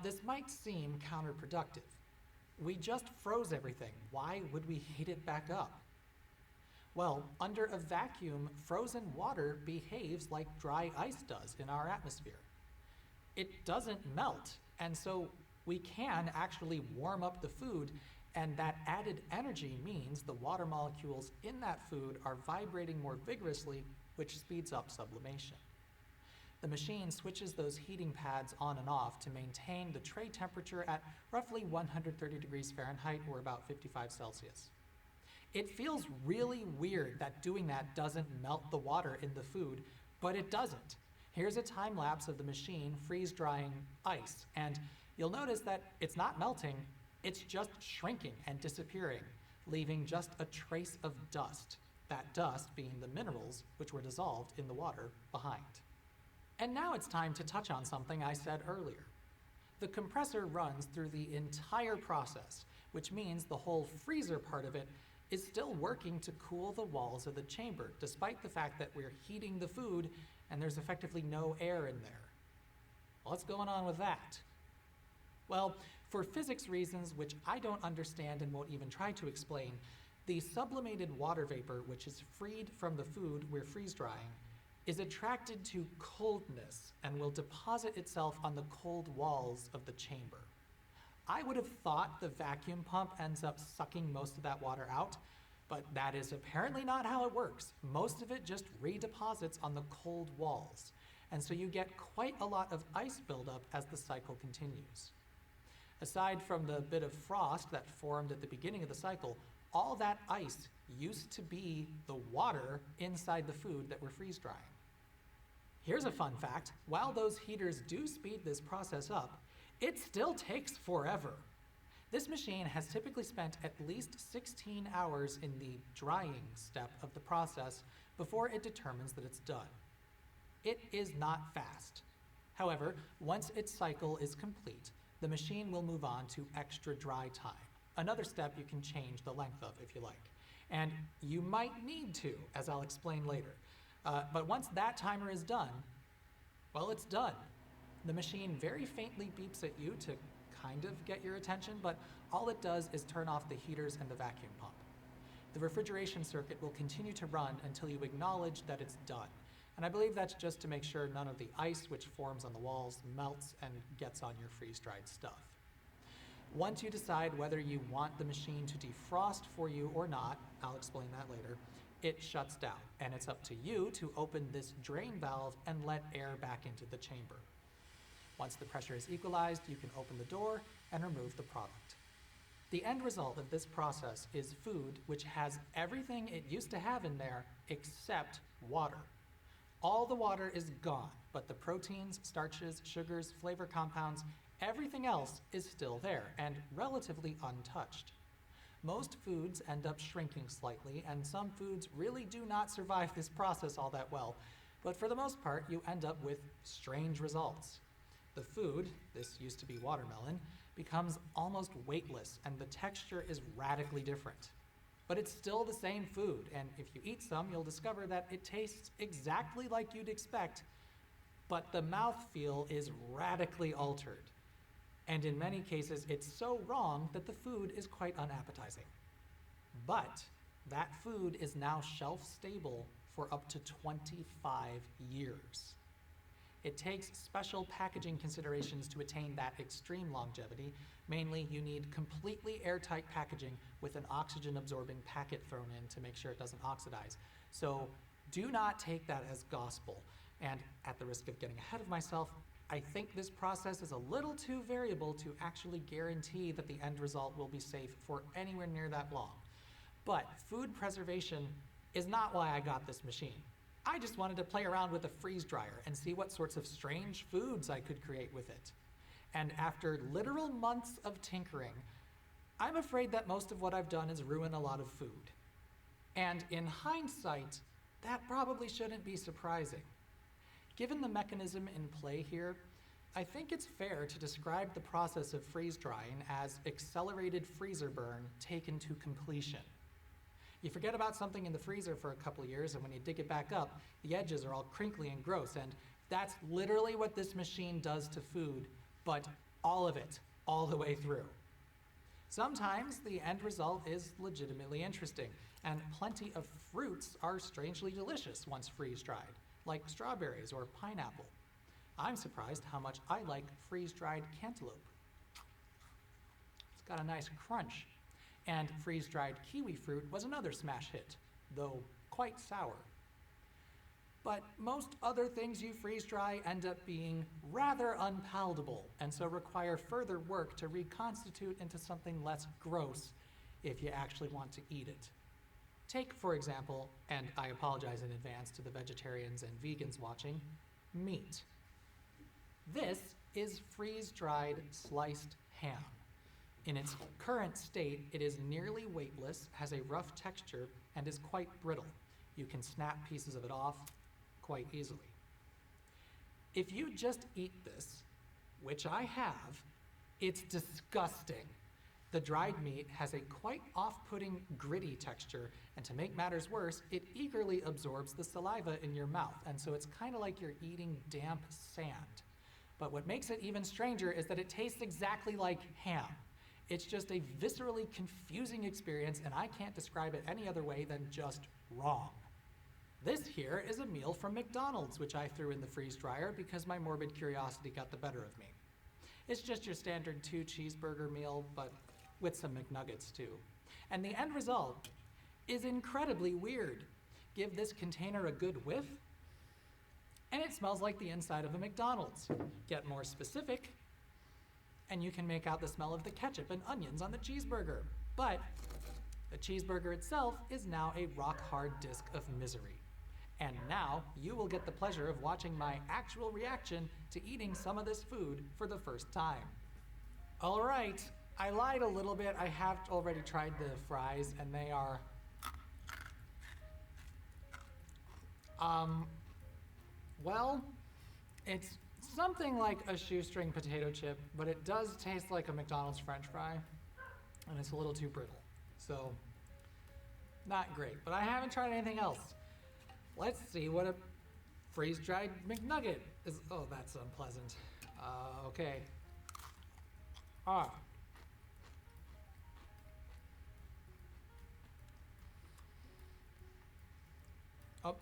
this might seem counterproductive. We just froze everything. Why would we heat it back up? Well, under a vacuum, frozen water behaves like dry ice does in our atmosphere. It doesn't melt, and so we can actually warm up the food, and that added energy means the water molecules in that food are vibrating more vigorously, which speeds up sublimation. The machine switches those heating pads on and off to maintain the tray temperature at roughly 130 degrees Fahrenheit or about 55 Celsius. It feels really weird that doing that doesn't melt the water in the food, but it doesn't. Here's a time lapse of the machine freeze-drying ice, and you'll notice that it's not melting, it's just shrinking and disappearing, leaving just a trace of dust, that dust being the minerals which were dissolved in the water behind. And now it's time to touch on something I said earlier. The compressor runs through the entire process, which means the whole freezer part of it is still working to cool the walls of the chamber, despite the fact that we're heating the food and there's effectively no air in there. What's going on with that? Well, for physics reasons which I don't understand and won't even try to explain, the sublimated water vapor, which is freed from the food we're freeze-drying, is attracted to coldness and will deposit itself on the cold walls of the chamber. I would have thought the vacuum pump ends up sucking most of that water out, but that is apparently not how it works. Most of it just redeposits on the cold walls, and so you get quite a lot of ice buildup as the cycle continues. Aside from the bit of frost that formed at the beginning of the cycle, all that ice used to be the water inside the food that we're freeze-drying. Here's a fun fact. While those heaters do speed this process up, it still takes forever. This machine has typically spent at least 16 hours in the drying step of the process before it determines that it's done. It is not fast. However, once its cycle is complete, the machine will move on to extra dry time, another step you can change the length of if you like. And you might need to, as I'll explain later. But once that timer is done, well, it's done. The machine very faintly beeps at you to kind of get your attention, but all it does is turn off the heaters and the vacuum pump. The refrigeration circuit will continue to run until you acknowledge that it's done. And I believe that's just to make sure none of the ice which forms on the walls melts and gets on your freeze-dried stuff. Once you decide whether you want the machine to defrost for you or not, I'll explain that later, it shuts down, and it's up to you to open this drain valve and let air back into the chamber. Once the pressure is equalized, you can open the door and remove the product. The end result of this process is food which has everything it used to have in there except water. All the water is gone, but the proteins, starches, sugars, flavor compounds, everything else is still there and relatively untouched. Most foods end up shrinking slightly, and some foods really do not survive this process all that well, but for the most part, you end up with strange results. The food, this used to be watermelon, becomes almost weightless, and the texture is radically different. But it's still the same food, and if you eat some, you'll discover that it tastes exactly like you'd expect, but the mouthfeel is radically altered. And in many cases, it's so wrong that the food is quite unappetizing. But that food is now shelf-stable for up to 25 years. It takes special packaging considerations to attain that extreme longevity. Mainly, you need completely airtight packaging with an oxygen-absorbing packet thrown in to make sure it doesn't oxidize. So do not take that as gospel. And at the risk of getting ahead of myself, I think this process is a little too variable to actually guarantee that the end result will be safe for anywhere near that long. But food preservation is not why I got this machine. I just wanted to play around with a freeze dryer and see what sorts of strange foods I could create with it. And after literal months of tinkering, I'm afraid that most of what I've done is ruin a lot of food. And in hindsight, that probably shouldn't be surprising. Given the mechanism in play here, I think it's fair to describe the process of freeze drying as accelerated freezer burn taken to completion. You forget about something in the freezer for a couple of years, and when you dig it back up, the edges are all crinkly and gross, and that's literally what this machine does to food, but all of it, all the way through. Sometimes the end result is legitimately interesting, and plenty of fruits are strangely delicious once freeze-dried, like strawberries or pineapple. I'm surprised how much I like freeze-dried cantaloupe. It's got a nice crunch. And freeze-dried kiwi fruit was another smash hit, though quite sour. But most other things you freeze-dry end up being rather unpalatable, and so require further work to reconstitute into something less gross if you actually want to eat it. Take, for example, and I apologize in advance to the vegetarians and vegans watching, meat. This is freeze-dried sliced ham. In its current state, it is nearly weightless, has a rough texture, and is quite brittle. You can snap pieces of it off quite easily. If you just eat this, which I have, it's disgusting. The dried meat has a quite off-putting, gritty texture, and to make matters worse, it eagerly absorbs the saliva in your mouth, and so it's kind of like you're eating damp sand. But what makes it even stranger is that it tastes exactly like ham. It's just a viscerally confusing experience, and I can't describe it any other way than just wrong. This here is a meal from McDonald's, which I threw in the freeze dryer because my morbid curiosity got the better of me. It's just your standard 2-cheeseburger meal, but with some McNuggets too. And the end result is incredibly weird. Give this container a good whiff, and it smells like the inside of a McDonald's. Get more specific, and you can make out the smell of the ketchup and onions on the cheeseburger. But the cheeseburger itself is now a rock-hard disc of misery. And now you will get the pleasure of watching my actual reaction to eating some of this food for the first time. All right, I lied a little bit. I have already tried the fries, and they are, well, it's something like a shoestring potato chip, but it does taste like a McDonald's French fry, and it's a little too brittle. So, not great, but I haven't tried anything else. Let's see what a freeze-dried McNugget is. Oh, that's unpleasant. Okay. Oh,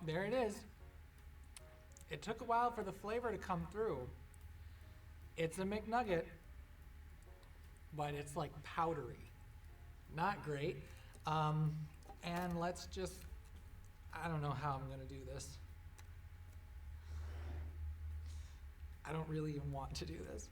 there it is. It took a while for the flavor to come through. It's a McNugget, but it's like powdery. Not great. And let's just, I don't know how I'm gonna do this. I don't really even want to do this.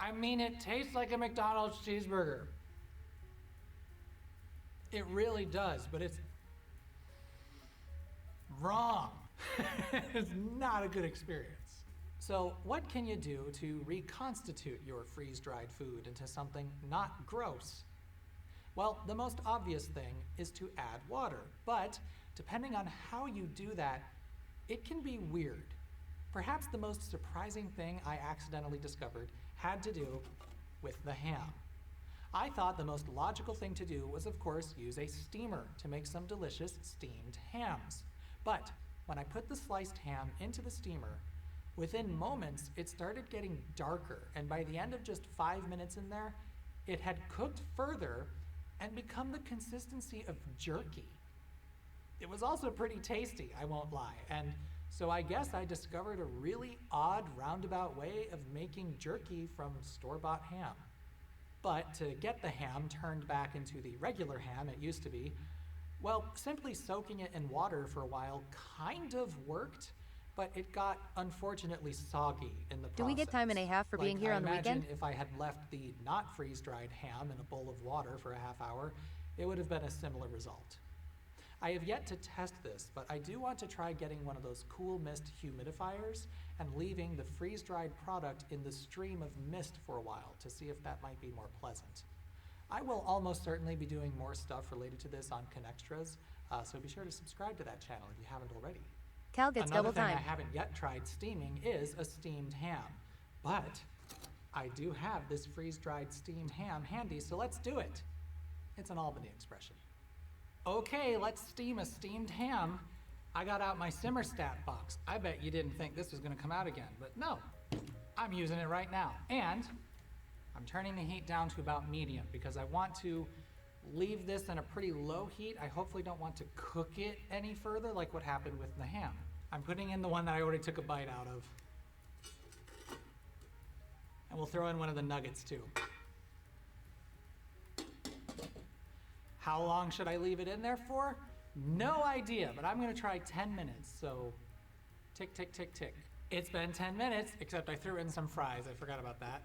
I mean, it tastes like a McDonald's cheeseburger. It really does, but it's wrong. It's not a good experience. So what can you do to reconstitute your freeze-dried food into something not gross? Well, the most obvious thing is to add water, but depending on how you do that, it can be weird. Perhaps the most surprising thing I accidentally discovered had to do with the ham. I thought the most logical thing to do was, of course, use a steamer to make some delicious steamed hams. But when I put the sliced ham into the steamer, within moments it started getting darker, and by the end of just 5 minutes in there, it had cooked further and become the consistency of jerky. It was also pretty tasty, I won't lie, and so I guess I discovered a really odd roundabout way of making jerky from store-bought ham. But to get the ham turned back into the regular ham it used to be, well, simply soaking it in water for a while kind of worked, but it got unfortunately soggy in the process. Do we get time and a half for being here on the weekend? I imagine if I had left the not freeze-dried ham in a bowl of water for a half hour, it would have been a similar result. I have yet to test this, but I do want to try getting one of those cool mist humidifiers and leaving the freeze-dried product in the stream of mist for a while to see if that might be more pleasant. I will almost certainly be doing more stuff related to this on Connextras, so be sure to subscribe to that channel if you haven't already. Cal gets Another double thing I time. haven't yet tried steaming is a steamed ham, but I do have this freeze-dried steamed ham handy, so let's do it. It's an Albany expression. Okay, let's steam a steamed ham. I got out my SimmerStat box. I bet you didn't think this was gonna come out again, but no, I'm using it right now. And I'm turning the heat down to about medium because I want to leave this in a pretty low heat. I hopefully don't want to cook it any further like what happened with the ham. I'm putting in the one that I already took a bite out of. And we'll throw in one of the nuggets too. How long should I leave it in there for? No idea, but I'm gonna try 10 minutes, so tick, tick, tick, tick. It's been 10 minutes, except I threw in some fries. I forgot about that.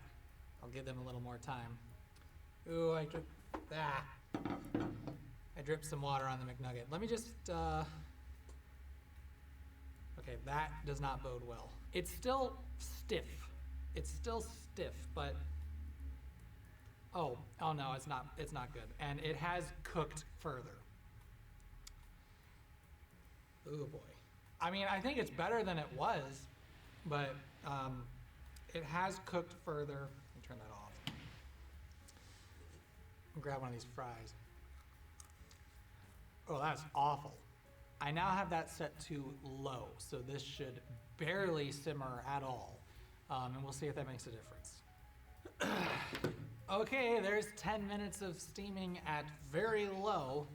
I'll give them a little more time. Ooh, I dripped some water on the McNugget. Let me just, okay, that does not bode well. It's still stiff. It's still stiff, but, oh no, it's not good. And it has cooked further. Oh boy. I mean, I think it's better than it was, but it has cooked further. Let me turn that off. Grab one of these fries. Oh, that's awful. I now have that set to low, so this should barely simmer at all. And we'll see if that makes a difference. Okay, there's 10 minutes of steaming at very low.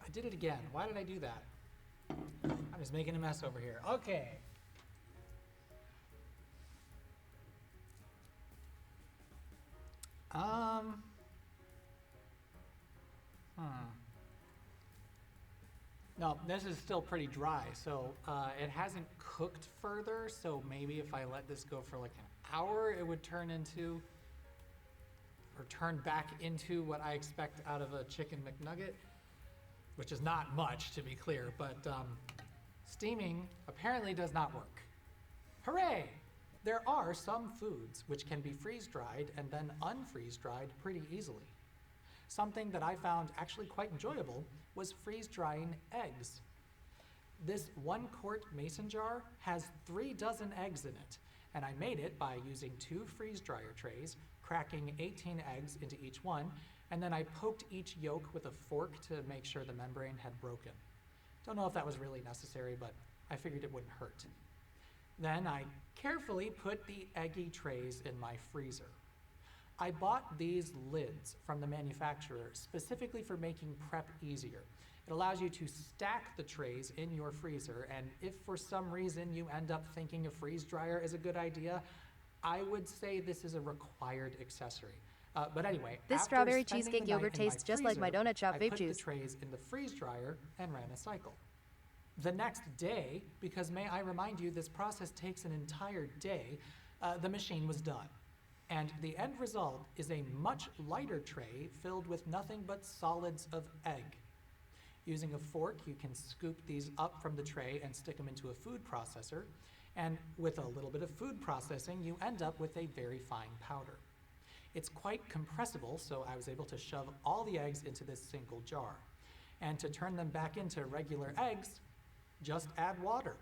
I did it again. Why did I do that? I'm just making a mess over here. Okay. No, this is still pretty dry, so it hasn't cooked further, so maybe if I let this go for like an hour, it would turn back into what I expect out of a chicken McNugget, which is not much, to be clear, but steaming apparently does not work. Hooray! There are some foods which can be freeze-dried and then unfreeze-dried pretty easily. Something that I found actually quite enjoyable was freeze-drying eggs. This 1 quart mason jar has 3 dozen eggs in it, and I made it by using 2 freeze dryer trays, cracking 18 eggs into each one, and then I poked each yolk with a fork to make sure the membrane had broken. Don't know if that was really necessary, but I figured it wouldn't hurt. Then I carefully put the eggy trays in my freezer. I bought these lids from the manufacturer specifically for making prep easier. It allows you to stack the trays in your freezer, and if for some reason you end up thinking a freeze dryer is a good idea, I would say this is a required accessory. But anyway, This after strawberry spending cheesecake the night yogurt in my tastes just like my freezer, donut shop I vape put juice. the trays in the freeze dryer and ran a cycle. The next day, because may I remind you, this process takes an entire day, the machine was done. And the end result is a much lighter tray filled with nothing but solids of egg. Using a fork, you can scoop these up from the tray and stick them into a food processor. And with a little bit of food processing, you end up with a very fine powder. It's quite compressible, so I was able to shove all the eggs into this single jar. And to turn them back into regular eggs, just add water.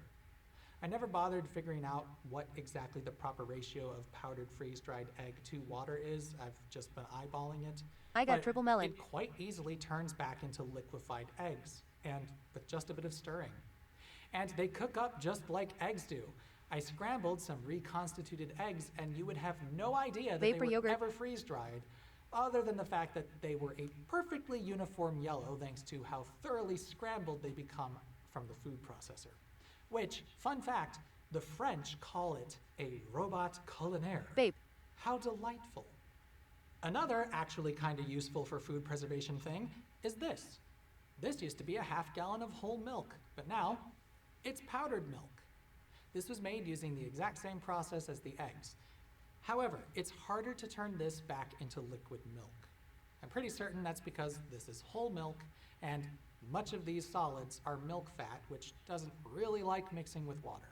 I never bothered figuring out what exactly the proper ratio of powdered freeze-dried egg to water is. I've just been eyeballing it. I got But triple melon. it quite easily turns back into liquefied eggs, and with just a bit of stirring. And they cook up just like eggs do. I scrambled some reconstituted eggs, and you would have no idea that they Vapor were yogurt. ever freeze-dried, other than the fact that they were a perfectly uniform yellow thanks to how thoroughly scrambled they become from the food processor. Which, fun fact, the French call it a robot culinaire. Vape. How delightful. Another actually kind of useful for food preservation thing is this. This used to be a half gallon of whole milk, but now it's powdered milk. This was made using the exact same process as the eggs. However, it's harder to turn this back into liquid milk. I'm pretty certain that's because this is whole milk, and much of these solids are milk fat, which doesn't really like mixing with water.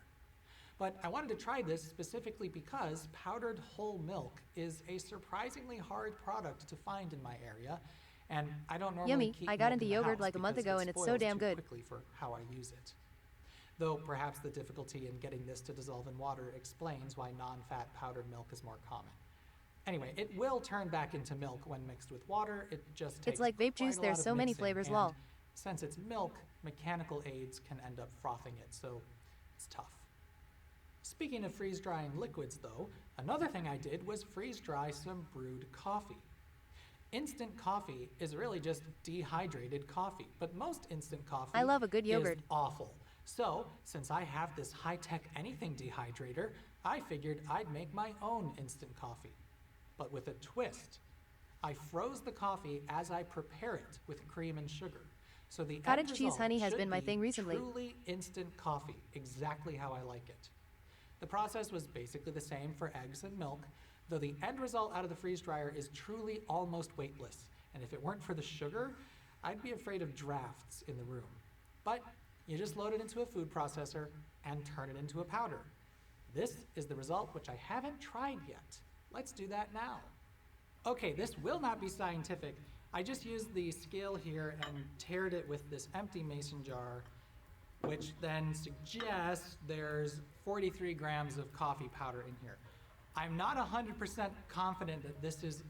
But I wanted to try this specifically because powdered whole milk is a surprisingly hard product to find in my area, and I don't normally Yummy. keep I got milk into in the yogurt house like a month because ago it and it's so spoils damn too good. quickly for how I use it. though perhaps the difficulty in getting this to dissolve in water explains why non-fat powdered milk is more common. Anyway, it will turn back into milk when mixed with water. It just takes It's like vape quite juice, a there's lot of so many mixing, flavors, and lol. since it's milk, mechanical aids can end up frothing it, so it's tough. Speaking of freeze-drying liquids, though, another thing I did was freeze-dry some brewed coffee. Instant coffee is really just dehydrated coffee, but most instant coffee I love a good yogurt. is awful. So, since I have this high-tech anything dehydrator, I figured I'd make my own instant coffee. But with a twist. I froze the coffee as I prepare it with cream and sugar. So the Cottage end cheese result honey has should been my be thing recently. truly instant coffee, exactly how I like it. The process was basically the same for eggs and milk, though the end result out of the freeze dryer is truly almost weightless. And if it weren't for the sugar, I'd be afraid of drafts in the room. But you just load it into a food processor and turn it into a powder. This is the result, which I haven't tried yet. Let's do that now. Okay, this will not be scientific. I just used the scale here and tared it with this empty mason jar, which then suggests there's 43 grams of coffee powder in here. I'm not 100% confident that this is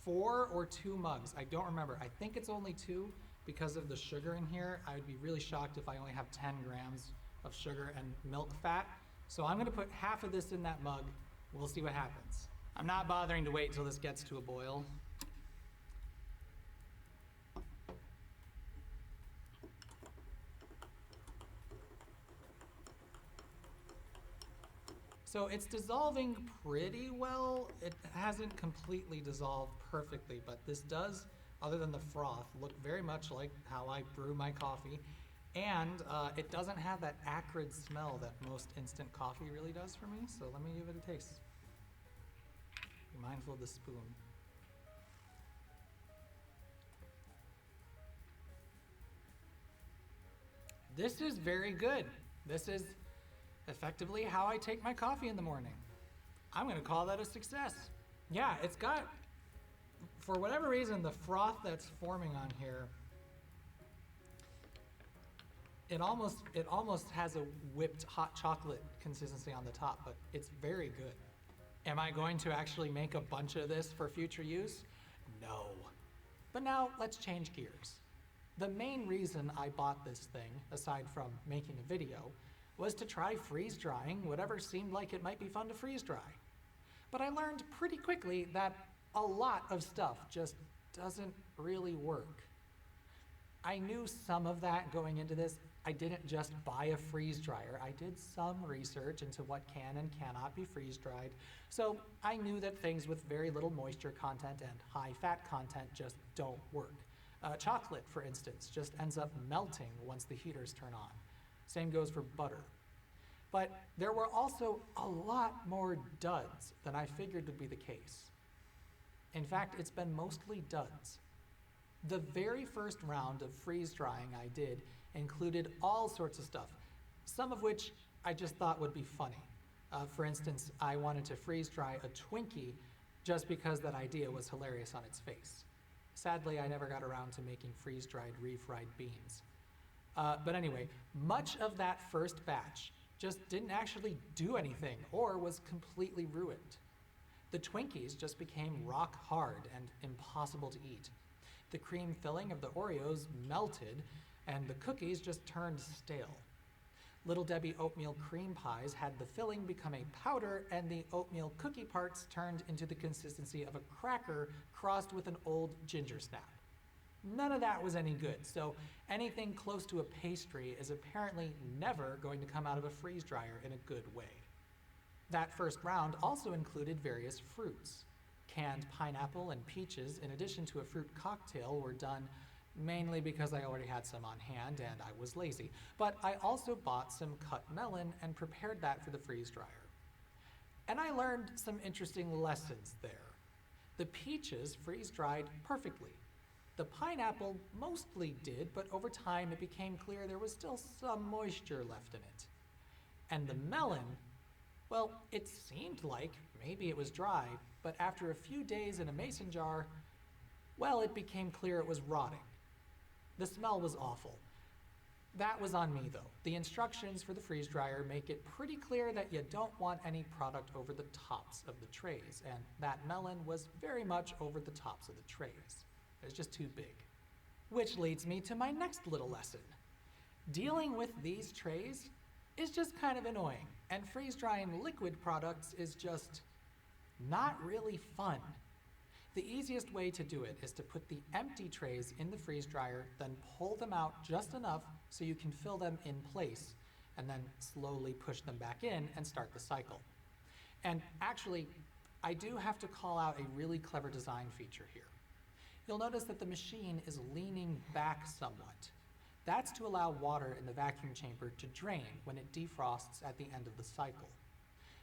4 or 2 mugs. I don't remember. I think it's only 2 because of the sugar in here. I would be really shocked if I only have 10 grams of sugar and milk fat. So I'm gonna put half of this in that mug. We'll see what happens. I'm not bothering to wait till this gets to a boil. So it's dissolving pretty well. It hasn't completely dissolved perfectly, but this does, other than the froth, look very much like how I brew my coffee. And it doesn't have that acrid smell that most instant coffee really does for me. So let me give it a taste. Be mindful of the spoon. This is very good. This is effectively how I take my coffee in the morning. I'm gonna call that a success. Yeah, it's got, for whatever reason, the froth that's forming on here, it almost has a whipped hot chocolate consistency on the top, but it's very good. Am I going to actually make a bunch of this for future use? No. But now let's change gears. The main reason I bought this thing, aside from making a video, was to try freeze drying whatever seemed like it might be fun to freeze dry. But I learned pretty quickly that a lot of stuff just doesn't really work. I knew some of that going into this. I didn't just buy a freeze dryer. I did some research into what can and cannot be freeze dried. So I knew that things with very little moisture content and high fat content just don't work. Chocolate, for instance, just ends up melting once the heaters turn on. Same goes for butter. But there were also a lot more duds than I figured would be the case. In fact, it's been mostly duds. The very first round of freeze drying I did included all sorts of stuff, some of which I just thought would be funny. For instance, I wanted to freeze dry a Twinkie just because that idea was hilarious on its face. Sadly, I never got around to making freeze-dried refried beans. But anyway, much of that first batch just didn't actually do anything or was completely ruined. The Twinkies just became rock hard and impossible to eat. The cream filling of the Oreos melted and the cookies just turned stale. Little Debbie oatmeal cream pies had the filling become a powder and the oatmeal cookie parts turned into the consistency of a cracker crossed with an old ginger snap. None of that was any good, so anything close to a pastry is apparently never going to come out of a freeze dryer in a good way. That first round also included various fruits. Canned pineapple and peaches, in addition to a fruit cocktail, were done mainly because I already had some on hand and I was lazy. But I also bought some cut melon and prepared that for the freeze dryer. And I learned some interesting lessons there. The peaches freeze-dried perfectly. The pineapple mostly did, but over time it became clear there was still some moisture left in it. And the melon, well, it seemed like maybe it was dry, but after a few days in a mason jar, well, it became clear it was rotting. The smell was awful. That was on me though. The instructions for the freeze dryer make it pretty clear that you don't want any product over the tops of the trays, and that melon was very much over the tops of the trays. It was just too big. Which leads me to my next little lesson. Dealing with these trays is just kind of annoying, and freeze drying liquid products is just not really fun. The easiest way to do it is to put the empty trays in the freeze dryer, then pull them out just enough so you can fill them in place, and then slowly push them back in and start the cycle. And actually, I do have to call out a really clever design feature here. You'll notice that the machine is leaning back somewhat. That's to allow water in the vacuum chamber to drain when it defrosts at the end of the cycle.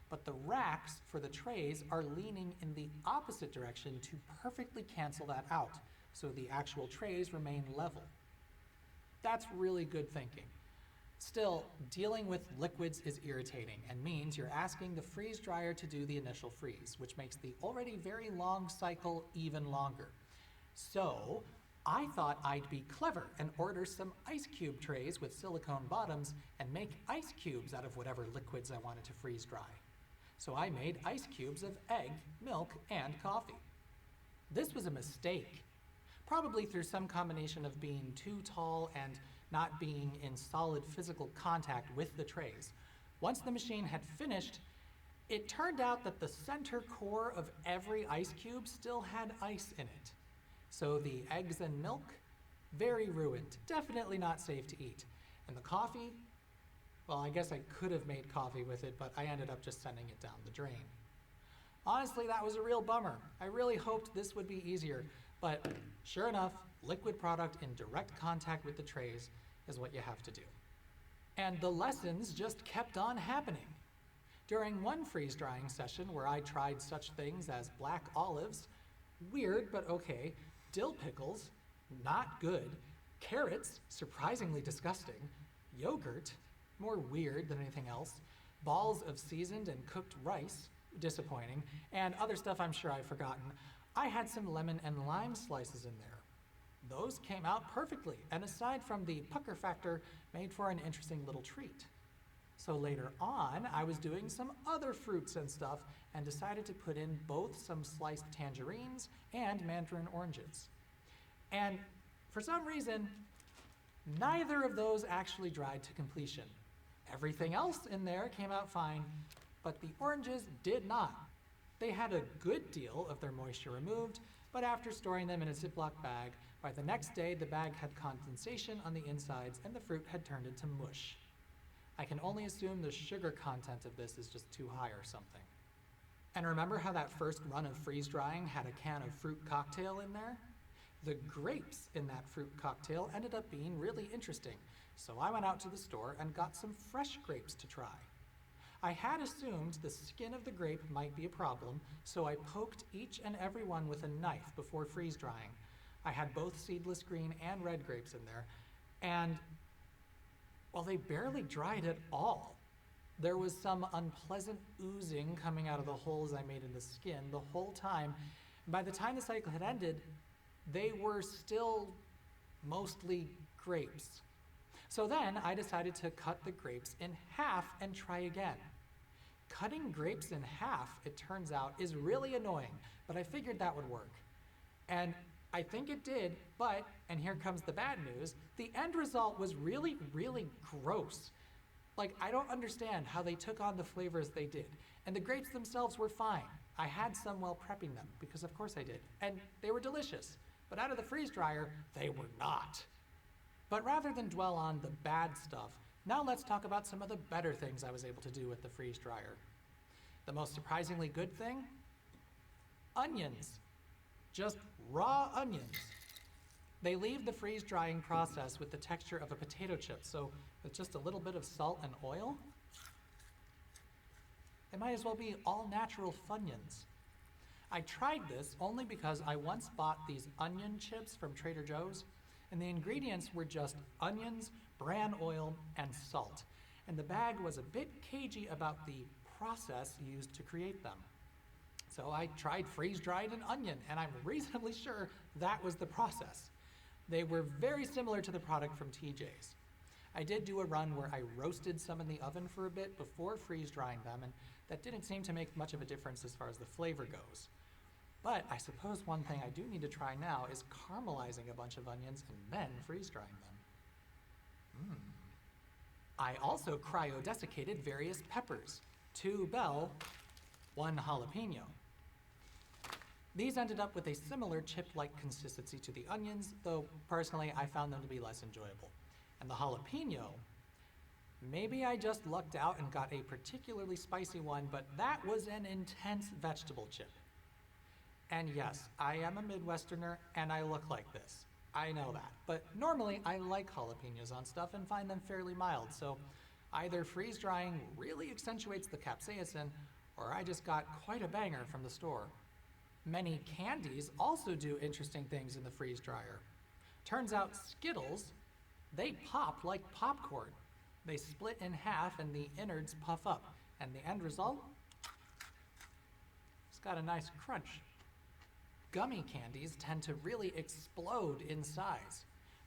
But the racks for the trays are leaning in the opposite direction to perfectly cancel that out, so the actual trays remain level. That's really good thinking. Still, dealing with liquids is irritating and means you're asking the freeze dryer to do the initial freeze, which makes the already very long cycle even longer. So, I thought I'd be clever and order some ice cube trays with silicone bottoms and make ice cubes out of whatever liquids I wanted to freeze dry. So I made ice cubes of egg, milk, and coffee. This was a mistake, probably through some combination of being too tall and not being in solid physical contact with the trays. Once the machine had finished, it turned out that the center core of every ice cube still had ice in it. So the eggs and milk, very ruined, definitely not safe to eat. And the coffee, well, I guess I could have made coffee with it, but I ended up just sending it down the drain. Honestly, that was a real bummer. I really hoped this would be easier, but sure enough, liquid product in direct contact with the trays is what you have to do. And the lessons just kept on happening. During one freeze drying session where I tried such things as black olives, weird but okay, dill pickles, not good, carrots, surprisingly disgusting, yogurt, more weird than anything else, balls of seasoned and cooked rice, disappointing, and other stuff I'm sure I've forgotten, I had some lemon and lime slices in there. Those came out perfectly, and aside from the pucker factor, made for an interesting little treat. So later on, I was doing some other fruits and stuff and decided to put in both some sliced tangerines and mandarin oranges. And for some reason, neither of those actually dried to completion. Everything else in there came out fine, but the oranges did not. They had a good deal of their moisture removed, but after storing them in a Ziploc bag, by the next day the bag had condensation on the insides and the fruit had turned into mush. I can only assume the sugar content of this is just too high or something. And remember how that first run of freeze drying had a can of fruit cocktail in there? The grapes in that fruit cocktail ended up being really interesting, so I went out to the store and got some fresh grapes to try. I had assumed the skin of the grape might be a problem, so I poked each and every one with a knife before freeze drying. I had both seedless green and red grapes in there, and well, they barely dried at all. There was some unpleasant oozing coming out of the holes I made in the skin the whole time. And by the time the cycle had ended, they were still mostly grapes. So then I decided to cut the grapes in half and try again. Cutting grapes in half, it turns out, is really annoying, but I figured that would work. And I think it did, but, and here comes the bad news, the end result was really, really gross. Like, I don't understand how they took on the flavors they did. And the grapes themselves were fine. I had some while prepping them, because of course I did. And they were delicious. But out of the freeze dryer, they were not. But rather than dwell on the bad stuff, now let's talk about some of the better things I was able to do with the freeze dryer. The most surprisingly good thing? Onions. Just raw onions. They leave the freeze drying process with the texture of a potato chip, so with just a little bit of salt and oil, they might as well be all natural Funyuns. I tried this only because I once bought these onion chips from Trader Joe's, and the ingredients were just onions, bran oil, and salt. And the bag was a bit cagey about the process used to create them. So I tried freeze-dried an onion, and I'm reasonably sure that was the process. They were very similar to the product from TJ's. I did do a run where I roasted some in the oven for a bit before freeze drying them, and that didn't seem to make much of a difference as far as the flavor goes. But I suppose one thing I do need to try now is caramelizing a bunch of onions and then freeze drying them. I also cryo-desiccated various peppers, 2 bell, 1 jalapeno. These ended up with a similar chip-like consistency to the onions, though personally I found them to be less enjoyable. And the jalapeno, maybe I just lucked out and got a particularly spicy one, but that was an intense vegetable chip. And yes, I am a Midwesterner and I look like this. I know that, but normally I like jalapenos on stuff and find them fairly mild, so either freeze drying really accentuates the capsaicin, or I just got quite a banger from the store. Many candies also do interesting things in the freeze dryer. Turns out Skittles, they pop like popcorn. They split in half and the innards puff up, and the end result? It's got a nice crunch. Gummy candies tend to really explode in size.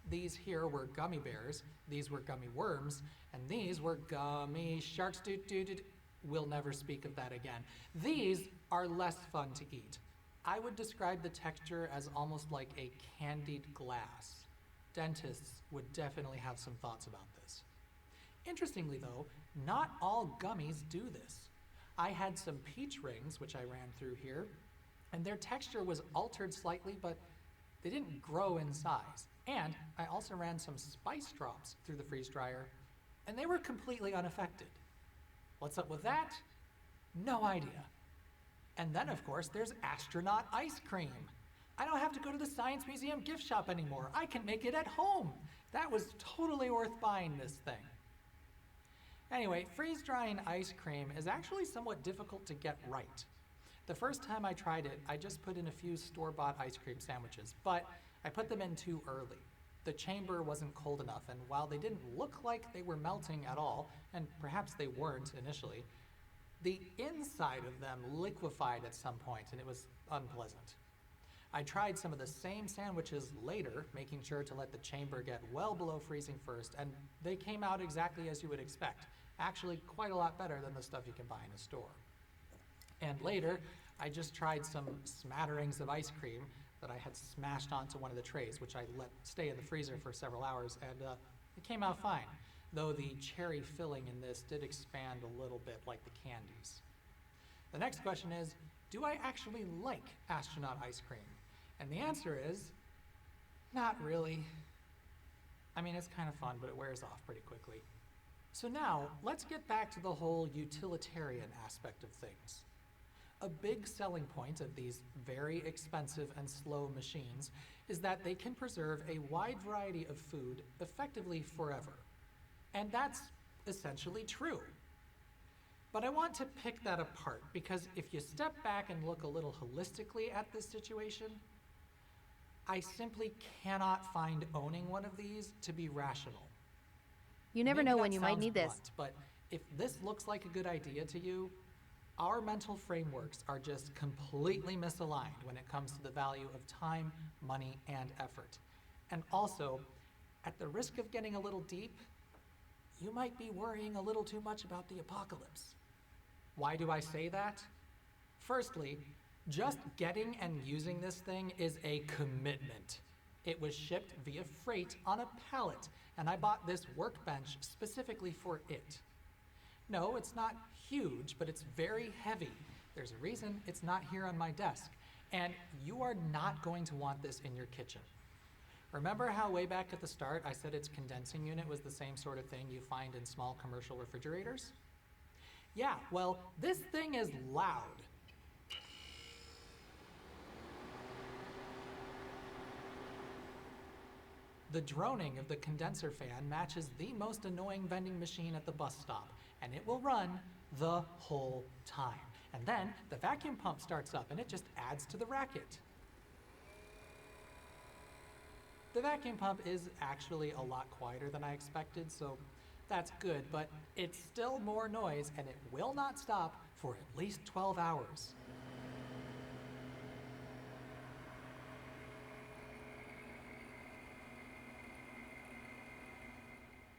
These here were gummy bears, these were gummy worms, and these were gummy sharks. We'll never speak of that again. These are less fun to eat. I would describe the texture as almost like a candied glass. Dentists would definitely have some thoughts about this. Interestingly though, not all gummies do this. I had some peach rings, which I ran through here, and their texture was altered slightly, but they didn't grow in size. And I also ran some spice drops through the freeze dryer, and they were completely unaffected. What's up with that? No idea. And then of course there's astronaut ice cream. I don't have to go to the Science Museum gift shop anymore. I can make it at home. That was totally worth buying this thing. Anyway, freeze drying ice cream is actually somewhat difficult to get right. The first time I tried it, I just put in a few store-bought ice cream sandwiches, but I put them in too early. The chamber wasn't cold enough, and while they didn't look like they were melting at all, and perhaps they weren't initially, the inside of them liquefied at some point, and it was unpleasant. I tried some of the same sandwiches later, making sure to let the chamber get well below freezing first, and they came out exactly as you would expect. Actually, quite a lot better than the stuff you can buy in a store. And later, I just tried some smatterings of ice cream that I had smashed onto one of the trays, which I let stay in the freezer for several hours, and it came out fine, though the cherry filling in this did expand a little bit like the candies. The next question is, do I actually like astronaut ice cream? And the answer is, not really. I mean, it's kind of fun, but it wears off pretty quickly. So now, let's get back to the whole utilitarian aspect of things. A big selling point of these very expensive and slow machines is that they can preserve a wide variety of food effectively forever. And that's essentially true. But I want to pick that apart because if you step back and look a little holistically at this situation, I simply cannot find owning one of these to be rational. You never Maybe know that when you might sounds need this. blunt, but if this looks like a good idea to you, our mental frameworks are just completely misaligned when it comes to the value of time, money, and effort. And also, at the risk of getting a little deep, you might be worrying a little too much about the apocalypse. Why do I say that? Firstly, just getting and using this thing is a commitment. It was shipped via freight on a pallet, and I bought this workbench specifically for it. No, it's not huge, but it's very heavy. There's a reason it's not here on my desk, and you are not going to want this in your kitchen. Remember how way back at the start I said its condensing unit was the same sort of thing you find in small commercial refrigerators? Yeah, well, this thing is loud. The droning of the condenser fan matches the most annoying vending machine at the bus stop, and it will run the whole time. And then the vacuum pump starts up and it just adds to the racket. The vacuum pump is actually a lot quieter than I expected, so that's good, but it's still more noise and it will not stop for at least 12 hours.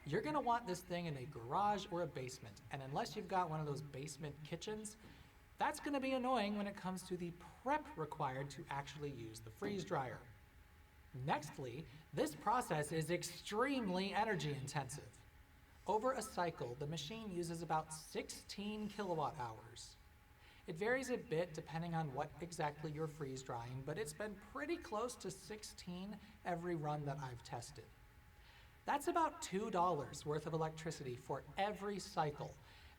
you're gonna want this thing in a garage or a basement, and unless you've got one of those basement kitchens, that's gonna be annoying when it comes to the prep required to actually use the freeze dryer. Nextly, this process is extremely energy intensive. Over a cycle, the machine uses about 16 kilowatt hours. It varies a bit depending on what exactly you're freeze drying, but it's been pretty close to 16 every run that I've tested. That's about $2 worth of electricity for every cycle,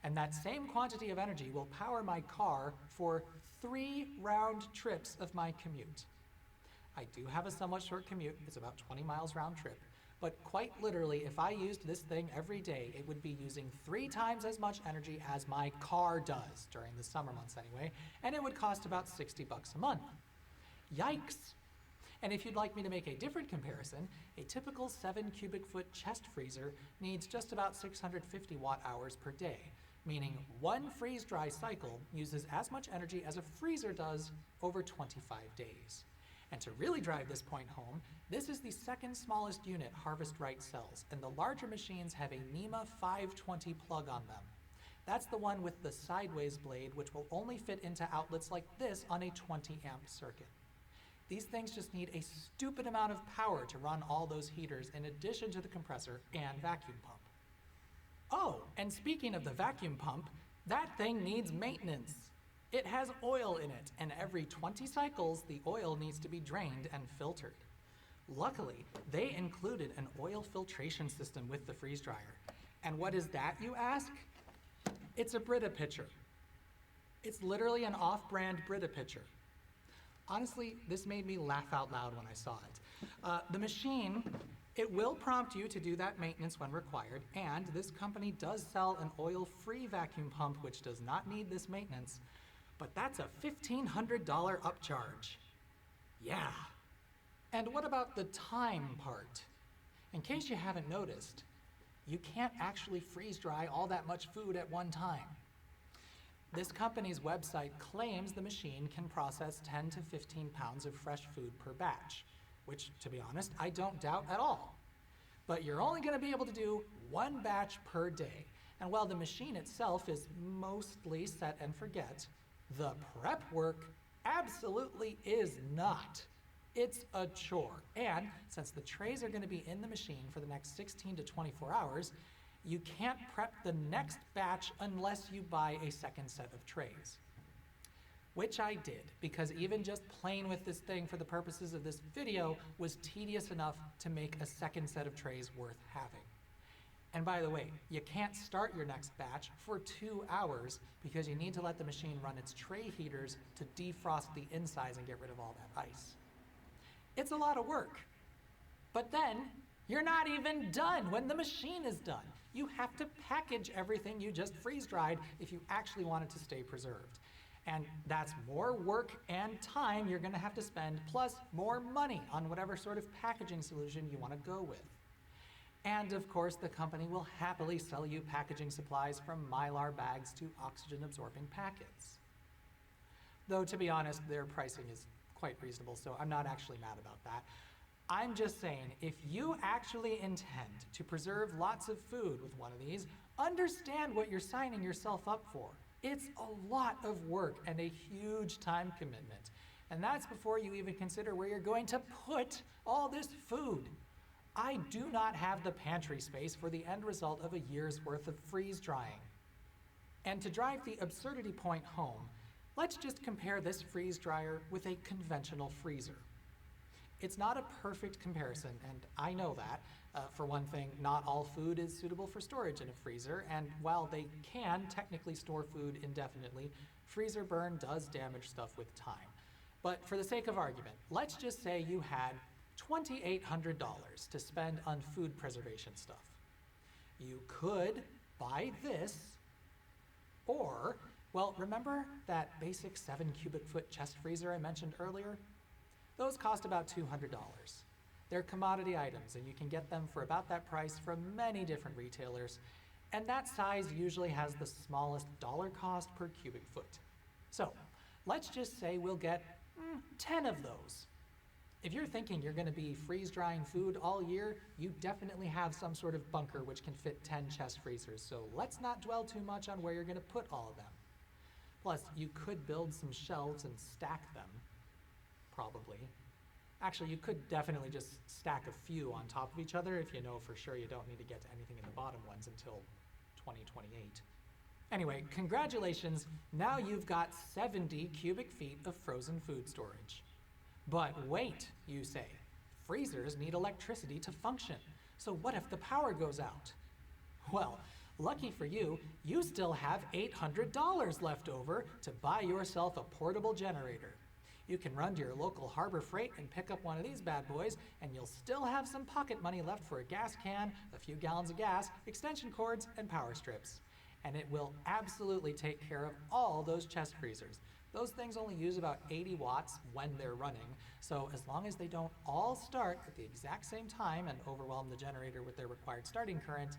and that same quantity of energy will power my car for 3 round trips of my commute. I do have a somewhat short commute, it's about 20 miles round trip, but quite literally, if I used this thing every day, it would be using 3 times as much energy as my car does, during the summer months anyway, and it would cost about $60 a month. Yikes! And if you'd like me to make a different comparison, a typical 7 cubic foot chest freezer needs just about 650 watt hours per day, meaning one freeze dry cycle uses as much energy as a freezer does over 25 days. And to really drive this point home, this is the second smallest unit Harvest Right sells, and the larger machines have a NEMA 520 plug on them. That's the one with the sideways blade, which will only fit into outlets like this on a 20 amp circuit. These things just need a stupid amount of power to run all those heaters in addition to the compressor and vacuum pump. Oh, and speaking of the vacuum pump, that thing needs maintenance. It has oil in it, and every 20 cycles, the oil needs to be drained and filtered. Luckily, they included an oil filtration system with the freeze dryer. And what is that, you ask? It's a Brita pitcher. It's literally an off-brand Brita pitcher. Honestly, this made me laugh out loud when I saw it. The machine, it will prompt you to do that maintenance when required, and this company does sell an oil-free vacuum pump which does not need this maintenance, but that's a $1,500 upcharge. Yeah. And what about the time part? In case you haven't noticed, you can't actually freeze dry all that much food at one time. This company's website claims the machine can process 10 to 15 pounds of fresh food per batch, which, to be honest, I don't doubt at all. But you're only going to be able to do one batch per day. And while the machine itself is mostly set and forget, the prep work absolutely is not. It's a chore. And since the trays are going to be in the machine for the next 16 to 24 hours, you can't prep the next batch unless you buy a second set of trays. Which I did, because even just playing with this thing for the purposes of this video was tedious enough to make a second set of trays worth having. And by the way, you can't start your next batch for 2 hours because you need to let the machine run its tray heaters to defrost the insides and get rid of all that ice. It's a lot of work. But then, you're not even done when the machine is done. You have to package everything you just freeze-dried if you actually want it to stay preserved. And that's more work and time you're gonna have to spend, plus more money on whatever sort of packaging solution you wanna go with. And of course, the company will happily sell you packaging supplies from Mylar bags to oxygen-absorbing packets. Though, to be honest, their pricing is quite reasonable, so I'm not actually mad about that. I'm just saying, if you actually intend to preserve lots of food with one of these, understand what you're signing yourself up for. It's a lot of work and a huge time commitment. And that's before you even consider where you're going to put all this food. I do not have the pantry space for the end result of a year's worth of freeze drying. And to drive the absurdity point home, let's just compare this freeze dryer with a conventional freezer. It's not a perfect comparison, and I know that. For one thing, not all food is suitable for storage in a freezer, and while they can technically store food indefinitely, freezer burn does damage stuff with time. But for the sake of argument, let's just say you had $2,800 to spend on food preservation stuff. You could buy this, or, well, remember that basic 7 cubic foot chest freezer I mentioned earlier? Those cost about $200. They're commodity items, and you can get them for about that price from many different retailers, and that size usually has the smallest dollar cost per cubic foot. So, let's just say we'll get 10 of those. If you're thinking you're going to be freeze drying food all year, you definitely have some sort of bunker which can fit 10 chest freezers, so let's not dwell too much on where you're going to put all of them. Plus, you could build some shelves and stack them, probably. Actually, you could definitely just stack a few on top of each other if you know for sure you don't need to get to anything in the bottom ones until 2028. Anyway, congratulations, now you've got 70 cubic feet of frozen food storage. But wait, you say, freezers need electricity to function, so what if the power goes out? Well, lucky for you, you still have $800 left over to buy yourself a portable generator. You can run to your local Harbor Freight and pick up one of these bad boys, and you'll still have some pocket money left for a gas can, a few gallons of gas, extension cords, and power strips. And it will absolutely take care of all those chest freezers. Those things only use about 80 watts when they're running, so as long as they don't all start at the exact same time and overwhelm the generator with their required starting current,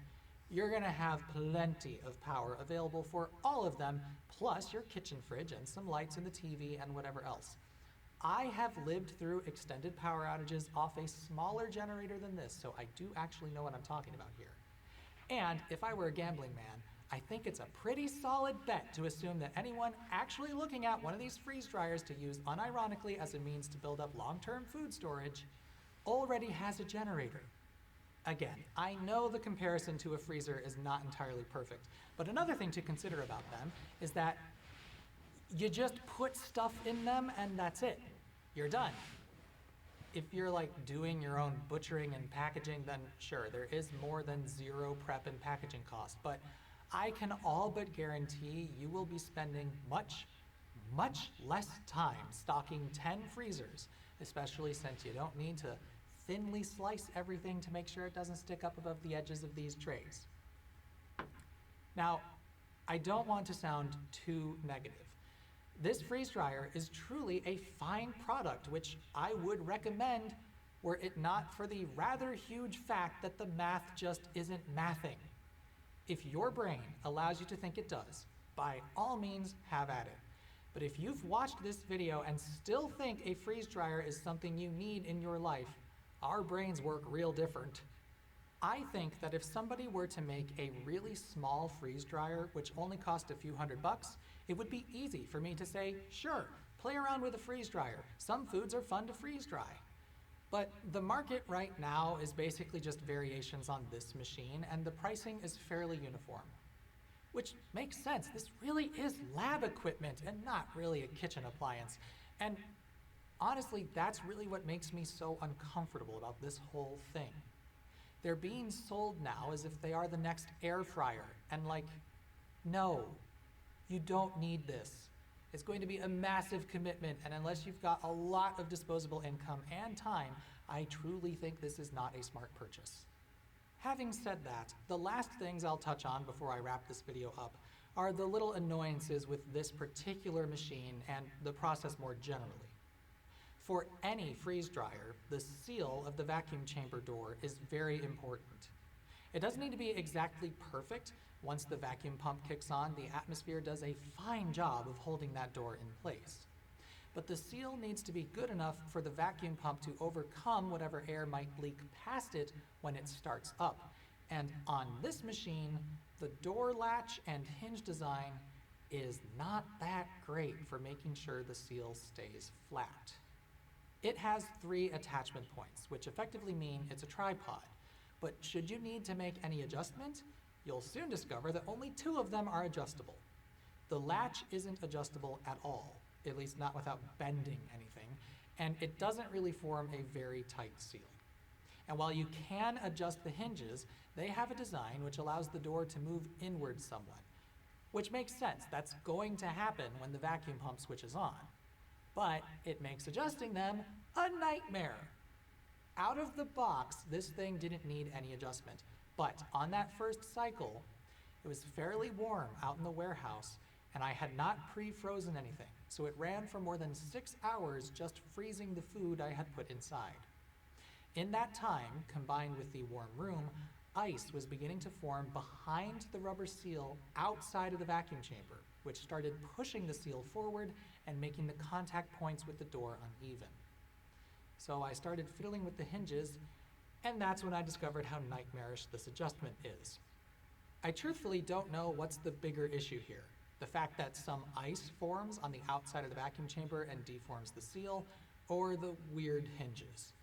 you're gonna have plenty of power available for all of them, plus your kitchen fridge and some lights in the TV and whatever else. I have lived through extended power outages off a smaller generator than this, so I do actually know what I'm talking about here. And if I were a gambling man, I think it's a pretty solid bet to assume that anyone actually looking at one of these freeze dryers to use unironically as a means to build up long-term food storage already has a generator. Again, I know the comparison to a freezer is not entirely perfect, but another thing to consider about them is that you just put stuff in them and that's it. You're done. If you're like doing your own butchering and packaging, then sure, there is more than zero prep and packaging cost, but I can all but guarantee you will be spending much less time stocking 10 freezers, especially since you don't need to thinly slice everything to make sure it doesn't stick up above the edges of these trays. Now, I don't want to sound too negative. This freeze dryer is truly a fine product, which I would recommend were it not for the rather huge fact that the math just isn't mathing. If your brain allows you to think it does, by all means, have at it. But if you've watched this video and still think a freeze dryer is something you need in your life, our brains work real different. I think that if somebody were to make a really small freeze dryer, which only cost a few $100, it would be easy for me to say, sure, play around with a freeze dryer. Some foods are fun to freeze dry. But the market right now is basically just variations on this machine, and the pricing is fairly uniform. Which makes sense. This really is lab equipment and not really a kitchen appliance. And honestly, that's really what makes me so uncomfortable about this whole thing. They're being sold now as if they are the next air fryer, and like, no, you don't need this. It's going to be a massive commitment, and unless you've got a lot of disposable income and time, I truly think this is not a smart purchase. Having said that, the last things I'll touch on before I wrap this video up are the little annoyances with this particular machine and the process more generally. For any freeze dryer, the seal of the vacuum chamber door is very important. It doesn't need to be exactly perfect. Once the vacuum pump kicks on, the atmosphere does a fine job of holding that door in place. But the seal needs to be good enough for the vacuum pump to overcome whatever air might leak past it when it starts up. And on this machine, the door latch and hinge design is not that great for making sure the seal stays flat. It has 3 attachment points, which effectively mean it's a tripod. But should you need to make any adjustment, you'll soon discover that only 2 of them are adjustable. The latch isn't adjustable at all, at least not without bending anything, and it doesn't really form a very tight seal. And while you can adjust the hinges, they have a design which allows the door to move inward somewhat, which makes sense. That's going to happen when the vacuum pump switches on. But it makes adjusting them a nightmare. Out of the box, this thing didn't need any adjustment. But on that first cycle, it was fairly warm out in the warehouse, and I had not pre-frozen anything, so it ran for more than 6 hours just freezing the food I had put inside. In that time, combined with the warm room, ice was beginning to form behind the rubber seal outside of the vacuum chamber, which started pushing the seal forward and making the contact points with the door uneven. So I started fiddling with the hinges, and that's when I discovered how nightmarish this adjustment is. I truthfully don't know what's the bigger issue here. The fact that some ice forms on the outside of the vacuum chamber and deforms the seal, or the weird hinges.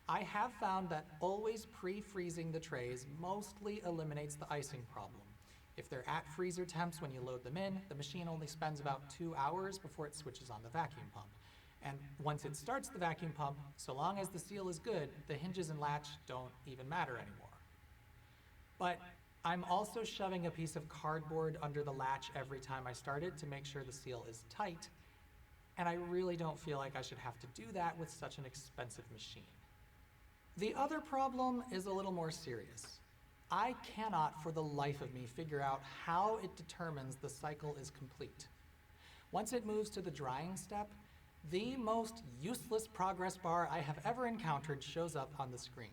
I have found that always pre-freezing the trays mostly eliminates the icing problem. If they're at freezer temps when you load them in, the machine only spends about 2 hours before it switches on the vacuum pump. And once it starts the vacuum pump, so long as the seal is good, the hinges and latch don't even matter anymore. But I'm also shoving a piece of cardboard under the latch every time I start it to make sure the seal is tight, and I really don't feel like I should have to do that with such an expensive machine. The other problem is a little more serious. I cannot for the life of me figure out how it determines the cycle is complete. Once it moves to the drying step, the most useless progress bar I have ever encountered shows up on the screen.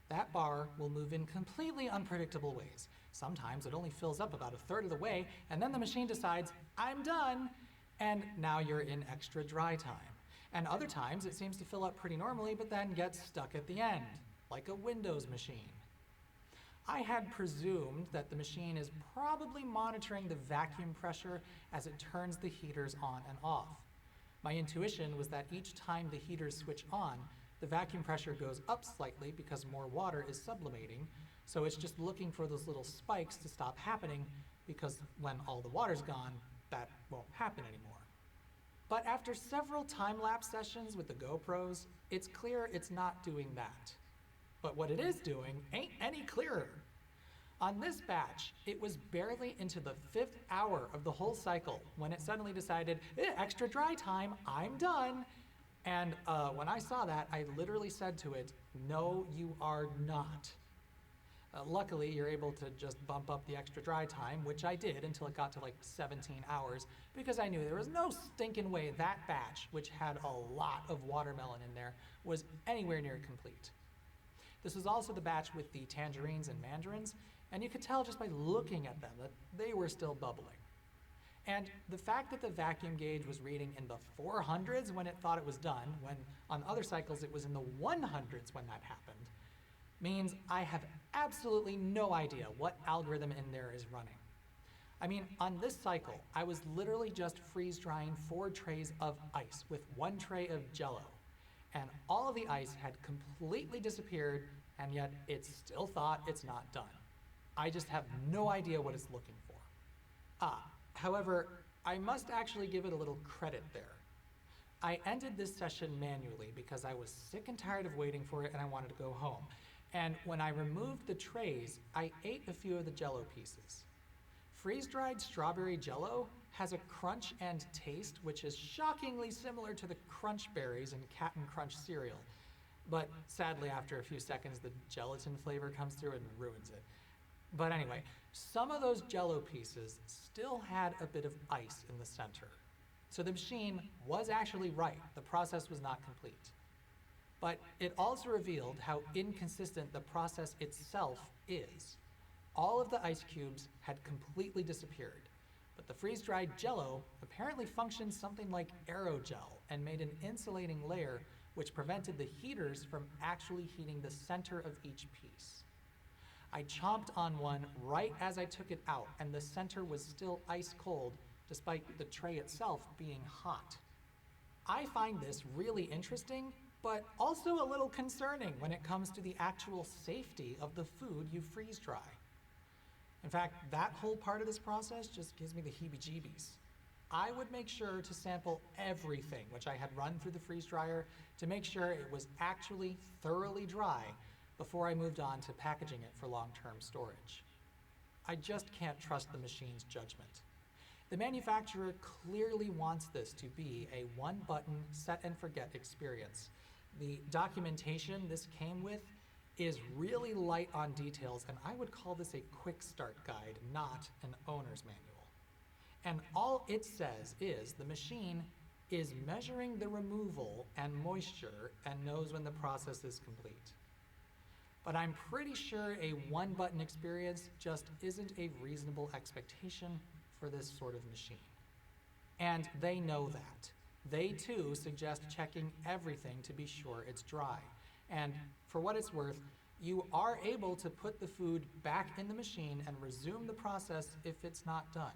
That bar will move in completely unpredictable ways. Sometimes it only fills up about a third of the way, and then the machine decides, I'm done, and now you're in extra dry time. And other times it seems to fill up pretty normally, but then gets stuck at the end, like a Windows machine. I had presumed that the machine is probably monitoring the vacuum pressure as it turns the heaters on and off. My intuition was that each time the heaters switch on, the vacuum pressure goes up slightly because more water is sublimating, so it's just looking for those little spikes to stop happening, because when all the water's gone, that won't happen anymore. But after several time-lapse sessions with the GoPros, it's clear it's not doing that. But what it is doing ain't any clearer. On this batch, it was barely into the 5th hour of the whole cycle when it suddenly decided, extra dry time, I'm done. And when I saw that, I literally said to it, no, you are not. Luckily, you're able to just bump up the extra dry time, which I did until it got to like 17 hours, because I knew there was no stinking way that batch, which had a lot of watermelon in there, was anywhere near complete. This was also the batch with the tangerines and mandarins, and you could tell just by looking at them that they were still bubbling. And the fact that the vacuum gauge was reading in the 400s when it thought it was done, when on other cycles it was in the 100s when that happened, means I have absolutely no idea what algorithm in there is running. I mean, on this cycle, I was literally just freeze drying 4 trays of ice with 1 tray of Jell-O, and all of the ice had completely disappeared, and yet it still thought it's not done. I just have no idea what it's looking for. However, I must actually give it a little credit there. I ended this session manually because I was sick and tired of waiting for it and I wanted to go home. And when I removed the trays, I ate a few of the Jell-O pieces. Freeze-dried strawberry Jell-O has a crunch and taste which is shockingly similar to the Crunch Berries in Cap'n Crunch cereal. But sadly, after a few seconds, the gelatin flavor comes through and ruins it. But anyway, some of those Jell-O pieces still had a bit of ice in the center. So the machine was actually right. The process was not complete. But it also revealed how inconsistent the process itself is. All of the ice cubes had completely disappeared, but the freeze-dried Jell-O apparently functioned something like aerogel and made an insulating layer which prevented the heaters from actually heating the center of each piece. I chomped on one right as I took it out, and the center was still ice cold, despite the tray itself being hot. I find this really interesting, but also a little concerning when it comes to the actual safety of the food you freeze dry. In fact, that whole part of this process just gives me the heebie-jeebies. I would make sure to sample everything which I had run through the freeze dryer to make sure it was actually thoroughly dry before I moved on to packaging it for long-term storage. I just can't trust the machine's judgment. The manufacturer clearly wants this to be a one-button set-and-forget experience. The documentation this came with is really light on details, and I would call this a quick start guide, not an owner's manual. And all it says is the machine is measuring the removal and moisture and knows when the process is complete. But I'm pretty sure a one-button experience just isn't a reasonable expectation for this sort of machine. And they know that. They too suggest checking everything to be sure it's dry. And for what it's worth, you are able to put the food back in the machine and resume the process if it's not done.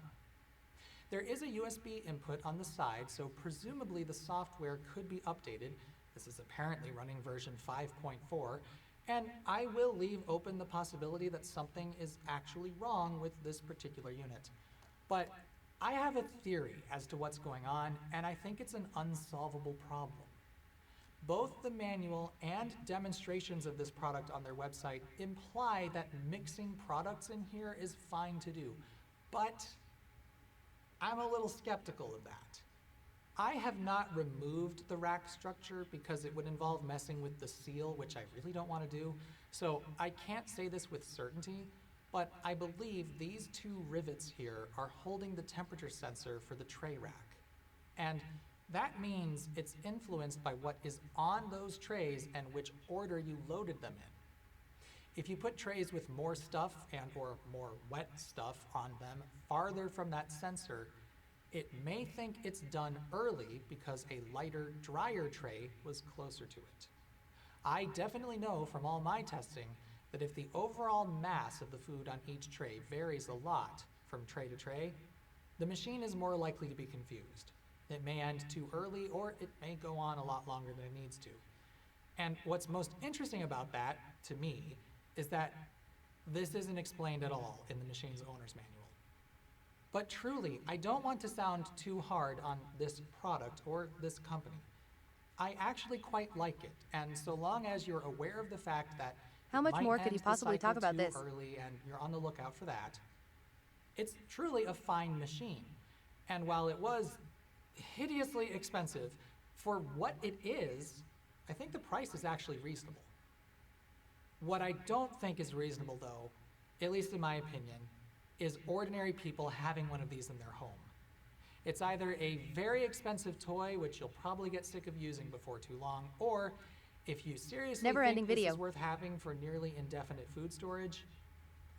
There is a USB input on the side, so presumably the software could be updated. This is apparently running version 5.4, and I will leave open the possibility that something is actually wrong with this particular unit. But I have a theory as to what's going on, and I think it's an unsolvable problem. Both the manual and demonstrations of this product on their website imply that mixing products in here is fine to do, but I'm a little skeptical of that. I have not removed the rack structure because it would involve messing with the seal, which I really don't want to do, so I can't say this with certainty, but I believe these two rivets here are holding the temperature sensor for the tray rack. And that means it's influenced by what is on those trays and which order you loaded them in. If you put trays with more stuff and or more wet stuff on them farther from that sensor, it may think it's done early because a lighter, drier tray was closer to it. I definitely know from all my testing that if the overall mass of the food on each tray varies a lot from tray to tray, the machine is more likely to be confused. It may end too early, or it may go on a lot longer than it needs to. And what's most interesting about that, to me, is that this isn't explained at all in the machine's owner's manual. But truly, I don't want to sound too hard on this product or this company. I actually quite like it, and so long as you're aware of the fact that How much might more could end you the possibly talk cycle about too this? early and you're on the lookout for that, it's truly a fine machine. And while it was hideously expensive, for what it is, I think the price is actually reasonable. What I don't think is reasonable though, at least in my opinion, is ordinary people having one of these in their home. It's either a very expensive toy, which you'll probably get sick of using before too long, or if you seriously Never-ending think this video. is worth having for nearly indefinite food storage,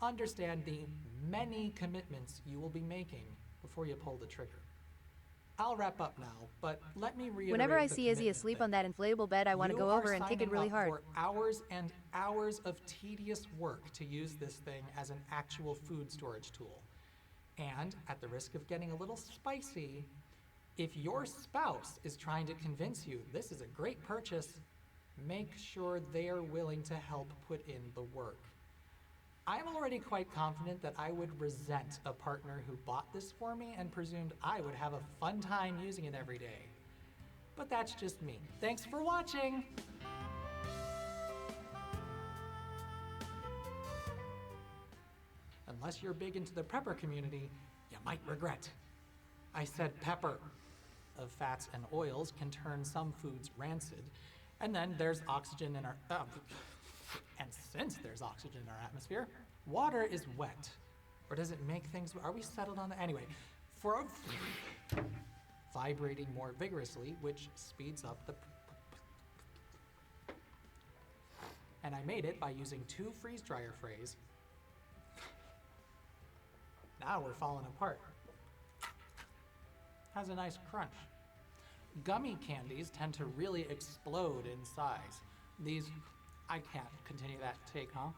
understand the many commitments you will be making before you pull the trigger. I'll wrap up now, but let me reiterate Whenever I the see Izzy commitment asleep thing. on that inflatable bed, I want to You go are over and kick it signing really up hard. for hours and hours of tedious work to use this thing as an actual food storage tool. And at the risk of getting a little spicy, if your spouse is trying to convince you this is a great purchase, make sure they are willing to help put in the work. I'm already quite confident that I would resent a partner who bought this for me and presumed I would have a fun time using it every day. But that's just me. Thanks for watching! Unless you're big into the prepper community, you might regret. I said pepper. Of fats and oils can turn some foods rancid, and then there's oxygen in our... and since there's oxygen in our atmosphere, water is wet. Or does it make things... Are we settled on that? Anyway, for vibrating more vigorously, which speeds up the... And I made it by using 2 freeze dryer frays. Now we're falling apart. Has a nice crunch. Gummy candies tend to really explode in size. These, I can't continue that take, huh?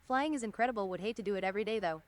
Flying is incredible, would hate to do it every day though.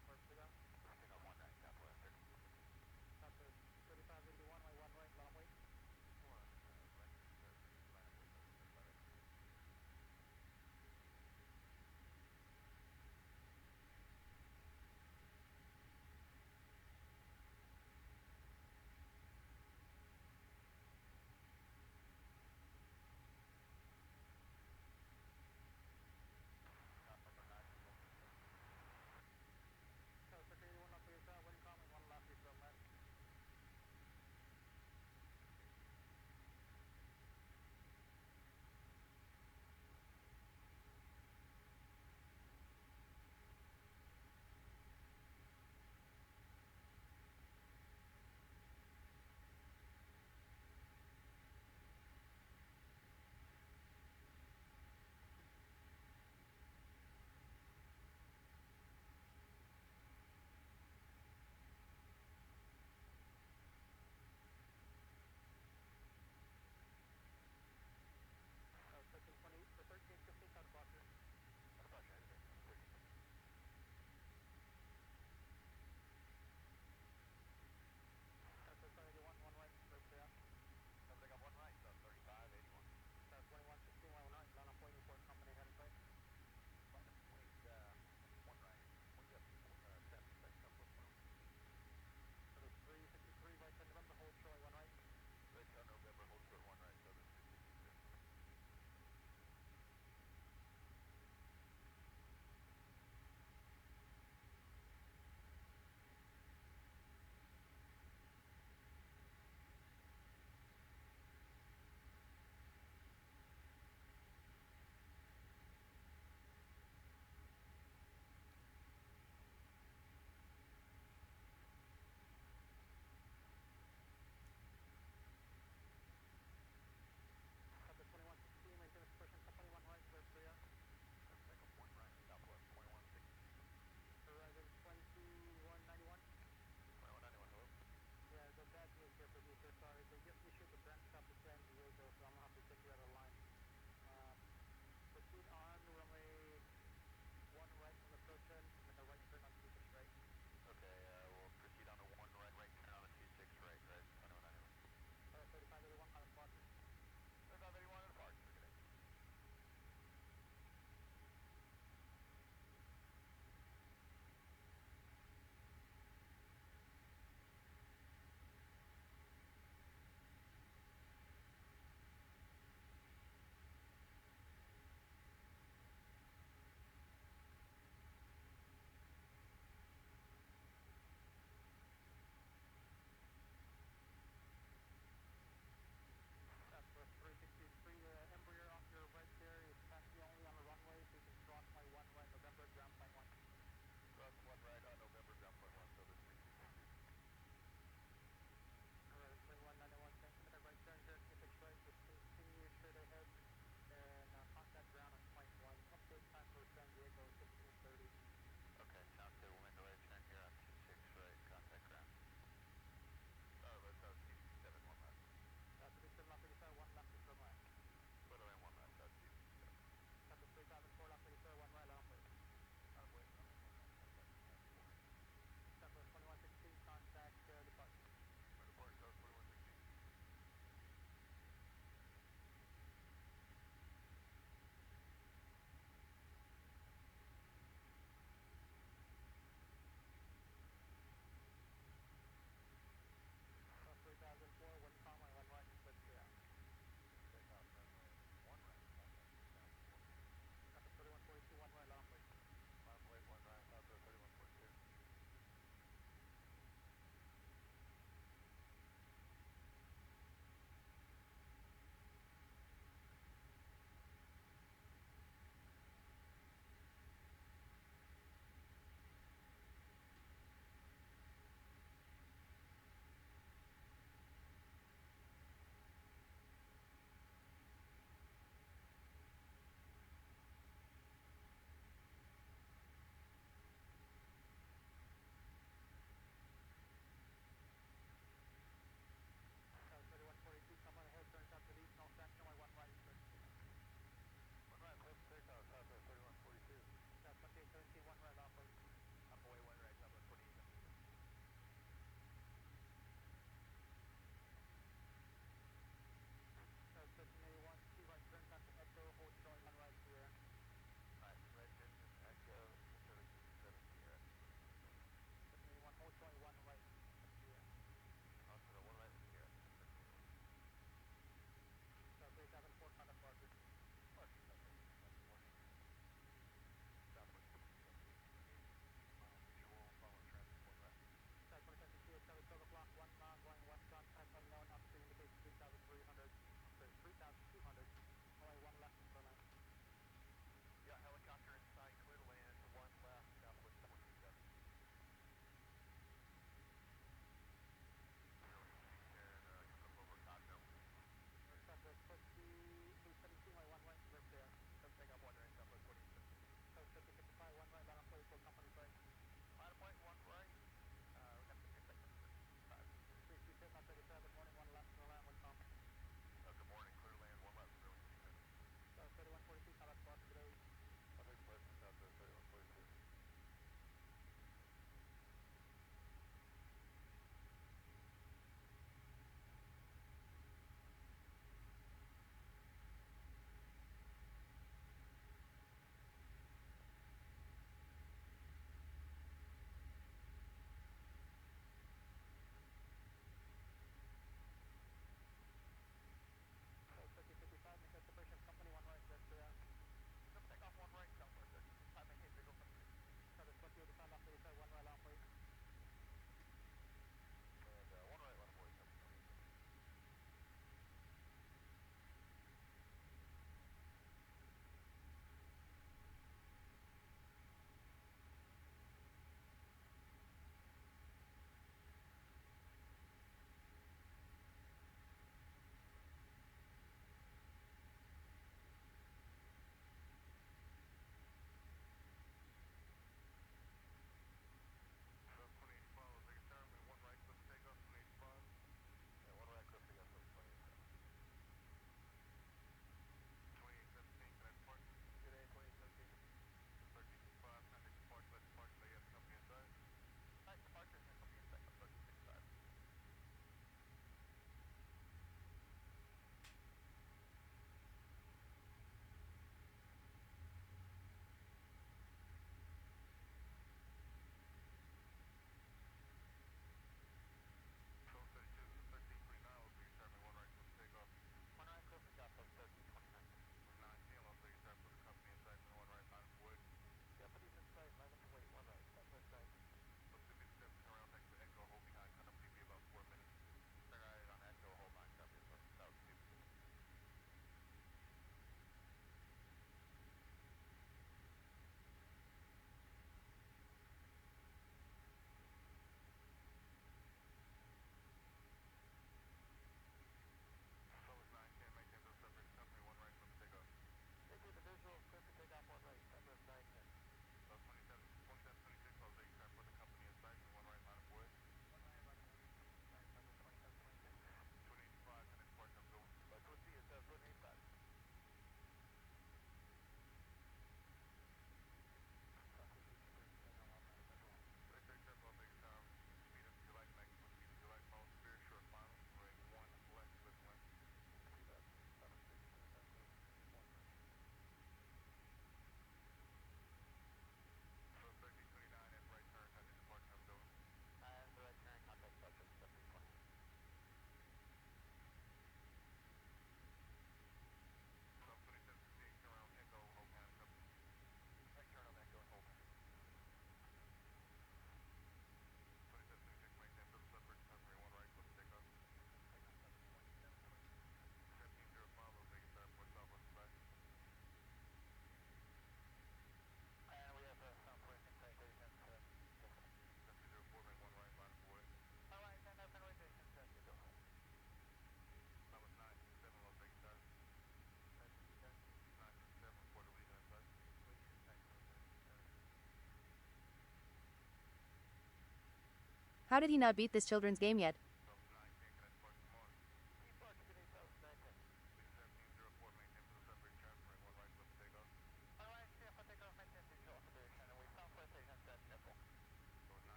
How did he not beat this children's game yet?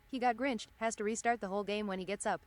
He got Grinched, has to restart the whole game when he gets up.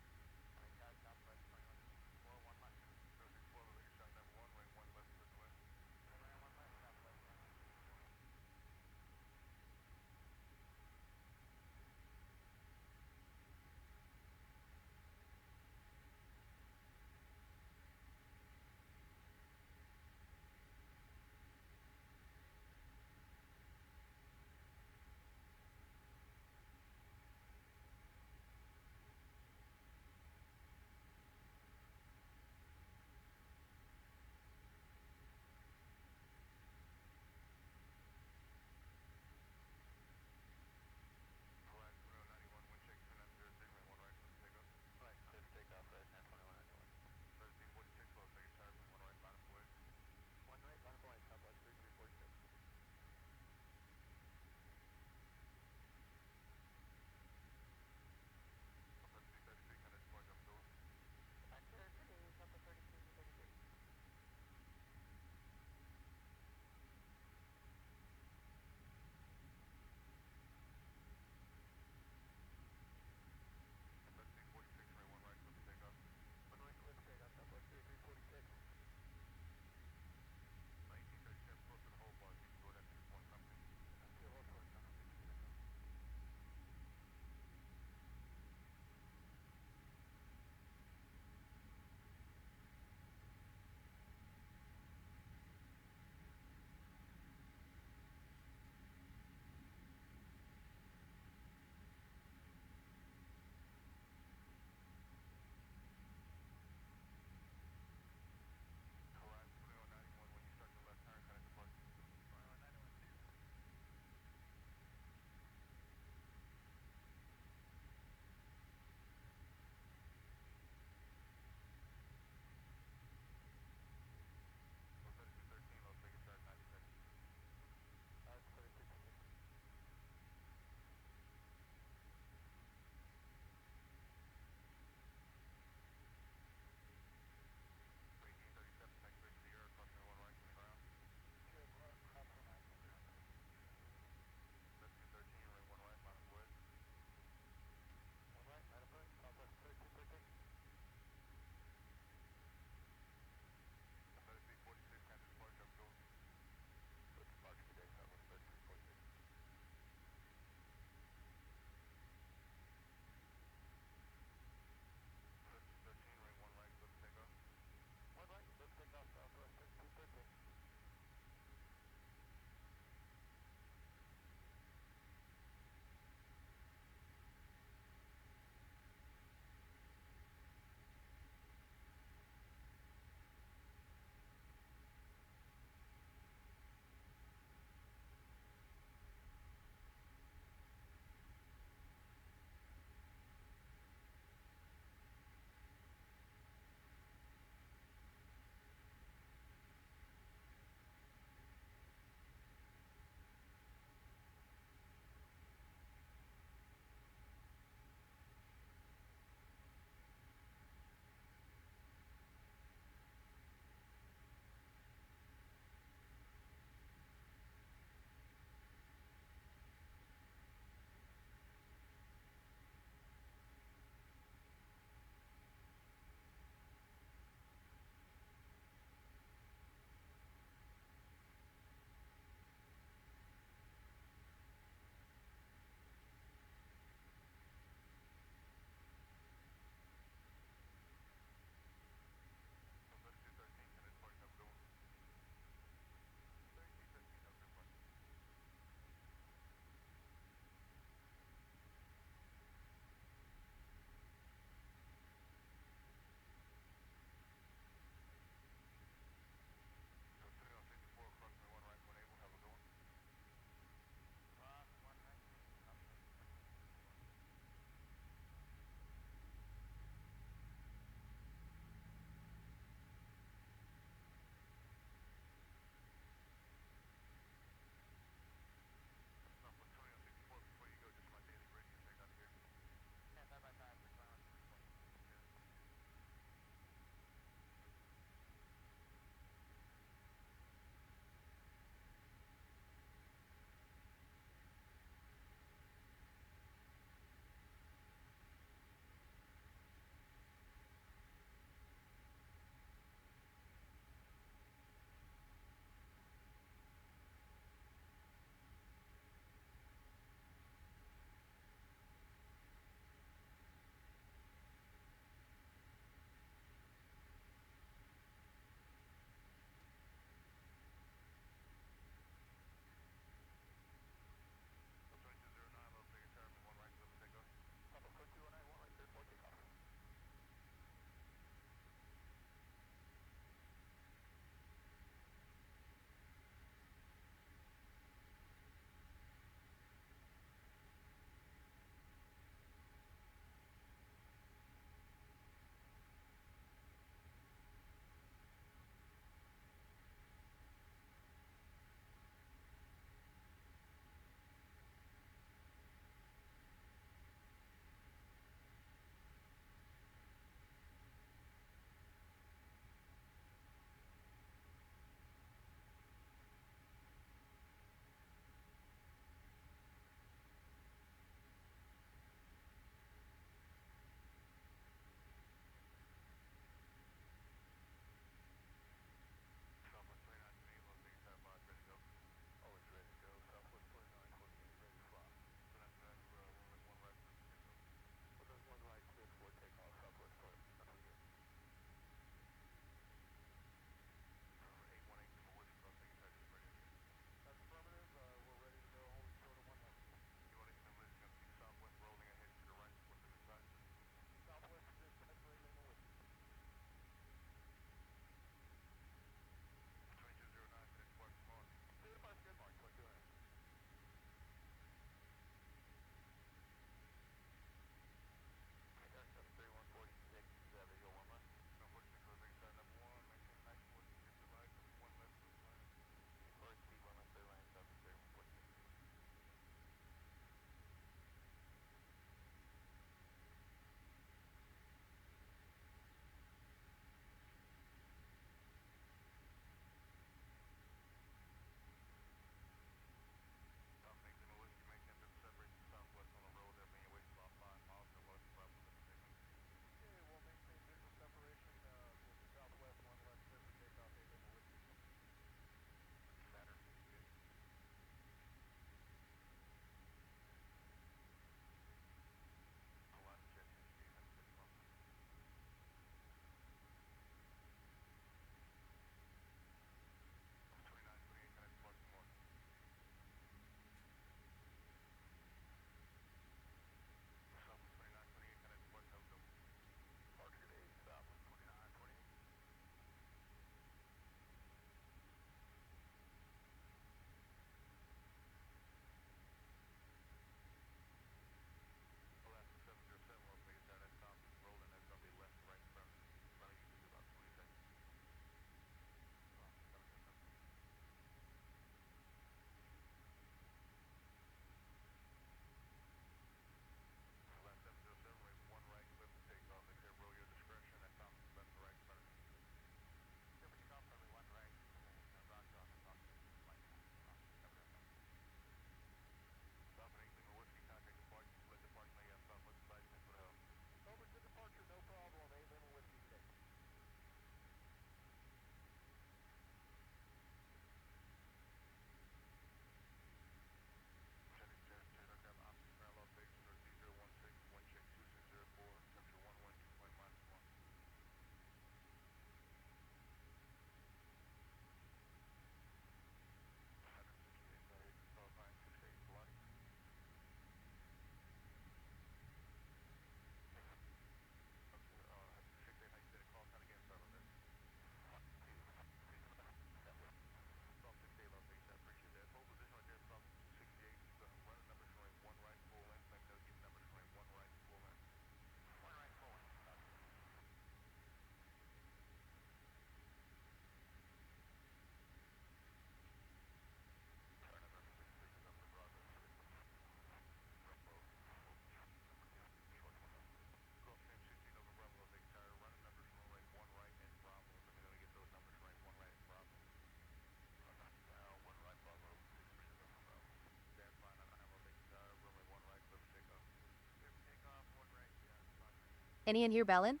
Any in here, Ballin?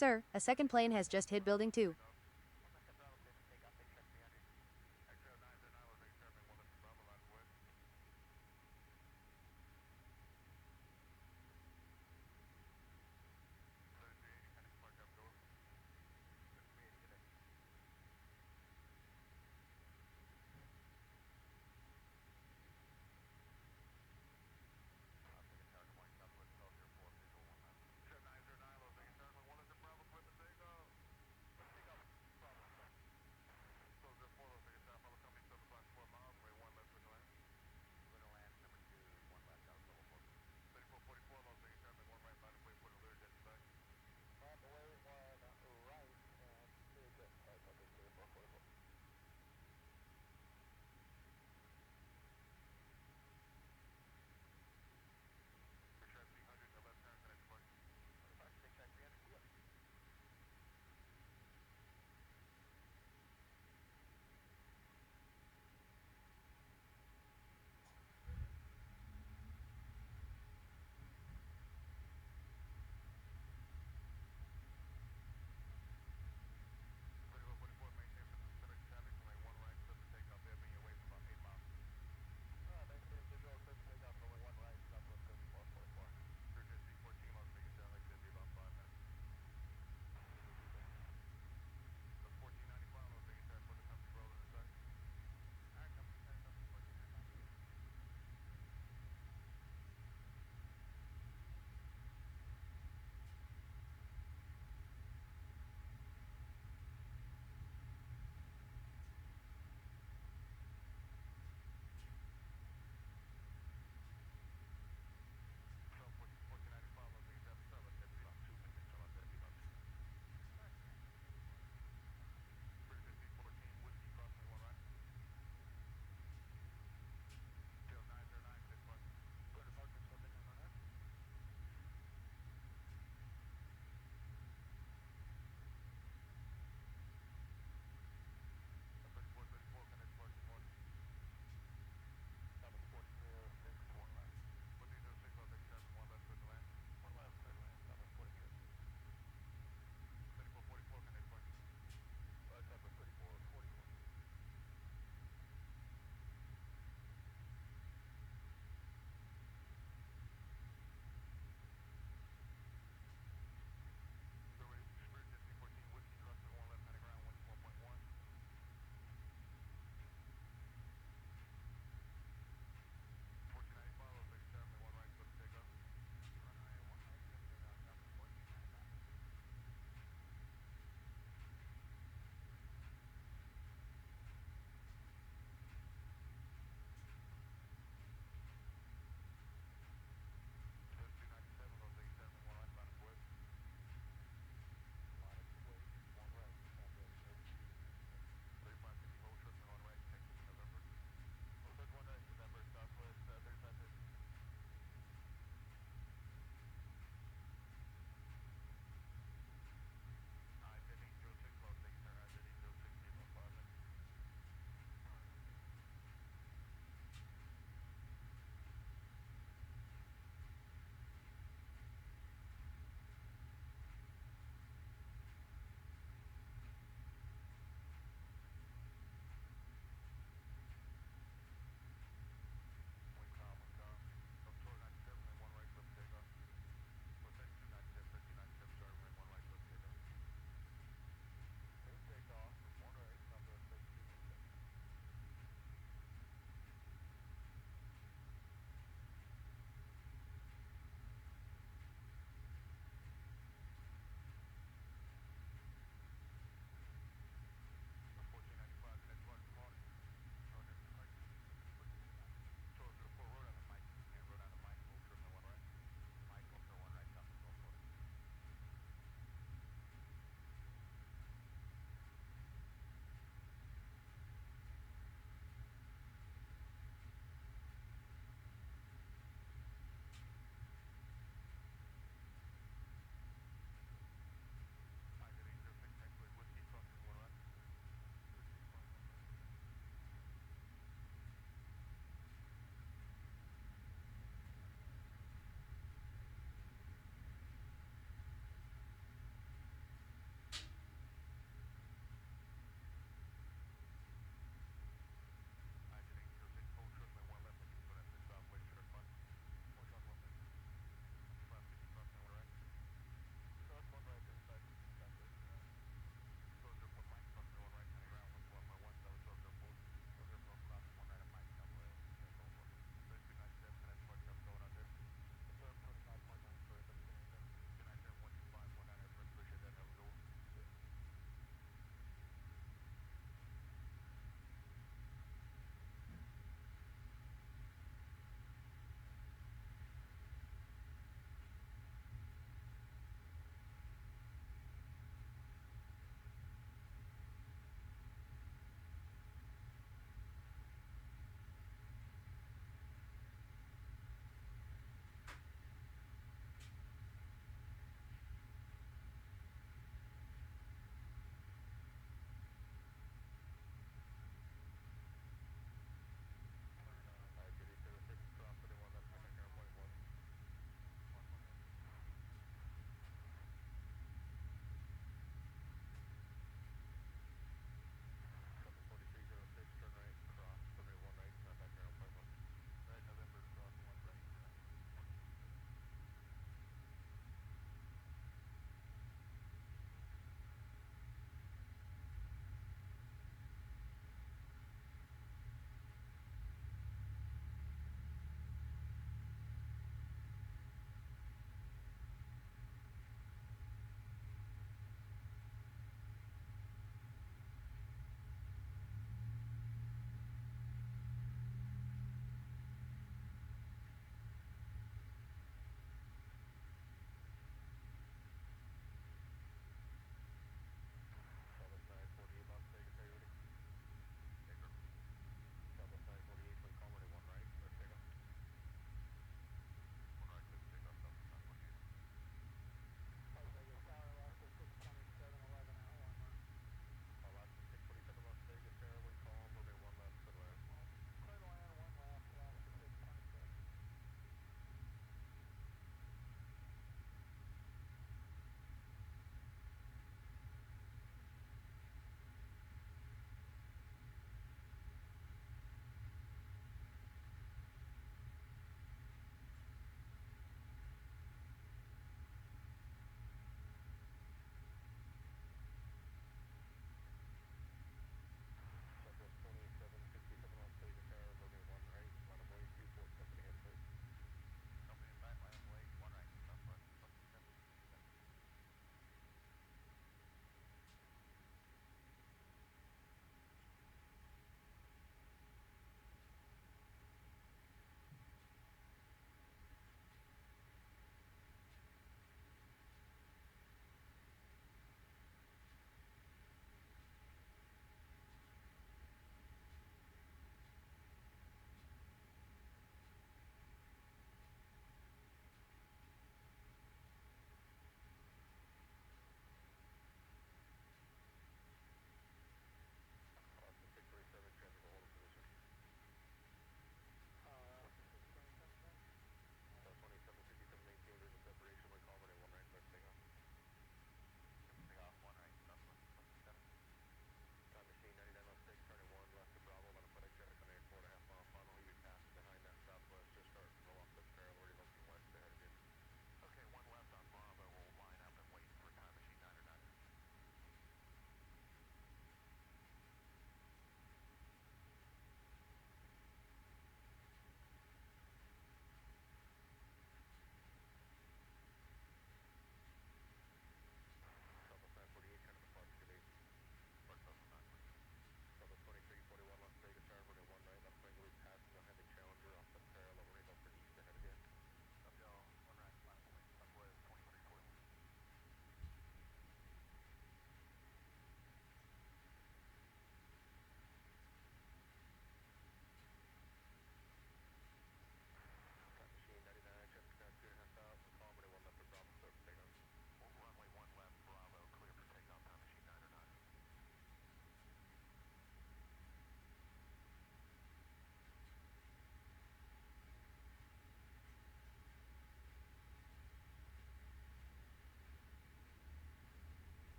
Sir, a second plane has just hit building 2.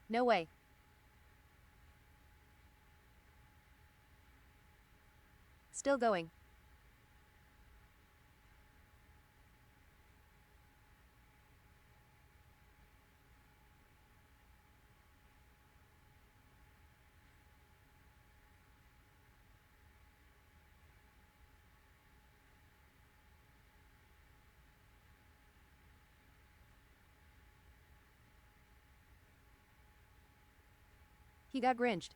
No way. Still going. He got Grinched.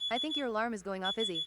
I think your alarm is going off, Izzy.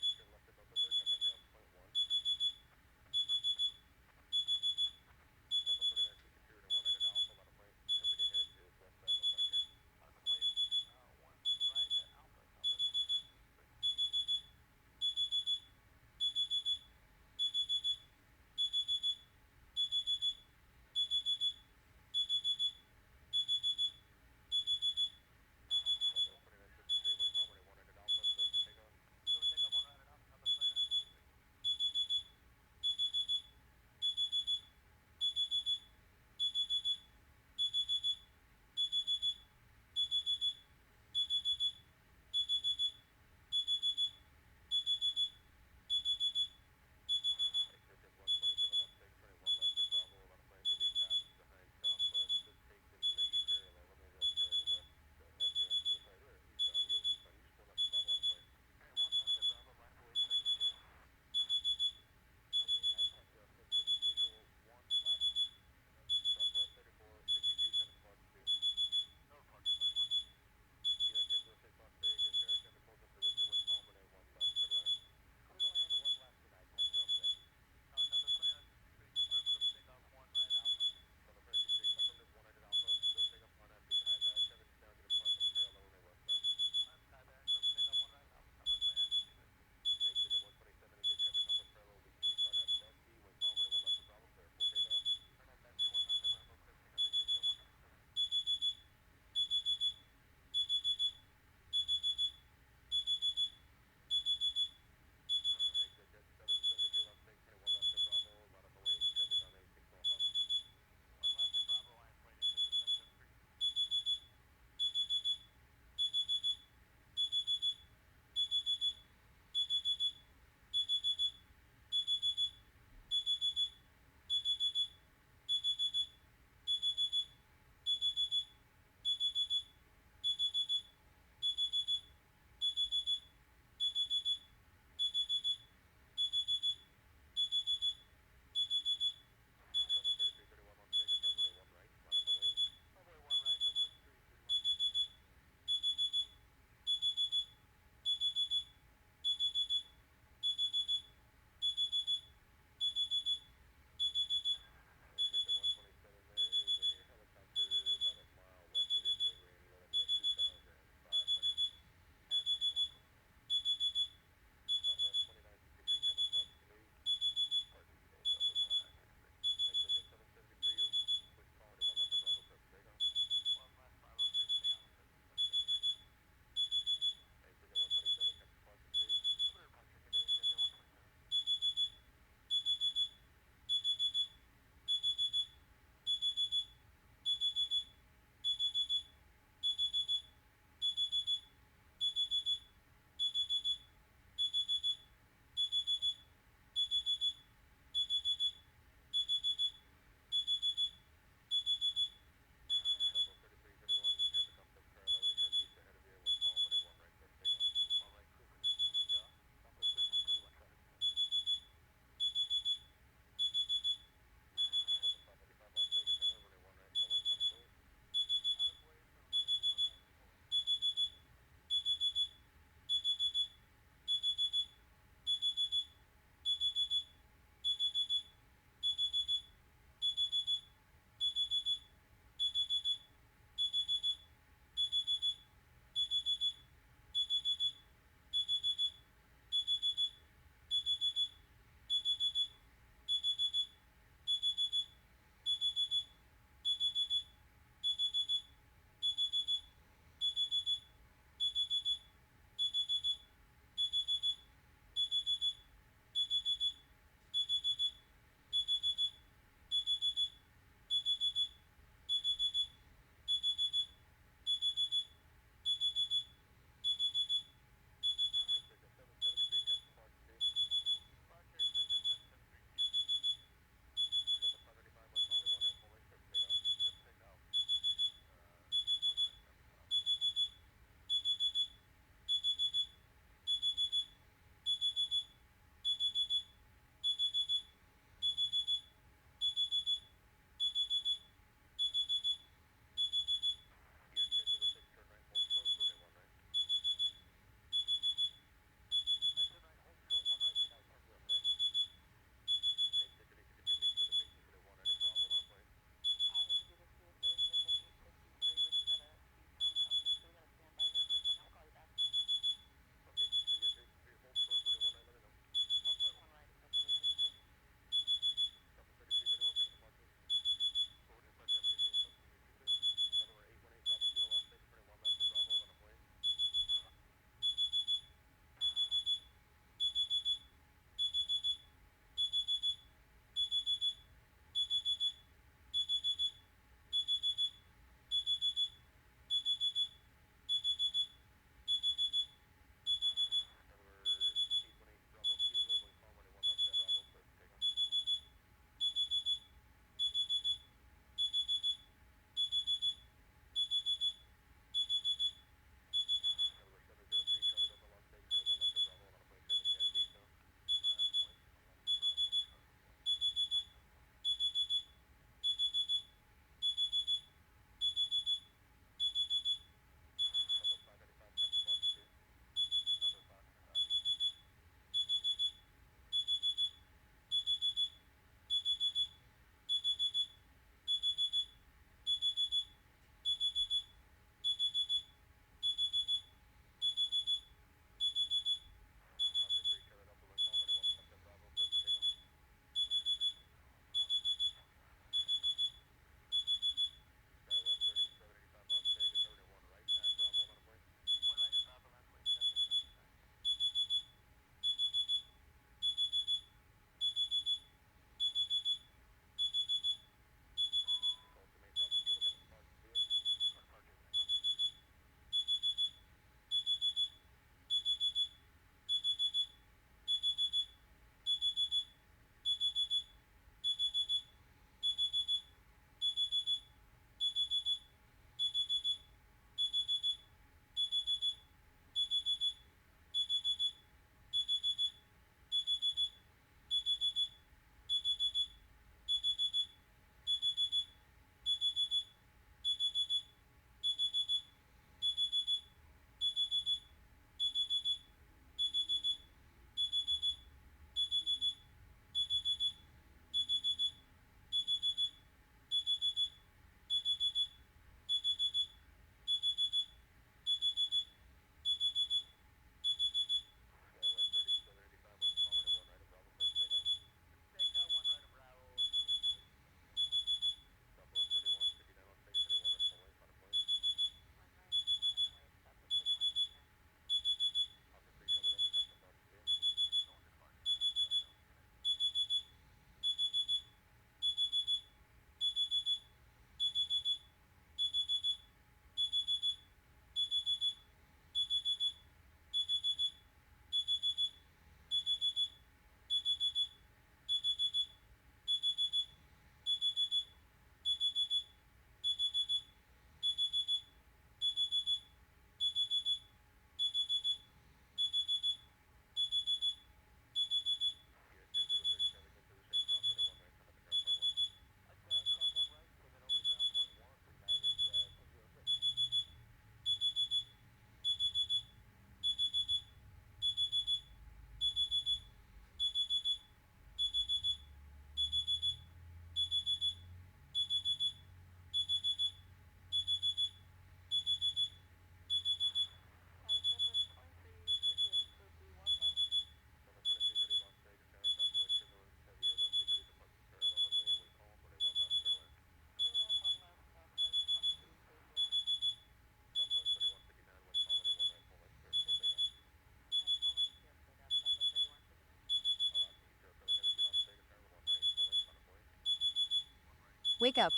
Wake up.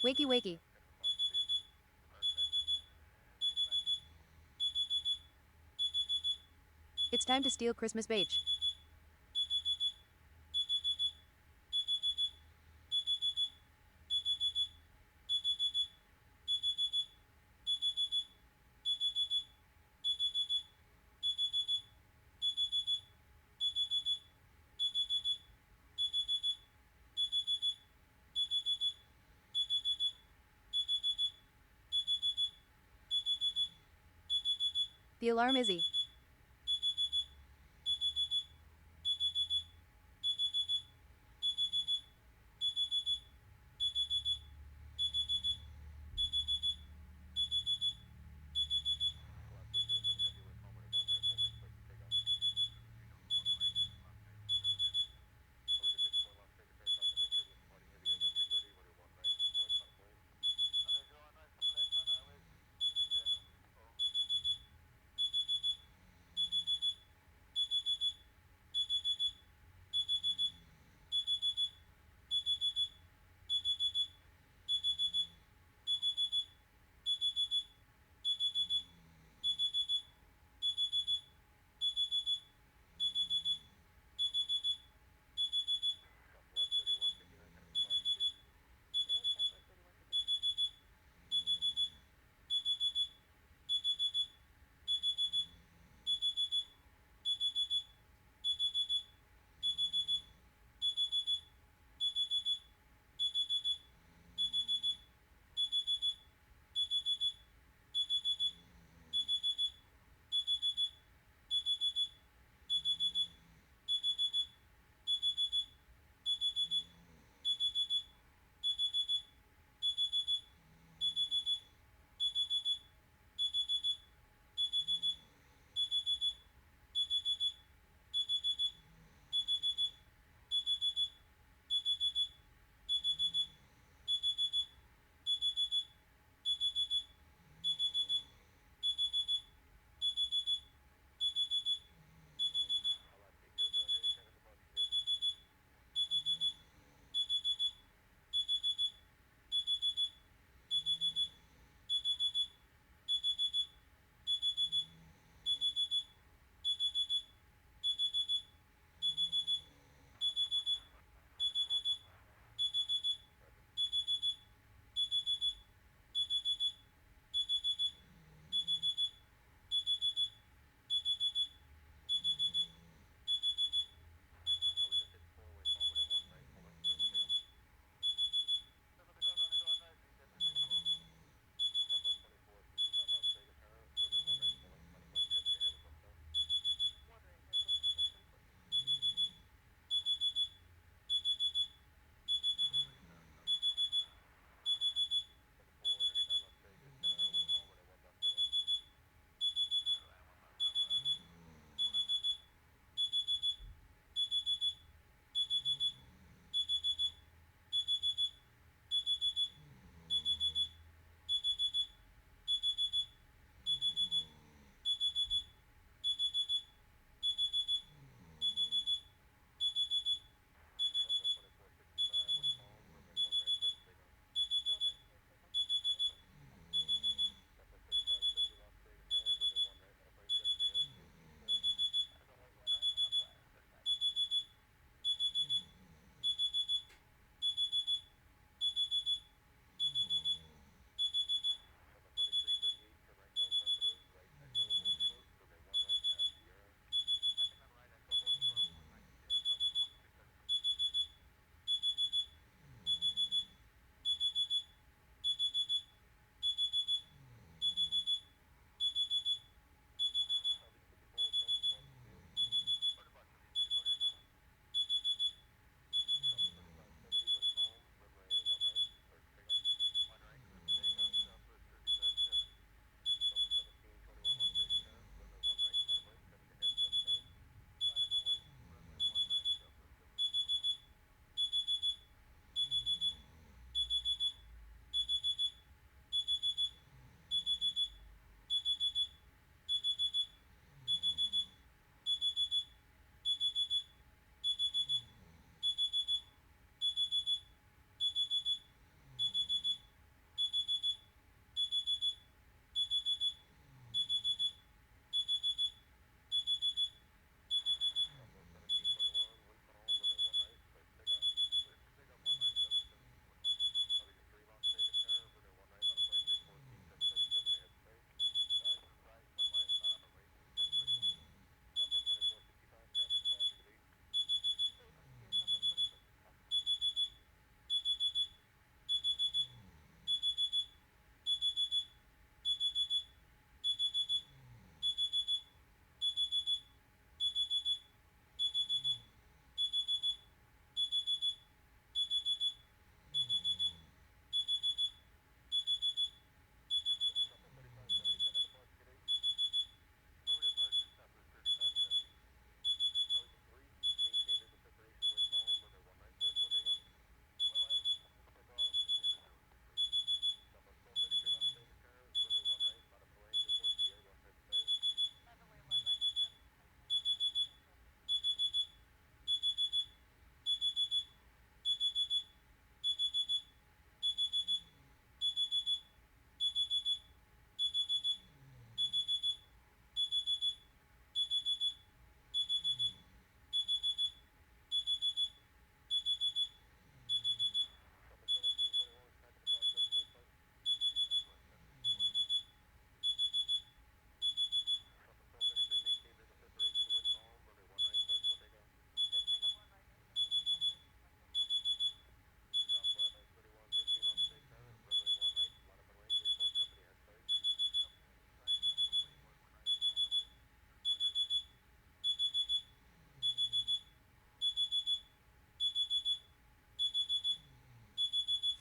Wakey wakey. It's time to steal Christmas beige. The alarm Izzy.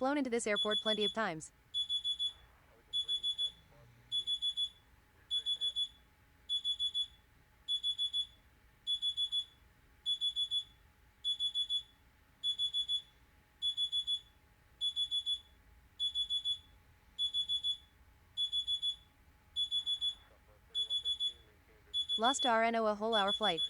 flown into this airport plenty of times. Lost to RNO a whole hour flight.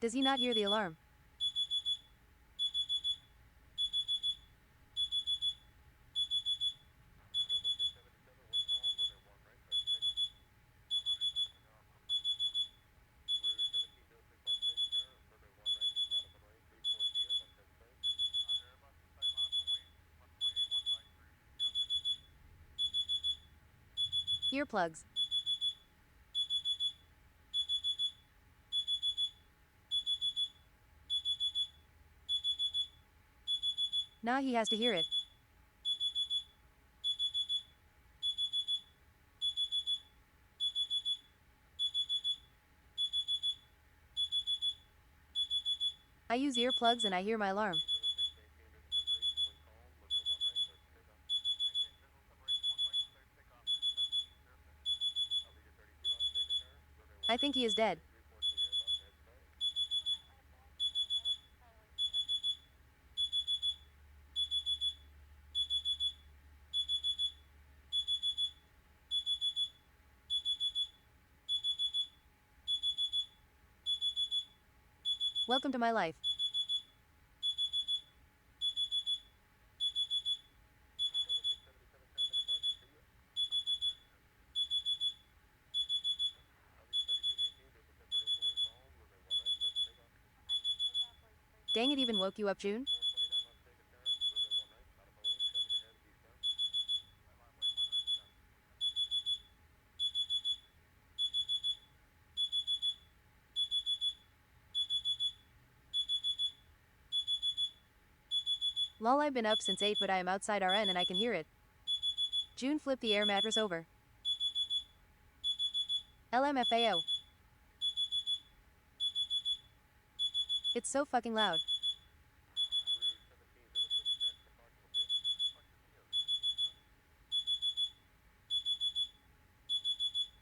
Does he not hear the alarm? Earplugs. Nah, he has to hear it. I use earplugs and I hear my alarm. I think he is dead. Welcome to my life. Dang, it even woke you up, June? Lol, I've been up since 8, but I am outside RN and I can hear it. June, flip the air mattress over. LMFAO. It's so fucking loud.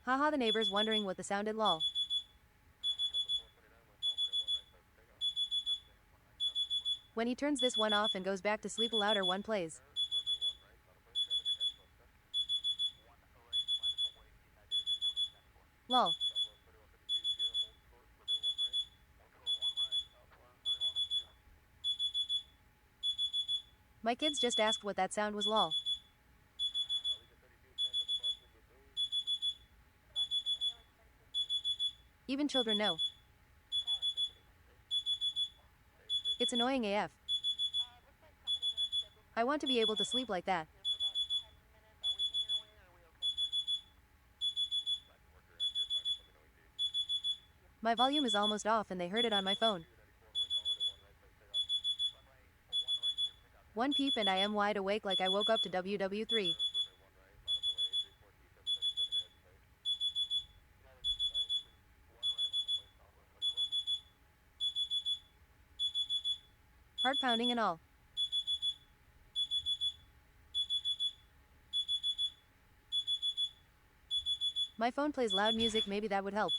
Haha, the neighbors wondering what the sounded lol. When he turns this one off and goes back to sleep, a louder one plays. Lol. My kids just asked what that sound was, lol. Even children know. It's annoying AF. I want to be able to sleep like that. My volume is almost off and they heard it on my phone. 1 peep and I am wide awake like I woke up to WW3. Heart pounding and all. My phone plays loud music, maybe that would help.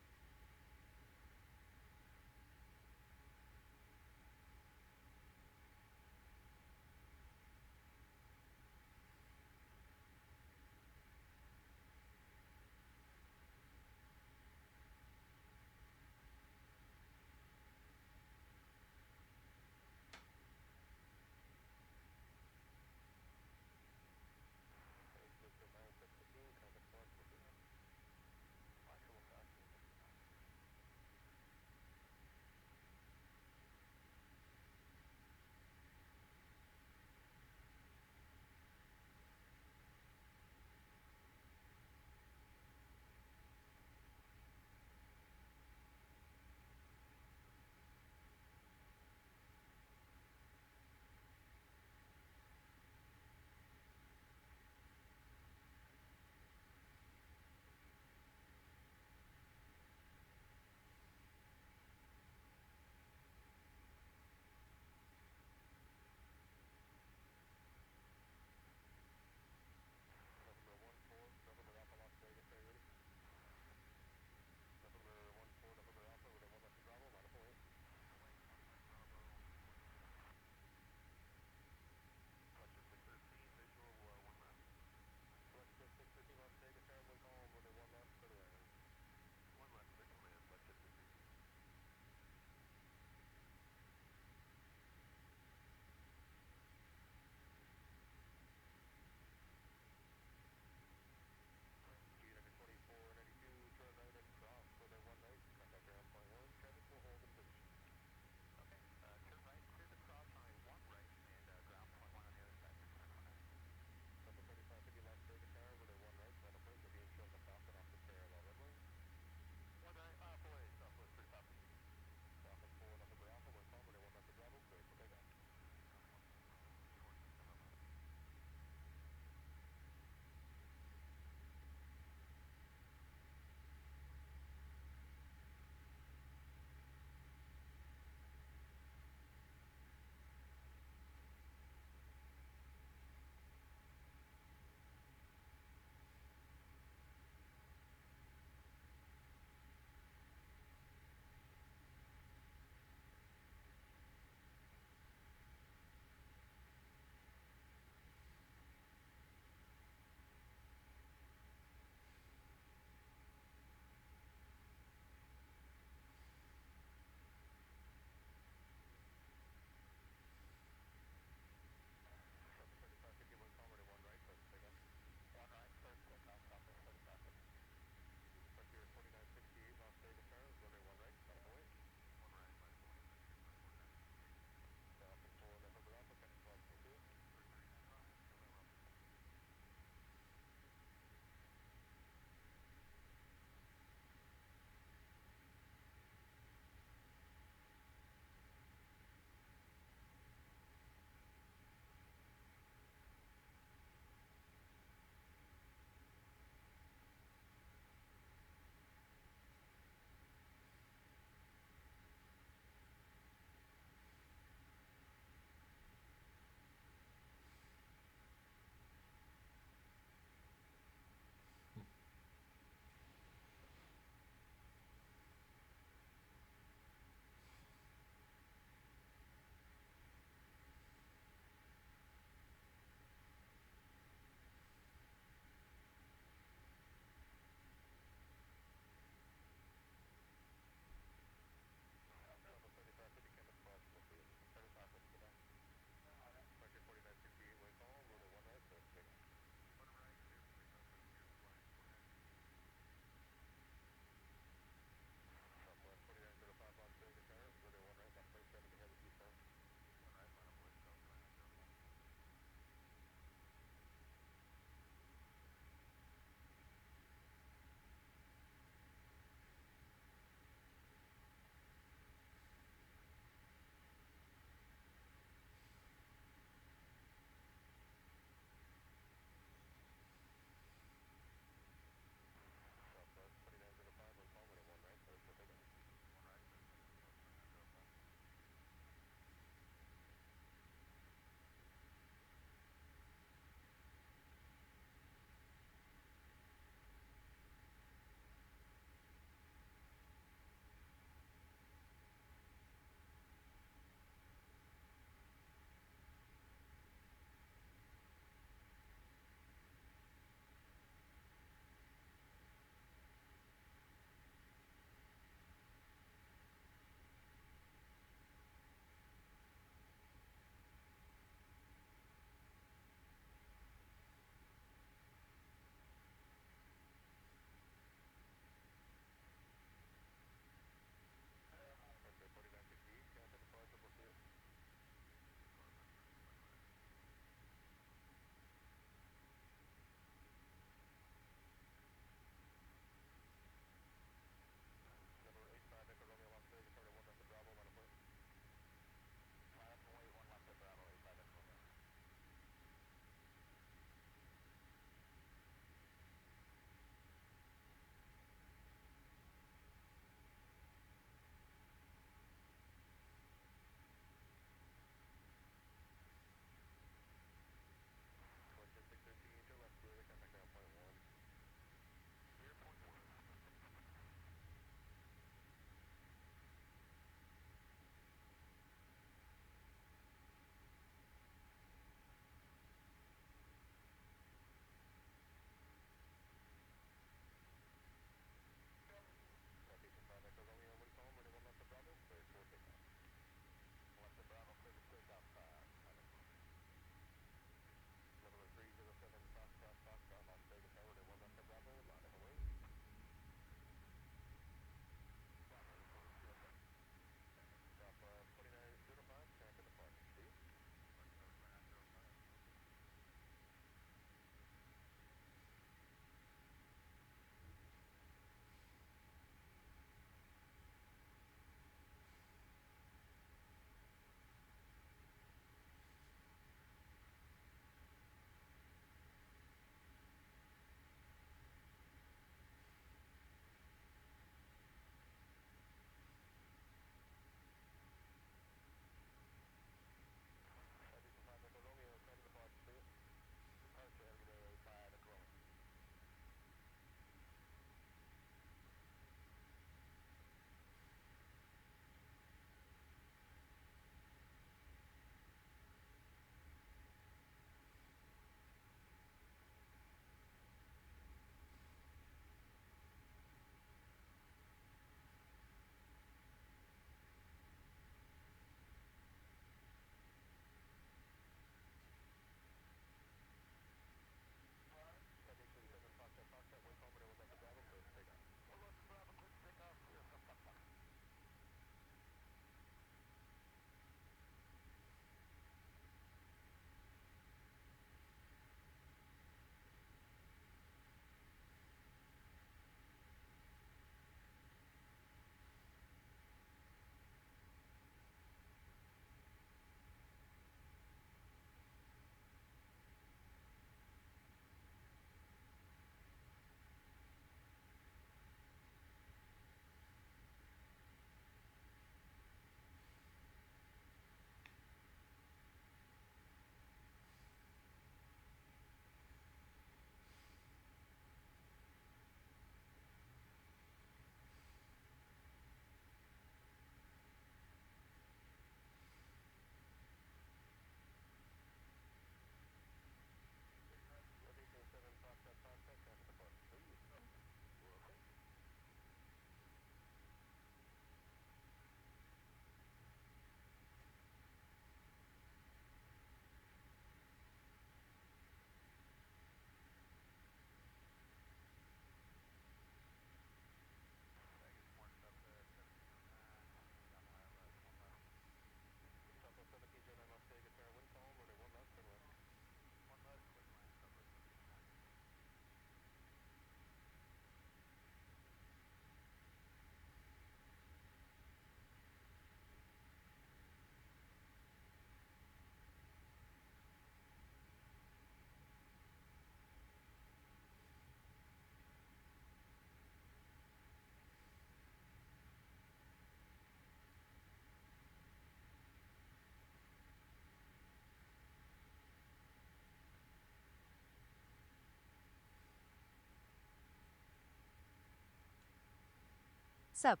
Sup?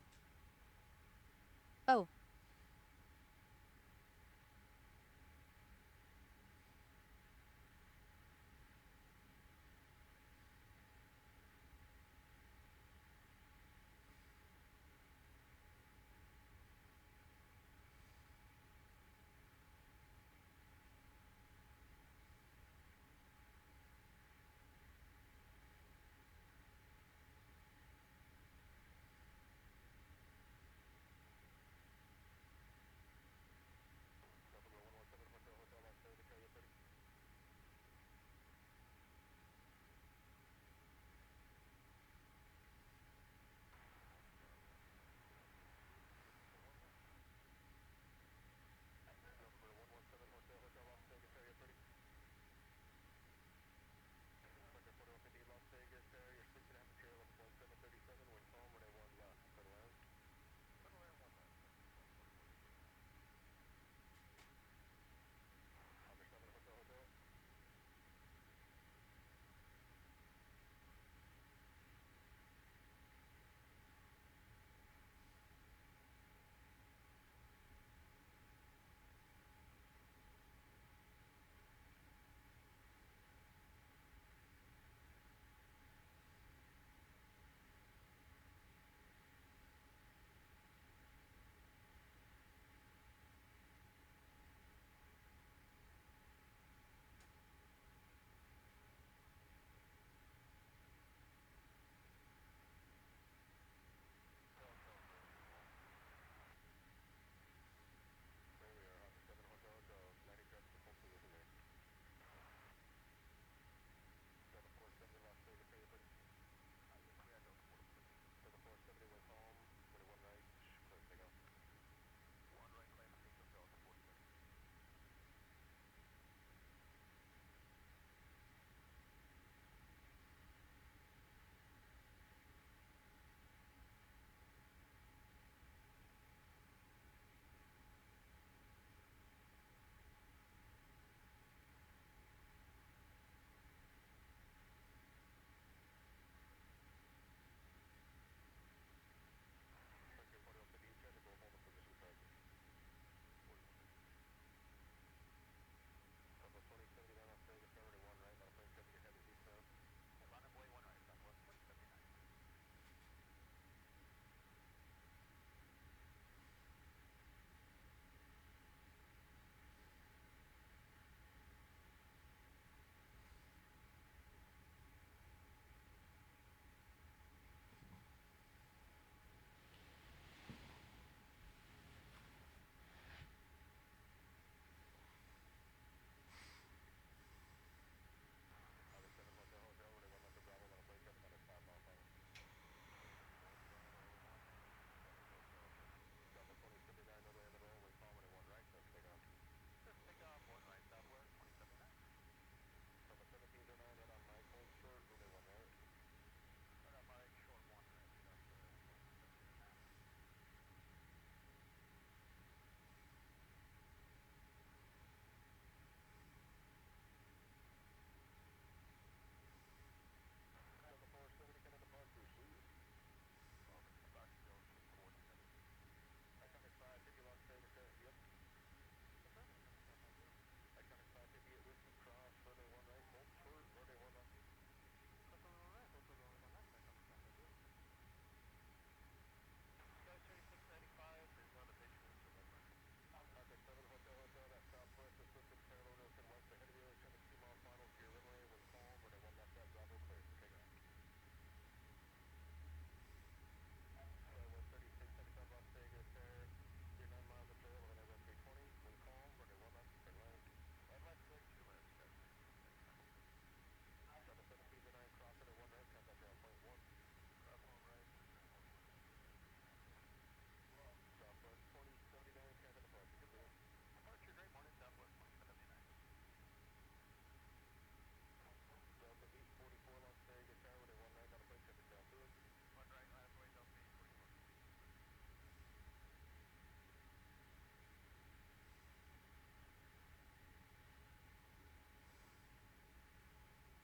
Oh,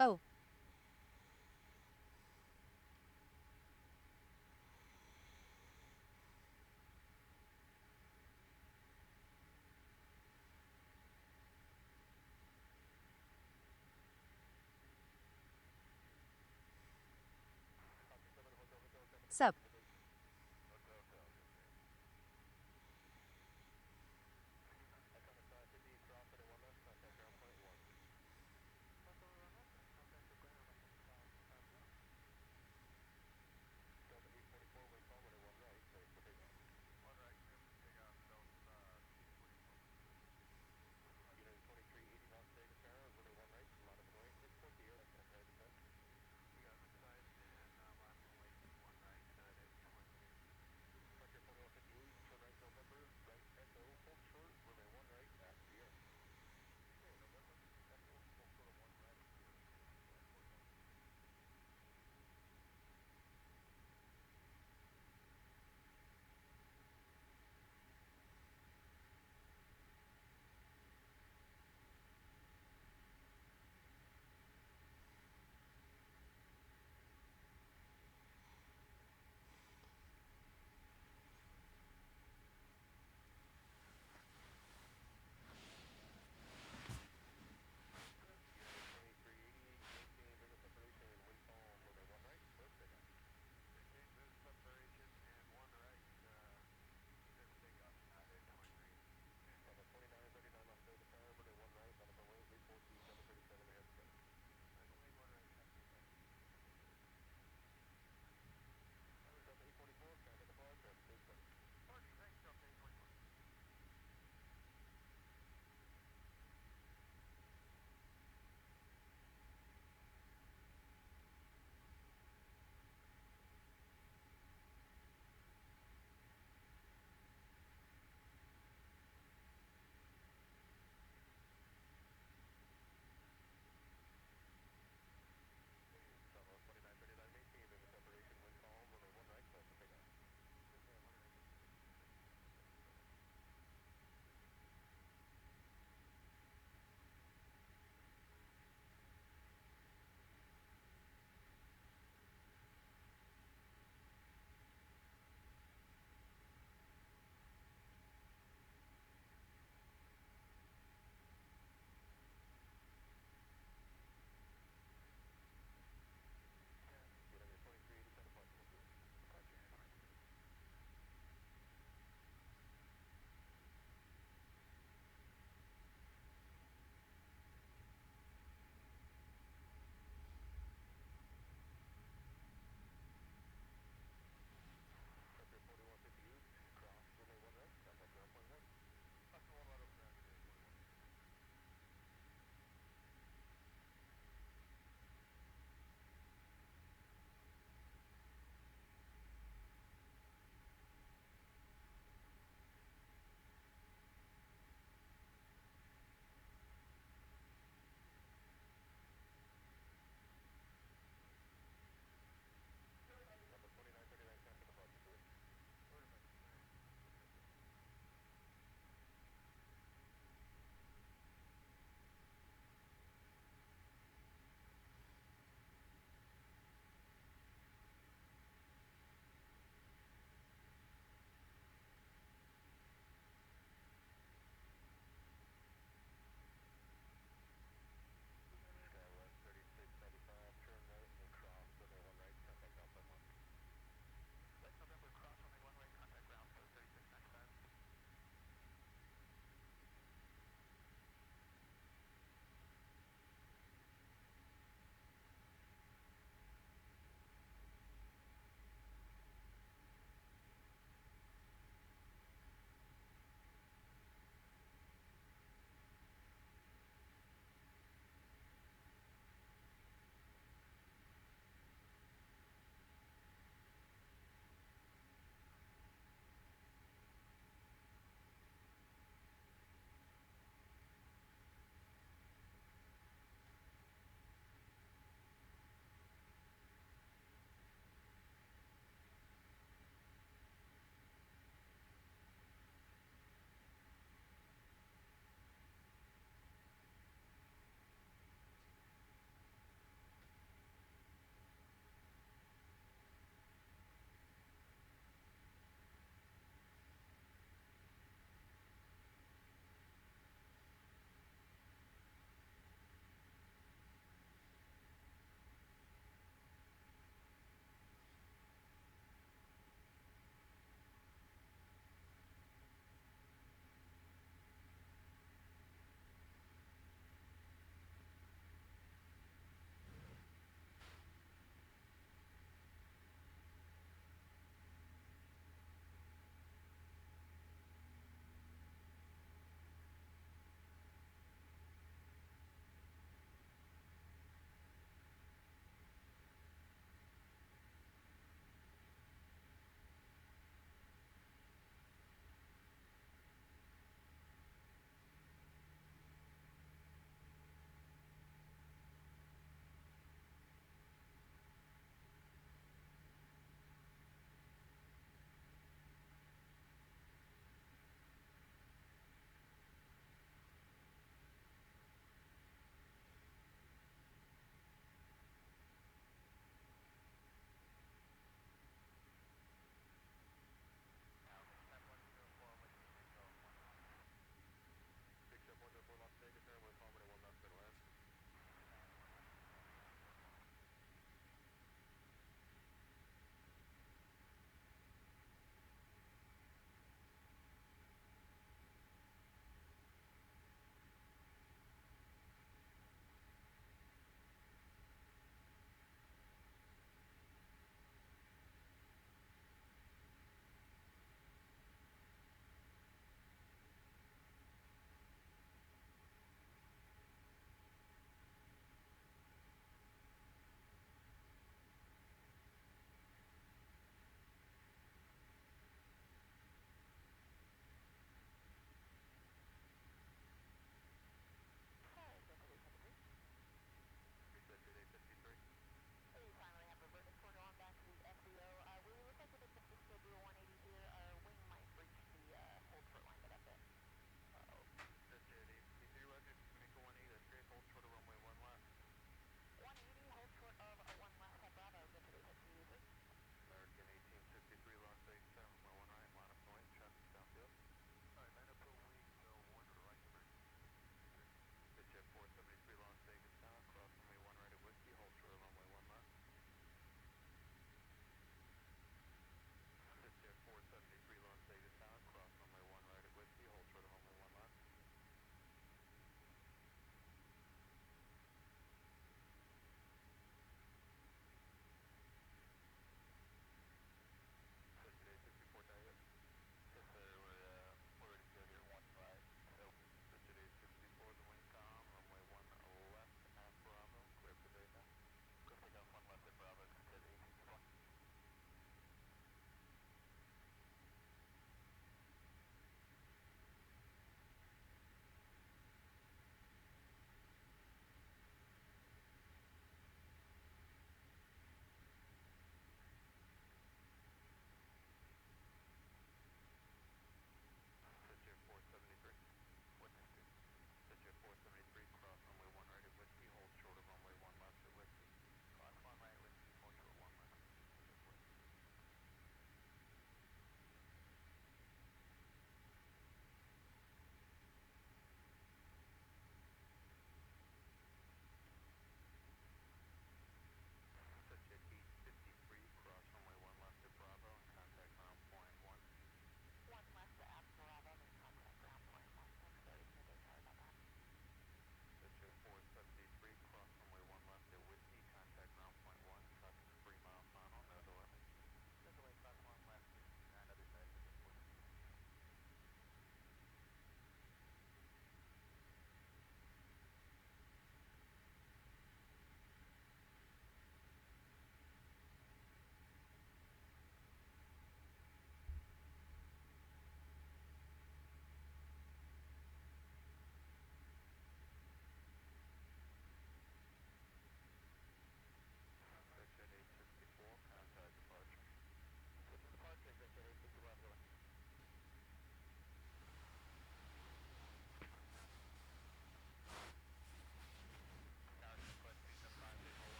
oh, Sup?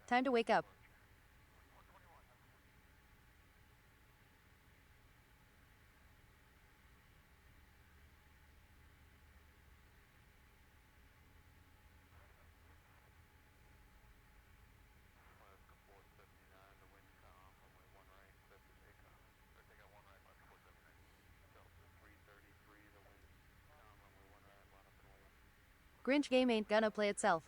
Time to wake up. Grinch game ain't gonna play itself.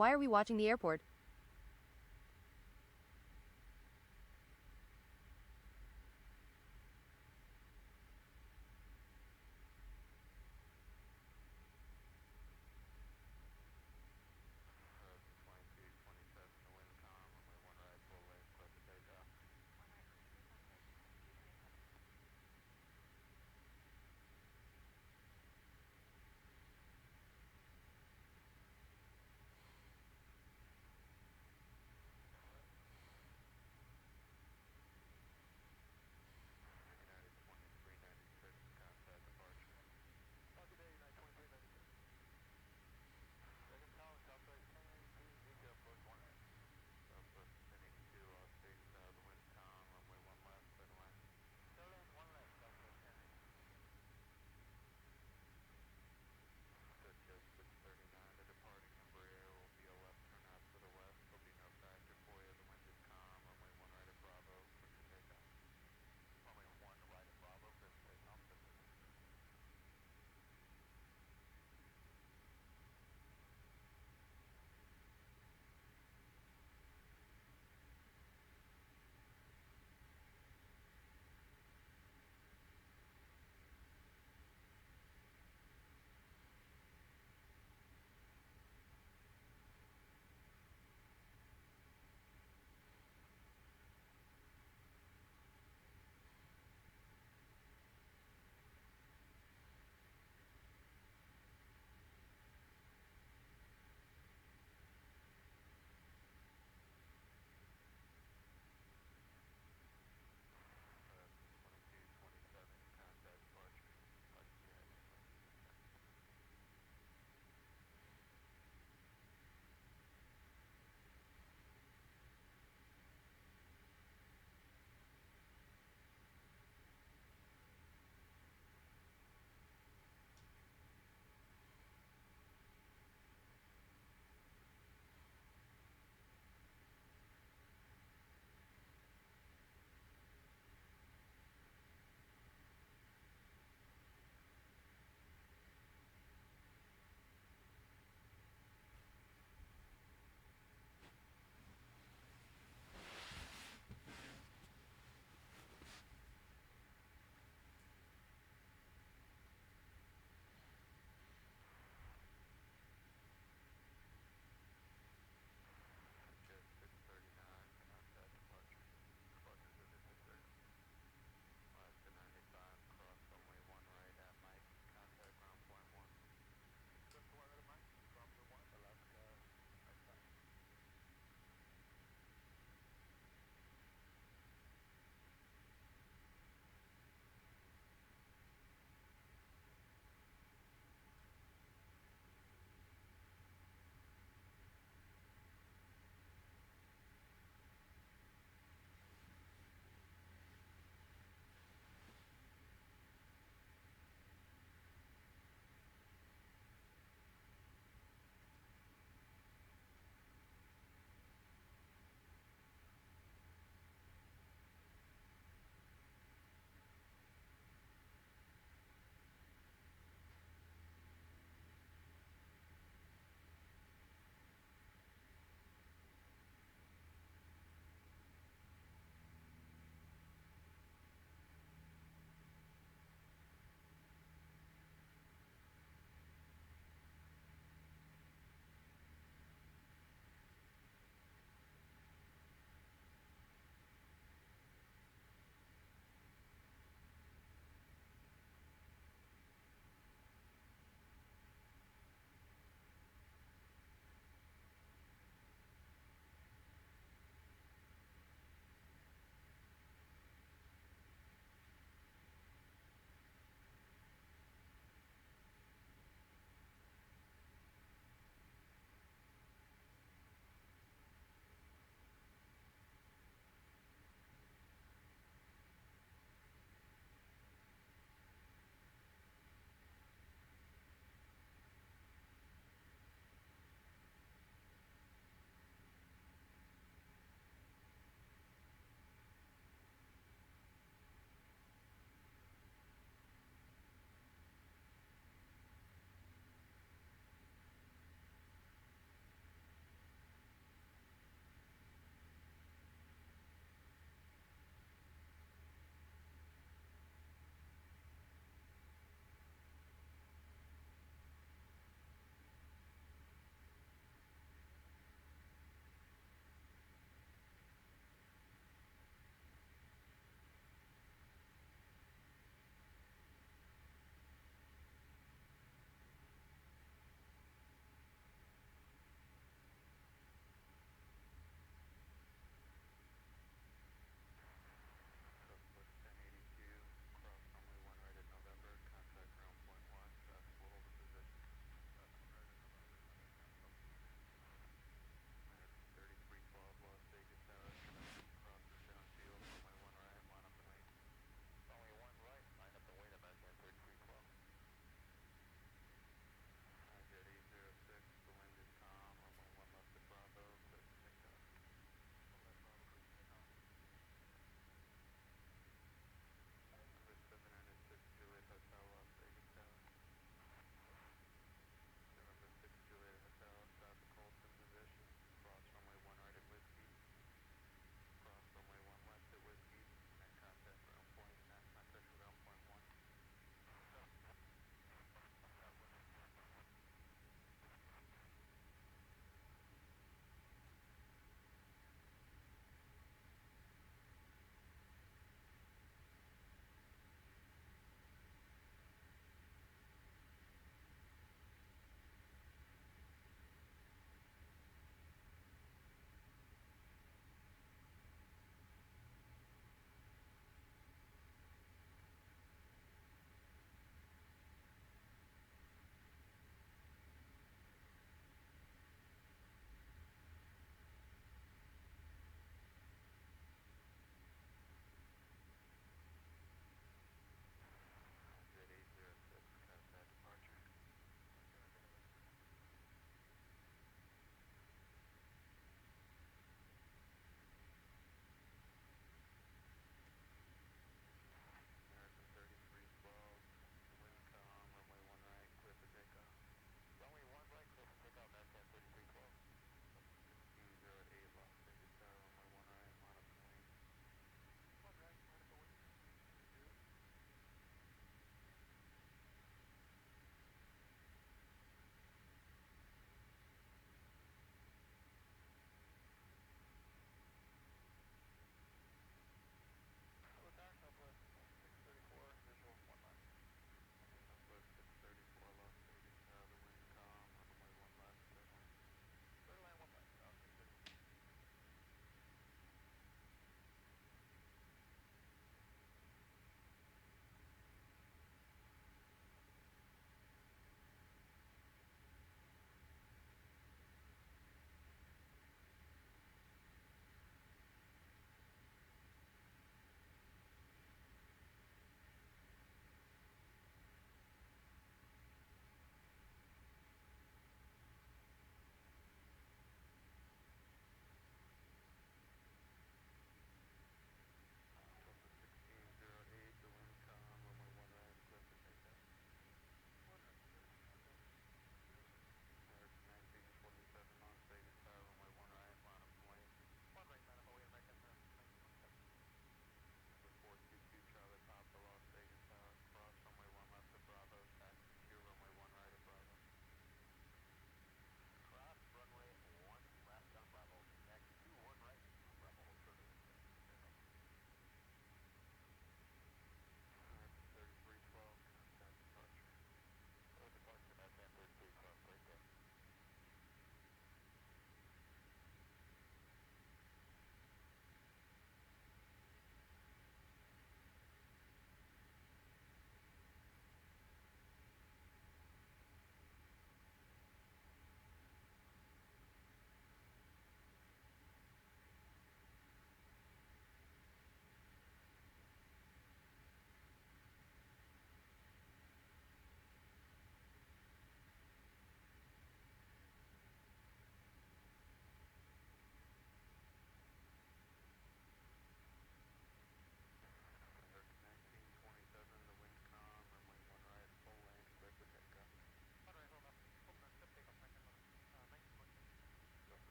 Why are we watching the airport?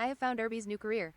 I have found Irby's new career.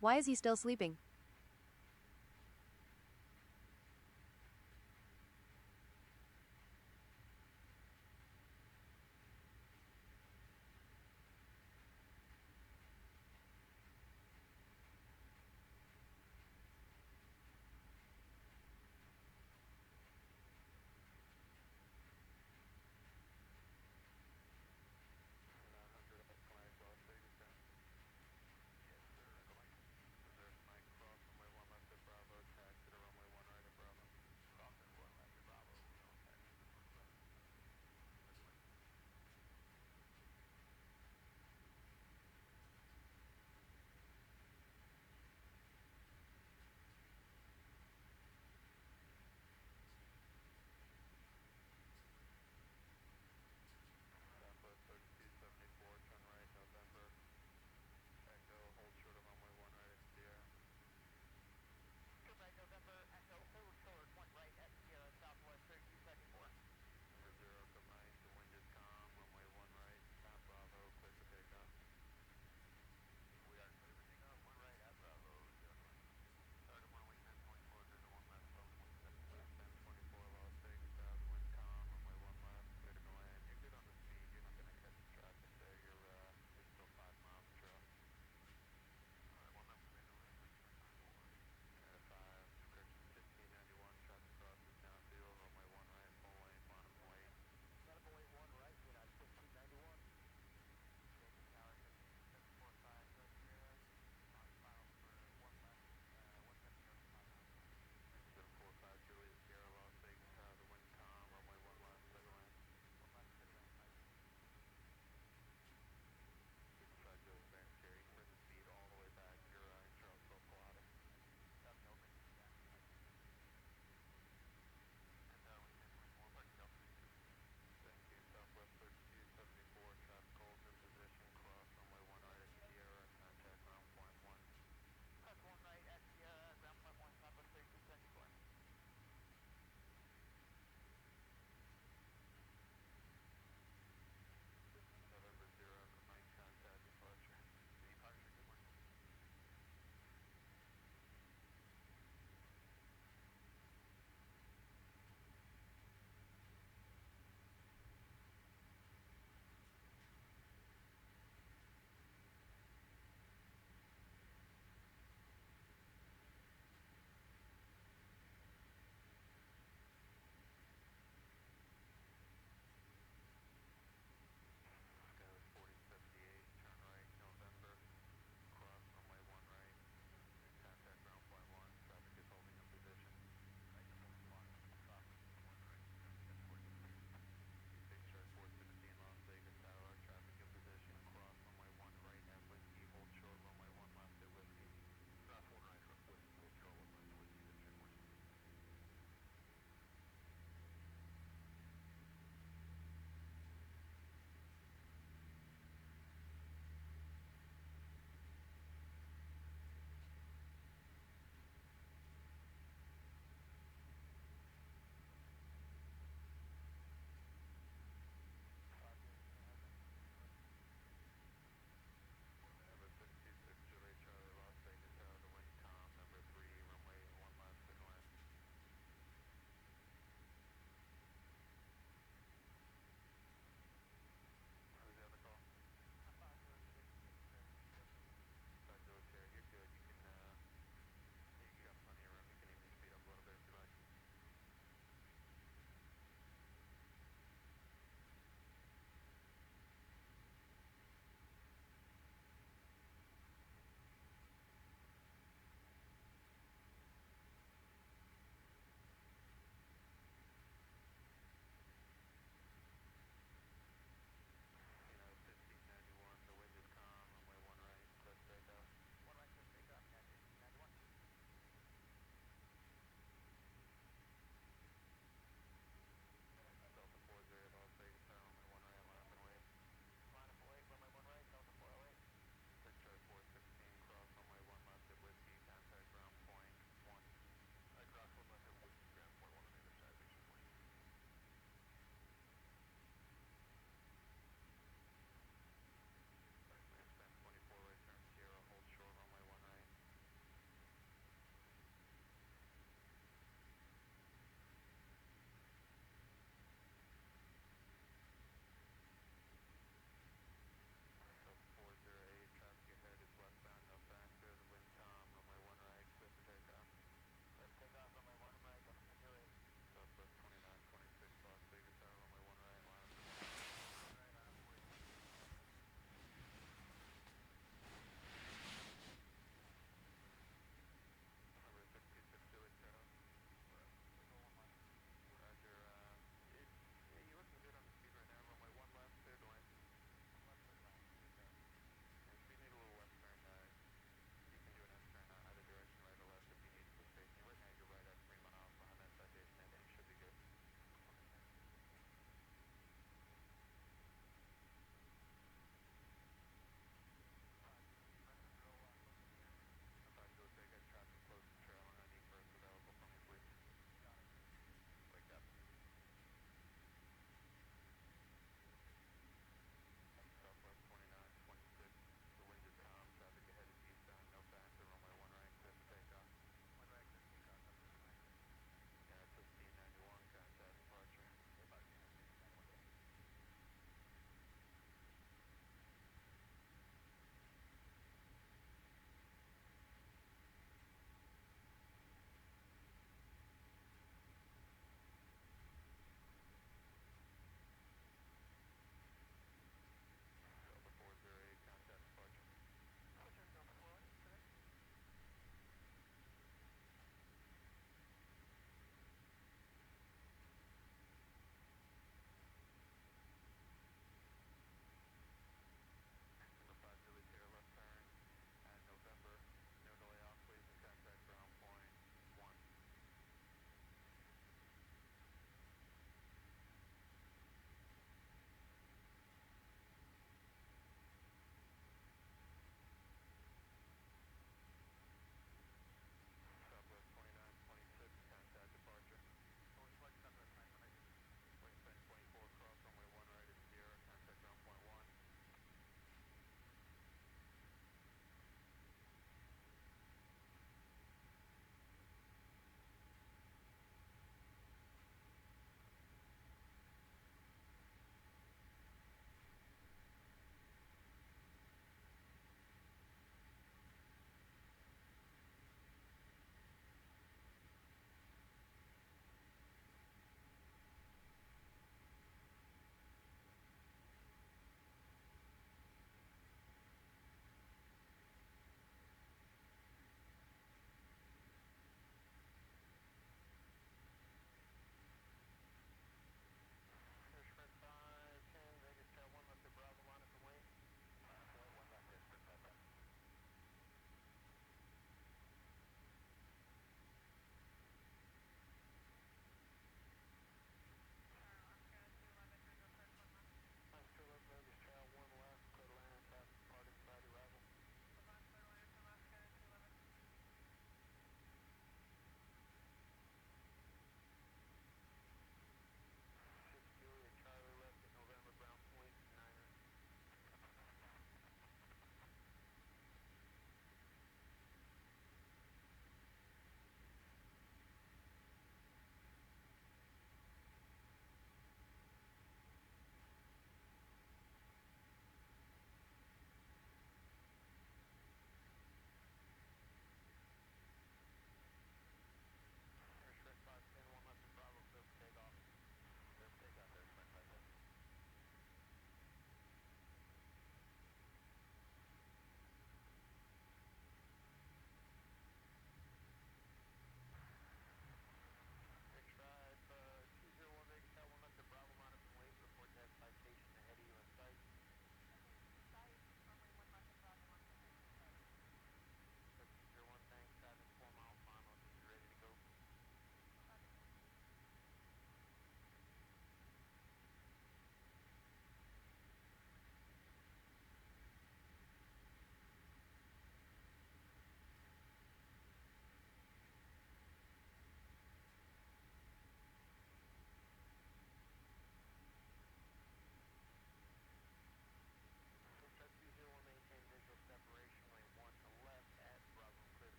Why is he still sleeping?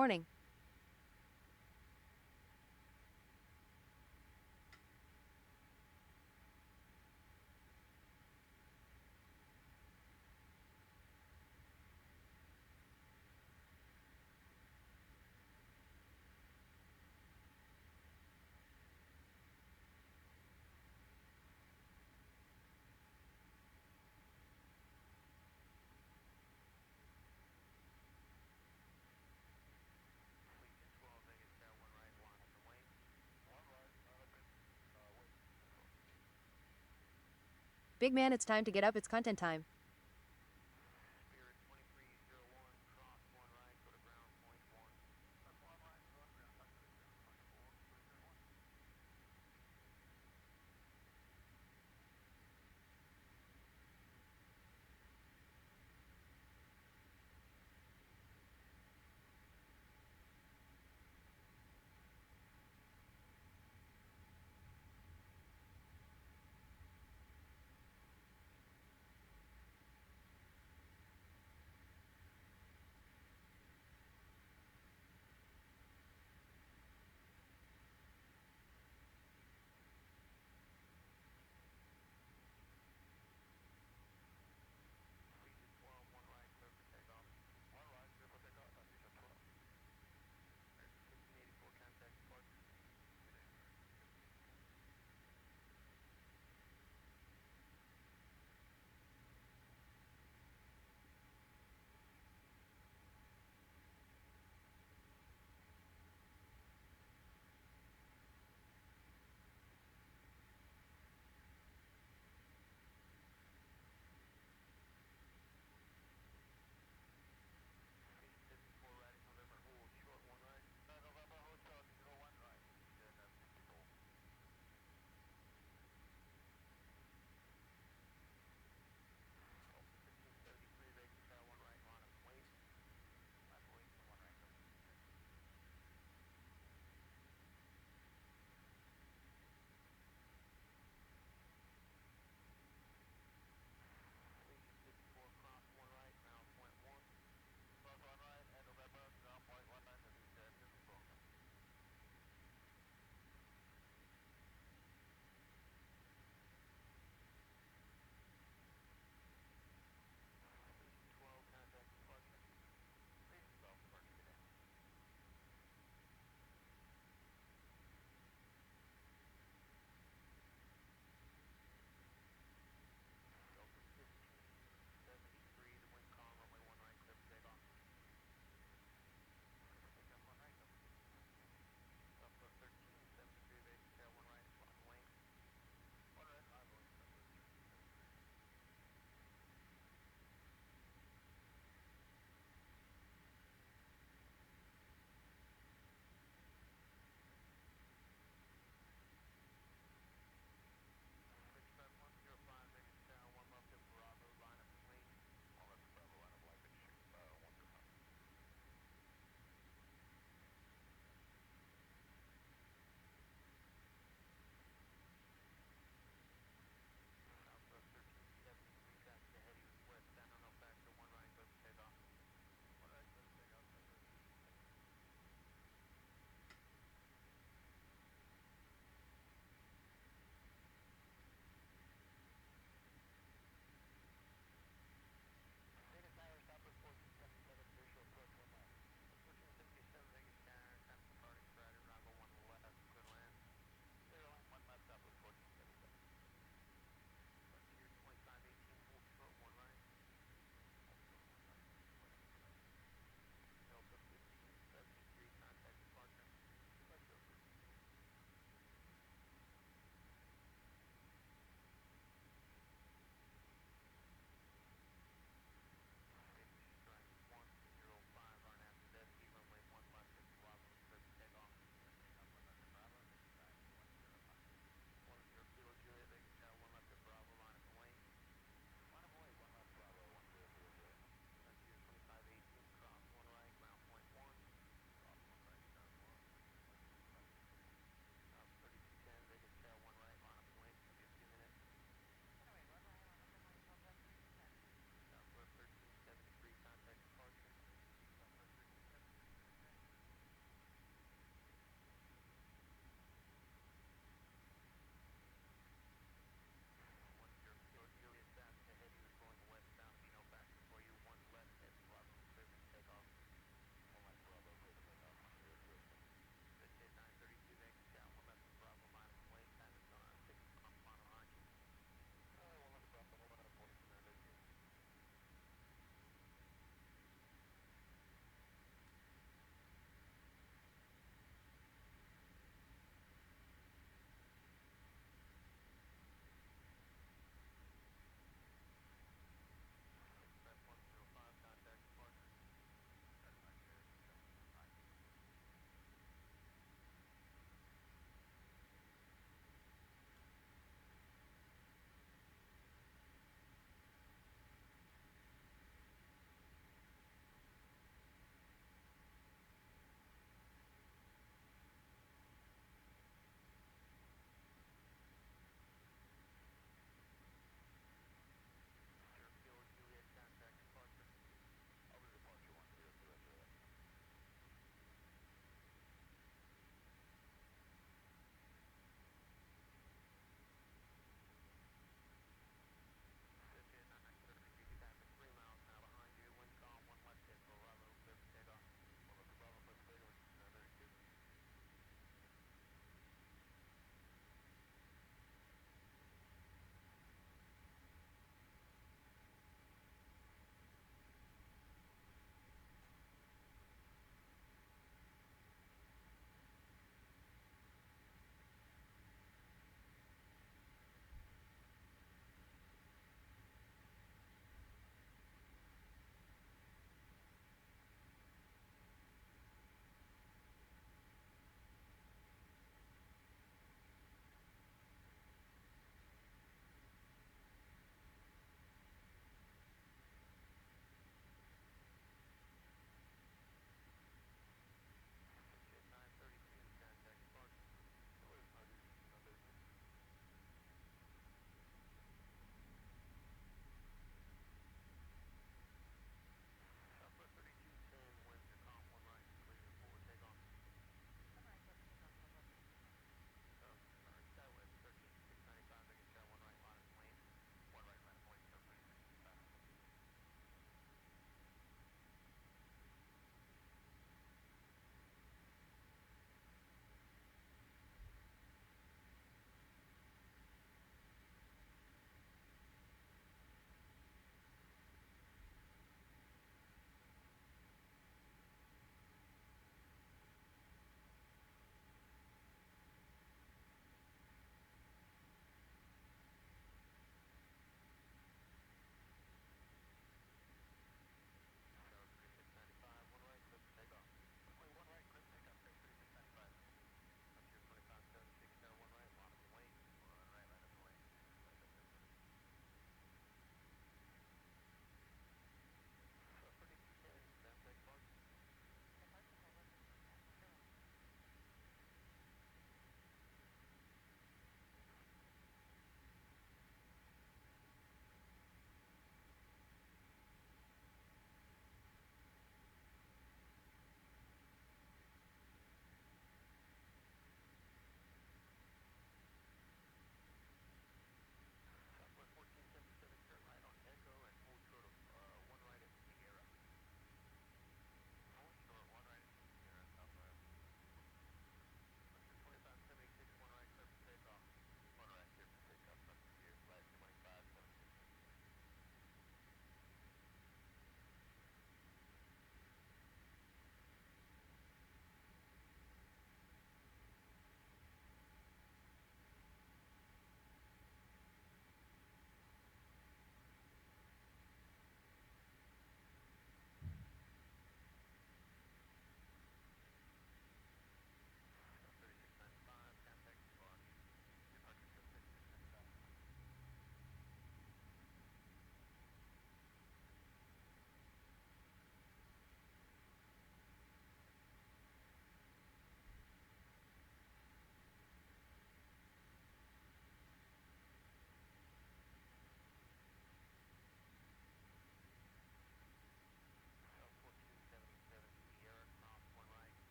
morning. Big man, it's time to get up. It's content time.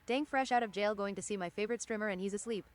Dang, fresh out of jail going to see my favorite streamer and he's asleep.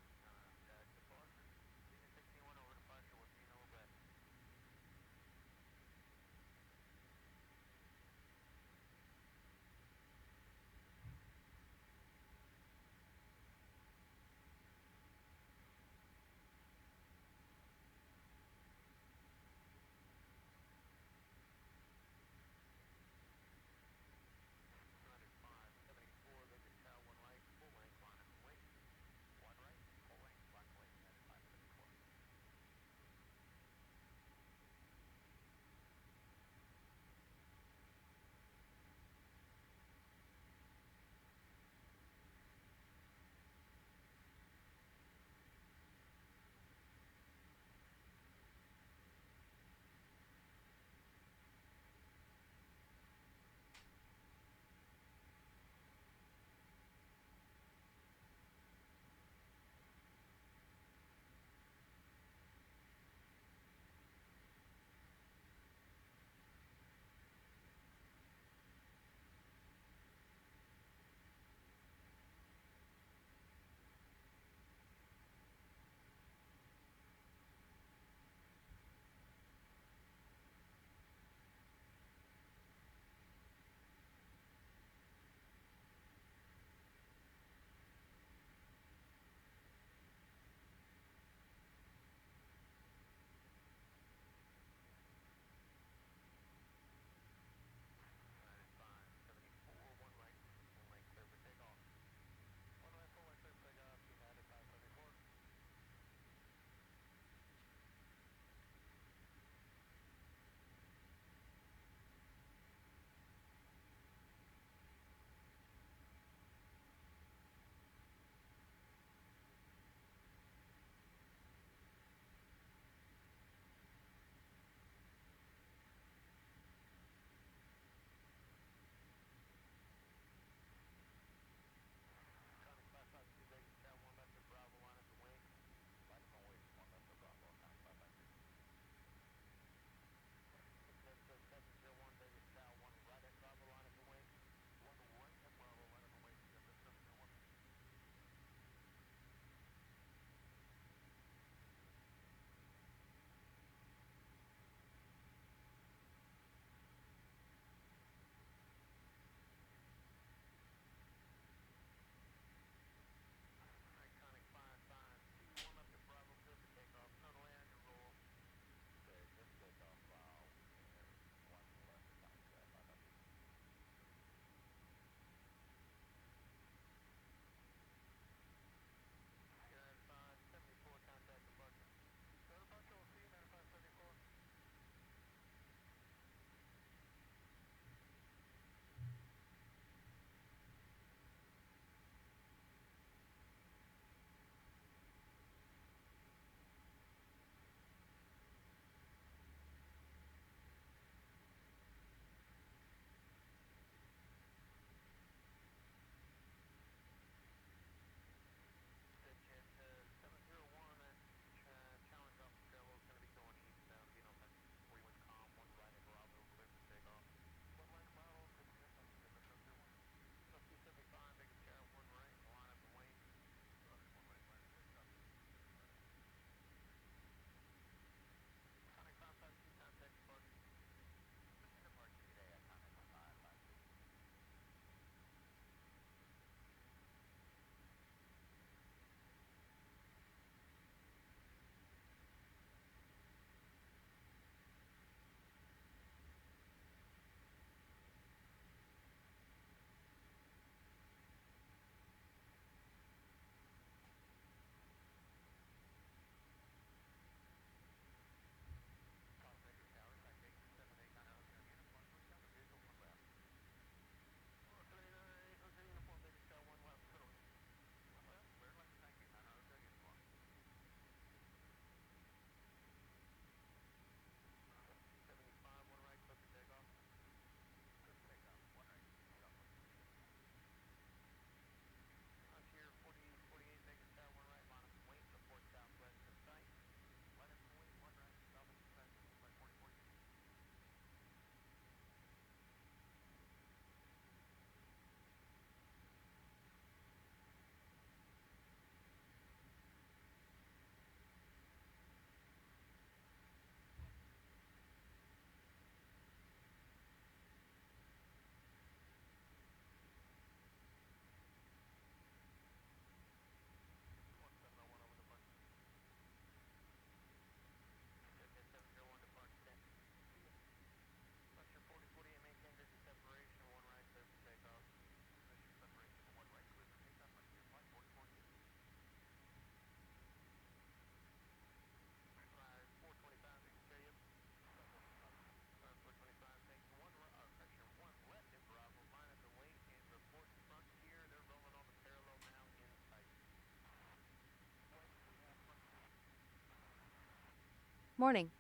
Morning.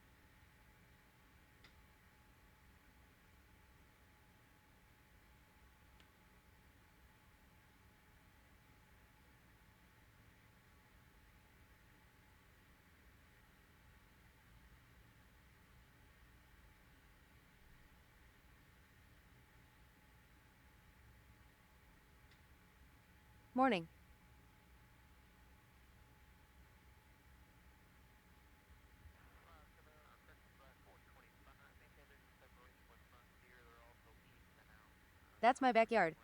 Morning. That's my backyard.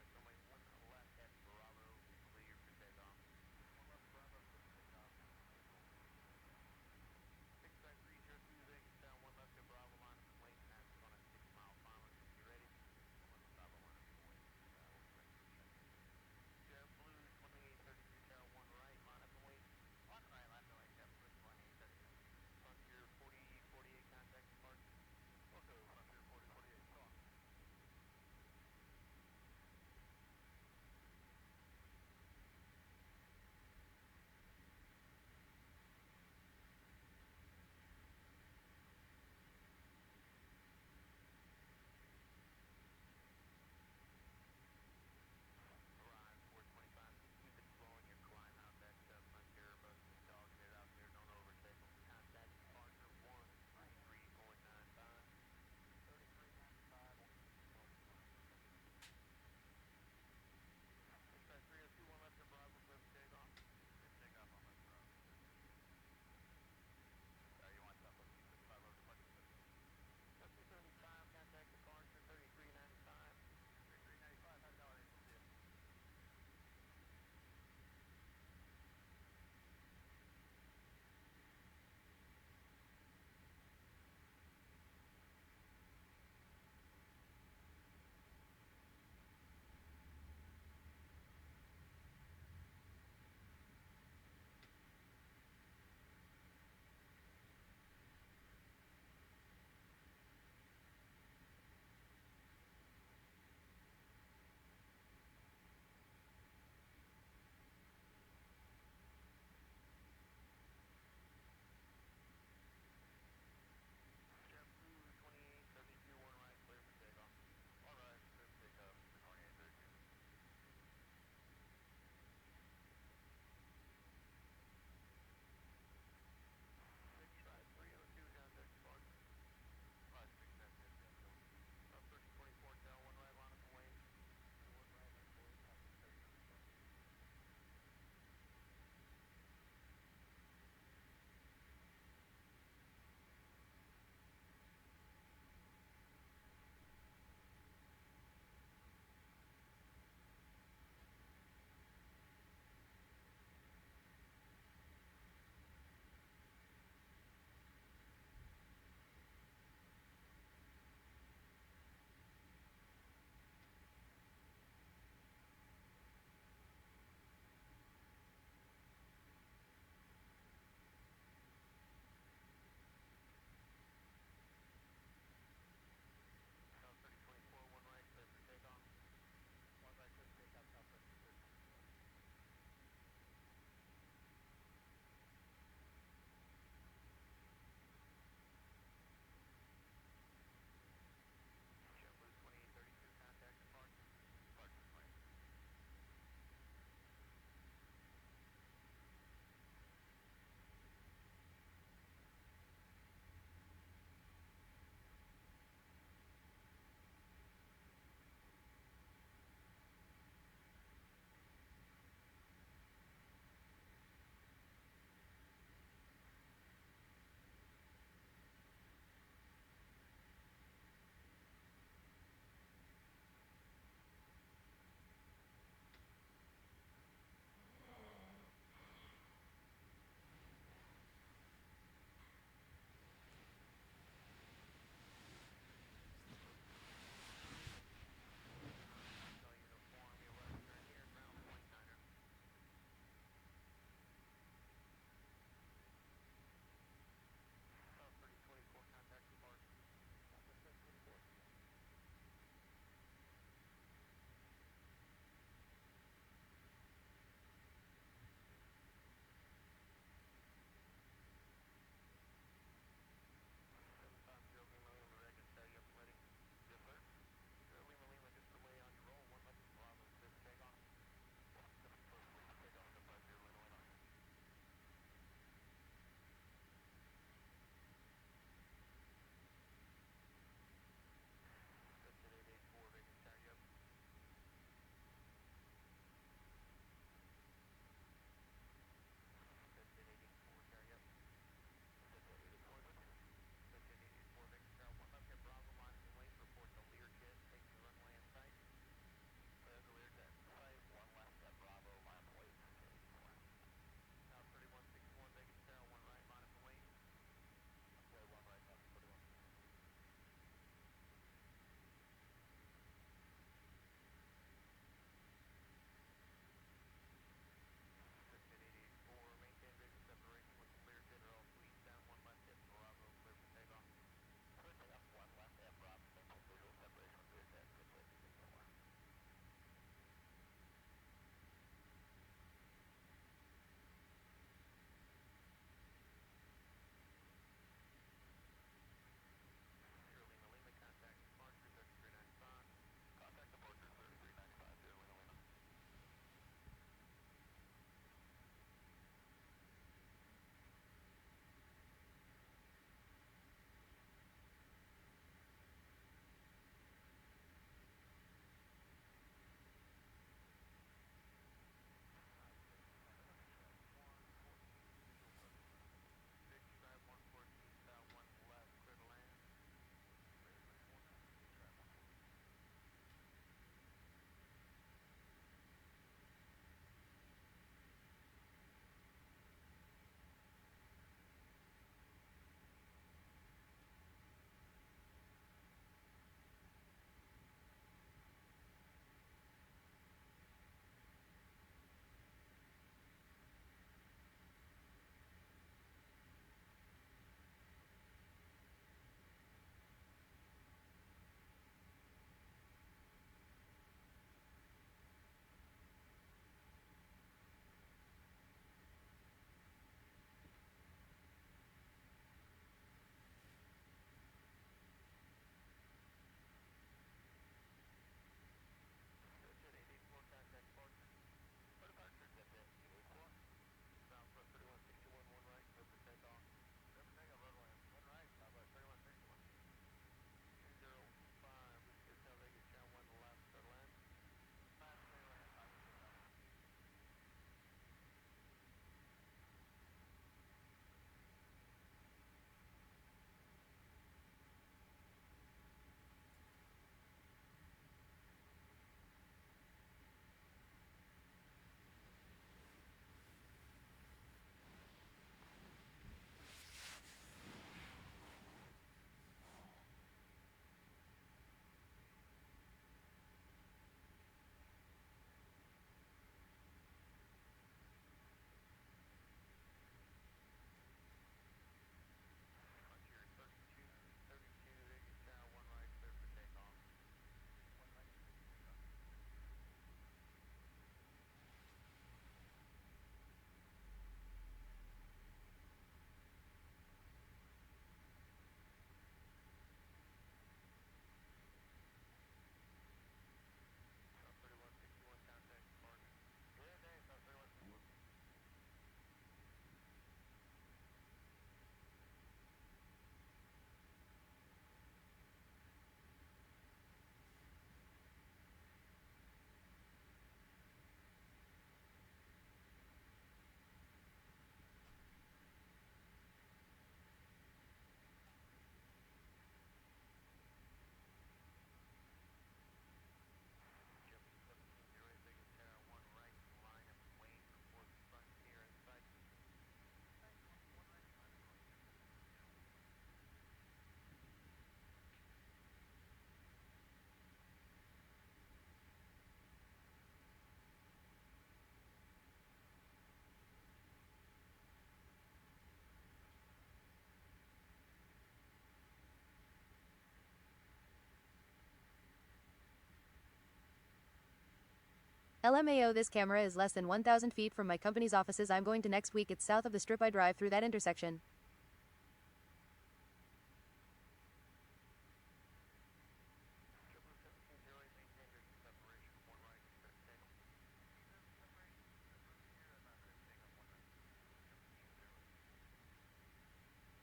LMAO, this camera is less than 1,000 feet from my company's offices. I'm going to next week. It's south of the strip. I drive through that intersection.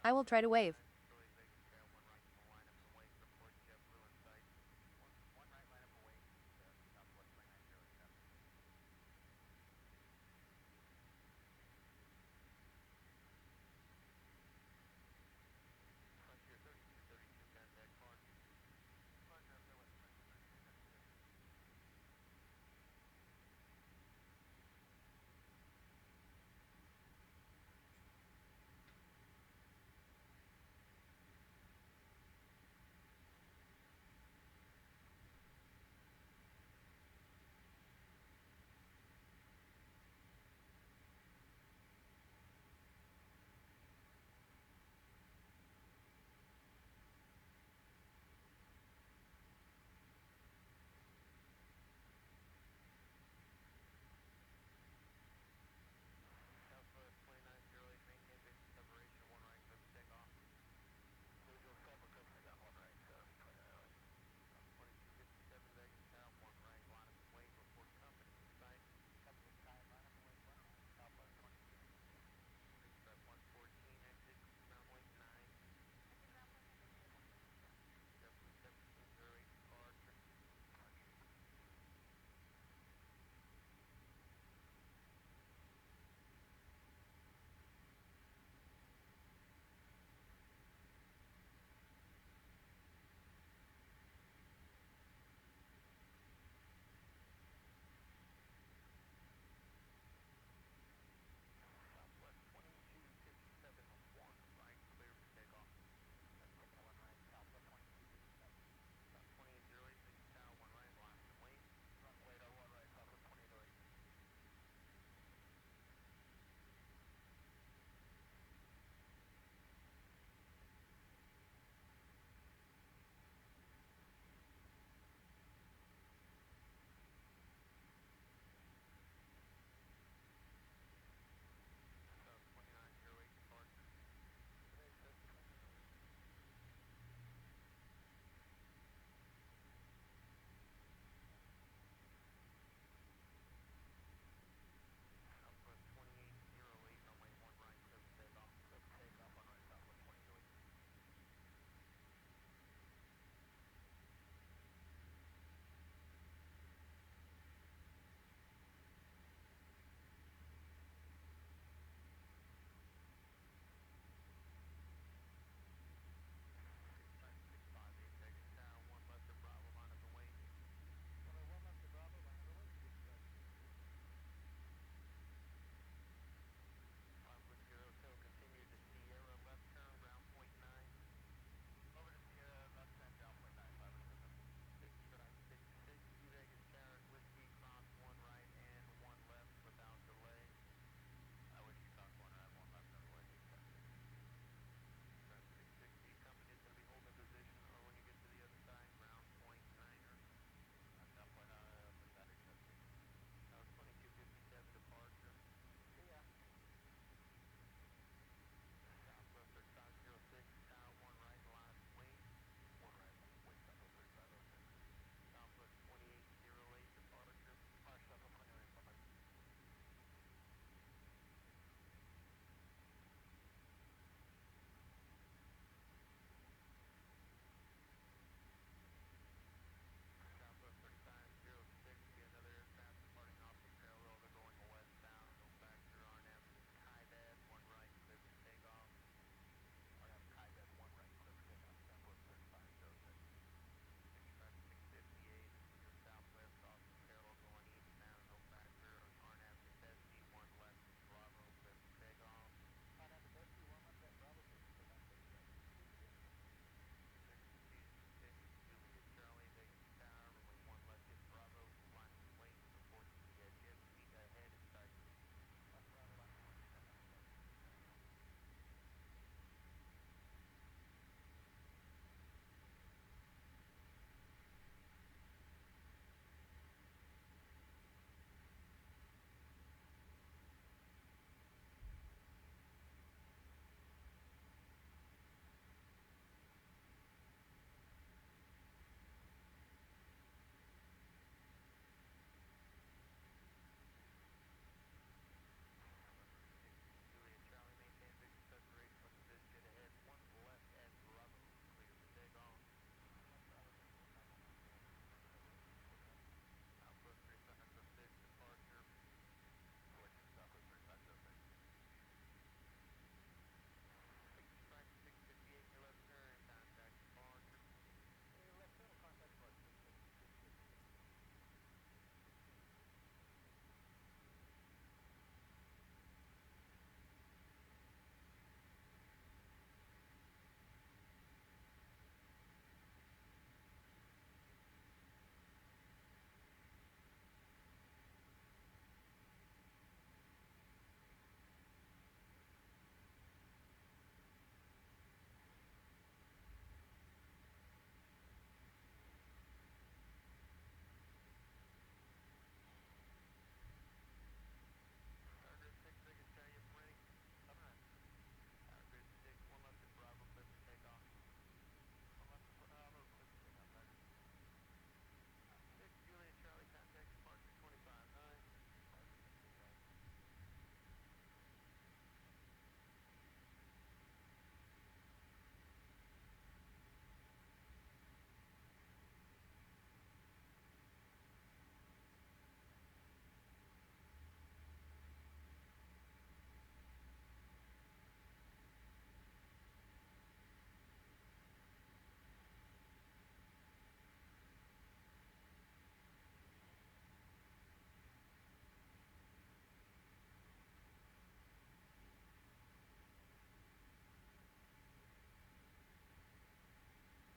I will try to wave.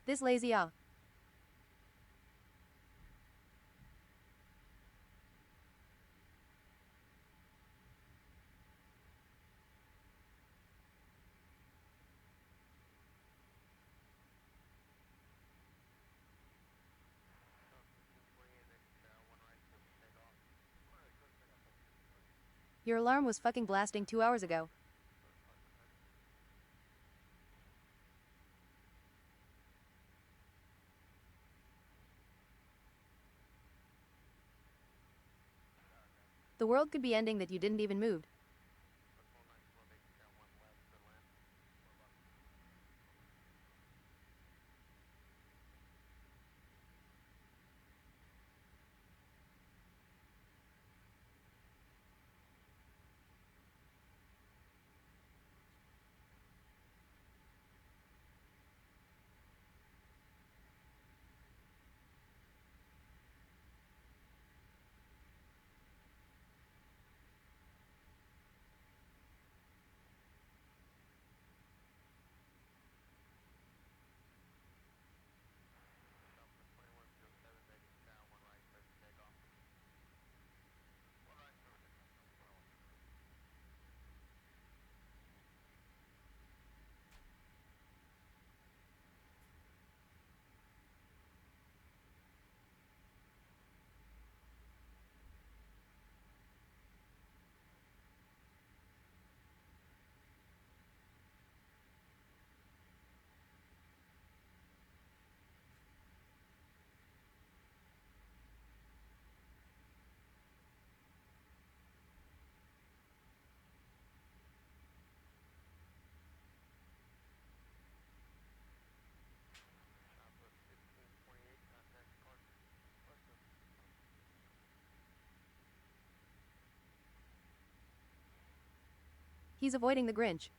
This lazy ah. Your alarm was fucking blasting 2 hours ago. The world could be ending that you didn't even move. He's avoiding the Grinch.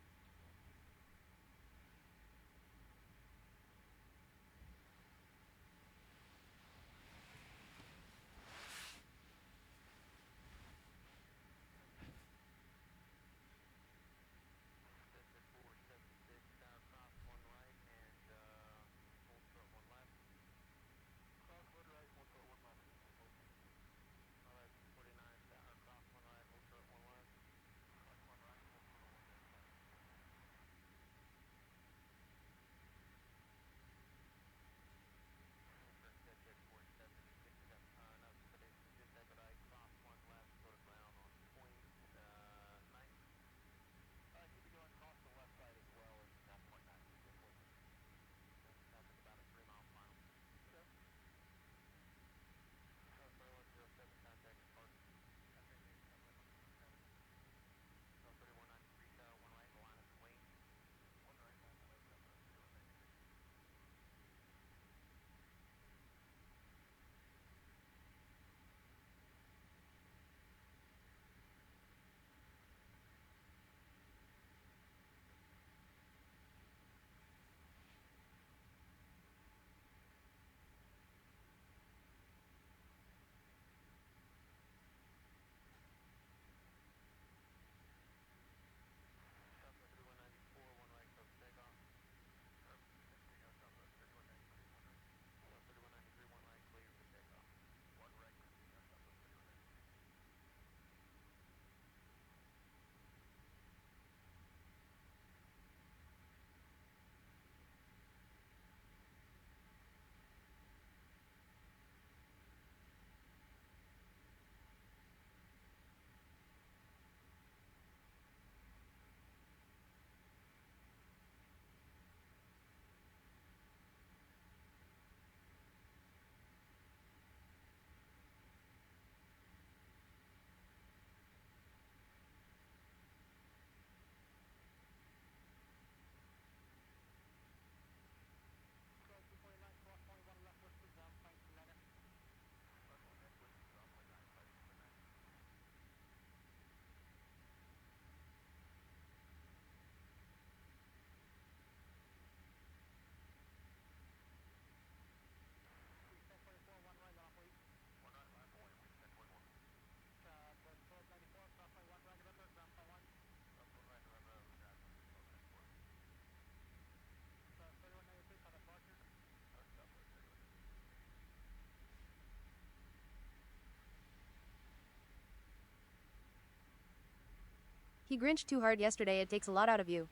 He grinched too hard yesterday, it takes a lot out of you.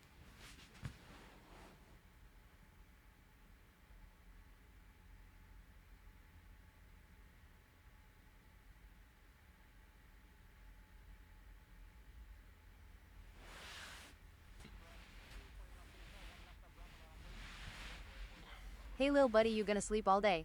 Hey lil buddy, you gonna sleep all day?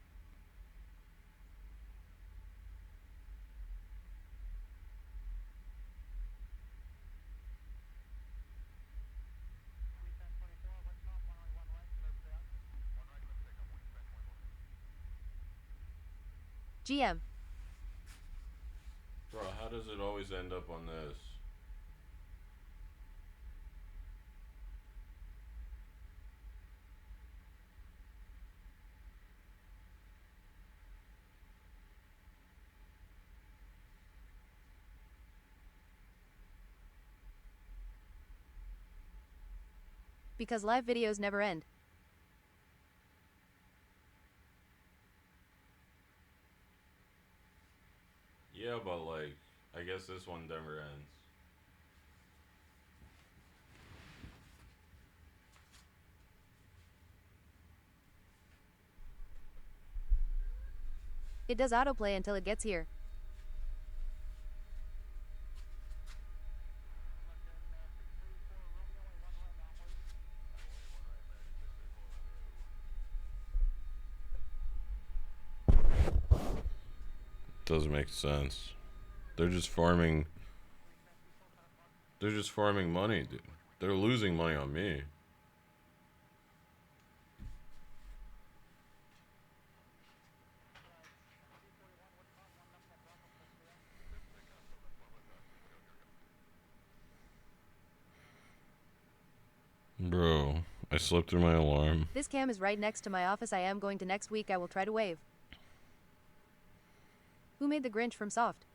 GM. Bro, how does it always end up on this? Because live videos never end. Yeah, but like, I guess this one never ends. It does autoplay until it gets here. Doesn't make sense. They're just farming. They're just farming money, dude. They're losing money on me. Bro, I slept through my alarm. This cam is right next to my office. I am going to next week. I will try to wave. Who made the Grinch from soft?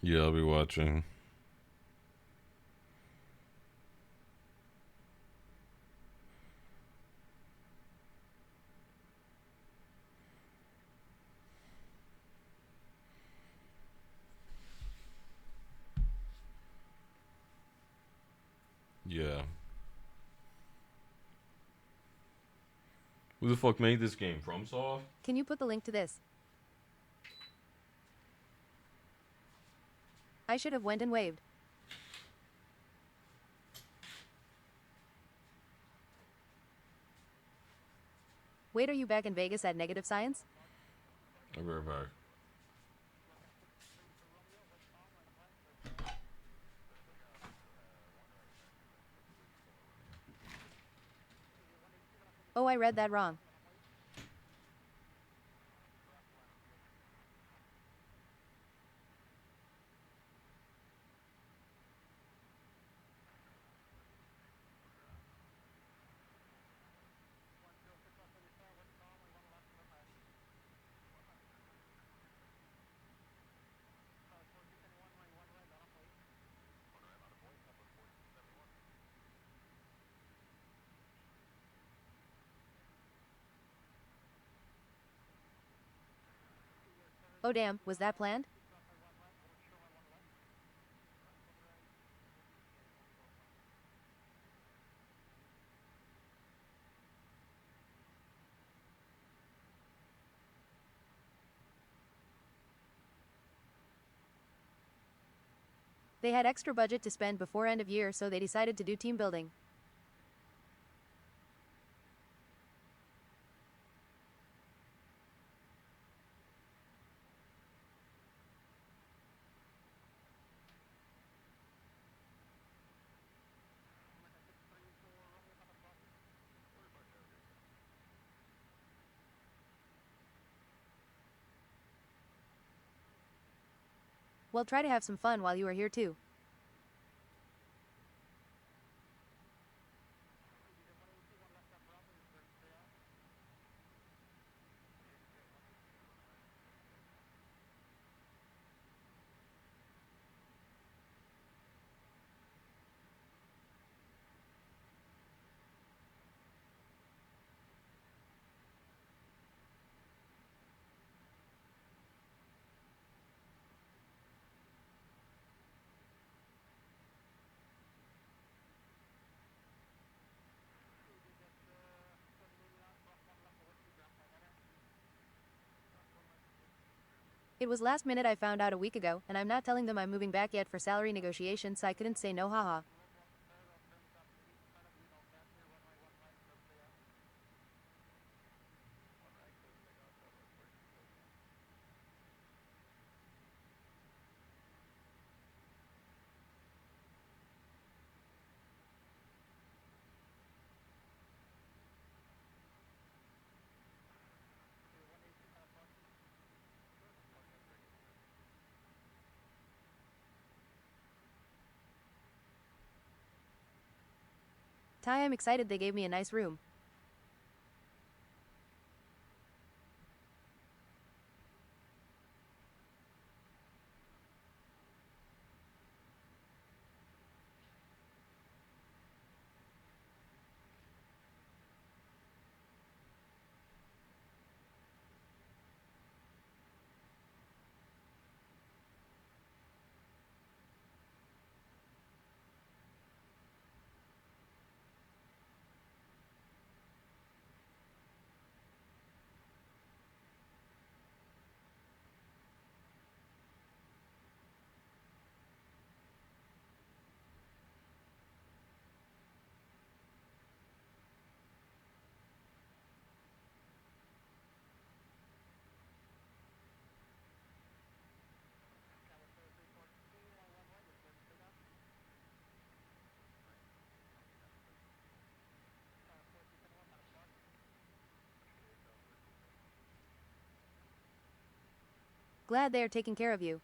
Yeah, I'll be watching. Yeah. Who the fuck made this game? FromSoft? Can you put the link to this? I should have went and waved. Wait, are you back in Vegas at negative science? I'll be right back. Oh, I read that wrong. Oh damn, was that planned? They had extra budget to spend before end of year, so they decided to do team building. Well, try to have some fun while you are here too. It was last minute I found out a week ago, and I'm not telling them I'm moving back yet for salary negotiations, so I couldn't say no, haha. Ty, I'm excited they gave me a nice room. Glad they are taking care of you.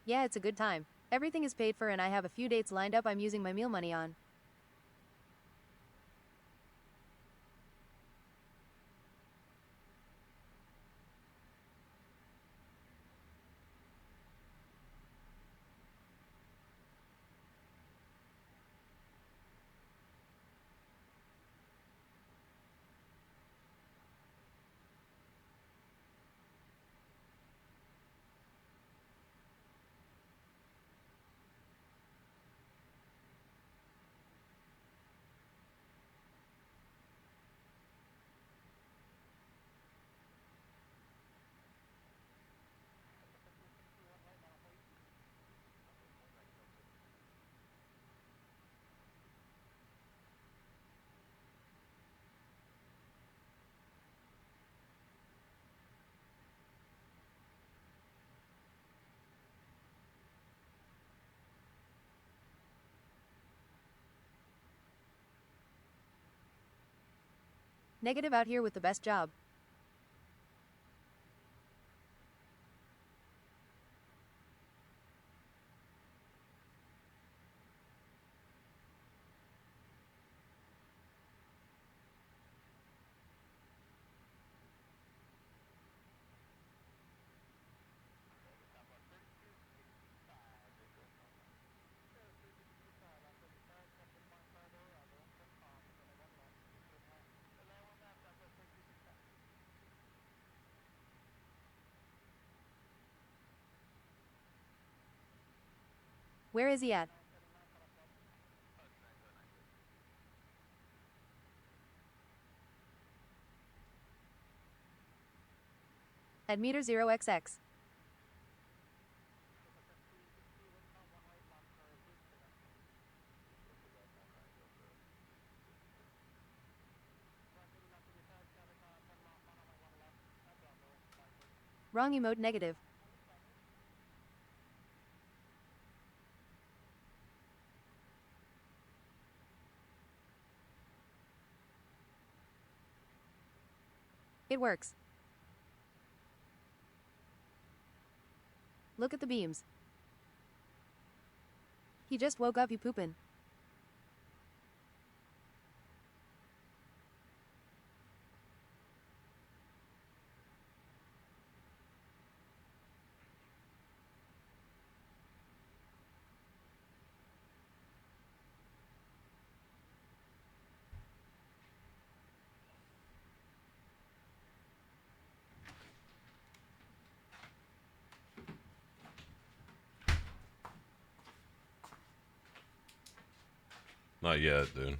Yeah, it's a good time. Everything is paid for and I have a few dates lined up I'm using my meal money on. Negative out here with the best job. Where is he at? At meter 0xx. Wrong emote negative. It works. Look at the beams. He just woke up, you poopin'. Not yet, dude.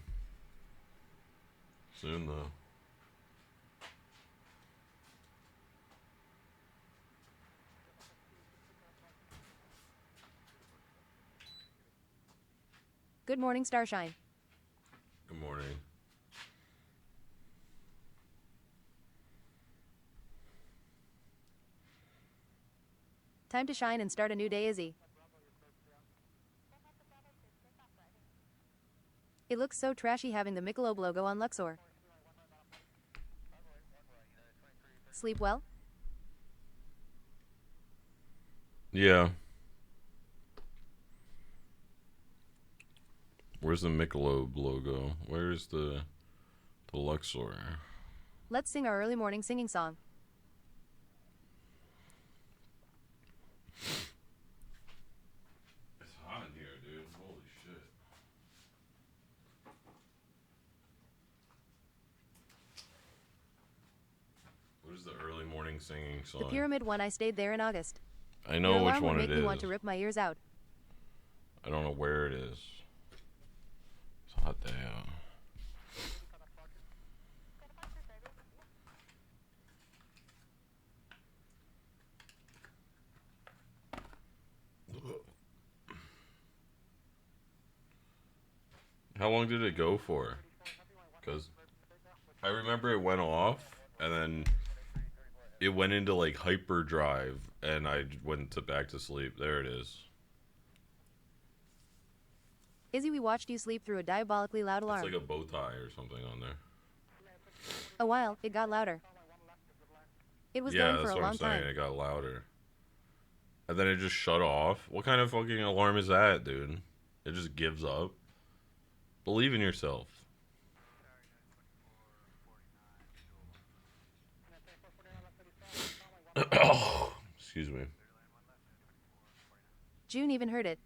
Soon, though. Good morning, Starshine. Good morning. Time to shine and start a new day, Izzy. It looks so trashy having the Michelob logo on Luxor. Sleep well? Yeah. Where's the Michelob logo? Where's the Luxor? Let's sing our early morning singing song. It's hot in here, dude. Holy shit. What is the early morning singing song? The pyramid one, I stayed there in August. I know Your which alarm one would it make me is. want to rip my ears out. I don't know where it is. It's hot day out. How long did it go for? Because I remember it went off, and then it went into like hyperdrive, and I went back to sleep. There it is. Izzy, we watched you sleep through a diabolically loud alarm. It's like a bow tie or something on there. A while, it got louder. It was Yeah, going for that's a what I'm long saying. time. It got louder. And then it just shut off. What kind of fucking alarm is that, dude? It just gives up. Believe in yourself. Excuse me. June even heard it.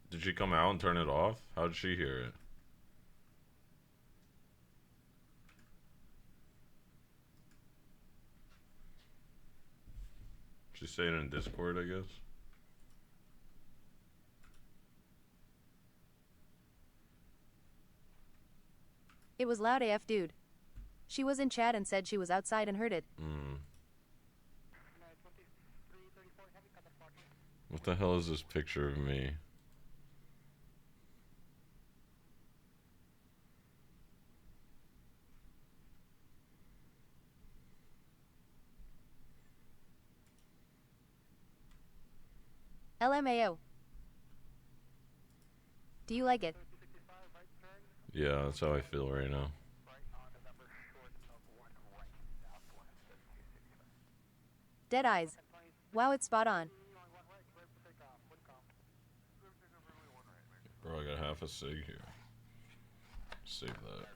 Did she come out and turn it off? How did she hear it? She's saying in Discord, I guess. It was loud AF, dude. She was in chat and said she was outside and heard it. What the hell is this picture of me? LMAO. Do you like it? Yeah, that's how I feel right now. Dead eyes. Wow, it's spot on. Bro, I got half a cig here. Save that.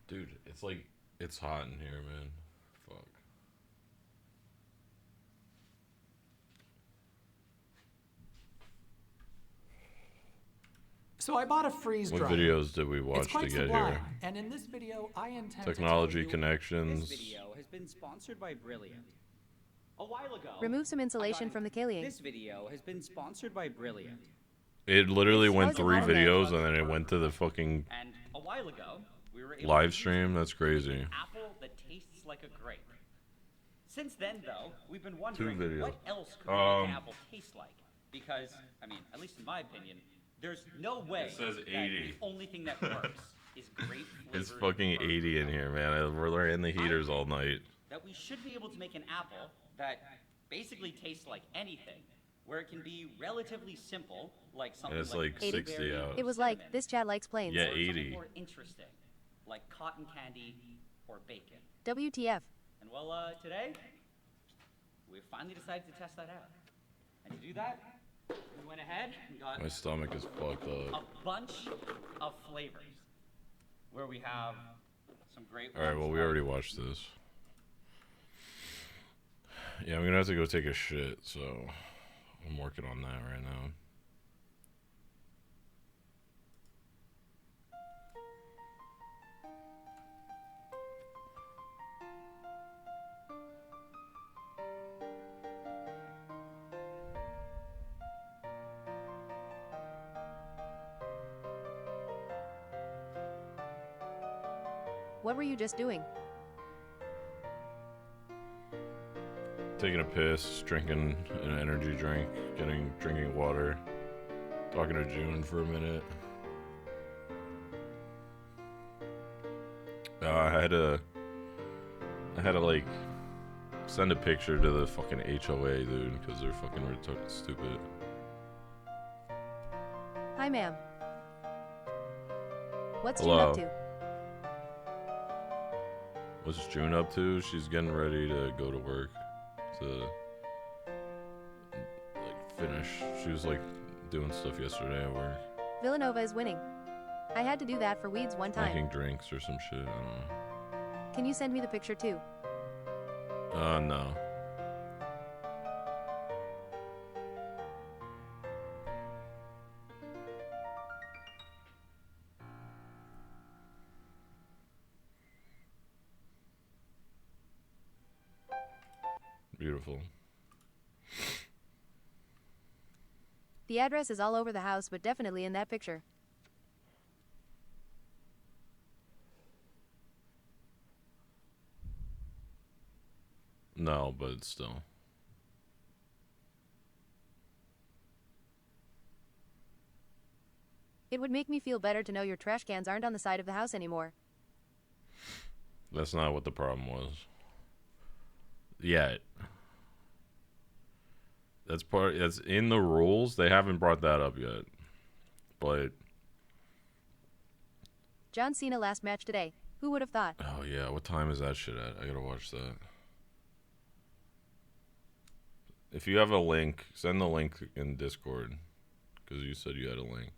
Dude, it's like, it's hot in here, man. Fuck. So I bought a freeze What dryer. videos did we It's watch to quite get sublime, here? and in this video, I intend Technology to tell you connections. This video has been sponsored by Brilliant. A while ago, Remove some insulation from the Kaling. this video has been sponsored by Brilliant. It literally How's went your 3 mom, man? videos and then it went to the fucking And a while ago, we were able live to stream. use That's crazy. an apple that tastes like a grape. Since then, though, we've been wondering videos. what else could make an apple taste like. Because, I mean, at least in my opinion, there's no way says that 80. the only thing that works is grape It's flavored fucking burnt 80 in here, man. We're in the heaters all night. that we should be able to make an apple that basically tastes like anything, where it can be relatively simple, like something And it's like like 80. 60 out. It was like, this chat likes planes. Yeah, or something 80. more interesting, like cotton candy or bacon. WTF. And well, today, we finally decided to test that out. And to do that, we went ahead and got My stomach is fucked a up. bunch of flavors, where we have some great Alright, ones well, we like- already watched this. Yeah, I'm gonna have to go take a shit, so I'm working on that right now. What were you just doing? Taking a piss, drinking an energy drink, drinking water, talking to June for a minute. I had to like send a picture to the fucking HOA, dude, because they're fucking retarded, stupid. Hi, ma'am. What's June Hello. up to? What's June up to? She's getting ready to go to work to like finish. She was like doing stuff yesterday at work, Villanova is winning. I had to do that for weeds one time. making drinks or some shit. I don't Can you send me the picture too? know. No. Beautiful. The address is all over the house, but definitely in that picture. No, but still. It would make me feel better to know your trash cans aren't on the side of the house anymore. That's not what the problem was. yet. That's in the rules. They haven't brought that up yet. But John Cena last match today. Who would have thought? oh yeah, what time is that shit at? I gotta watch that. If you have a link, send the link in Discord. Because you said you had a link.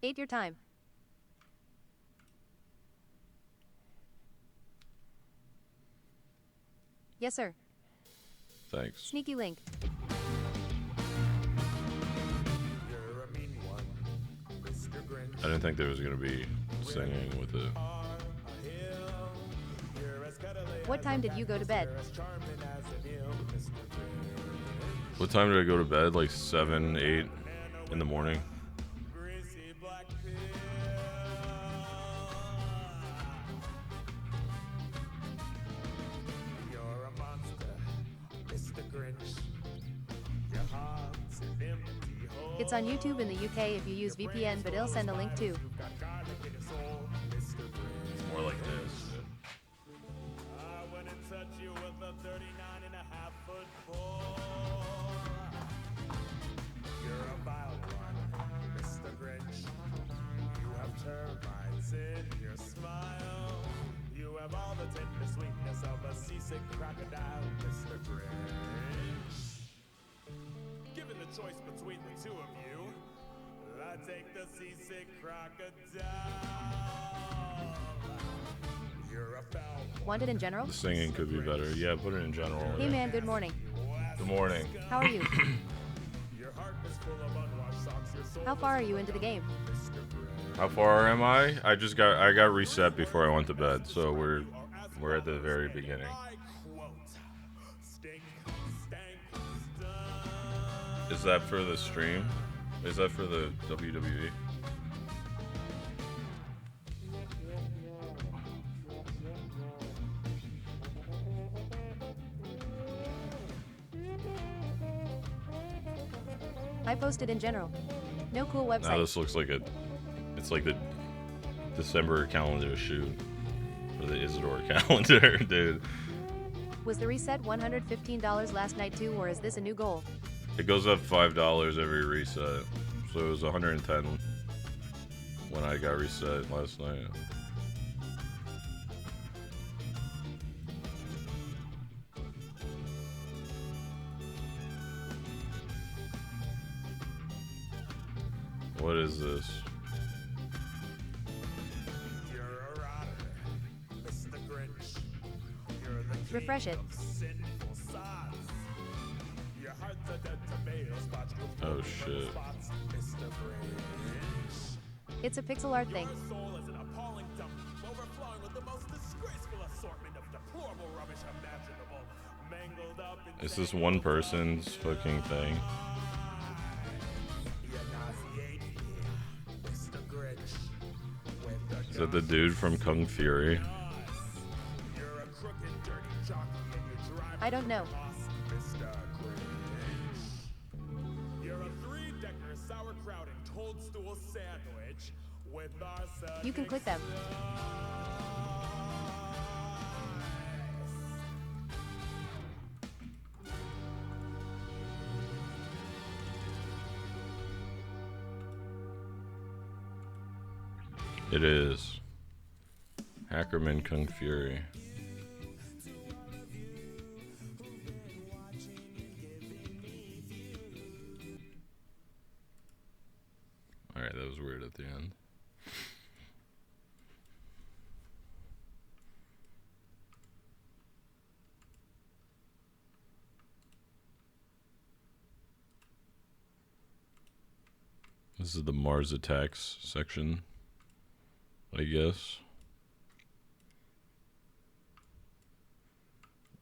8 your time. Yes, sir. Thanks. Sneaky link. You're a mean one, Mr. Grinch. I didn't think there was gonna be singing with it. What time did you go to bed? What time did I go to bed? Like 7, 8 in the morning. You're a monster, Mr. Grinch. Your heart's an empty hole. It's on YouTube in the UK if you use VPN, but it'll send a link too. You've got garlic in your soul, Mr. Grinch. More like this. I wouldn't touch you with a 39.5-foot pole. You're a vile one, Mr. Grinch. You have termites in your smile. You have all the tender sweetness of a seasick crocodile, Mr. Grinch. Given the choice between the two of you, I take the seasick crocodile. You're a foul one. Want it in general? The singing could be better. Yeah, put it in general. Hey man, good morning. Good morning. How are you? Your heart is full of unwashed socks. Your soul How far are you into the game? How far am I? I got reset before I went to bed, so we're at the very beginning. Is that for the stream? Is that for the WWE? I posted in general. No cool Now website. this looks like it's like the December calendar shoot. Or the Isidore calendar, dude. Was the reset $115 last night too, or is this a new goal? It goes up $5 every reset. So it was 110 when I got reset last night. What is this? You're a rotter, Mr. Grinch. You're the king Refresh it. of sinful sods. Your heart's a dead tomato spot. Oh shit. Spots, Mr. Grinch. It's a pixel art thing. Your soul is an appalling dump, overflowing with the most disgraceful assortment of deplorable rubbish imaginable, mangled up in Is this one person's fucking thing? You nauseate me, Mr. Grinch. With the Is that the dude from Kung Fury? You're a crooked, dirty jockey, and you drive I don't know. us, Mr. Grinch. You're a three-decker sauerkraut and toadstool sandwich with arsenic. You can click them. It is. Hackerman Kung Fury. Alright, that was weird at the end. This is the Mars Attacks section, I guess.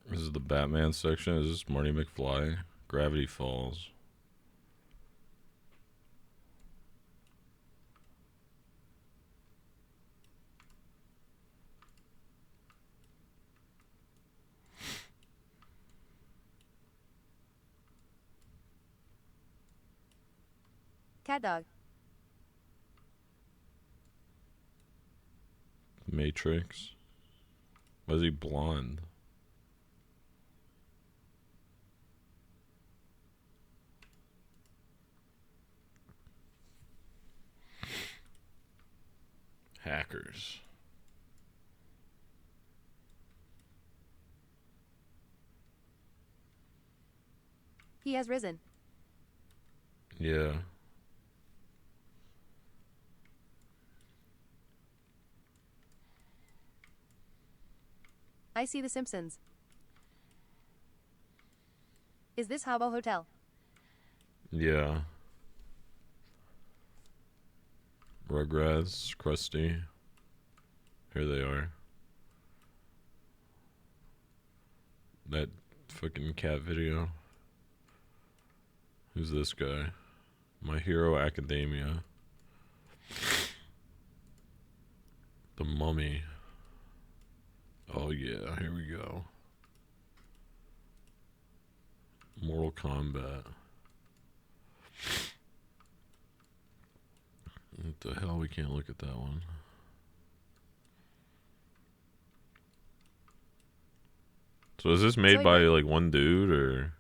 This is the Batman section. Is this Marty McFly? Gravity Falls. Cat dog. Matrix. Why is he blonde? Hackers. He has risen. Yeah. I see The Simpsons. Is this Habbo Hotel? Yeah. Rugrats, Krusty. Here they are. That fucking cat video. Who's this guy? My Hero Academia. The Mummy. Oh yeah, here we go. Mortal Kombat. What the hell? We can't look at that one. So is this made by like one dude or?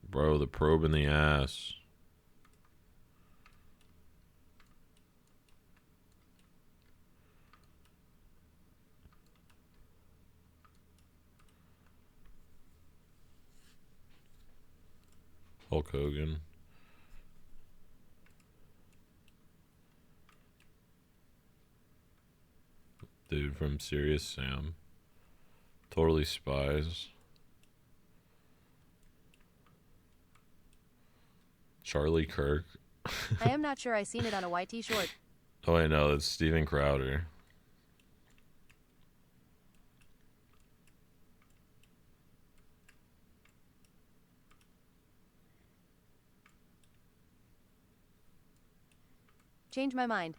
Bro, the probe in the ass. Hulk Hogan. Dude from Serious Sam. Totally Spies. Charlie Kirk. I am not sure I seen it on a YT short. Oh, I know. That's Steven Crowder. Change my mind.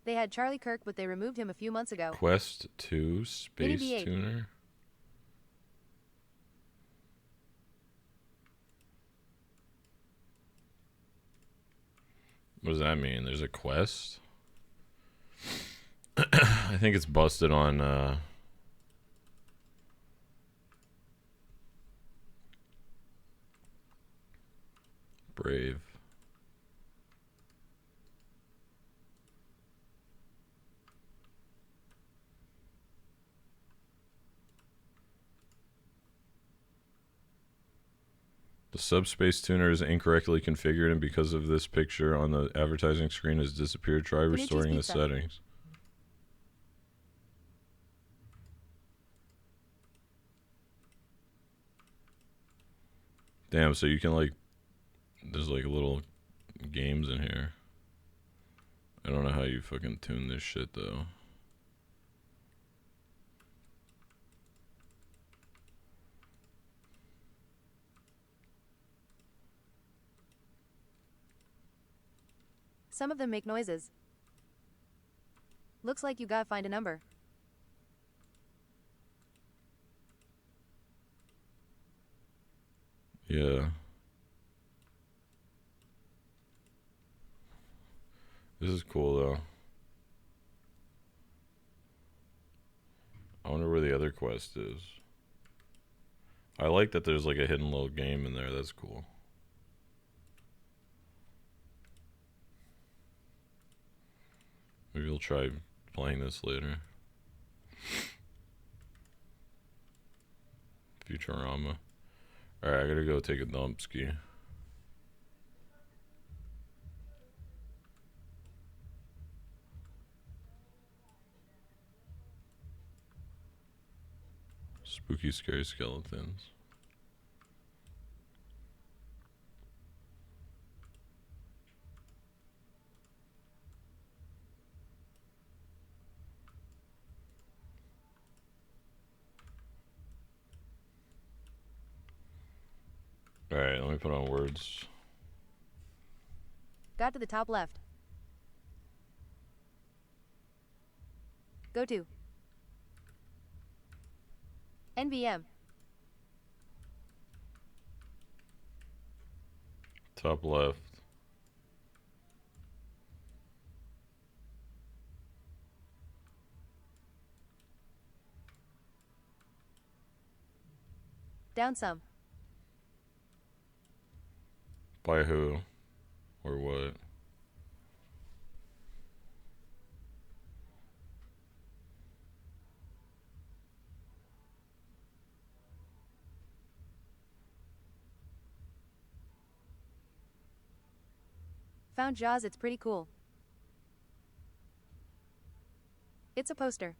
They had Charlie Kirk, but they removed him a few months ago. Quest 2 Space B8. Tuner. What does that mean? There's a quest? I think it's busted on Brave. The subspace tuner is incorrectly configured, and because of this, picture on the advertising screen has disappeared. Try restoring the settings. Damn, so you can like, there's like little games in here. I don't know how you fucking tune this shit though. Some of them make noises. Looks like you gotta find a number. Yeah. This is cool though. I wonder where the other quest is. I like that there's like a hidden little game in there. That's cool. Maybe we'll try playing this later. Futurama. Alright, I gotta go take a dump ski. Spooky, scary skeletons. Alright, let me put on words. Got to the top left. Go to NVM. Top left. Down some. By who? Or what? Found Jaws, it's pretty cool. It's a poster.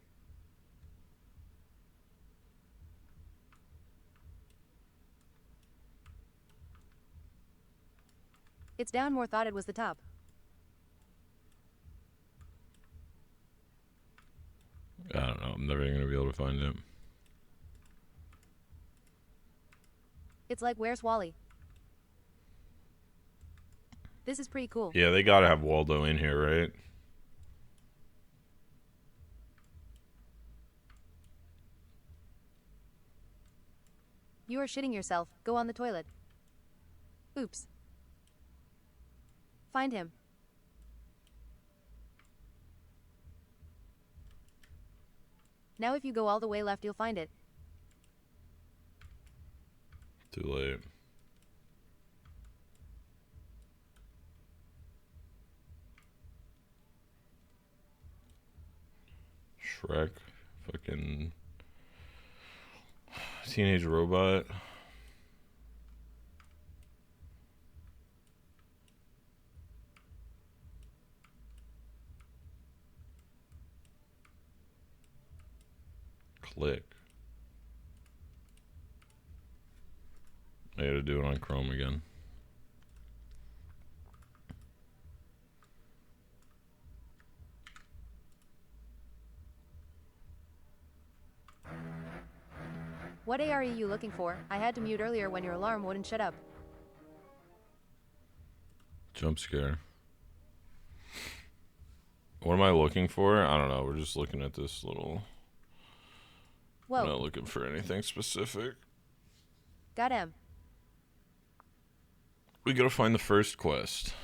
It's down more, thought it was the top. I don't know. I'm never going to be able to find it. It's like Where's Wally? This is pretty cool. Yeah, they got to have Waldo in here, right? You are shitting yourself. Go on the toilet. Oops. Find him. Now if you go all the way left, you'll find it. Too late. Shrek. Fucking teenage robot. Click. I gotta do it on Chrome again. What AR are you looking for? I had to mute earlier when your alarm wouldn't shut up. Jump scare. What am I looking for? I don't know. We're just looking at this little... Whoa. I'm not looking for anything specific. Got him. We gotta find the first quest.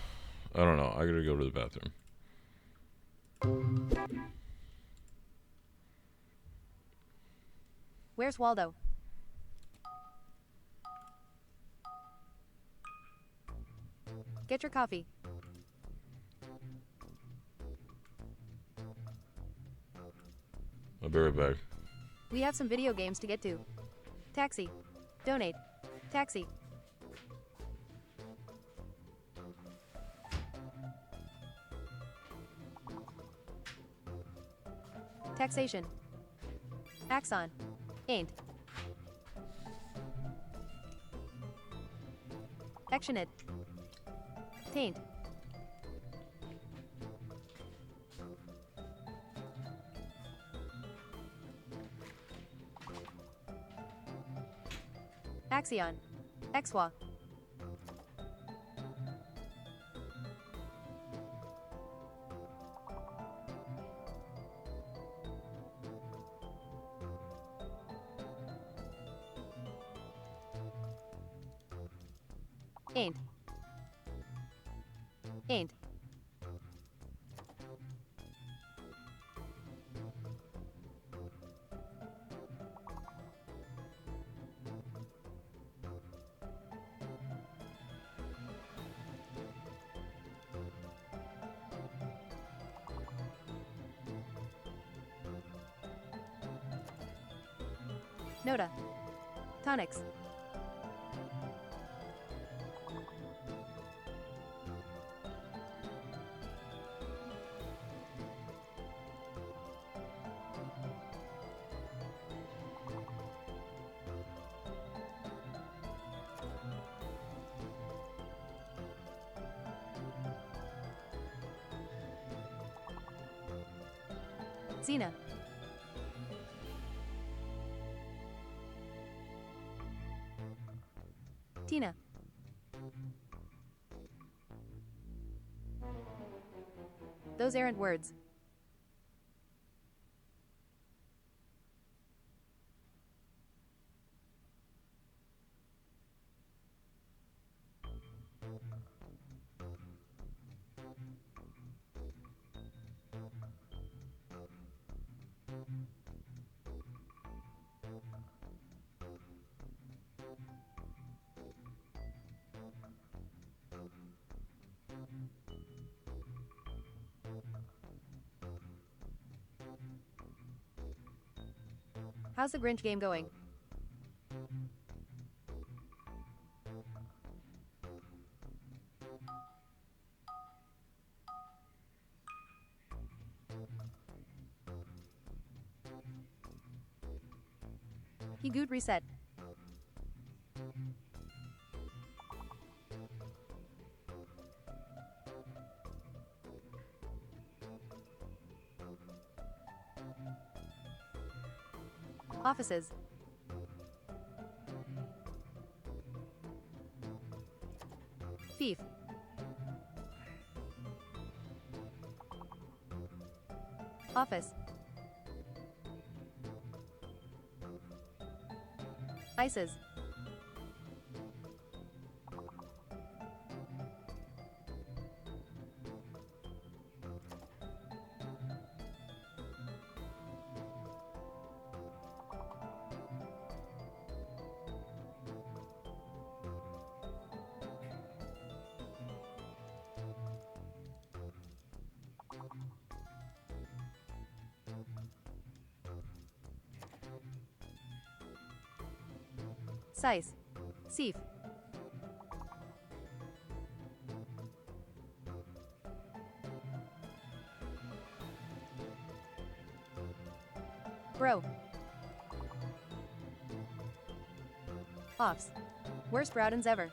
I don't know. I gotta go to the bathroom. Where's Waldo? Get your coffee. I'll be right back. We have some video games to get to. Taxi. Donate. Taxi. Taxation. Axon. Ain't. Action it. Taint. Axion. Exwa. Ain't. Ain't. Noda. Tonics. Xena. Tina. Those errant words. How's the Grinch game going? He goot reset. Offices. Thief. Office. Ices. Size. Sief. Bro. Offs. Worst Rowdens ever.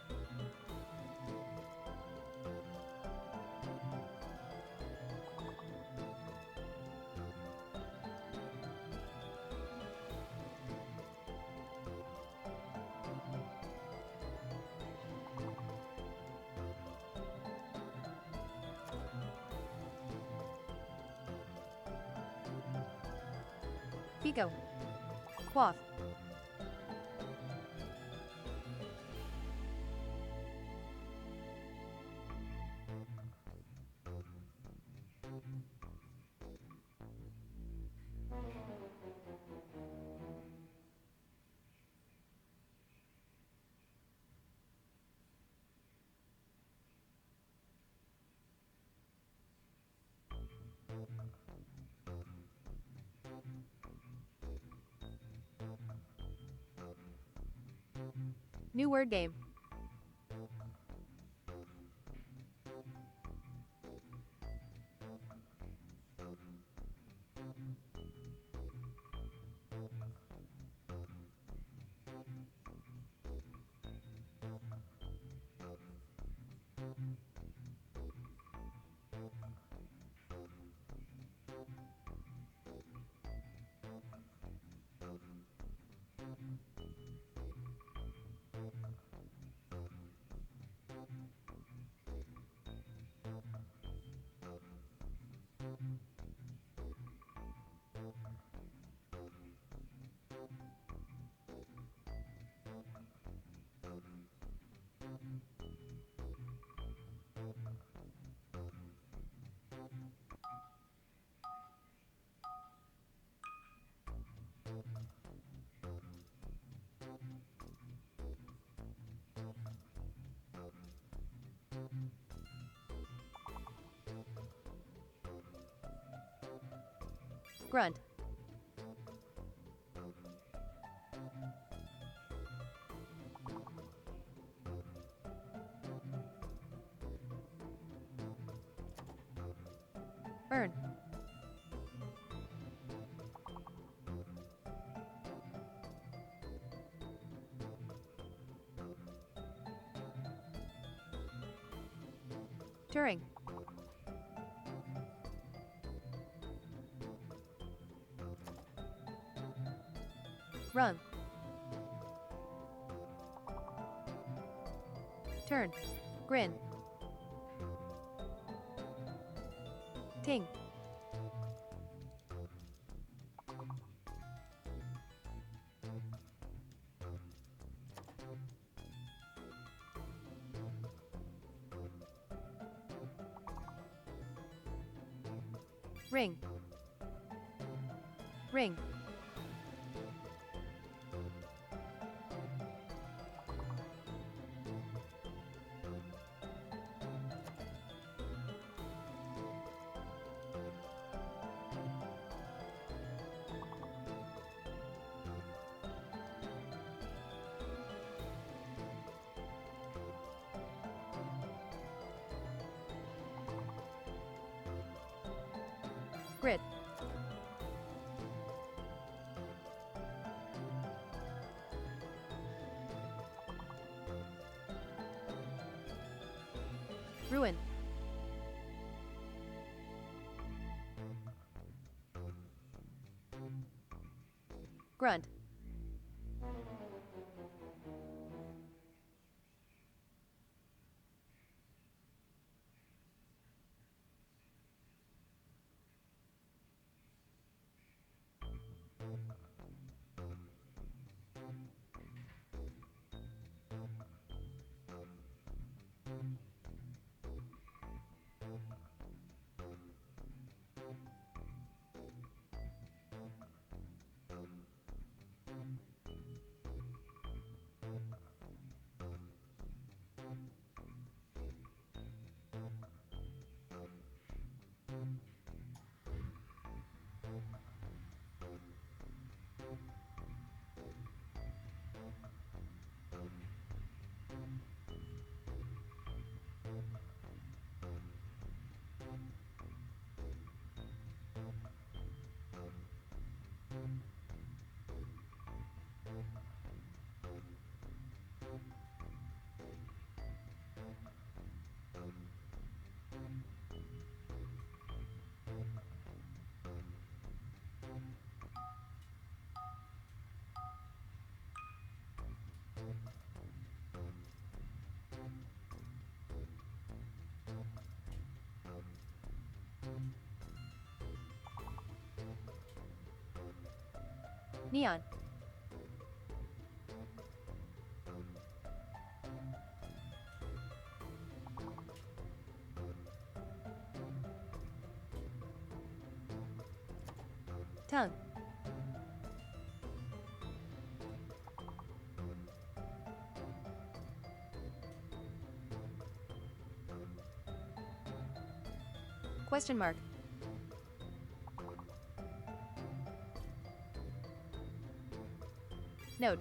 Fico. Quaff. New word game. Grunt. Earn. Turing. Run. Turn. Grin. Ting. Ring. Ring. Grit. Ruin. Grunt. Neon. Tongue. Question mark. Note.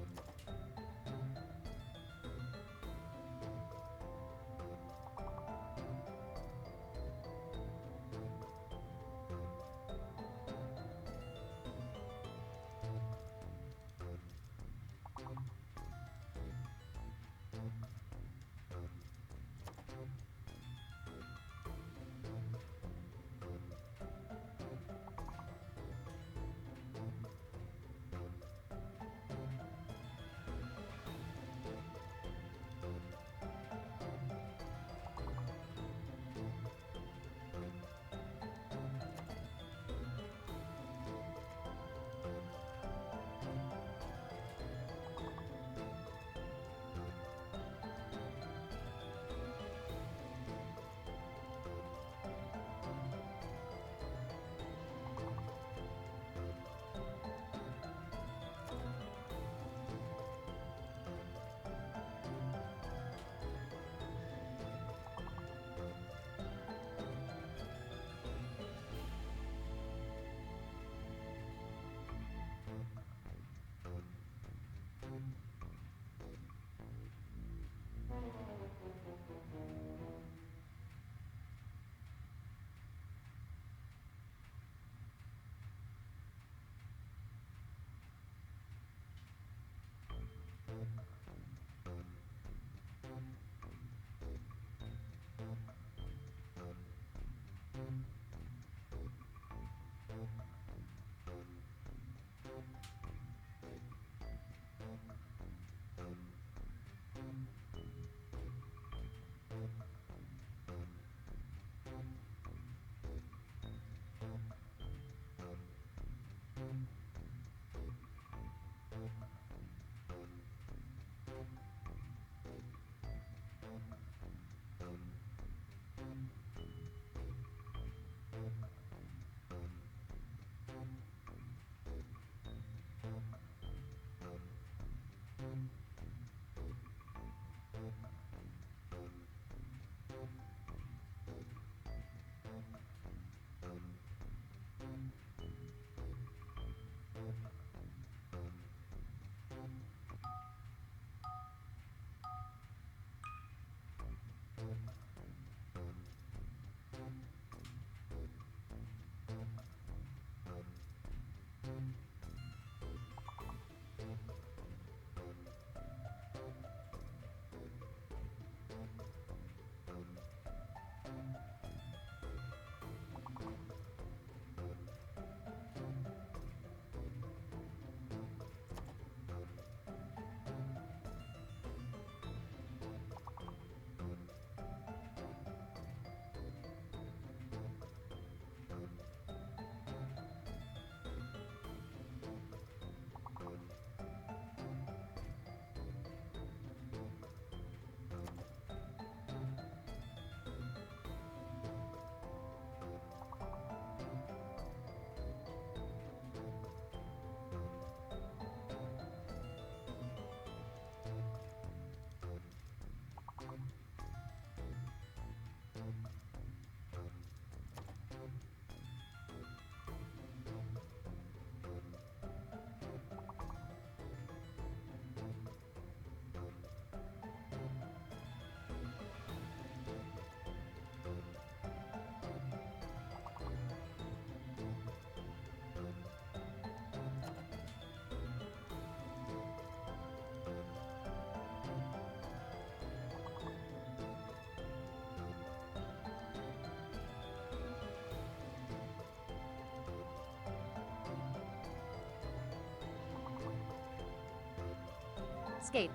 Skate.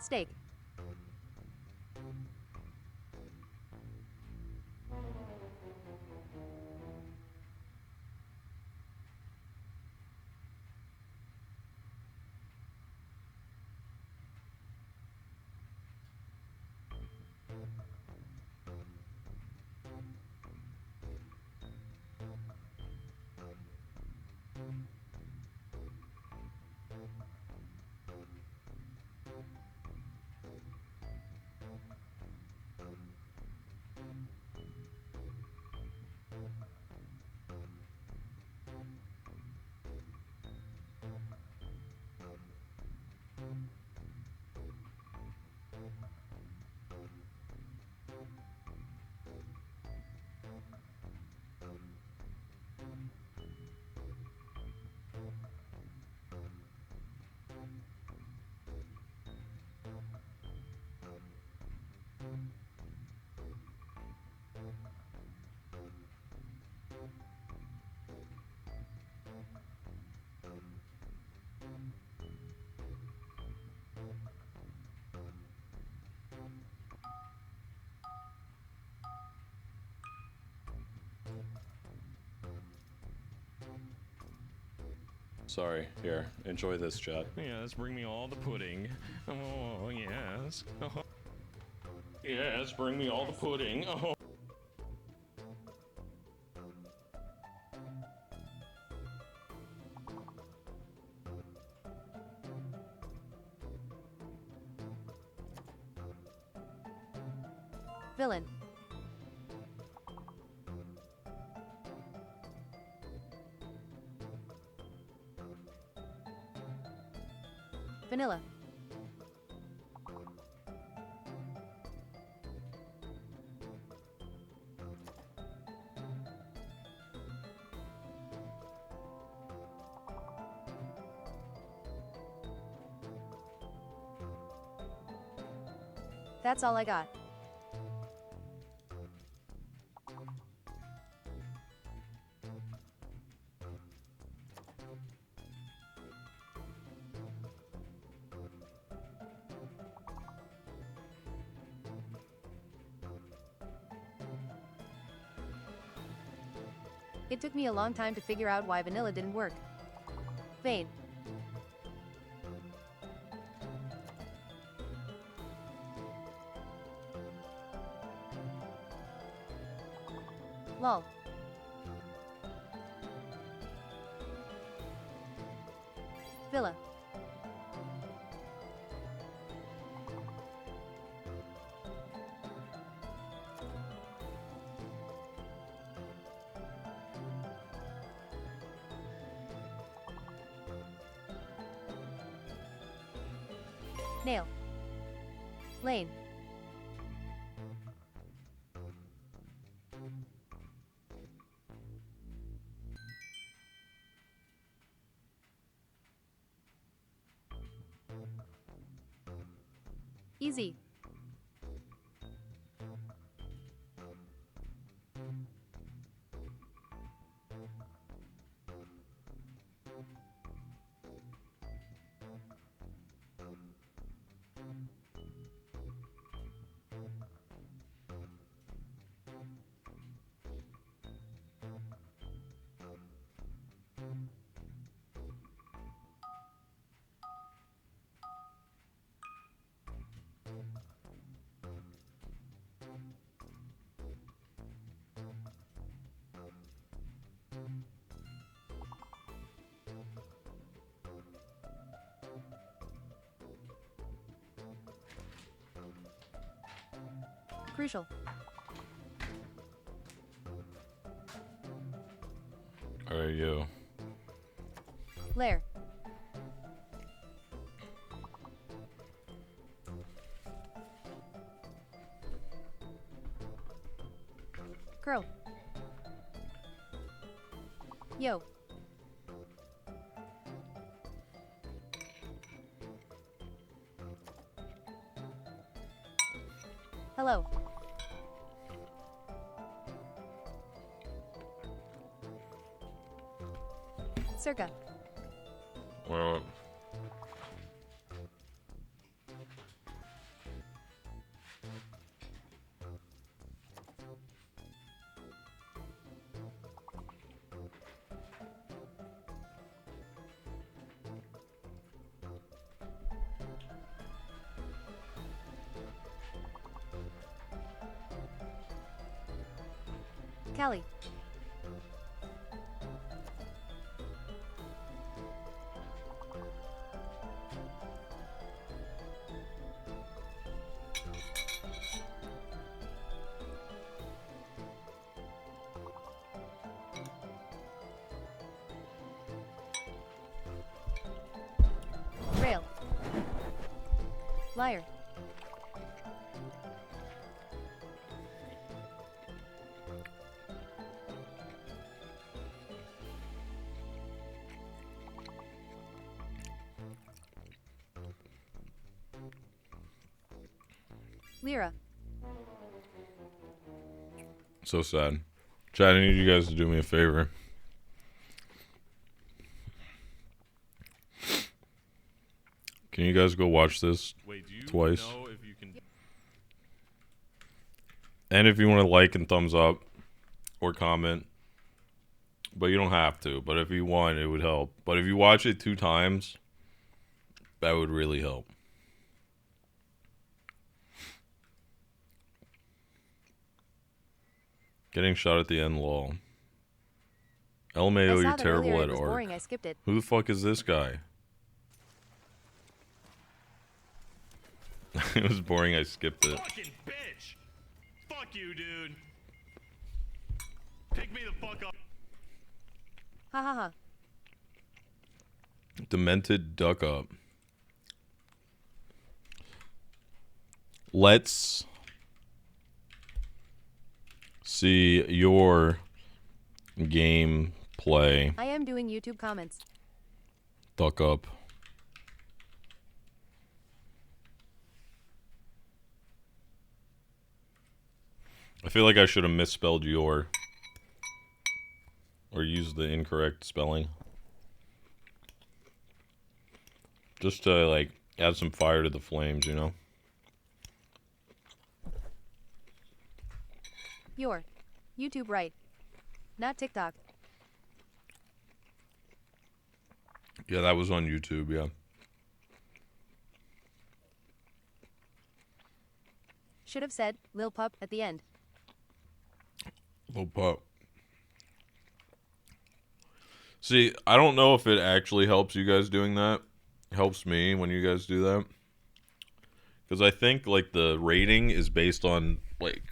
Steak. Sorry, here, enjoy this, Jet. Yes, bring me all the pudding. Oh, yes. Oh. Yes, bring me all the pudding. Oh. Villain. Vanilla. That's all I got. It took me a long time to figure out why vanilla didn't work. Vain. Lol. Villa. Nail. Lane. Easy. Crucial. Alright, yo. Lair. Curl. Yo. Hello. Circa. Well, Callie. Rail. Liar. Lyra. so sad. Chad, I need you guys to do me a favor. Can you guys go watch this Wait, do you twice? know if you can... And if you want to like and thumbs up or comment, but you don't have to. But if you want, it would help. But if you watch it 2 times, that would really help. Getting shot at the end, lol. I LMAO, saw you're that terrible earlier. at It was art. boring. I skipped it. Who the fuck is this guy? It was boring, I skipped it. Fucking bitch! Fuck you, dude! Pick me the fuck up. Ha ha ha. Demented duck up. Let's see your gameplay. I am doing YouTube comments. Duck up. I feel like I should have misspelled your or used the incorrect spelling. Just to like add some fire to the flames, you know? Your. YouTube right. Not TikTok. Yeah, that was on YouTube, yeah. Should have said Lil Pup at the end. Little pup. See, I don't know if it actually helps you guys doing that. Helps me when you guys do that. Because I think, like, the rating is based on, like,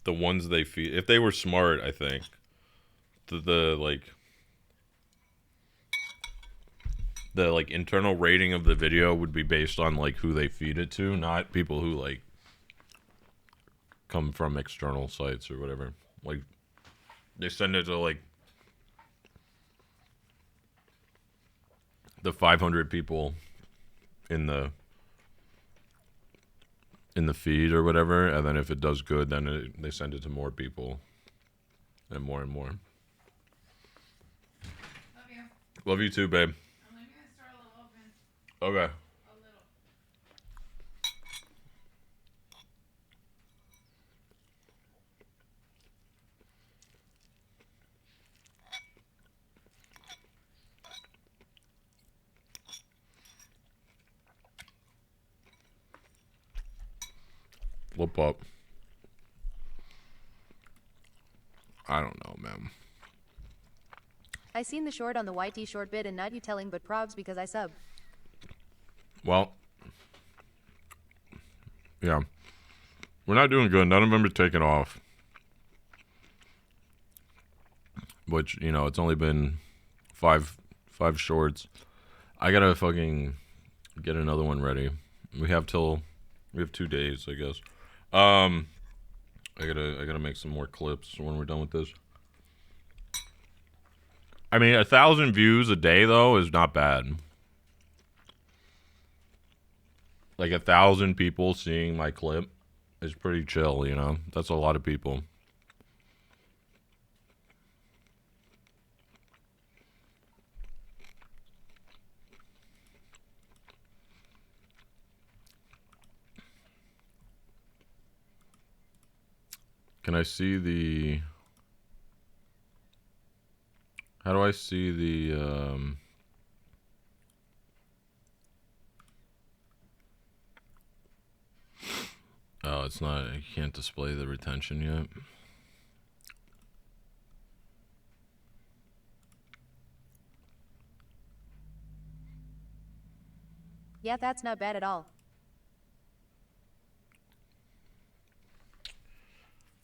the ones they feed. If they were smart, I think. The internal rating of the video would be based on, like, who they feed it to, not people who, like, come from external sites or whatever. Like, they send it to, like, the 500 people in the feed or whatever, and then if it does good, then they send it to more people and more and more. Love you. Love you too, babe. I'm gonna start a little open. Okay. A little. Flip up. I don't know, man. I seen the short on the YT short bit and not you telling but probs because I sub. Well, yeah. We're not doing good. None of them are taking off. Which, you know, it's only been five shorts. I gotta fucking get another one ready. We have 2 days, I guess. I gotta make some more clips when we're done with this. I mean, 1,000 views a day though is not bad. Like 1,000 people seeing my clip is pretty chill, you know? That's a lot of people. Can I see the... How do I see the, Oh, it's not... I can't display the retention yet. Yeah, that's not bad at all.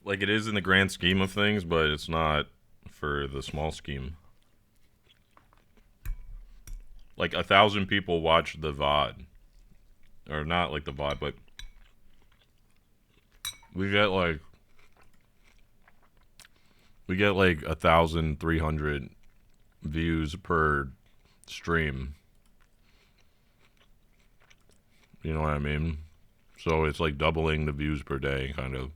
Like, it is in the grand scheme of things, but it's not for the small scheme. Like, 1,000 people watch the VOD. Or not, like, the VOD, but... We get, like... 1,300 views per stream. You know what I mean? So it's like doubling the views per day, kind of.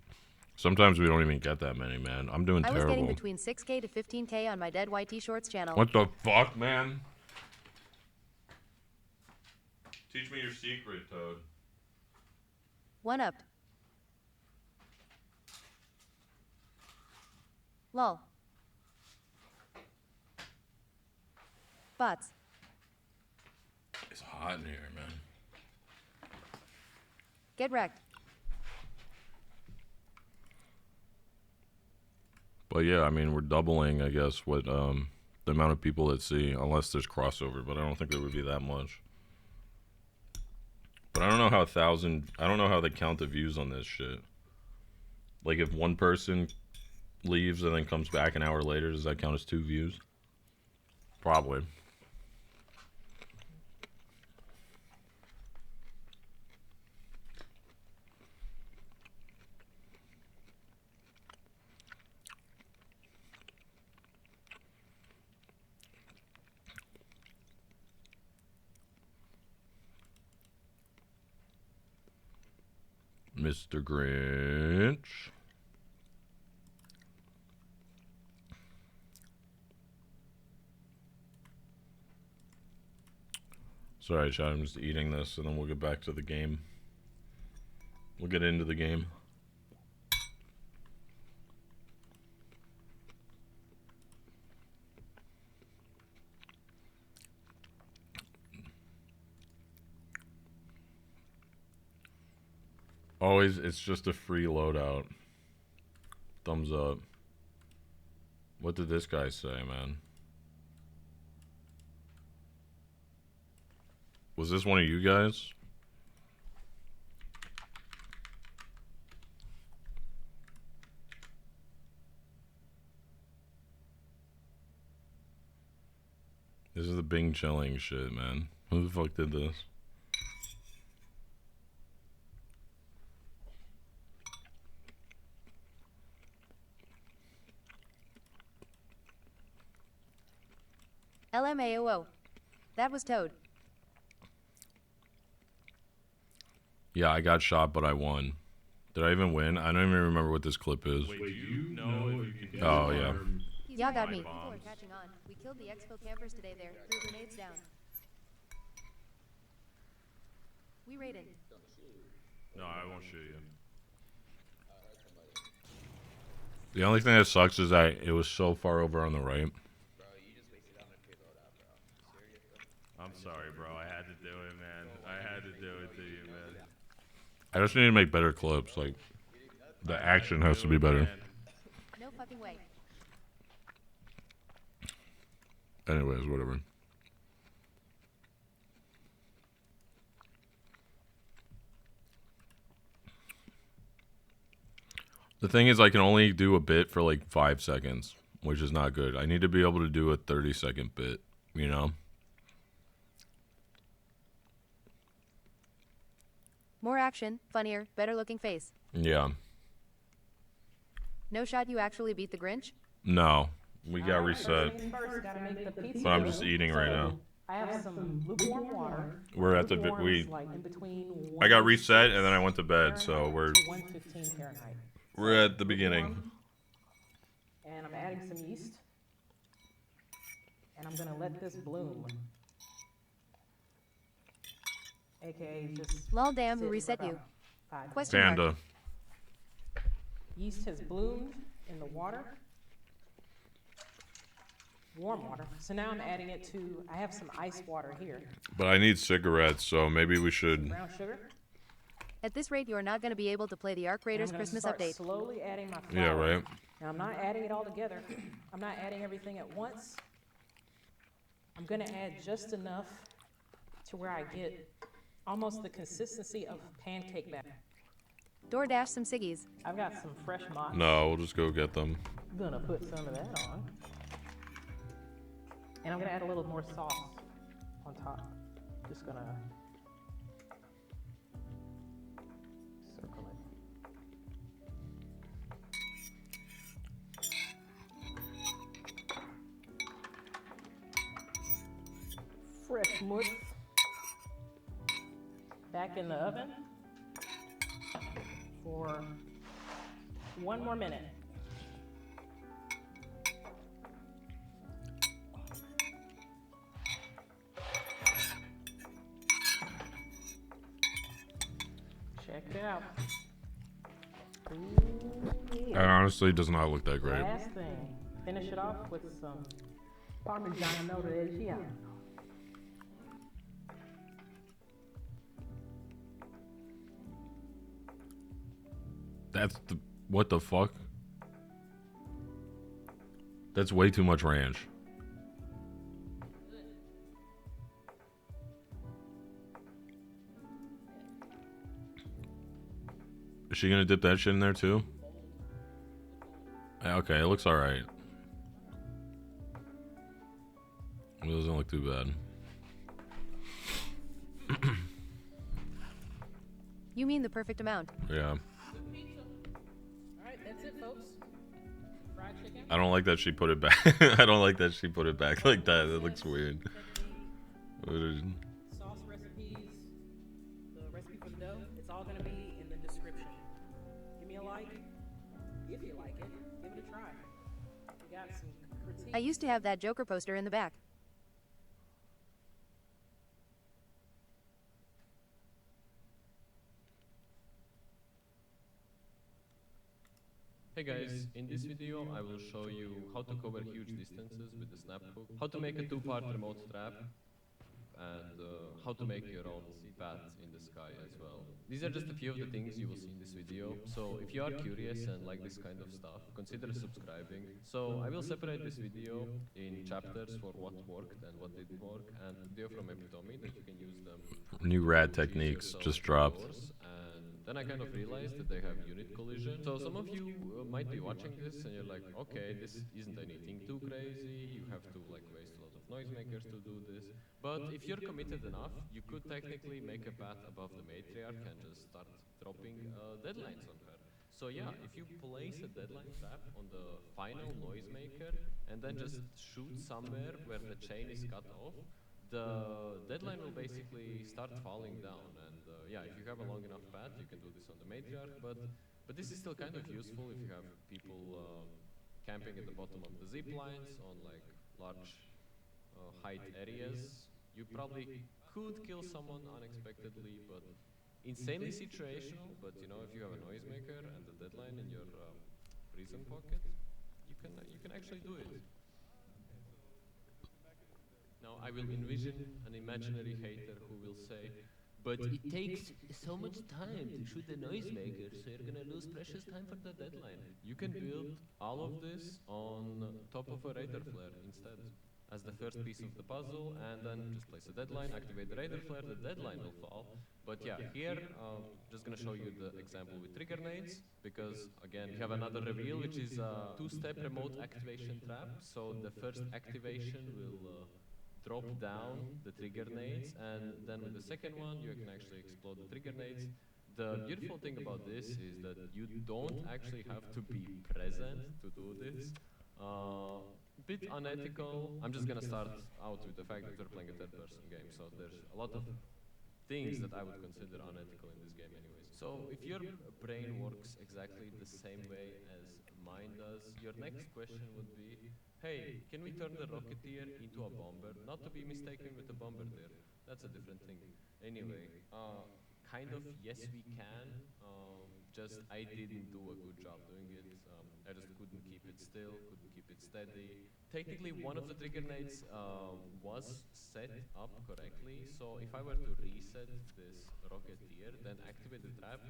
Sometimes we don't even get that many, man. I'm doing terrible. I was getting between 6K to 15K on my Dead YT Shorts channel. What the fuck, man? Teach me your secret, Toad. 1 up. Lol. Bots. It's hot in here, man. Get wrecked. But yeah, I mean, we're doubling, I guess, what the amount of people that see, unless there's crossover. But I don't think there would be that much. But I don't know how I don't know how they count the views on this shit. Like, if one person leaves and then comes back an hour later, does that count as 2 views? Probably. Mr. Grinch. Sorry, chat, I'm just eating this, and then we'll get back to the game. We'll get into the game. Always, it's just a free loadout. Thumbs up. What did this guy say, man? Was this one of you guys? This is the Bing chilling shit, man. Who the fuck did this? LMAOO. That was Toad. Yeah, I got shot, but I won. Did I even win? I don't even remember what this clip is. Wait, do you know if you can Oh, yeah. Yeah, got me. People People are catching on. We killed the expo campers today there. Threw grenades down. We raided. No, I won't shoot you. The only thing that sucks is that it was so far over on the right. I'm sorry, bro. I had to do it, man. I had to do it to you, man. I just need to make better clips. Like, the action has to be better. No fucking way. Anyways, whatever. The thing is, I can only do a bit for like 5 seconds, which is not good. I need to be able to do a 30-second bit, you know? More action, funnier, better looking face. Yeah. No shot you actually beat the Grinch? No. We got reset. But I'm just eating right now. I have some lukewarm water. We're at the Lukewarm we. is like in between I got reset and then I went to bed, so Fahrenheit to 115 Fahrenheit. we're So at the beginning. lukewarm, and I'm adding some yeast. And I'm gonna let this bloom. AKA just Lol damn, who sit reset for you? about 5 minutes. Question mark. Panda. Yeast has bloomed in the water. Warm water. So now I'm adding it to, I have some ice water here. But I need cigarettes, so maybe we should. Brown sugar. At this rate, you are not going to be able to play the Arc And I'm Raiders gonna Christmas start update. slowly adding my flour. Yeah, right. Now I'm not adding it all together. I'm not adding everything at once. I'm gonna add just enough to where I get almost the consistency of pancake batter. DoorDash some ciggies. I've got some fresh mock. No, we'll just go get them. I'm gonna put some of that on. And I'm gonna add a little more sauce on top. Just gonna circle it. Fresh mousse. Back in the oven for 1 more minute. Check it out. Ooh, It honestly does not look that great. last thing, finish it off with some Parmigiano Reggiano. That's the what the fuck? That's way too much ranch. Is she gonna dip that shit in there too? Yeah, okay, it looks alright. It doesn't look too bad. You mean the perfect amount. Yeah. Alright, that's it, folks. Fried chicken. I don't like that she put it back. I don't like that she put it back like that. It looks weird. Sauce recipes, the recipe for the dough, it's all gonna be in the description. Give me a like. If you like it, give it a try. We got some critiques. I used to have that Joker poster in the back. Hey guys, in this video I will show you how to cover huge distances with the snap hook, how to make a two-part remote strap, and how to make your own path in the sky as well. These are just a few of the things you will see in this video, so if you are curious and like this kind of stuff, consider subscribing. So I will separate this video in chapters for what worked and what didn't work, and video from Epitomy that you can use them. New rad techniques just dropped. And then I kind of realized that they have unit collision. So some of you might be watching this and you're like, okay, this isn't anything too crazy. You have to like waste a lot of noisemakers to do this. But if you're committed enough, you could technically make a path above the matriarch and just start dropping deadlines on her. So yeah, if you place a deadline trap on the final noisemaker and then just shoot somewhere where the chain is cut off, the deadline will basically start falling down. And yeah, if you have a long enough path, you can do this on the matriarch, but this is still kind of useful if you have people camping at the bottom of the zip lines on like large height areas. You probably could kill someone unexpectedly, but insanely situational. But you know, if you have a noisemaker and the deadline in your prison pocket, you can actually do it. Now I will envision an imaginary hater who will say, but it takes so much time to shoot the noisemaker, so you're gonna lose precious time for the deadline. You can build all of this on top of a radar flare instead, as the first piece of the puzzle, and then just place a deadline, activate the radar flare, the deadline will fall. But yeah, here, just gonna show you the example with trigger nades, because again, you have another reveal, which is a two-step remote activation trap. So the first activation will drop down the trigger nades, and then with the second one you can actually explode the trigger nades. The beautiful thing about this is that you don't actually have to be present to do this. Bit unethical. I'm just gonna start out with the fact that we're playing a third-person game, so there's a lot of things that I would consider unethical in this game anyways. So if your brain works exactly the same way as mine does, your next question would be, hey, can we turn the Rocketeer into a bomber? Not to be mistaken with a bombardier. That's a different thing. Anyway, kind of, yes, we can. Just I didn't do a good job doing it. I just couldn't keep it still, couldn't keep it steady. Technically, one of the trigger nades was set up correctly. So if I were to reset this Rocketeer, then activate the trap,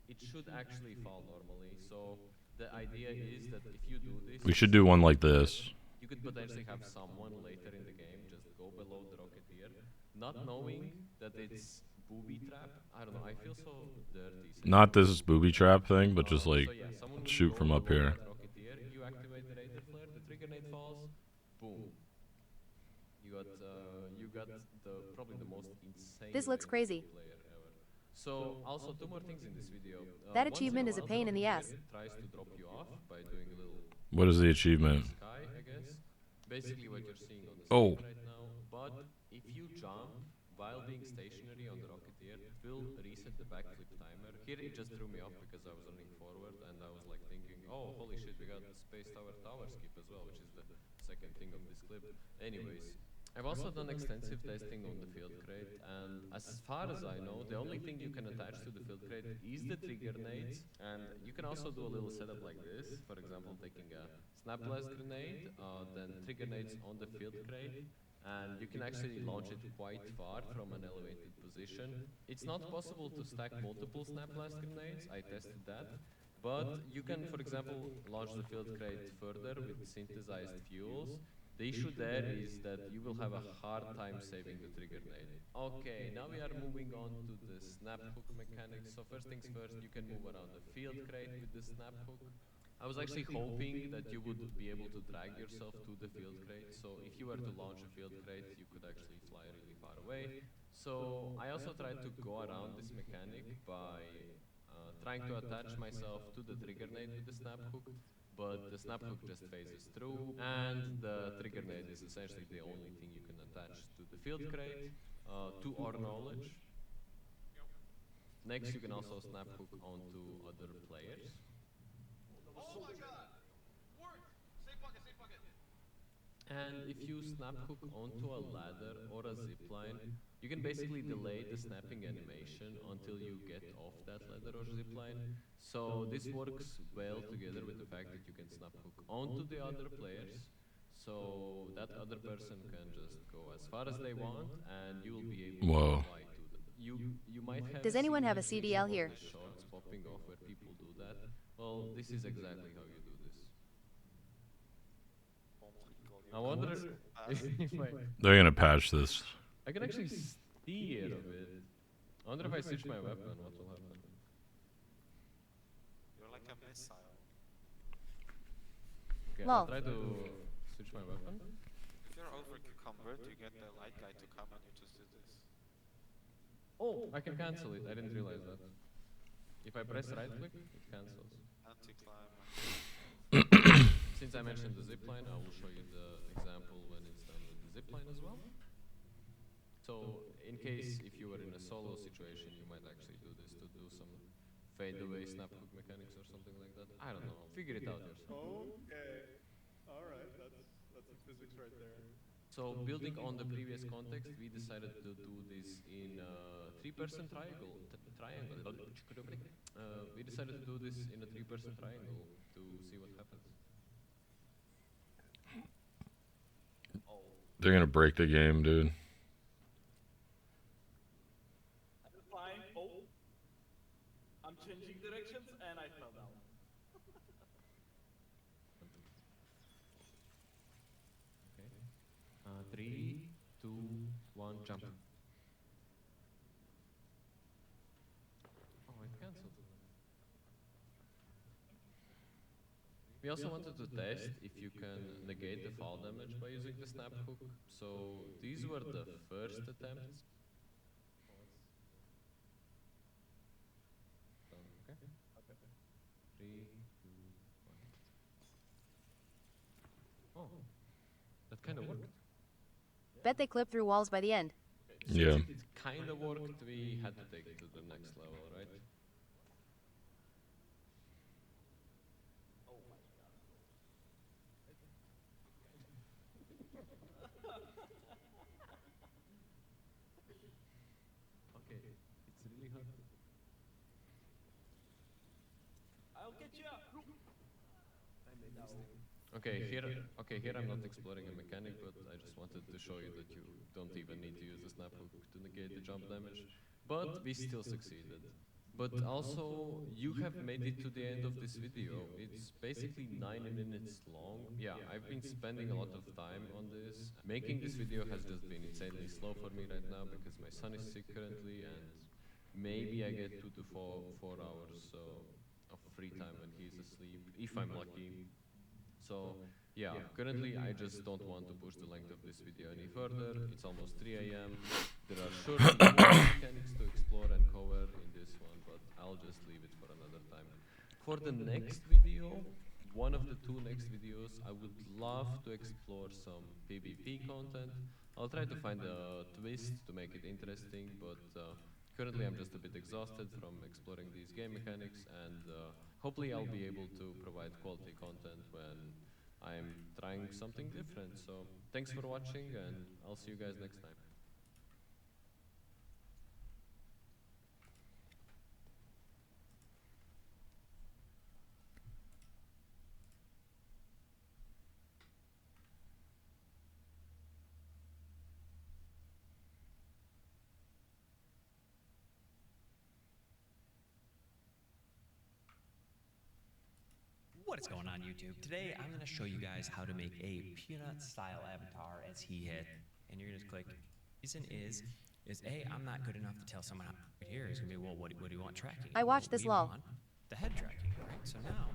it should actually fall normally. So the idea is that if you do this, We should do one like this. you could potentially have someone later in the game just go below the Rocketeer, not knowing that it's booby trap. I don't know. I feel so dirty. Not this booby trap thing, but just like So yeah, someone would shoot go from up below here. that Rocketeer, you activate the Raider Flare, the trigger nade falls, boom. You got probably the most insane. This looks crazy. Player ever. So also two more things in this video. That Once achievement in is a while, pain in the ass. Rocketeer tries to drop you off by doing a little What is the achievement? sky, I guess. Basically what you're seeing on the Oh. screen right now. But if you jump while being stationary on the Rocketeer, it will reset the backflip timer. Here it just threw me off because I was running forward and I was like thinking, oh, holy shit, we got Space Tower skip as well, which is the second thing of this clip. Anyways, I've also done extensive testing on the field crate, and as far as I know, the only thing you can attach to the field crate is the trigger nades, and you can also do a little setup like this. For example, taking a snap blast grenade, then trigger nades on the field crate, and you can actually launch it quite far from an elevated position. It's not possible to stack multiple snap blast grenades, I tested that, but you can, for example, launch the field crate further with synthesized fuels. The issue there is that you will have a hard time saving the trigger nade. Okay, now we are moving on to the snap hook mechanics. So first things first, you can move around the field crate with the snap hook. I was actually hoping that you would be able to drag yourself to the field crate. So if you were to launch a field crate, you could actually fly really far away. So I also tried to go around this mechanic by trying to attach myself to the trigger nade with the snap hook. But the snap hook just phases through, and the trigger nade is essentially the only thing you can attach to the field crate, to our knowledge. Next, you can also snap hook onto other players. Oh my god! Worked! Safe bucket, safe bucket! And if you snap hook onto a ladder or a zip line, you can basically delay the snapping animation until you get off that ladder or zip line. So this works well together with the fact that you can snap hook onto the other players, so that other person can just go as far as they want, and you will be able to fly to them. You might have. Does anyone have a CDL here? The shorts popping off where people do that. Well, this is exactly how you do this. I wonder if They're gonna patch this. I can actually steer a bit. I wonder if I switch my weapon, what will happen? You're like a missile. Okay, Lol. I'll try to switch my weapon. If you're over cucumbered, you get the light guy to come and you just do this. Oh, I can cancel it. I didn't realize that. If I press right click, it cancels. Anti-climb. Since I mentioned the zipline, I will show you the example when it's done with the zipline as well. So, in case if you were in a solo situation, you might actually do this to do some fade away snap hook mechanics or something like that. I don't know. Figure it out yourself. Okay. Alright, that's the physics right there. So, building on the previous context, we decided to do this in a three-person triangle. We decided to do this in a three-person triangle to see what happens. They're gonna break the game, dude. I'm flying. Oh. I'm changing directions and I fell down. Okay. 3, 2, 1, jump. Oh, it cancelled. We also wanted to test if you can negate the fall damage by using the snap hook. So these were the first attempts. Okay. 3, 2, 1. Oh, that kind of worked. Bet they clip through walls by the end. Since Yeah. it kind of worked, we had to take it to the next level, right? Okay, it's really hard to... I'll get you up. Okay, here I'm not exploring a mechanic, but I just wanted to show you that you don't even need to use the snap hook to negate the jump damage. But we still succeeded. But also, you have made it to the end of this video. It's basically 9 minutes long. Yeah, I've been spending a lot of time on this. Making this video has just been insanely slow for me right now because my son is sick currently, and maybe I get 2 to 4 hours of free time when he's asleep, if I'm lucky. So, yeah, currently I just don't want to push the length of this video any further. It's almost 3 a.m. There are surely more mechanics to explore and cover in this one, but I'll just leave it for another time. For the next video, one of the 2 next videos, I would love to explore some PvP content. I'll try to find a twist to make it interesting, but currently I'm just a bit exhausted from exploring these game mechanics, and hopefully I'll be able to provide quality content when I'm trying something different. So thanks for watching, and I'll see you guys next time. What is going on YouTube? Today I'm going to show you guys how to make a peanut style avatar as he hit, and you're going to click reason is A, I'm not good enough to tell someone how right here is going to be, well, what do you want tracking? I watched this We lol. want the head tracking, right? So now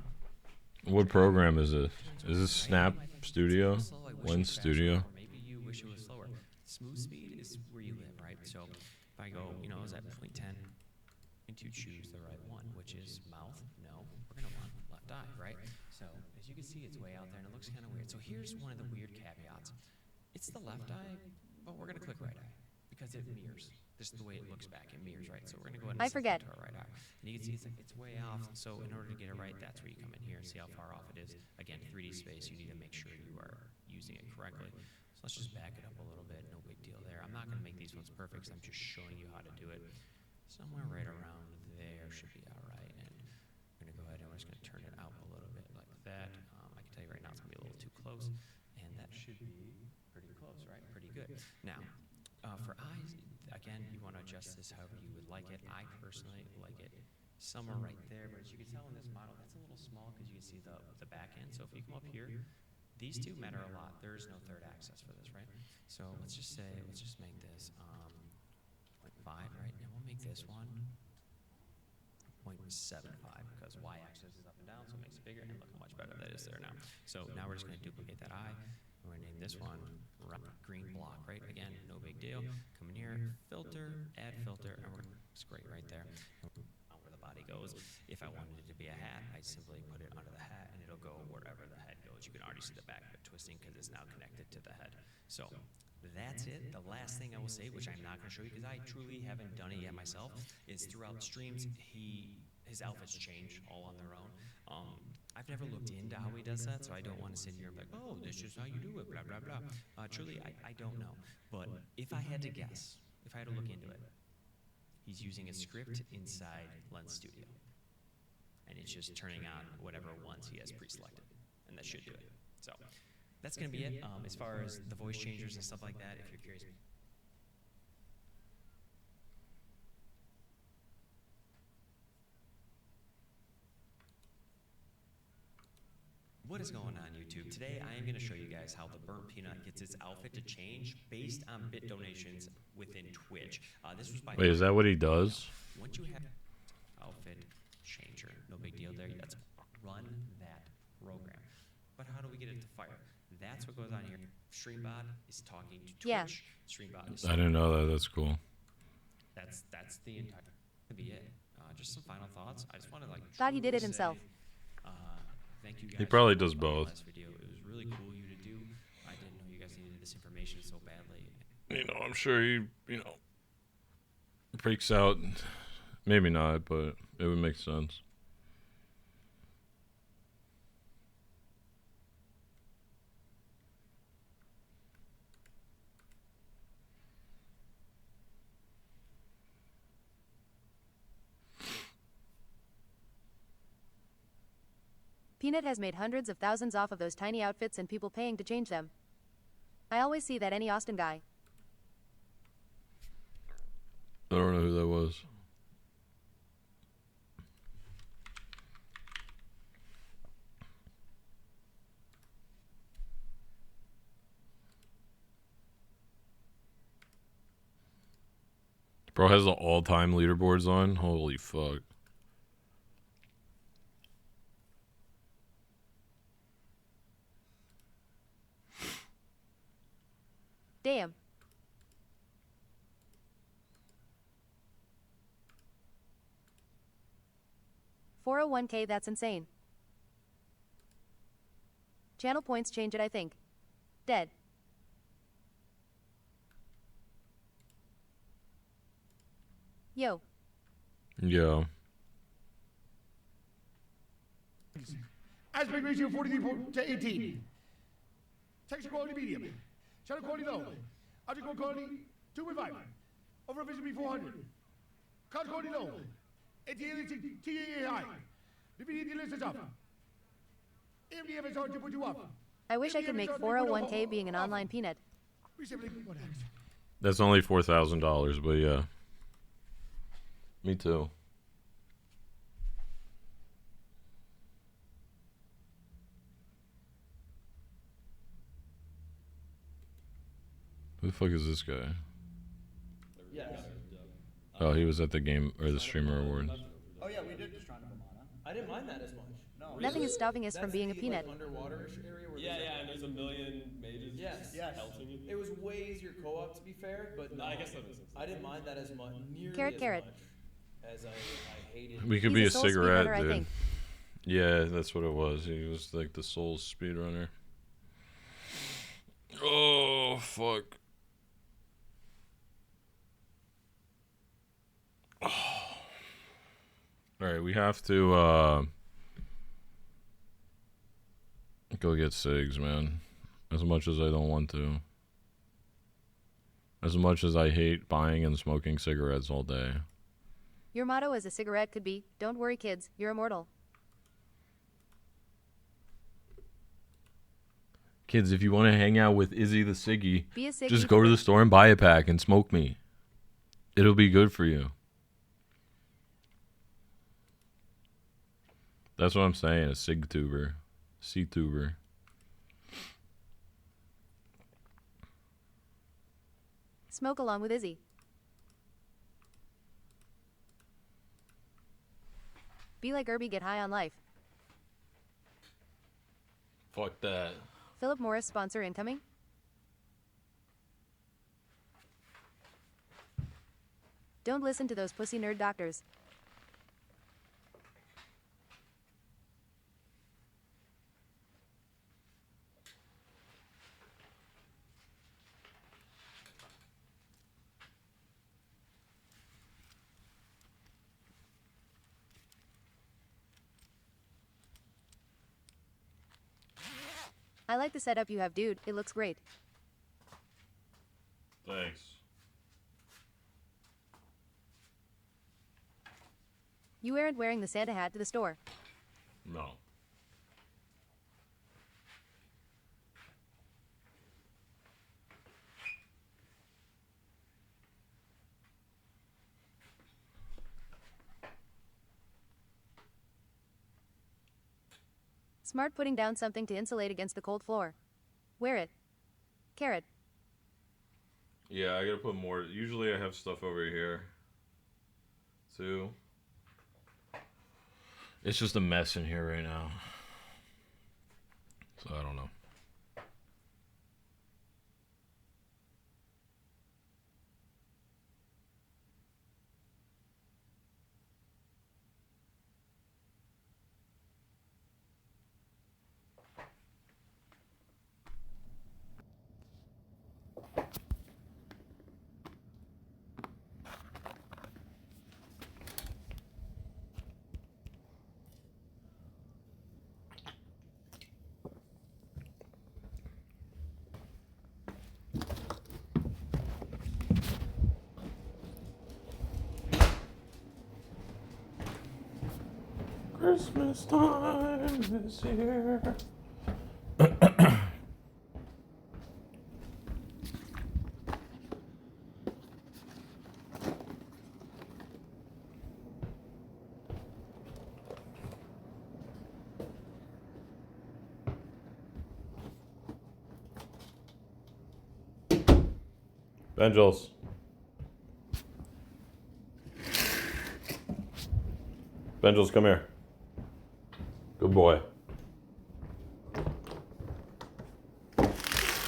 What program is this? Is this Snap Studio? Lens Studio? or maybe you wish it was slower. Smooth speed is where you live, right? So if I go, is that 0.10? And to choose the right one, which is mouth. No, we're gonna want left eye, right? So as you can see, it's way out there and it looks kind of weird. So here's one of the weird caveats. It's the left eye, but we're gonna click right eye because it mirrors. This is the way it looks back. It mirrors, right? So we're gonna go ahead and I set forget. that to our right eye. And you can see it's way off. So in order to get it right, that's where you come in here and see how far off it is. Again, 3D space, you need to make sure you are using it correctly. So let's just back it up a little bit. No big deal there. I'm not gonna make these ones perfect, 'cause I'm just showing you how to do it. Somewhere right around there should be all right. And we're gonna go ahead and we're just gonna turn it out a little bit like that. I can tell you right now it's gonna be a little too close, and that should be pretty close, right? Pretty good. Now, for eyes, again, you want to adjust this however you would like it. I personally like it somewhere right there, but as you can tell in this model, that's a little small because you can see the back end. So if you come up here, these two matter a lot. There is no third axis for this, right? So let's just make this 0.5, right? And we'll make this one 0.75 because y-axis is up and down, so it makes it bigger, and look how much better that is there now. So now we're just going to duplicate that eye. We're going to name this one green block, right? Again, no big deal. Come in here, filter, add filter, and it's great right there. Where the body goes. If I wanted it to be a hat, I simply put it under the hat, and it'll go wherever the head goes. You can already see the back of it twisting because it's now connected to the head. So that's it. The last thing I will say, which I'm not going to show you because I truly haven't done it yet myself, is throughout streams, his outfits change all on their own. I've never looked into how he does that, so I don't want to sit here and be like, oh, this is how you do it, blah, blah, blah. Truly, I don't know. But if I had to guess, if I had to look into it, he's using a script inside Lens Studio. And it's just turning on whatever ones he has pre-selected. And that should do it. So that's going to be it. As far as the voice changers and stuff like that, if you're curious. What is going on YouTube? Today I am going to show you guys how the Burnt Peanut gets its outfit to change based on bit donations within Twitch. This was by Wait, is that what he does? Once you have outfit changer, no big deal there. Let's run that program. But how do we get it to fire? That's what goes on here. Streambot is talking to Twitch. Yeah. Streambot is I didn't know that. That's cool. That's the entire to be it. Just some final thoughts. I just want to Thought he did it say, himself. thank you guys. He probably for does watching the both. last video. It was really cool of you to do. information so badly. You know, I'm sure he, freaks out. Maybe not, but it would make sense. Peanut has made hundreds of thousands off of those tiny outfits and people paying to change them. I always see that any Austin guy. I don't know who that was. Bro has the all-time leaderboards on. Holy fuck. Damn. $401k, that's insane. Channel points change it, I think. Dead. Yo. Yeah. Aspect ratio 43 to 18. Texture quality medium. Shadow quality low. Object quality 2.5. Overall efficiency 400. Card quality low. TAA high. VPD list is up. MDFSR 2.2 up. I wish I could make 401k being an online peanut. That's only $4,000, but yeah. Me too. Who the fuck is this guy? Yes. Oh, he was at the game or the streamer awards. Oh yeah, we did Destrana Romana. I didn't mind that as much. No. Nothing is stopping us from being a peanut. Underwater area where and there's a million mages. Yes. Pelting you. It was way easier co-op to be fair, but no, I guess that makes sense. I didn't mind that as much. Nearly Carrot, as carrot. much as I hated. We could He's be a a soul cigarette, speedrunner, I dude. think. Yeah, that's what it was. He was like the soul speedrunner. Oh, fuck. Alright, we have to go get cigs, man. As much as I don't want to. As much as I hate buying and smoking cigarettes all day. Your motto as a cigarette could be, don't worry kids, you're immortal. Kids, if you want to hang out with Izzy the Siggy, Be a Siggy just go to the store and buy a pack and smoke me. It'll be good for you. That's what I'm saying, a sig tuber. C-tuber. Smoke along with Izzy. Be like Irby, get high on life. Fuck that. Philip Morris sponsor incoming. Don't listen to those pussy nerd doctors. I like the setup you have, dude. It looks great. Thanks. You aren't wearing the Santa hat to the store. No. Smart putting down something to insulate against the cold floor. Wear it. Carrot. Yeah, I gotta put more. Usually I have stuff over here, too. It's just a mess in here right now. So I don't know. Christmas time this year. Benjels. Benjels, come here. Good boy.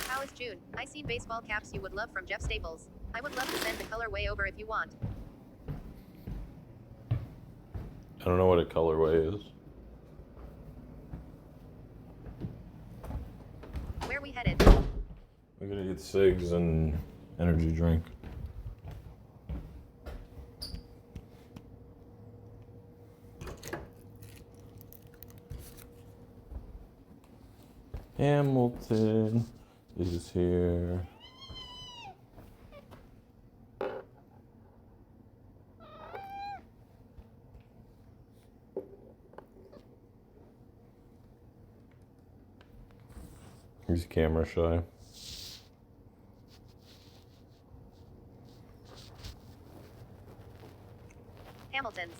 How is June? I seen baseball caps you would love from Jeff Staples. I would love to send the colorway over if you want. I don't know what a colorway is. Where we headed? We're gonna get cigs and energy drink. Hamilton is here. He's camera shy. Hamilton's.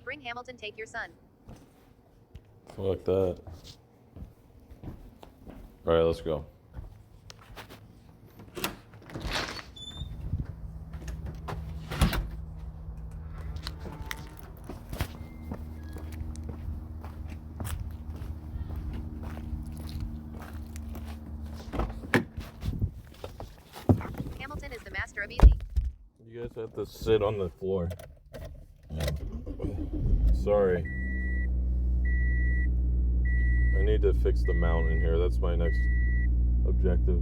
Bring Hamilton, take your son. Fuck that. Alright, let's go. Hamilton is the master of easy. You guys have to sit on the floor. Sorry. I need to fix the mount in here. That's my next objective.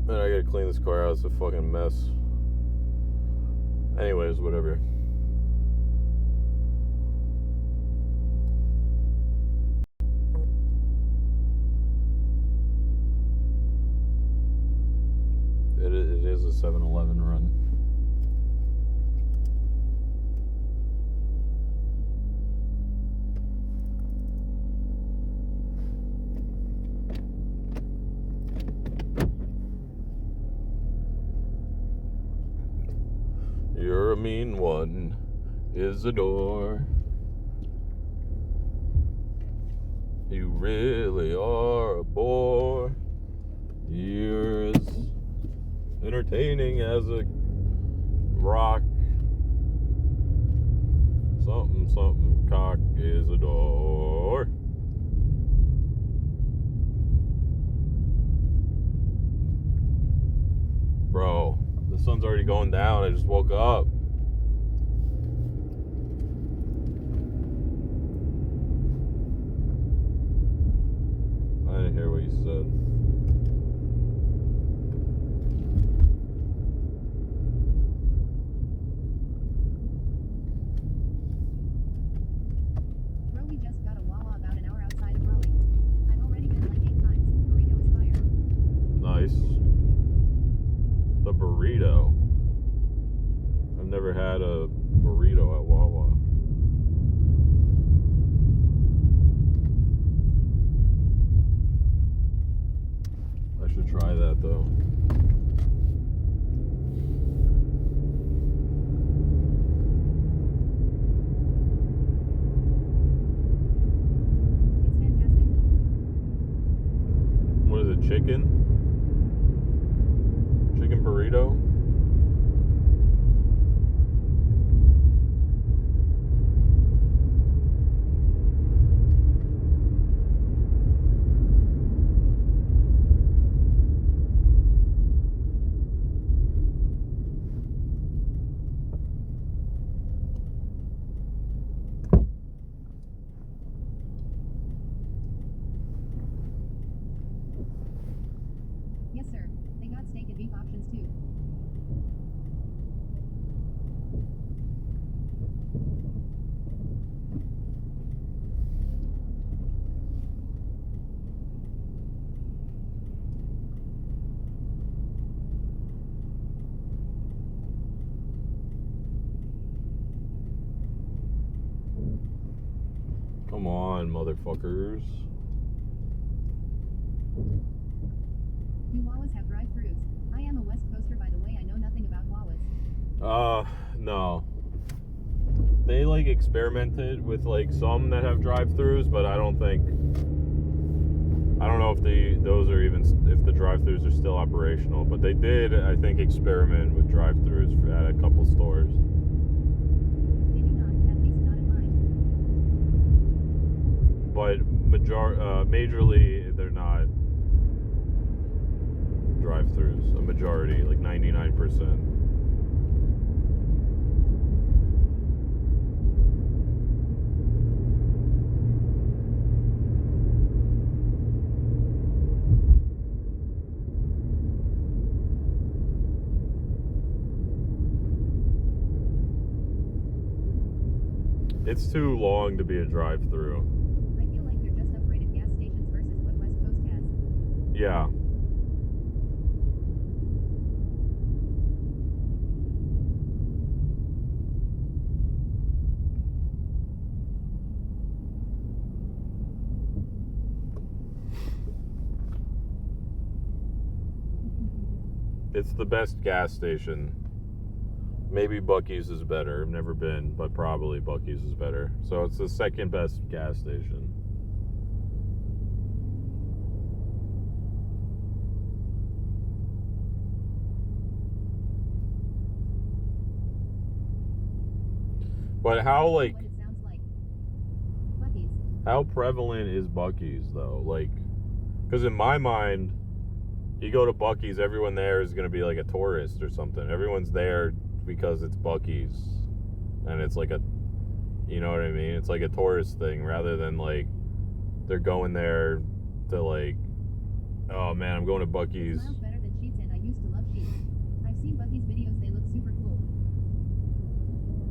And I gotta clean this car out. It's a fucking mess. Anyways, whatever. It is a 7-Eleven run. You're a mean one, Isidore. You really are a bore. You're as entertaining as a rock. Something, something, cock, Isidore. Bro, the sun's already going down. I just woke up. I didn't hear what you said. Bro, we just got a Wawa about an hour outside of Raleigh. I've already been like 8 times. Burrito is fire. Nice. The burrito. I've never had a burrito at Wawa. I should try that though. It's fantastic. What is it, chicken? Chicken burrito? Come on, motherfuckers. Do Wawas have drive-thrus? I am a West Coaster, by the way. I know nothing about Wawas. No. They like experimented with like some that have drive-thrus, but I don't know if if the drive-thrus are still operational. But they did, I think, experiment with drive-thrus at a couple stores. Maybe not, at least not in mine. But majorly, they're not drive-thrus. A majority, like 99%. It's too long to be a drive-through. I feel like they're just upgraded gas stations versus what West Coast has. Yeah. It's the best gas station. Maybe Buc-ee's is better. I've never been, but probably Buc-ee's is better. So it's the second best gas station. But how, like, What it sounds like. Buc-ee's. how prevalent is Buc-ee's, though? Like, because in my mind, you go to Buc-ee's, everyone there is going to be like a tourist or something. Everyone's there because it's Buc-ee's. And it's like you know what I mean? It's like a tourist thing rather than like they're going there to like, oh man, I'm going to Buc-ee's. Smiles better than Sheetz, and I used to love Sheetz. I've seen Buc-ee's videos, they look super cool.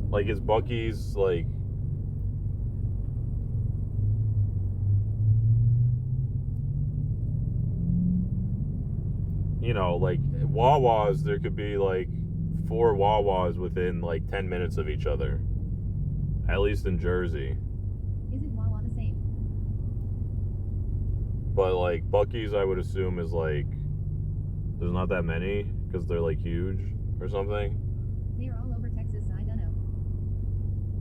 Like, is Buc-ee's like, you know, like Wawa's, there could be like 4 Wawa's within like 10 minutes of each other. At least in Jersey. Isn't Wawa the same? But like Buc-ee's, I would assume is like, there's not that many because they're like huge or something. They are all over Texas, I don't know.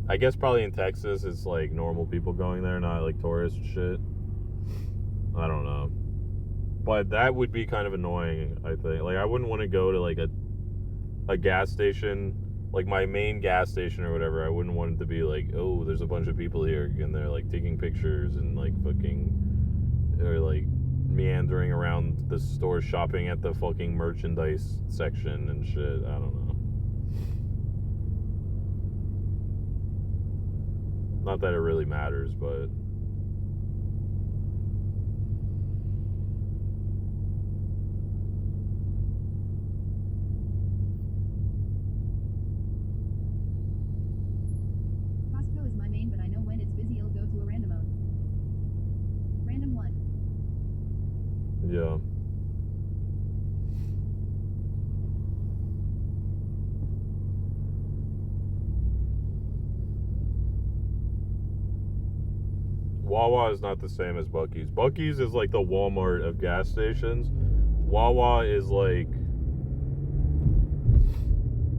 I guess probably in Texas it's like normal people going there, not like tourist shit. I don't know. But that would be kind of annoying, I think. Like, I wouldn't want to go to like a gas station, like my main gas station or whatever. I wouldn't want it to be like, oh, there's a bunch of people here and they're like taking pictures and like fucking, or like meandering around the store shopping at the fucking merchandise section and shit. I don't know. Not that it really matters, but Costco is my main, but I know when it's busy it'll go to a random one. Random one. yeah. Wawa is not the same as Buc-ee's. Buc-ee's is like the Walmart of gas stations. Wawa is like,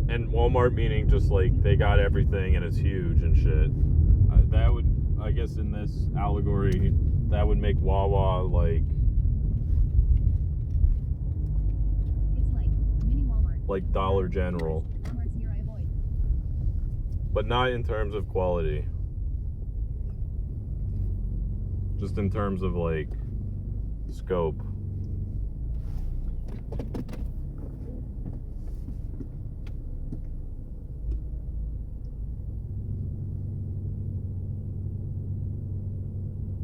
and Walmart meaning just like they got everything and it's huge and shit. That would, I guess in this allegory, that would make Wawa like, It's like a mini Walmart. like Dollar General. Walmart's here I avoid. But not in terms of quality. Just in terms of like scope.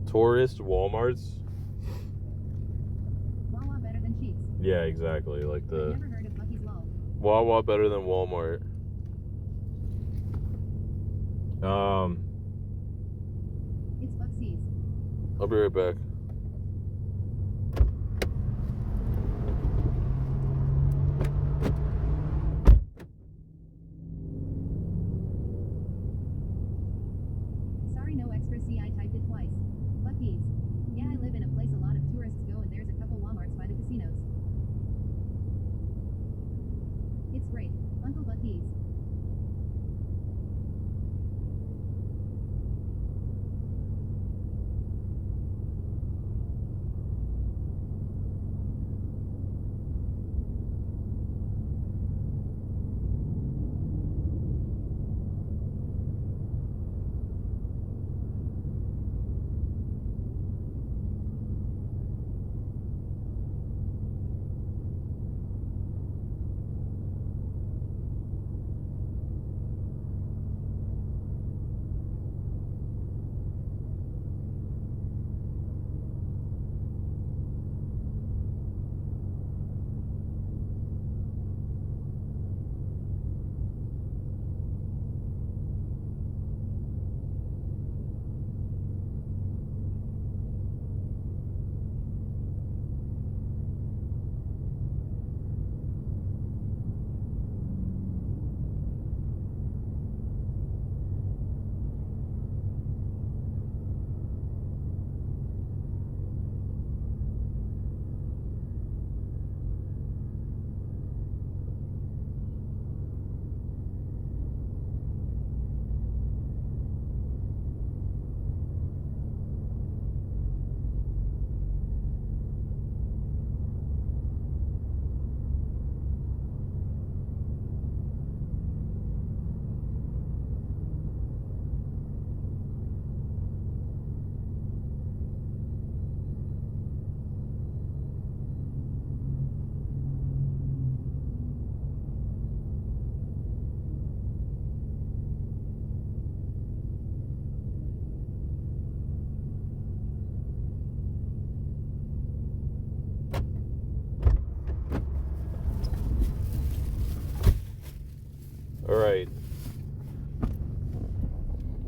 Tourist Walmarts? Wawa better than Sheetz. Yeah, exactly. Like the I've never heard of Buc-ee's lol. Wawa better than Walmart. It's Buc-ee's. I'll be right back. Sorry, no extra C, I typed it twice.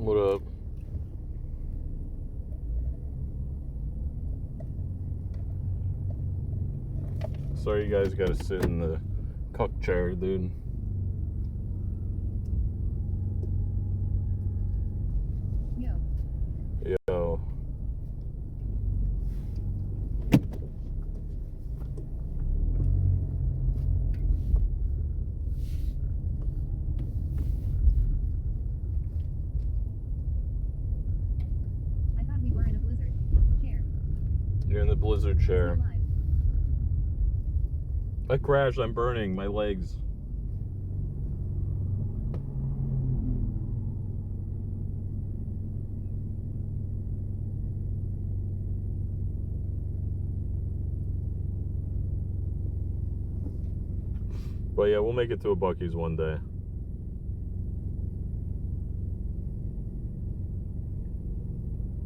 What up? Sorry you guys gotta sit in the cuck chair, dude. Yo. I thought we were in a blizzard. Chair. You're in the blizzard chair. I crashed, I'm burning my legs. But yeah, we'll make it to a Buc-ee's one day.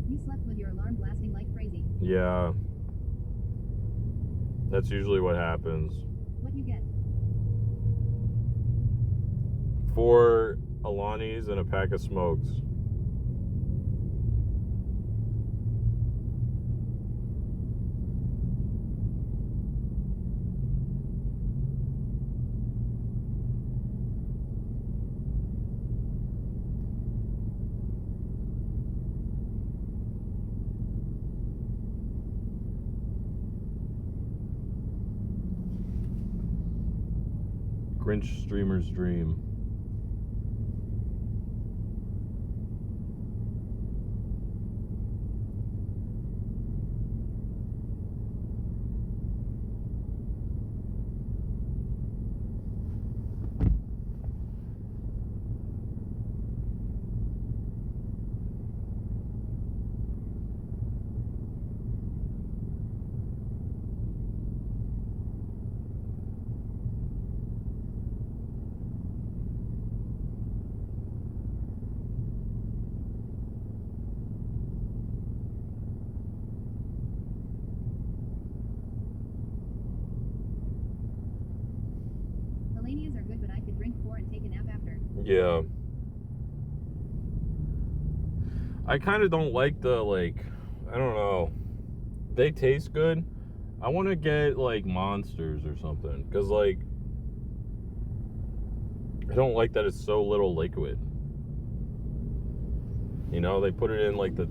You slept with your alarm blasting like crazy. Yeah. That's usually what happens. What you get? 4 Alanis and a pack of smokes. Grinch streamer's dream. Melanias are good, but I could drink 4 and take a nap after. Yeah. I kind of don't like the, like, I don't know. They taste good. I want to get, like, Monsters or something. Because, like, I don't like that it's so little liquid. You know, they put it in, like, the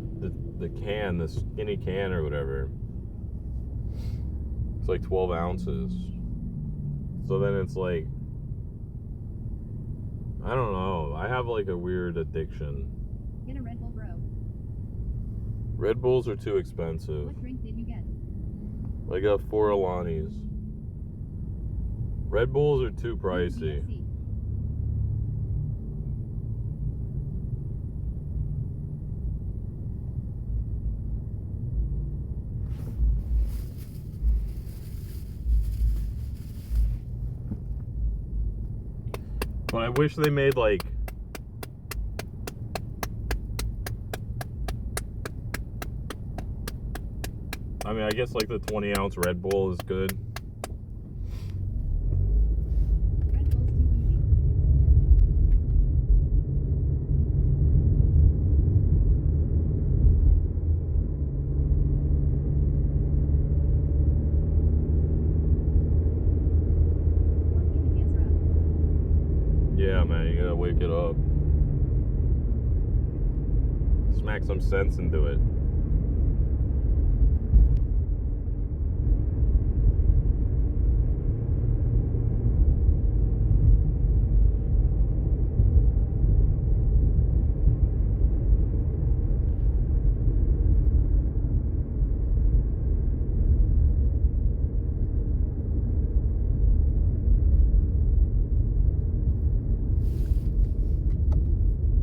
can, the skinny can or whatever. It's like 12 ounces. So then it's like, I don't know. I have, like, a weird addiction. Get a Red Bull, bro. Red Bulls are too expensive. What drink did you get? I got 4 Alanis. Red Bulls are too pricey. DSC. But I wish they made, like, I mean, I guess, like, the 20-ounce Red Bull is good. Red Bull's too bougie. Joaquin, the cancer up. Yeah, man, you gotta wake it up. Smack some sense into it.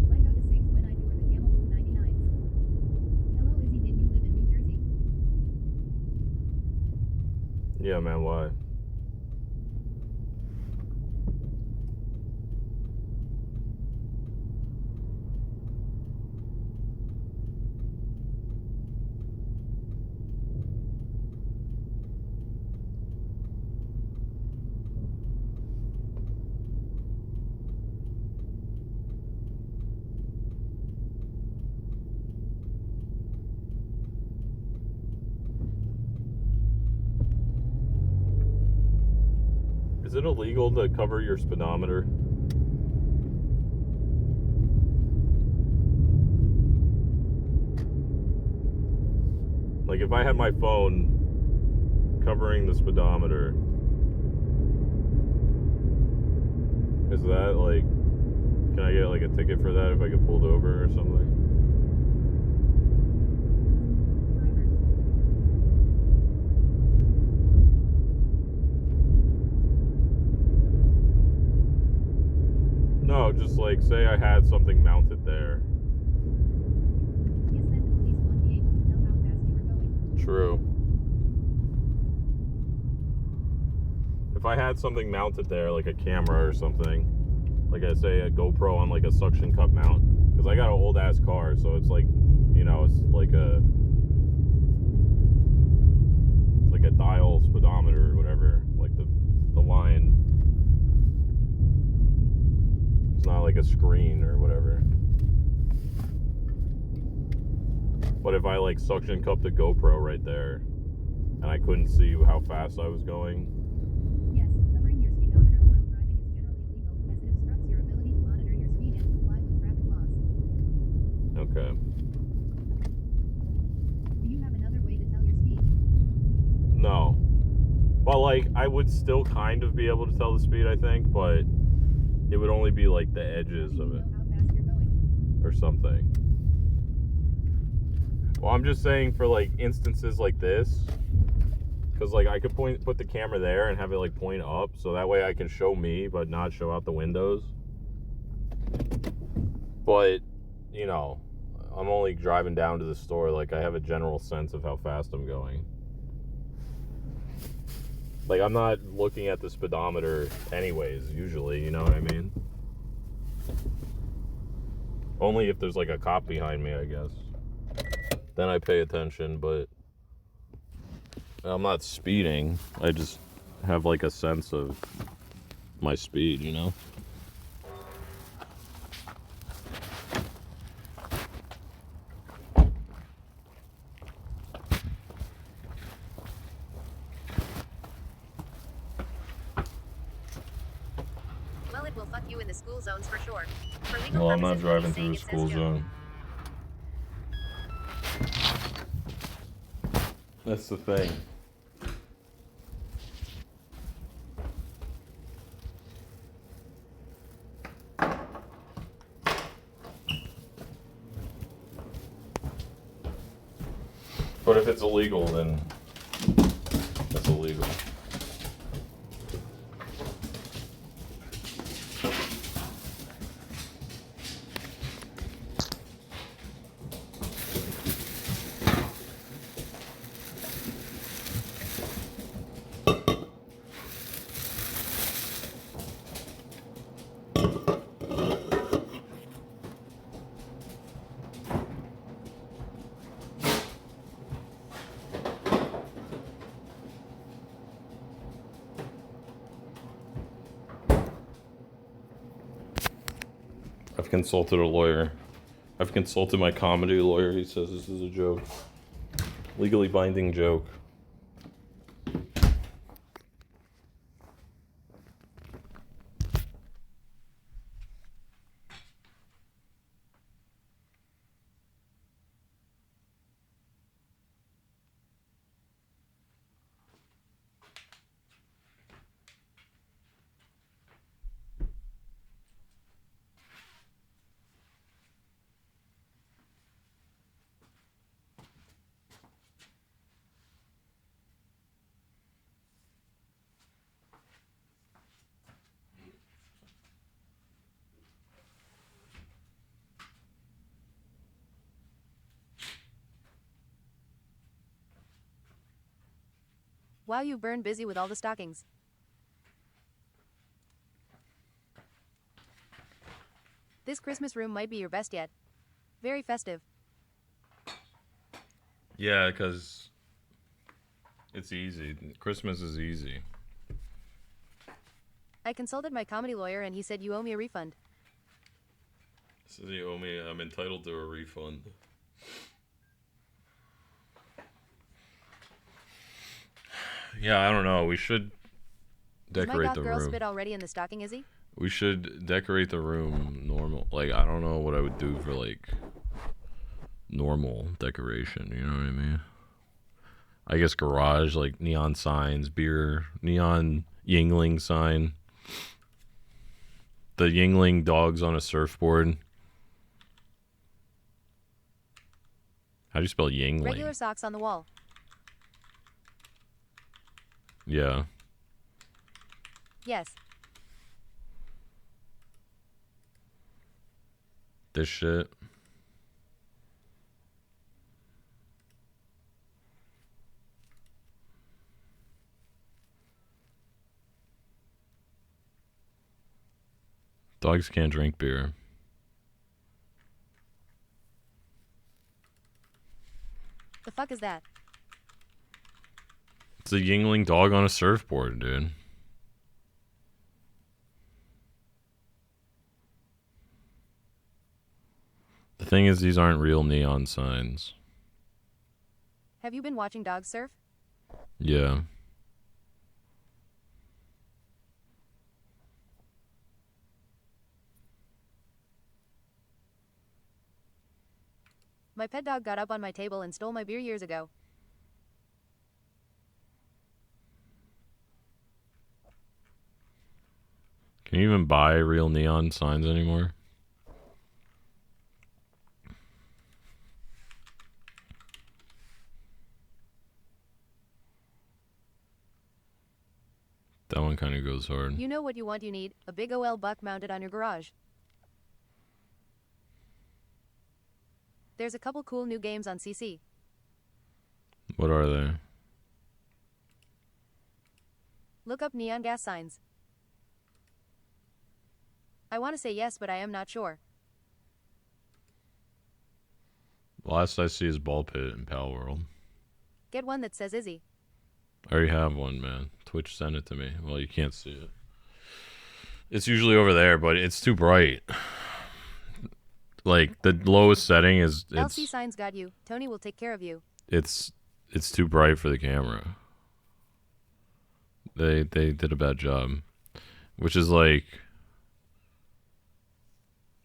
Mine go to 6 when I do or the Camel Blue 99s. Hello, Izzy, did you live in New Jersey? Yeah, man, why? Is it illegal to cover your speedometer? Like, if I had my phone covering the speedometer, is that, like, can I get, like, a ticket for that if I get pulled over or something? No, just, like, say I had something mounted there. True. If I had something mounted there, like a camera or something, like I say a GoPro on like a suction cup mount, because I got an old ass car, so it's like, you know, it's like a dial speedometer or whatever, like the line. It's not like a screen or whatever. But if I like suction cupped the GoPro right there, and I couldn't see how fast I was going. Yes, covering your speedometer while driving is generally illegal, as it obstructs your ability to monitor your speed and comply with traffic laws. Okay. Do you have another way to tell your speed? No. But like, I would still kind of be able to tell the speed, I think, but it would only be like the edges of it. How fast you're going? Or something. Well, I'm just saying for like instances like this, because like I could put the camera there and have it like point up, so that way I can show me but not show out the windows. But, you know, I'm only driving down to the store, like I have a general sense of how fast I'm going. Like, I'm not looking at the speedometer anyways, usually, you know what I mean? Only if there's like a cop behind me, I guess. Then I pay attention, but I'm not speeding. I just have like a sense of my speed, you know? Well, it will fuck you in the school zones for sure. For legal Well, I'm not purposes, driving saying through a it says school Joe. zone. That's the thing. But if it's illegal, then it's illegal. I've consulted a lawyer. I've consulted my comedy lawyer. He says this is a joke. Legally binding joke. Wow, you burn busy with all the stockings. This Christmas room might be your best yet. Very festive. Yeah, because it's easy. Christmas is easy. I consulted my comedy lawyer and he said you owe me a refund. Says you owe me. I'm entitled to a refund. Yeah, I don't know. We should Is my decorate goth the girl room. spit already in the stocking, is he? We should decorate the room normal. Like, I don't know what I would do for, like, normal decoration. You know what I mean? I guess garage, like neon signs, beer, neon Yingling sign. The Yingling dogs on a surfboard. How do you spell Yingling? Regular socks on the wall. Yeah. Yes. This shit. Dogs can't drink beer. The fuck is that? It's a Yingling dog on a surfboard, dude. The thing is, these aren't real neon signs. Have you been watching dogs surf? Yeah. My pet dog got up on my table and stole my beer years ago. Can you even buy real neon signs anymore? That one kind of goes hard. You know what you want, you need a big OL buck mounted on your garage. There's a couple cool new games on CC. What are they? Look up neon gas signs. I want to say yes, but I am not sure. Last I see is Ball Pit in Pal World. Get one that says Izzy. I already have one, man. Twitch sent it to me. Well, you can't see it. It's usually over there, but it's too bright. Like, the lowest setting is... LC signs got you. Tony will take care of you. It's too bright for the camera. They did a bad job. Which is like...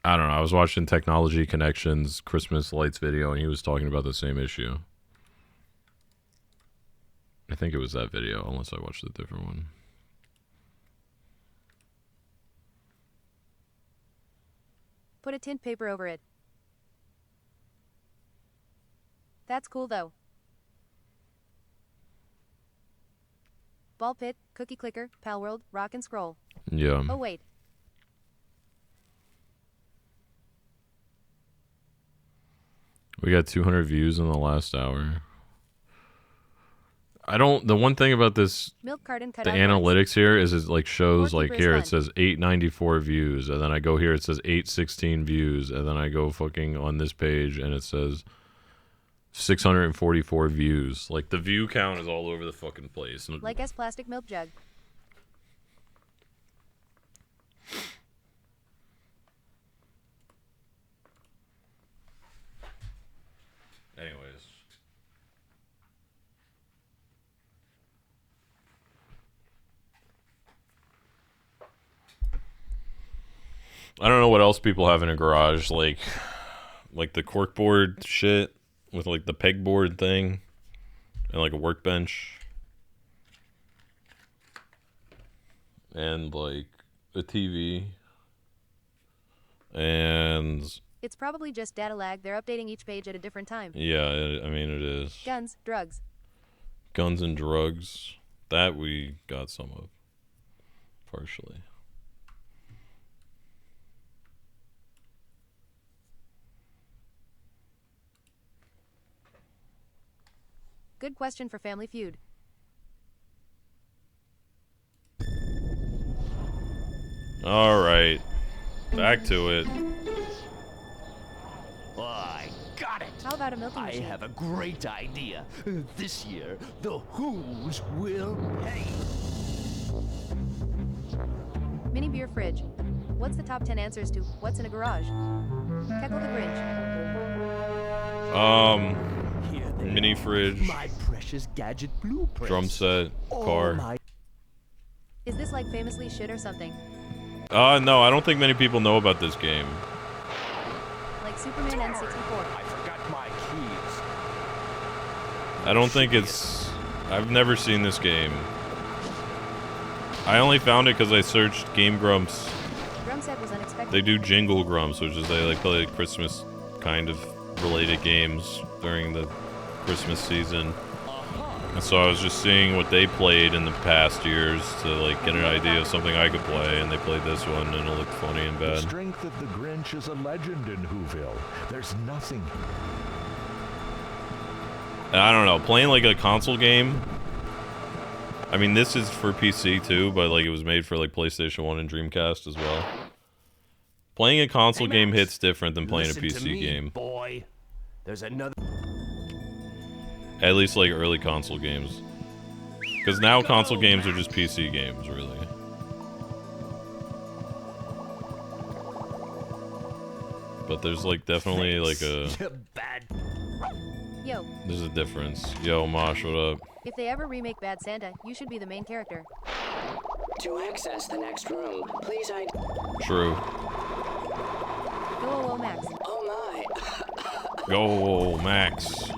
I don't know. I was watching Technology Connections Christmas lights video, and he was talking about the same issue. I think it was that video, unless I watched a different one. Put a tint paper over it. That's cool though. Ball Pit, Cookie Clicker, Pal World, Rock and Scroll. Yeah. Oh wait. We got 200 views in the last hour. The one thing about this, Milk carton cut the out analytics here is it like shows like Scorekeeper here is it says 894 views, and then I go here it says 816 views, and then I go fucking on this page and it says 644 views. Like the view count is all over the fucking place. like S plastic milk jug. Anyways. I don't know what else people have in a garage, like the corkboard shit with like the pegboard thing and like a workbench and like a TV and It's probably just data lag. They're updating each page at a different time. yeah, I mean it is. Guns, drugs. Guns and drugs. That we got some of. Partially. Good question for Family Feud. All right. Back to it. I got it! How about a milking I machine? have a great idea. This year, the Who's will pay. Mini beer fridge. What's the top 10 answers to What's in a Garage? Keckle the Grinch. Mini fridge. My precious gadget blueprint. Drum set. Car. Is this Feels like famously shit or something. No, I don't think many people know about this game. Like Superman N64. I forgot my keys. I don't think it's... I've never seen this game. I only found it because I searched Game Grumps. Grumset was unexpected. They do Jingle Grumps, which is they like play Christmas kind of related games during the Christmas season. And so I was just seeing what they played in the past years to like get an idea of something I could play, and they played this one and it looked funny and The bad. strength of the Grinch is a legend in Whoville. There's nothing. And I don't know, playing like a console game. I mean, this is for PC too, but like it was made for like PlayStation 1 and Dreamcast as well. Playing a console game hits different than playing a PC game. Boy, there's another. At least like early console games. Because now console games are just PC games, really. But there's like definitely like a... Yo, There's a difference. Yo, Mosh, what up? if they ever remake Bad Santa, you should be the main character. To access the next room, please True. Go Max. Oh Go, Max.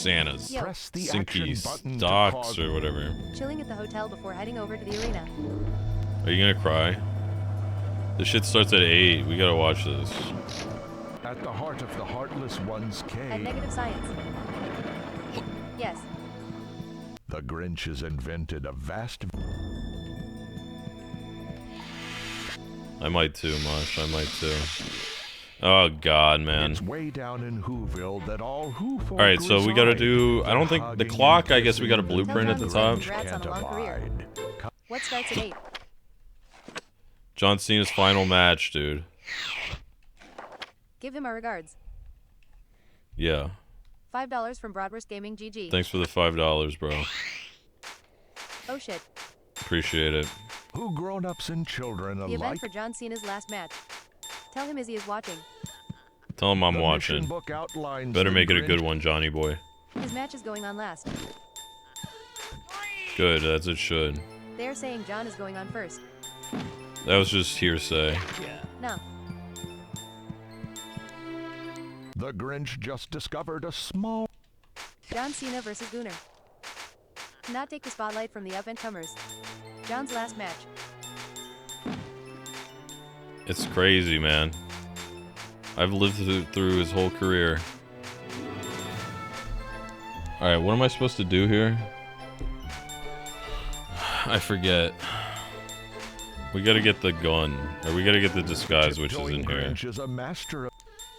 Santa's. Yo. Press the action Sinky's. button to Docks pause. or whatever. Chilling at the hotel before heading over to the arena. Are you gonna cry? This shit starts at 8. We gotta watch this. At the heart of the Heartless One's At cave, negative science. Yes. the Grinch has invented a vast... I might too, Mosh. I might too. Oh, God, man. It's way down in Whoville that all Who folk Alright, so we gotta reside. do... I don't think... The Hugging clock, and I guess we got a kissing blueprint at the top. Congrats on a long career. What starts at 8? John Cena's final match, dude. Give him our regards. Yeah. $5 from Broadwurst Gaming GG. Thanks for the $5, bro. Oh shit. Appreciate it. Who grown-ups and children The alike... event for John Cena's last match. Tell him Izzy is watching. Tell him I'm The watching. mission book outlines Better the make it a Grinch- good one, Johnny boy. His match is going on last. Good, as it should. They're saying John is going on first. That was just hearsay. No. The Grinch just discovered a small... John Cena versus Gunnar. Not take the spotlight from the up-and-comers. John's last match. It's crazy, man. I've lived through his whole career. Alright, what am I supposed to do here? I forget. We gotta get the gun. Or we gotta get the disguise, which is in here. Grinch is a master of...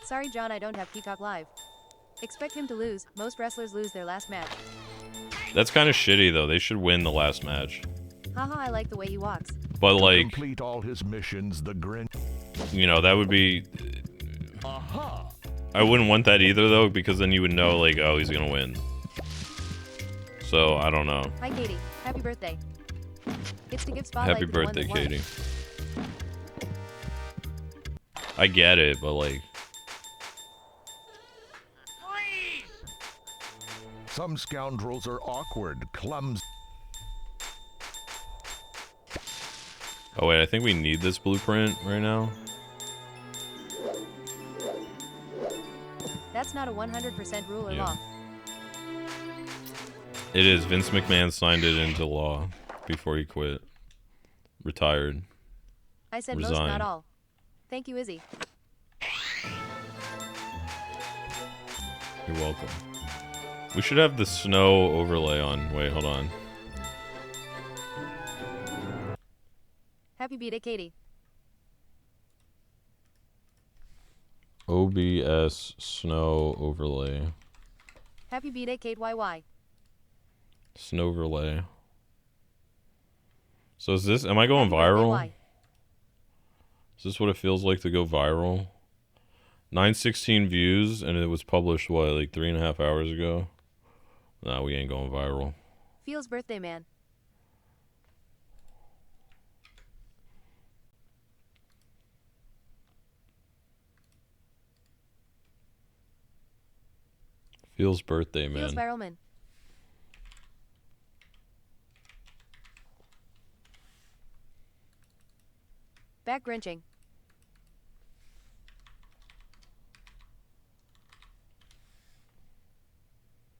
Sorry, John, I don't have Peacock Live. Expect him to lose. Most wrestlers lose their last match. That's kind of shitty, though. They should win the last match. Haha, I like the way he walks. But, like, complete all his missions, the Grinch... you know, that would be... I wouldn't want that either, though, because then you would know, like, oh, he's gonna win. So, I don't know. Hi, Katie. Happy birthday. It's to give spotlight Happy to the one birthday, that won. Katie. I get it, but, like... Some scoundrels are awkward, clumsy... Oh, wait, I think we need this blueprint right now. That's not a 100% rule or Yeah. law. It is. Vince McMahon signed it into law before he quit. Retired. I said Resigned. most, not all. Thank you, Izzy. You're welcome. We should have the snow overlay on. Wait, hold on. Happy B-Day, Katie. OBS snow overlay. Happy B-Day, Kate YY. Snow overlay. So is this... Am I going Happy birthday, viral? Y. Is this what it feels like to go viral? 916 views, and it was published, what, like 3.5 hours ago? Nah, we ain't going viral. Feels birthday, man. Feels birthday, man. Feels viral, man. Back Grinching.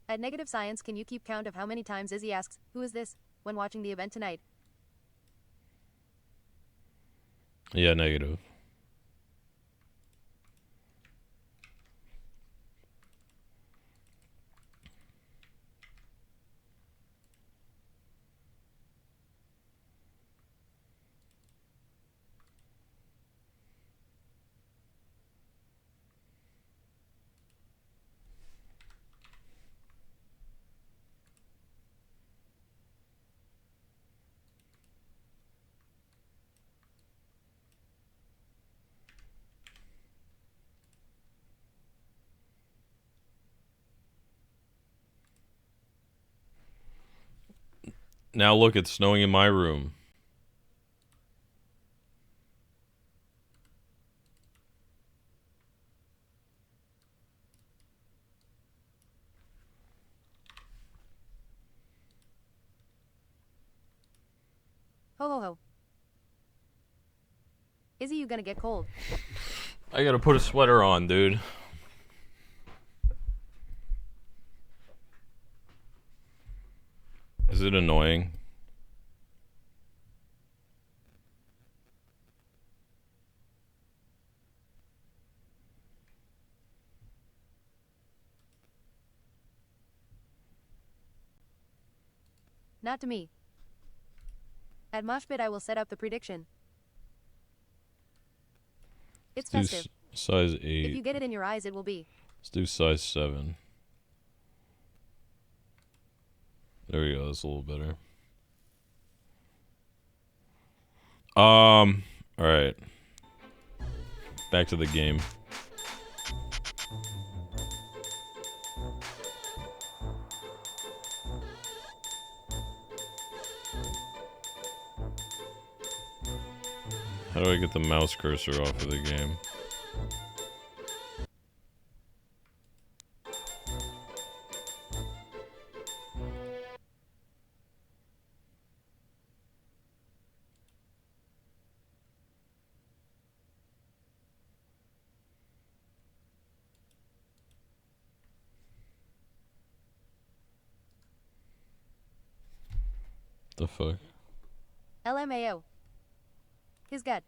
At Negative Science, can you keep count of how many times Izzy asks, "Who is this?" when watching the event tonight? Yeah, negative. Now look, it's snowing in my room. Ho ho ho. Izzy, you gonna get cold? I gotta put a sweater on, dude. Is it annoying? Not to me. At Moshpit, I will set up the prediction. It's Let's do festive. size If 8. you get it in your eyes, it will be. Let's do size 7. There we go. That's a little better. All right. Back to the game. How do I get the mouse cursor off of the game? The fuck? LMAO. His gut.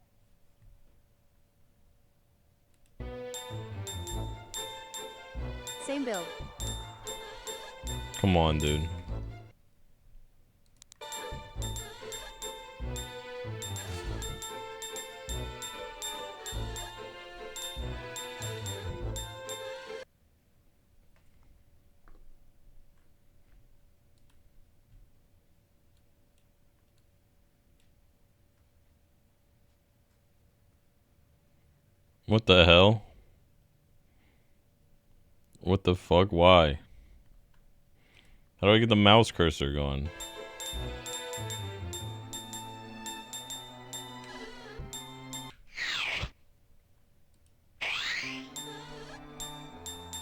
Same build. Come on, dude. What the hell? What the fuck? Why? How do I get the mouse cursor going?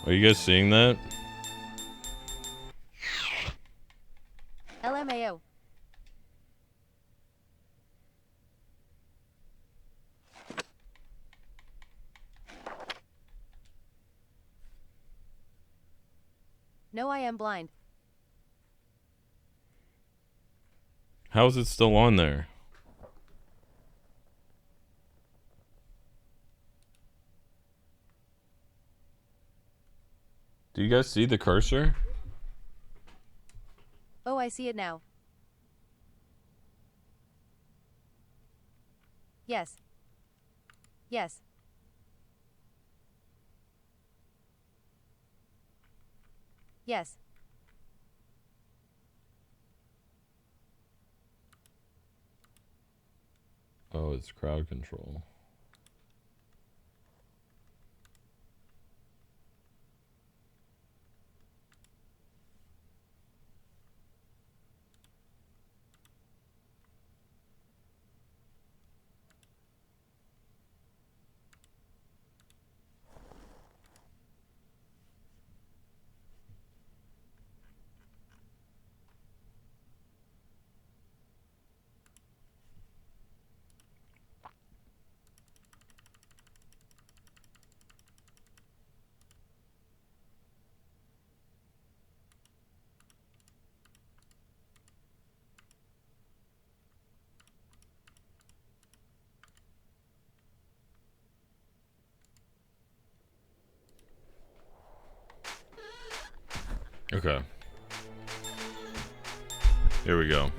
Are you guys seeing that? LMAO. No, I am blind. How is it still on there? Do you guys see the cursor? Oh, I see it now. Yes. Yes. Yes. Oh, it's crowd control. Okay. Here we go.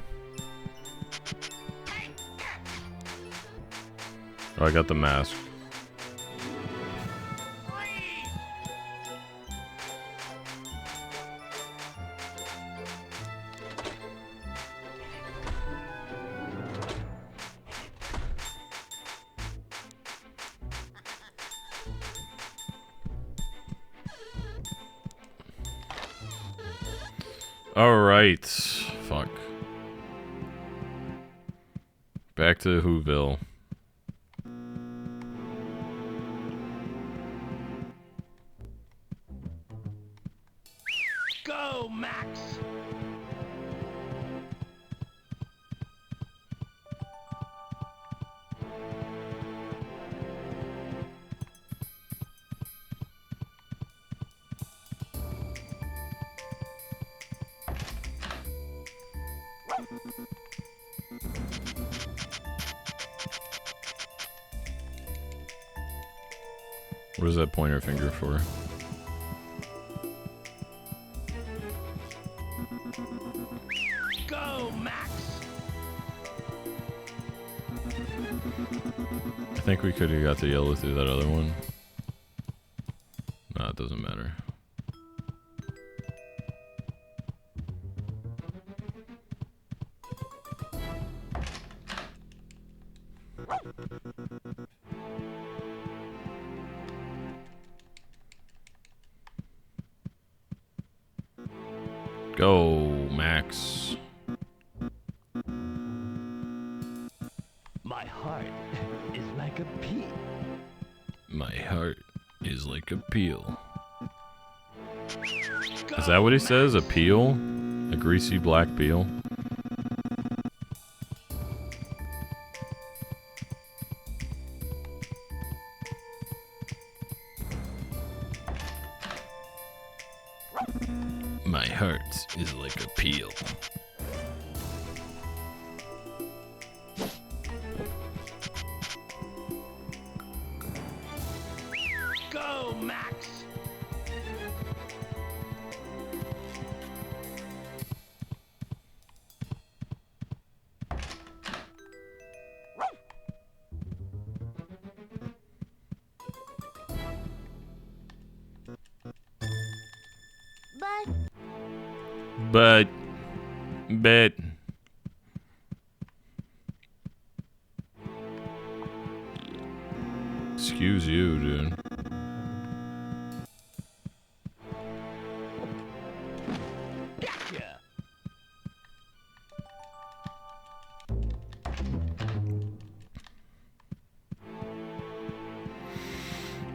Oh, I got the mask. Alright. Fuck. Back to Whoville. Go, Max! What is that pointer finger for? Go, Max! I think we could have got the yellow through that other one. Nah, it doesn't matter. Go, Max. My heart is like a pea. My heart is like a peel. Is that what he says? A peel? A greasy black peel? My heart is like a peel. Go, Max! But. Excuse you, dude. Gotcha!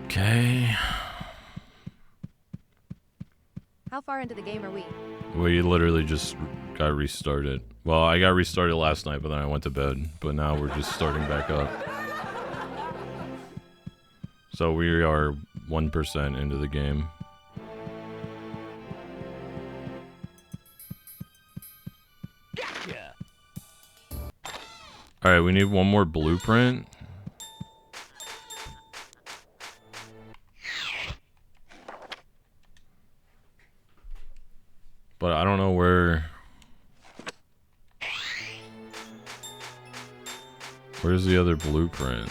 Okay. How far into the game are we? We literally just got restarted. Well, I got restarted last night, but then I went to bed. But now we're just starting back up. So we are 1% into the game. Gotcha! Alright, we need one more blueprint. But I don't know where... Where's the other blueprint?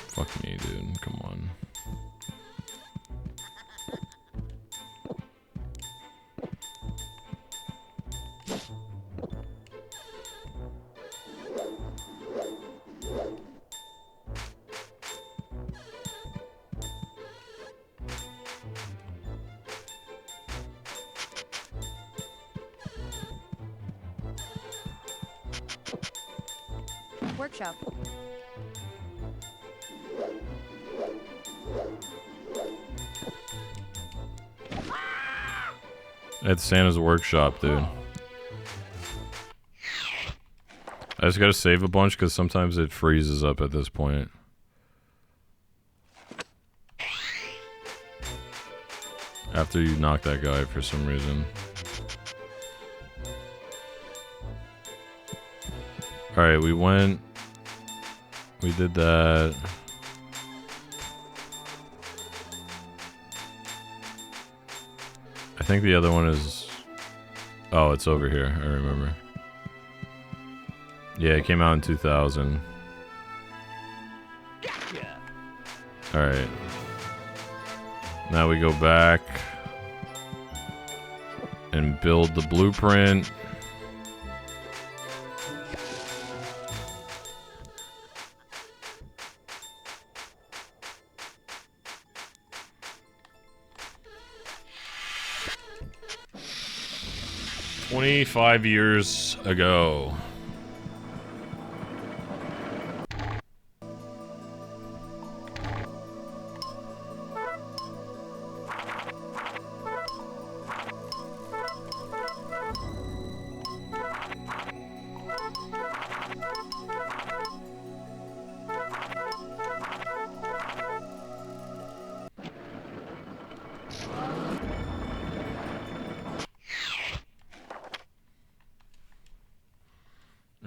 Fuck me, dude. Come on. Workshop. At Santa's workshop, dude. I just gotta save a bunch because sometimes it freezes up at this point. After you knock that guy for some reason. Alright, we went. We did that. I think the other one is... Oh, it's over here. I remember. Yeah, it came out in 2000. Alright. Now we go back and build the blueprint. "25 years ago."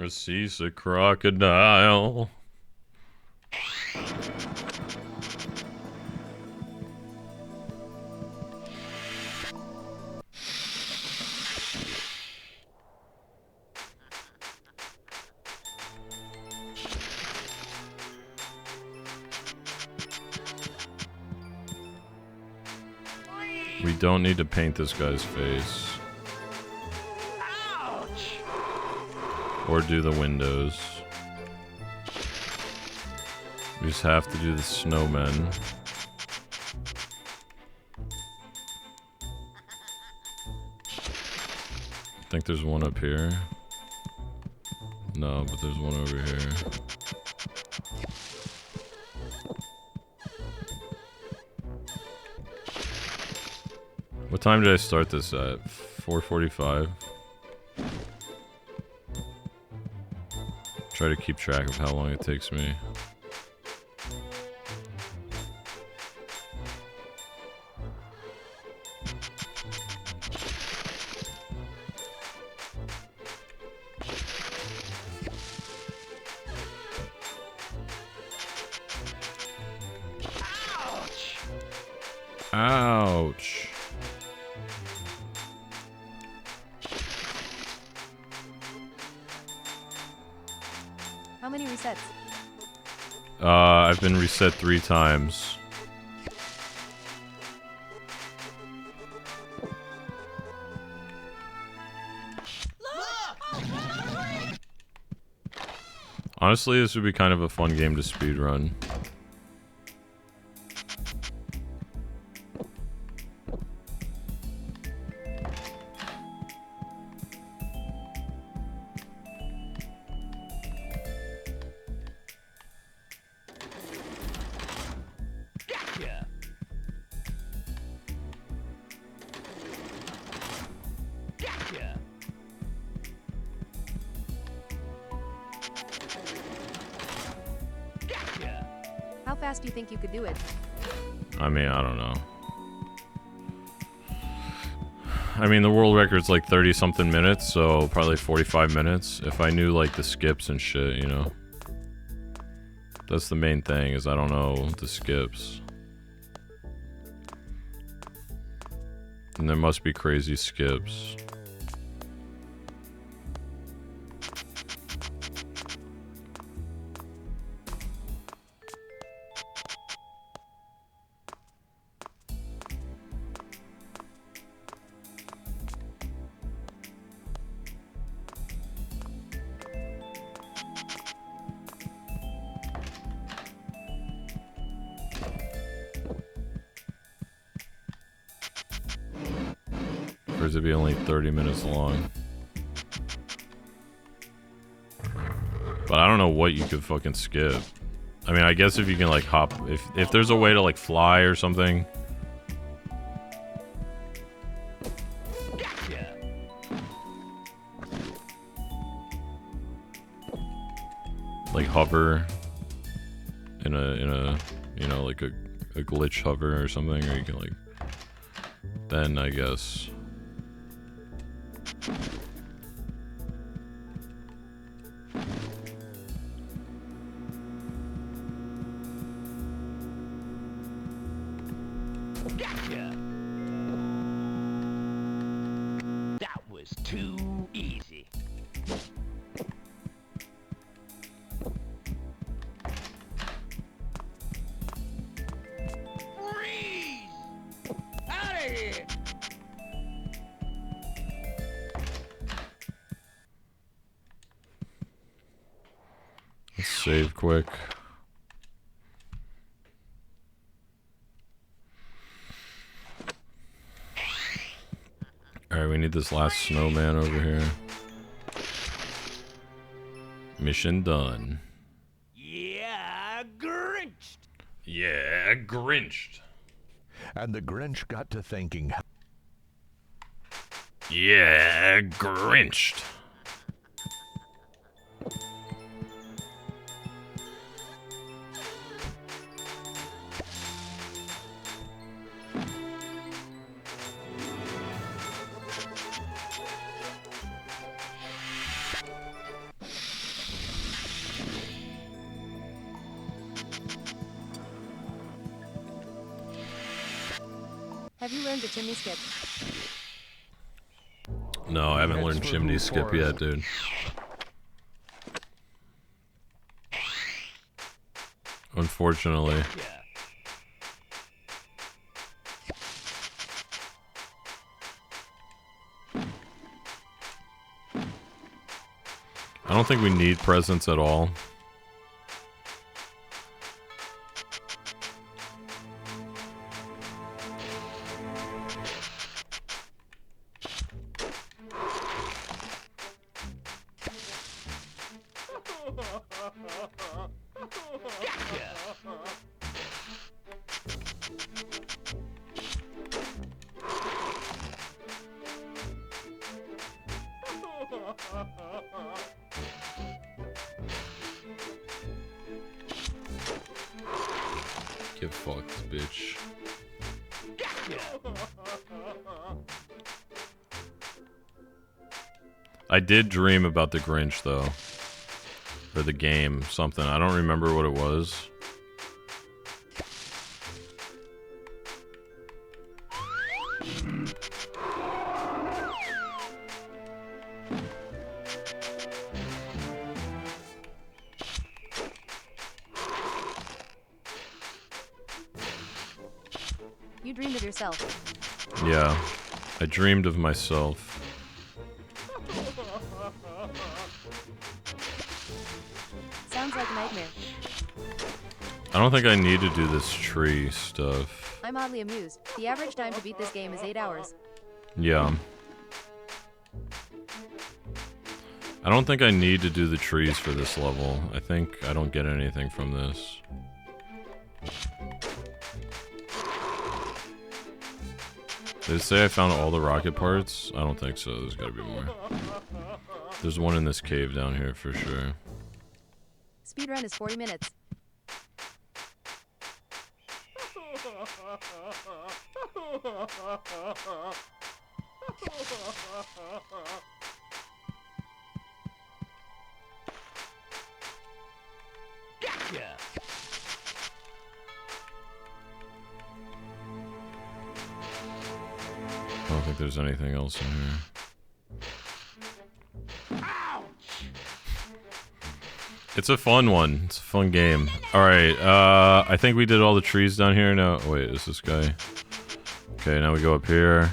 A seasick crocodile. We don't need to paint this guy's face. Or do the windows. We just have to do the snowmen. I think there's one up here. No, but there's one over here. What time did I start this at? 4:45? Try to keep track of how long it takes me. Ouch. How many resets? I've been reset 3 times. Honestly, this would be kind of a fun game to speedrun. How fast do you think you could do it? I mean, I don't know. I mean, the world record's like 30-something minutes, so probably 45 minutes. If I knew, like, the skips and shit, you know? That's the main thing, is I don't know the skips. And there must be crazy skips. Or is it be only 30 minutes long? But I don't know what you could fucking skip. I mean, I guess if you can like hop, if there's a way to like fly or something. Like hover in a you know, like a glitch hover or something, or you can like then I guess. Gotcha. That was too easy. Freeze! Out of here! Let's save quick. Alright, we need this last snowman over here. Mission done. Yeah, Grinched. Yeah, Grinched. And the Grinch got to thinking. Yeah, Grinched. Have you learned the chimney skip? No, I haven't learned chimney skip yet, dude. Unfortunately. I don't think we need presents at all. Get fucked, bitch. I did dream about the Grinch, though. Or the game, something. I don't remember what it was. You dreamed of yourself. Yeah, I dreamed of myself. Sounds like a nightmare. I don't think I need to do this tree stuff. I'm oddly amused. The average time to beat this game is 8 hours. Yeah. I don't think I need to do the trees for this level. I think I don't get anything from this. Did it say I found all the rocket parts? I don't think so. There's gotta be more. There's one in this cave down here for sure. Speedrun is 40 minutes. Gotcha. I don't think there's anything else in here. It's a fun one. It's a fun game. Alright, I think we did all the trees down here. No, wait, is this guy? Okay, now we go up here.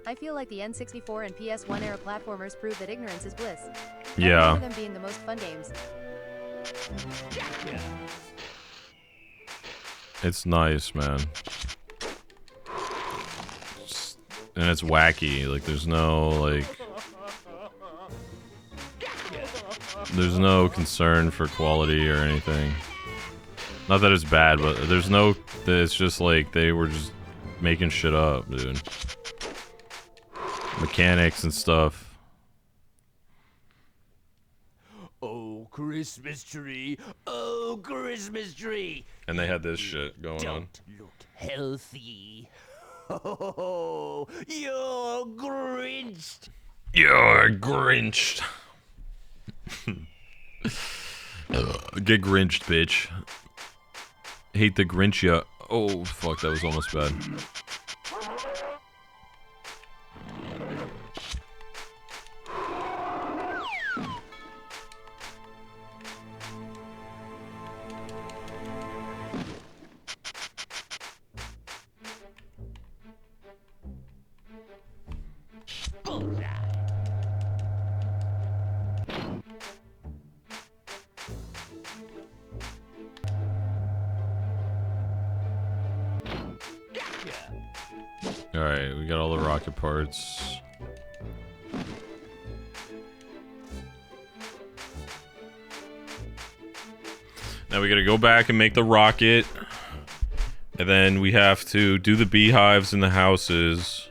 I feel like the N64 and PS1 era platformers prove that ignorance is bliss. Yeah. I remember them being the most fun games. It's nice, man. and it's wacky. Like there's no like there's no concern for quality or anything. Not that it's bad, but there's no. It's just like they were just making shit up, dude. Mechanics and stuff. Oh, Christmas tree. Oh, Christmas tree. And they had this shit going on. Don't look healthy. Oh, you're Grinched. You're Grinched. Get Grinched, bitch. Hate the Grinch, ya. Oh, fuck, that was almost bad. Alright, we got all the rocket parts. Now we gotta go back and make the rocket. And then we have to do the beehives in the houses.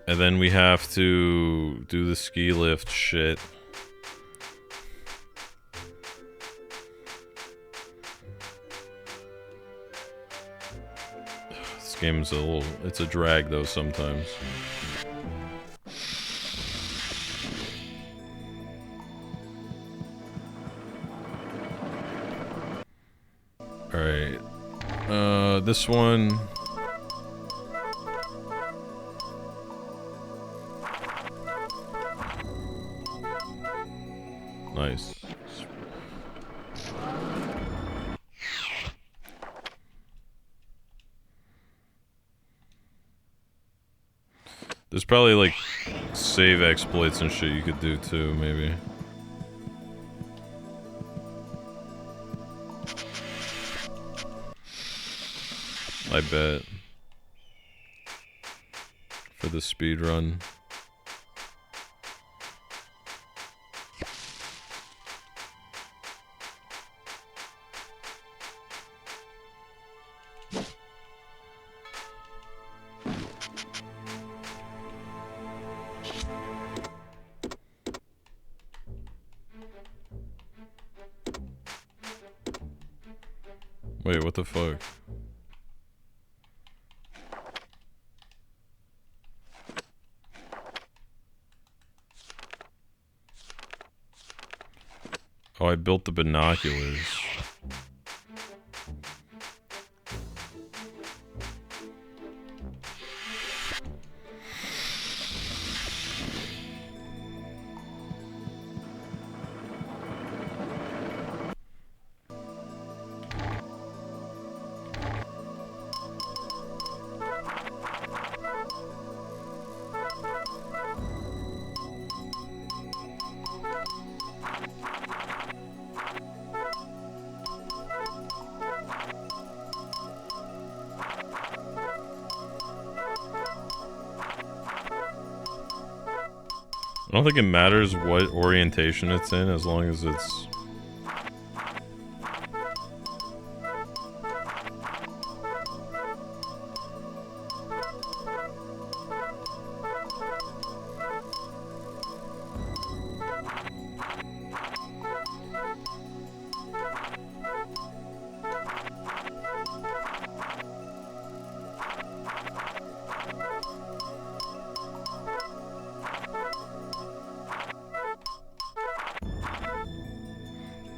And then we have to do the ski lift shit. This game's a little, it's a drag though sometimes. Alright. This one. Nice. There's probably like save exploits and shit you could do too, maybe. I bet. For the speed run. Wait, what the fuck? Oh, I built the binoculars. I don't think it matters what orientation it's in as long as it's...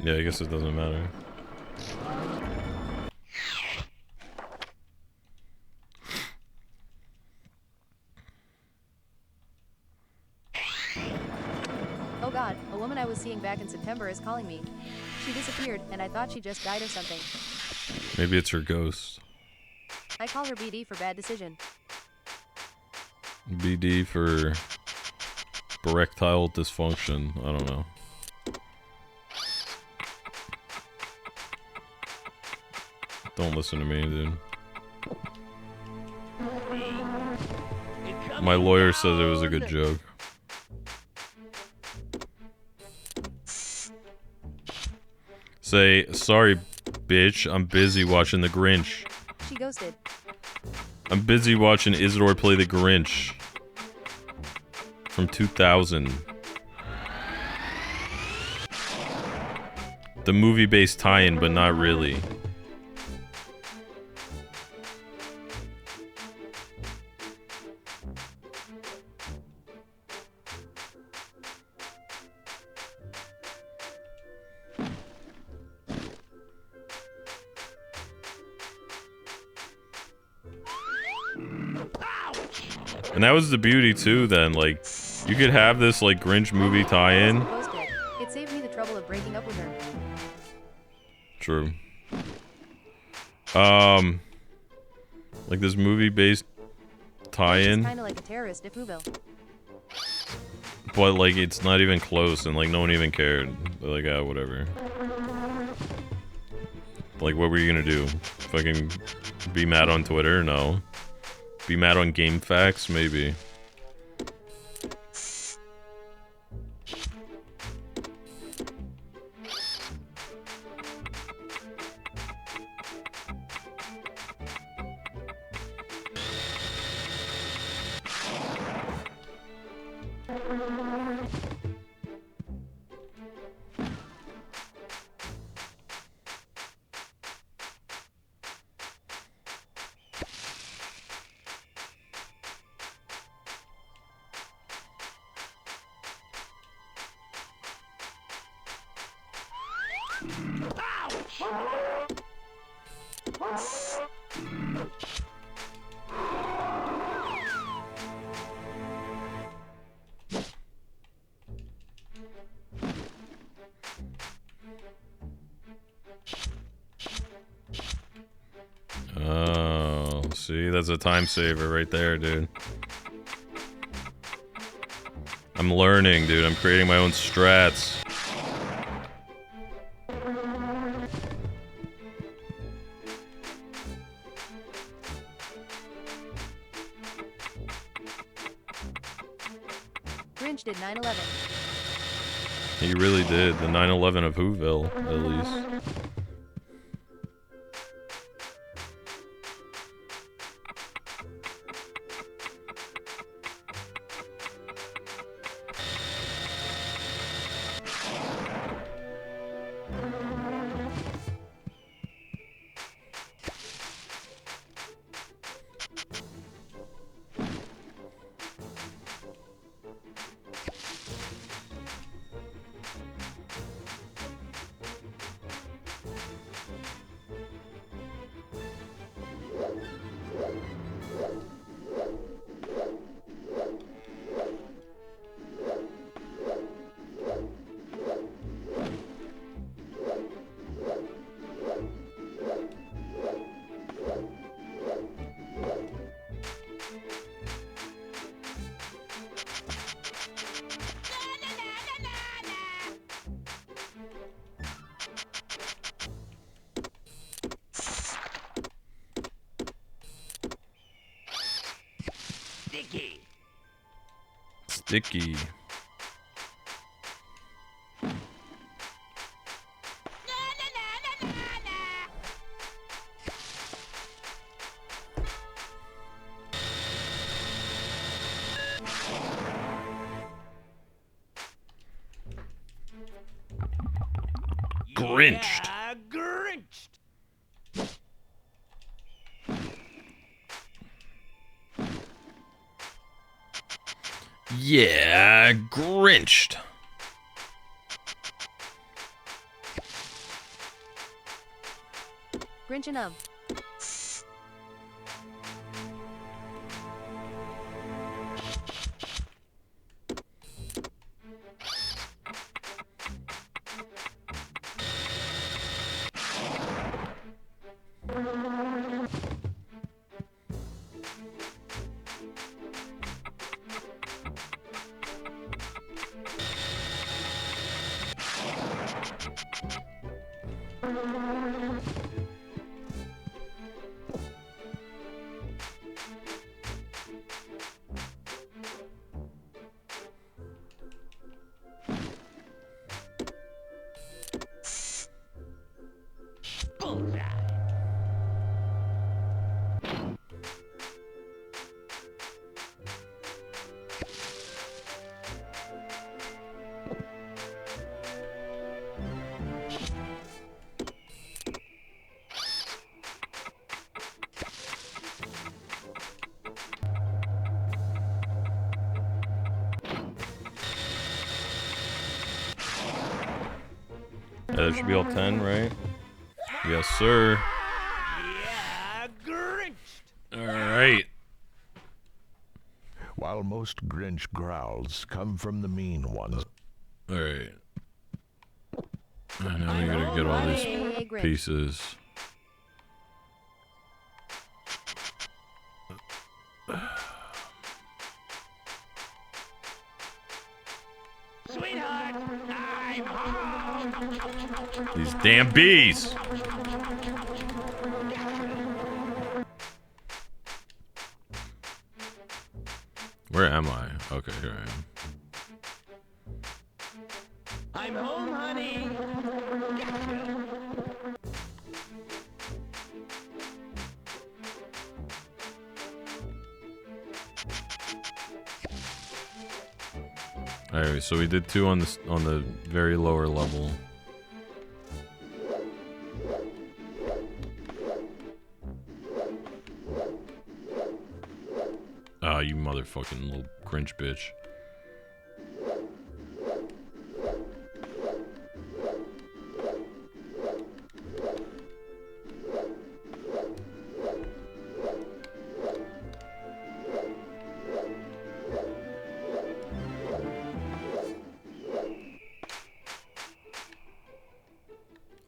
Yeah, I guess it doesn't matter. Oh god, a woman I was seeing back in September is calling me. She disappeared, and I thought she just died of something. Maybe it's her ghost. I call her BD for bad decision. BD for erectile dysfunction. I don't know. Don't listen to me, dude. It My lawyer says it was a good joke. Say, sorry, bitch, I'm busy watching the Grinch. She ghosted. I'm busy watching Isidore play the Grinch. From 2000. The movie-based tie-in, but not really. And that was the beauty too then, like, you could have this like Grinch movie tie-in. It saved me the trouble of breaking up with her. True. Like this movie-based tie-in. Kind of like a terrorist if Whoville. But like it's not even close and like no one even cared. But, like, whatever. Like what were you gonna do? Fucking be mad on Twitter? No. Be mad on GameFAQs? Maybe. Oh, see, that's a time saver right there, dude. I'm learning, dude. I'm creating my own strats. Grinch did 9/11. He really did. The 9/11 of Whoville, at least. Sticky. Grinched. Yeah, Grinched. Yeah, Grinched. Grinch and That should be all 10, right? Yes, sir. Yeah, Grinch. All right. While most Grinch growls come from the mean ones. All right. And now we gotta get all these pieces. Sweetheart, I'm home. These damn bees! Where am I? Okay, here I am. I'm home, honey. Alright, so we did 2 on the very lower level. Ah, you motherfucking little Grinch bitch.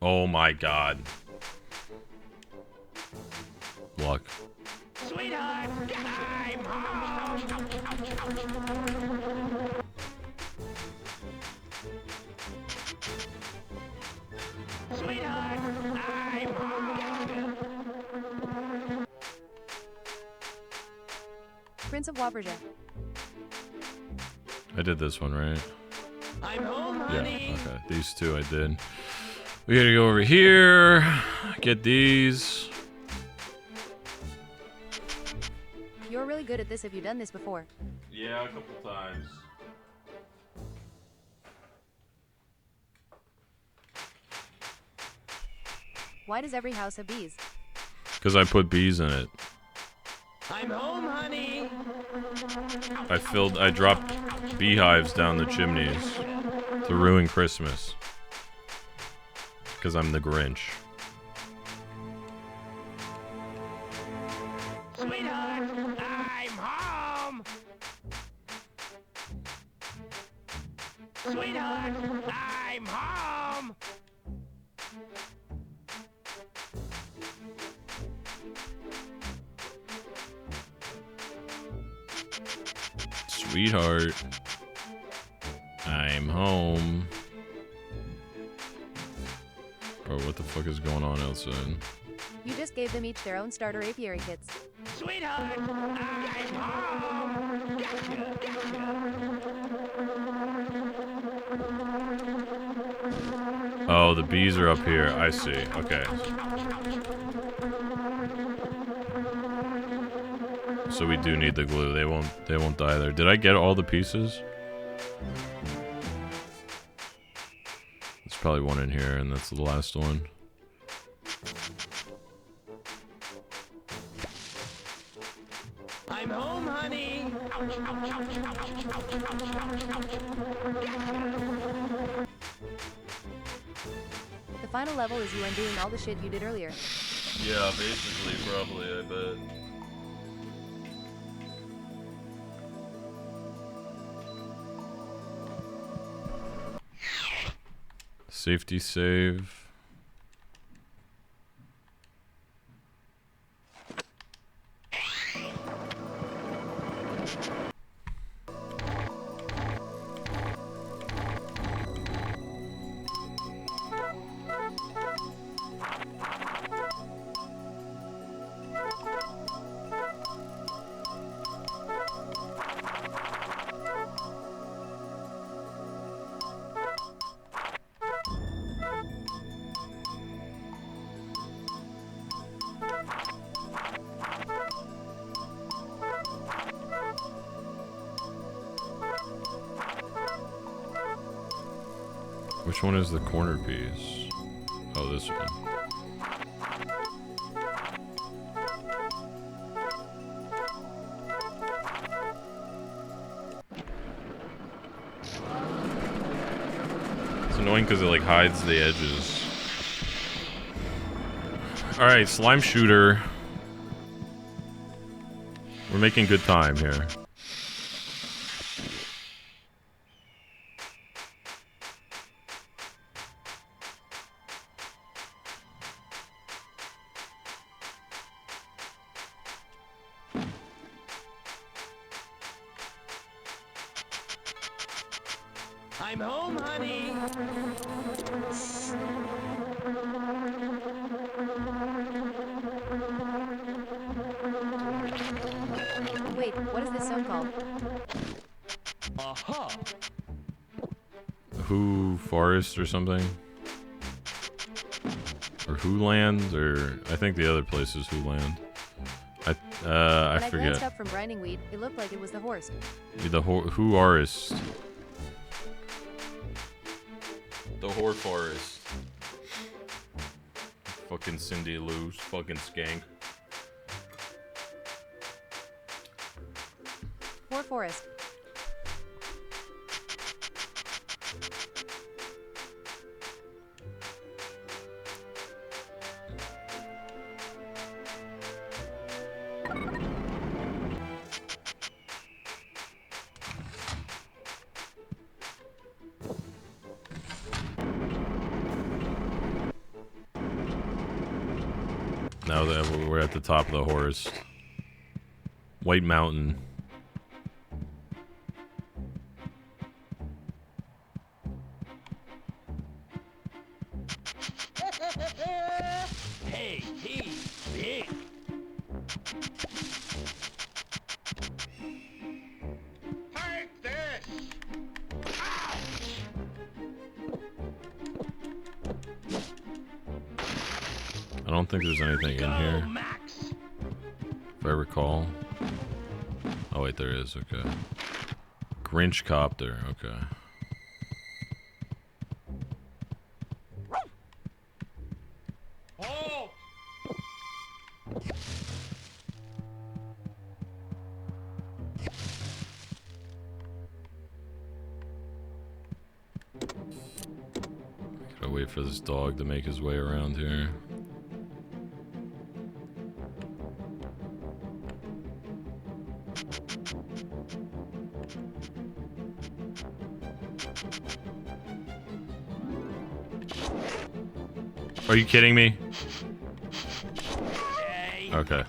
Oh my god. Luck. Sweetheart, I'm home. Sweetheart, I'm home. Prince of Wauberge. I did this one, right? I'm home, Yeah, honey. okay. These 2 I did. We gotta go over here. Get these. You're really good at this. Have you done this before? Yeah, a couple times. Why does every house have bees? Because I put bees in it. I'm home, honey. I dropped beehives down the chimneys to ruin Christmas. Because I'm the Grinch. Sweetheart, I'm home. Sweetheart, I'm home. Sweetheart, I'm home. Bro, what the fuck is going on outside? You just gave them each their own starter apiary kits. Sweetheart, I'm home. Oh, the bees are up here. I see. Okay. So we do need the glue. They won't die there. Did I get all the pieces? There's probably one in here, and that's the last one. I'm home, honey. The final level is you undoing all the shit you did earlier. Yeah, basically, probably, I bet. Safety save. Which one is the corner piece? Oh, this one. It's annoying because it like hides the edges. Alright, slime shooter. We're making good time here. I'm home, honey. Wait, what is this zone called? Aha. Who Forest or something? Or Who Land? Or I think the other place is Who Land. I When I glanced forget. up from grinding wheat, it looked like it was the horse. The Who Artist. The Whore Forest. Fucking Cindy Lou's fucking skank. Poor forest. Now that we're at the top of the horse. White Mountain. Hey, he, big. Take this! I don't think there's anything in here. If I recall. Oh wait, there is, okay. Grinch copter, okay. Oh! Gotta wait for this dog to make his way around here. Are you kidding me? Okay.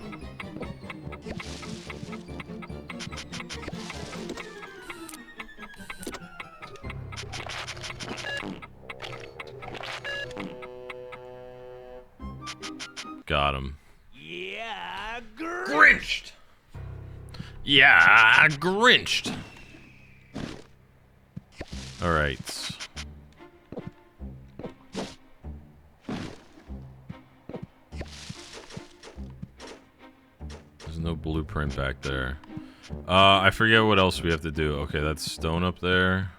Got him. Yeah, Grinched. Yeah, Grinched. All right. There's no blueprint back there. I forget what else we have to do. Okay, that's stone up there.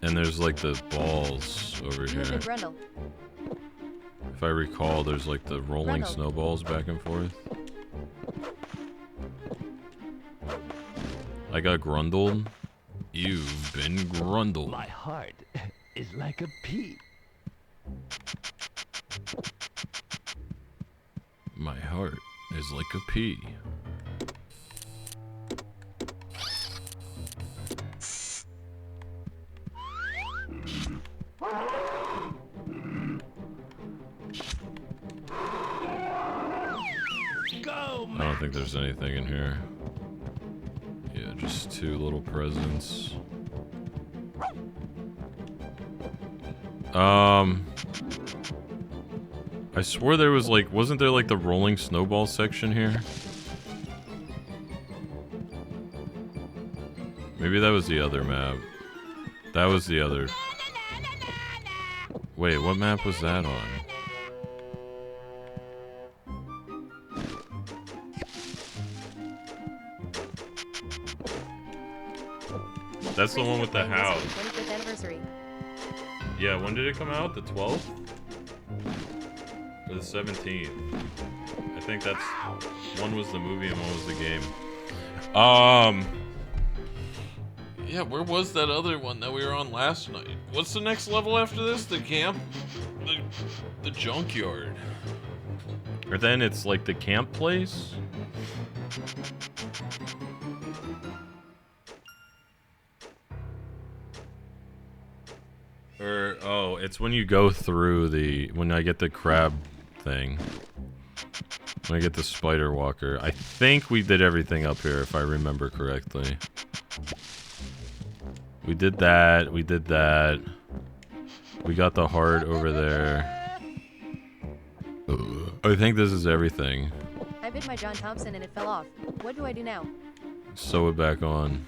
And there's like the balls over You have here. been Grundle. If I recall, there's like the rolling Grundle. snowballs back and forth. I got grundled. You've been grundled. My heart is like a pea. My heart is like a pea. I don't think there's anything in here. Yeah, just two little presents. I swore there was like, wasn't there like the rolling snowball section here? Maybe that was the other map. That was the other. Wait, what map was that on? That's the one with the house. 25th anniversary. Yeah, when did it come out? The 12th? Or the 17th? I think that's... One was the movie and one was the game. Yeah, where was that other one that we were on last night? What's the next level after this? The camp? The junkyard. Or then it's like the camp place? Or, oh, it's when you go through the... When I get the crab thing. When I get the spider walker. I think we did everything up here, if I remember correctly. We did that. We did that. We got the heart over there. I think this is everything. I bit my John Thompson and it fell off. What do I do now? Sew it back on.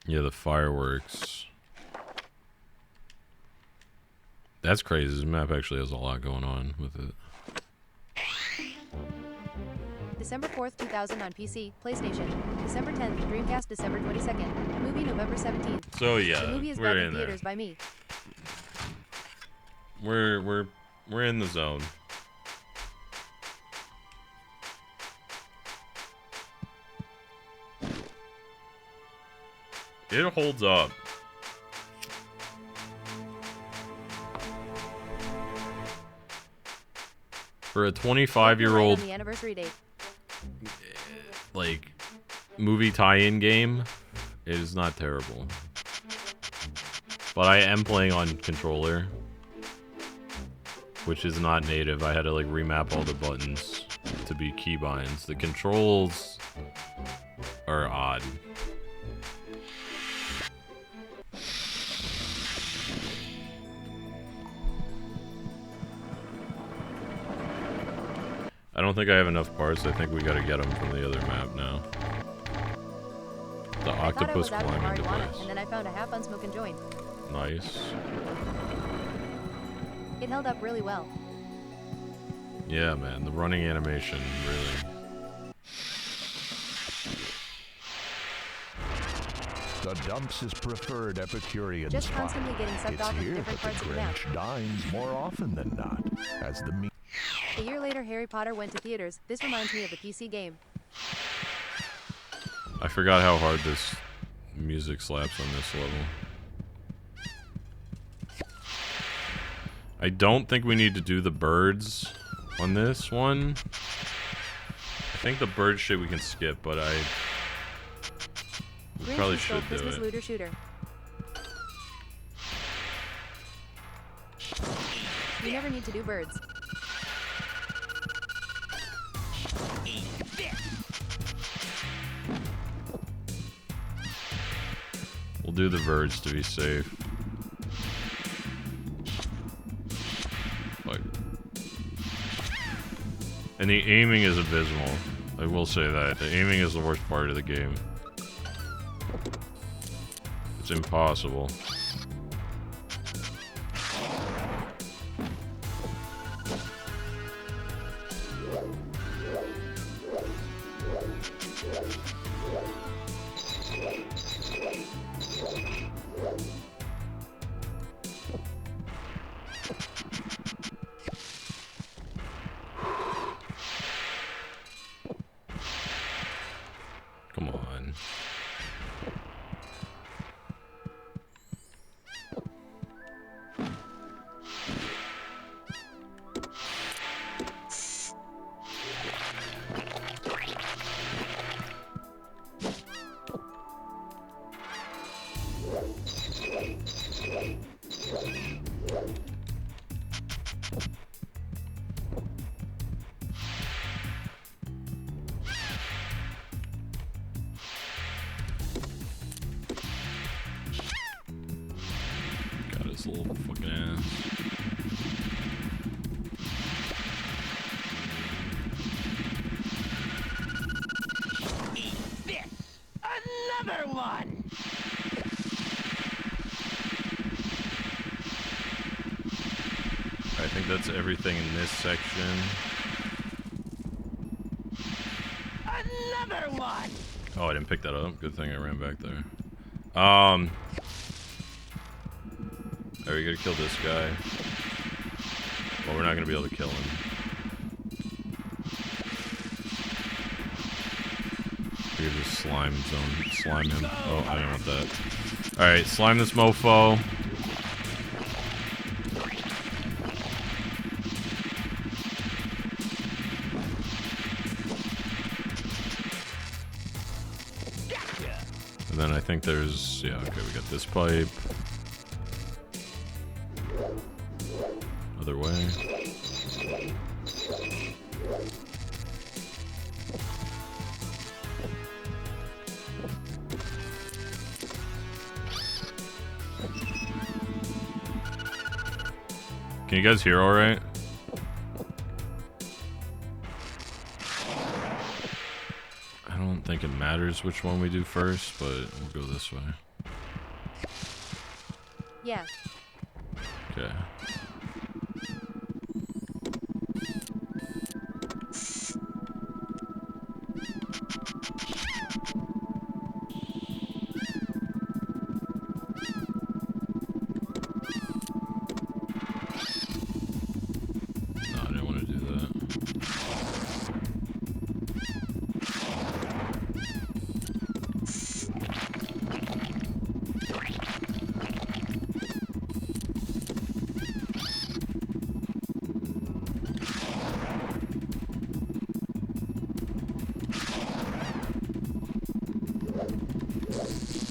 Yeah, the fireworks. That's crazy. This map actually has a lot going on with it. December 4th, 2000 on PC, PlayStation. December 10th, Dreamcast. December 22nd. Movie November 17th. So yeah, the movie is we're back in in there. theaters by me. We're in the zone. It holds up. For a 25-year-old On the anniversary date. like movie tie-in game, it is not terrible. But I am playing on controller, which is not native. I had to like remap all the buttons to be keybinds. The controls are odd. I don't think I have enough parts. I think we gotta get them from the other map now. The octopus I thought I was out climbing with marijuana, device. and then I found a half unsmoking joint. Nice. It held up really well. Yeah, man. The running animation, really. The Dumps' preferred Epicurean Just spot. constantly getting sucked It's off into here different that the parts of the map. Grinch dines more often than not, as the meat. A year later, Harry Potter went to theaters. This reminds me of the PC game. I forgot how hard this music slaps on this level. I don't think we need to do the birds on this one. I think the bird shit we can skip, but we Grinch probably stole should do Christmas it. looter shooter. You never need to do birds. We'll do the birds to be safe. Like, and the aiming is abysmal. I will say that. The aiming is the worst part of the game. It's impossible. Come on. Got his little fucking ass. Another one! I think that's everything in this section. Another one! Oh, I didn't pick that up. Good thing I ran back there. Alright, we gotta kill this guy. Well, we're not gonna be able to kill him. slime zone. Slime him. Oh, I don't want that. Alright, slime this mofo. And then I think there's... Yeah, okay, we got this pipe. Other way. Can you guys hear all right? I don't think it matters which one we do first, but we'll go this way. Yeah. Okay.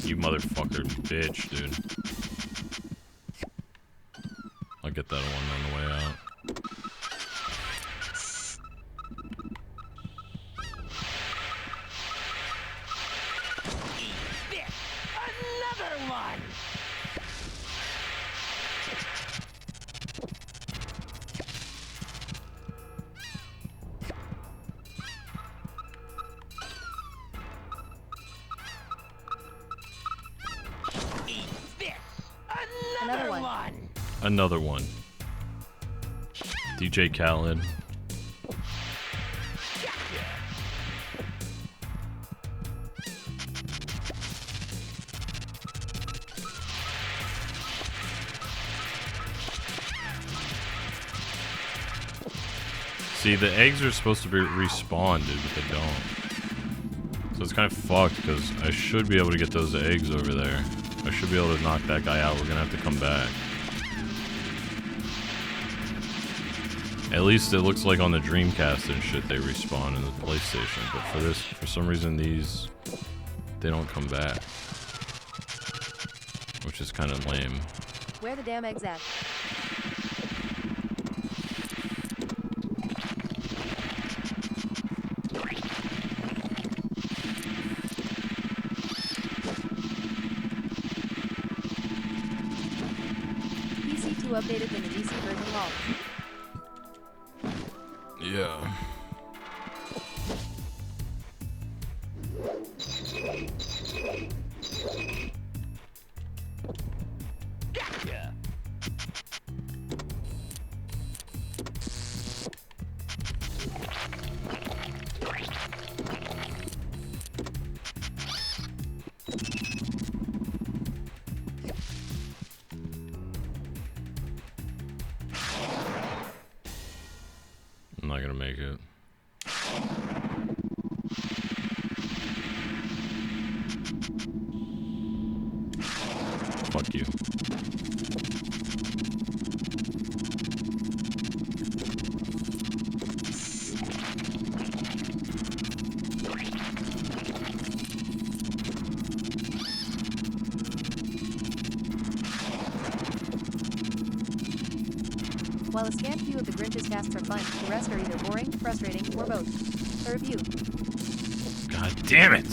You motherfucker bitch, dude. I'll get that one on the way out. Another one! Eat this! Another one! Another one. DJ Khaled. See, the eggs are supposed to be respawned, dude, but they don't. So it's kind of fucked, because I should be able to get those eggs over there. I should be able to knock that guy out. We're gonna have to come back. At least it looks like on the Dreamcast and shit they respawn in the PlayStation. But for this, for some reason, these, they don't come back. Which is kind of lame. Where the damn eggs at? PC2 updated than the DC version law. Yeah. Gotcha! I'm not gonna make it. Fuck you. While a scant few of the Grinch's tasks are fun, the rest are either boring, frustrating, or both. A review. God damn it!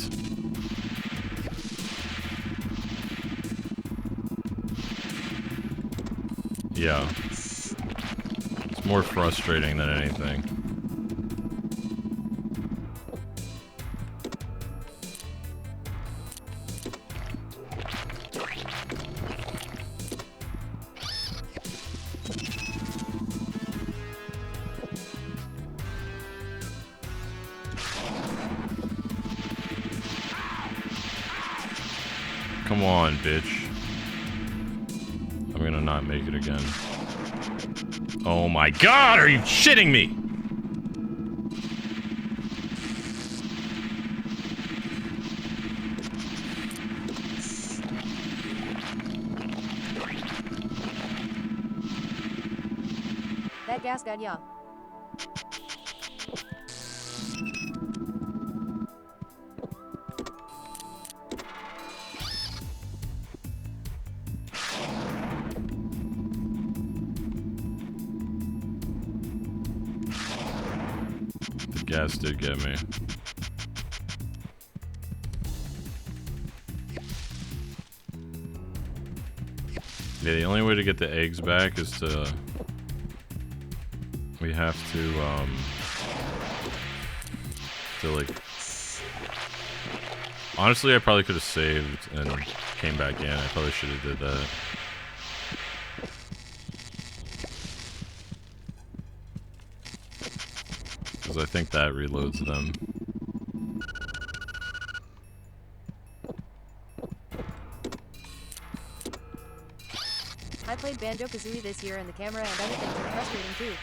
Yeah. It's more frustrating than anything. Come on, bitch. I'm gonna not make it again. Oh my god, are you shitting me? That gas gun, yeah. The gas did get me. Yeah, the only way to get the eggs back is to... We have to like... Honestly, I probably could have saved and came back in. I probably should have did that. Because I think that reloads them. I played Banjo-Kazooie this year and the camera and other things are frustrating too.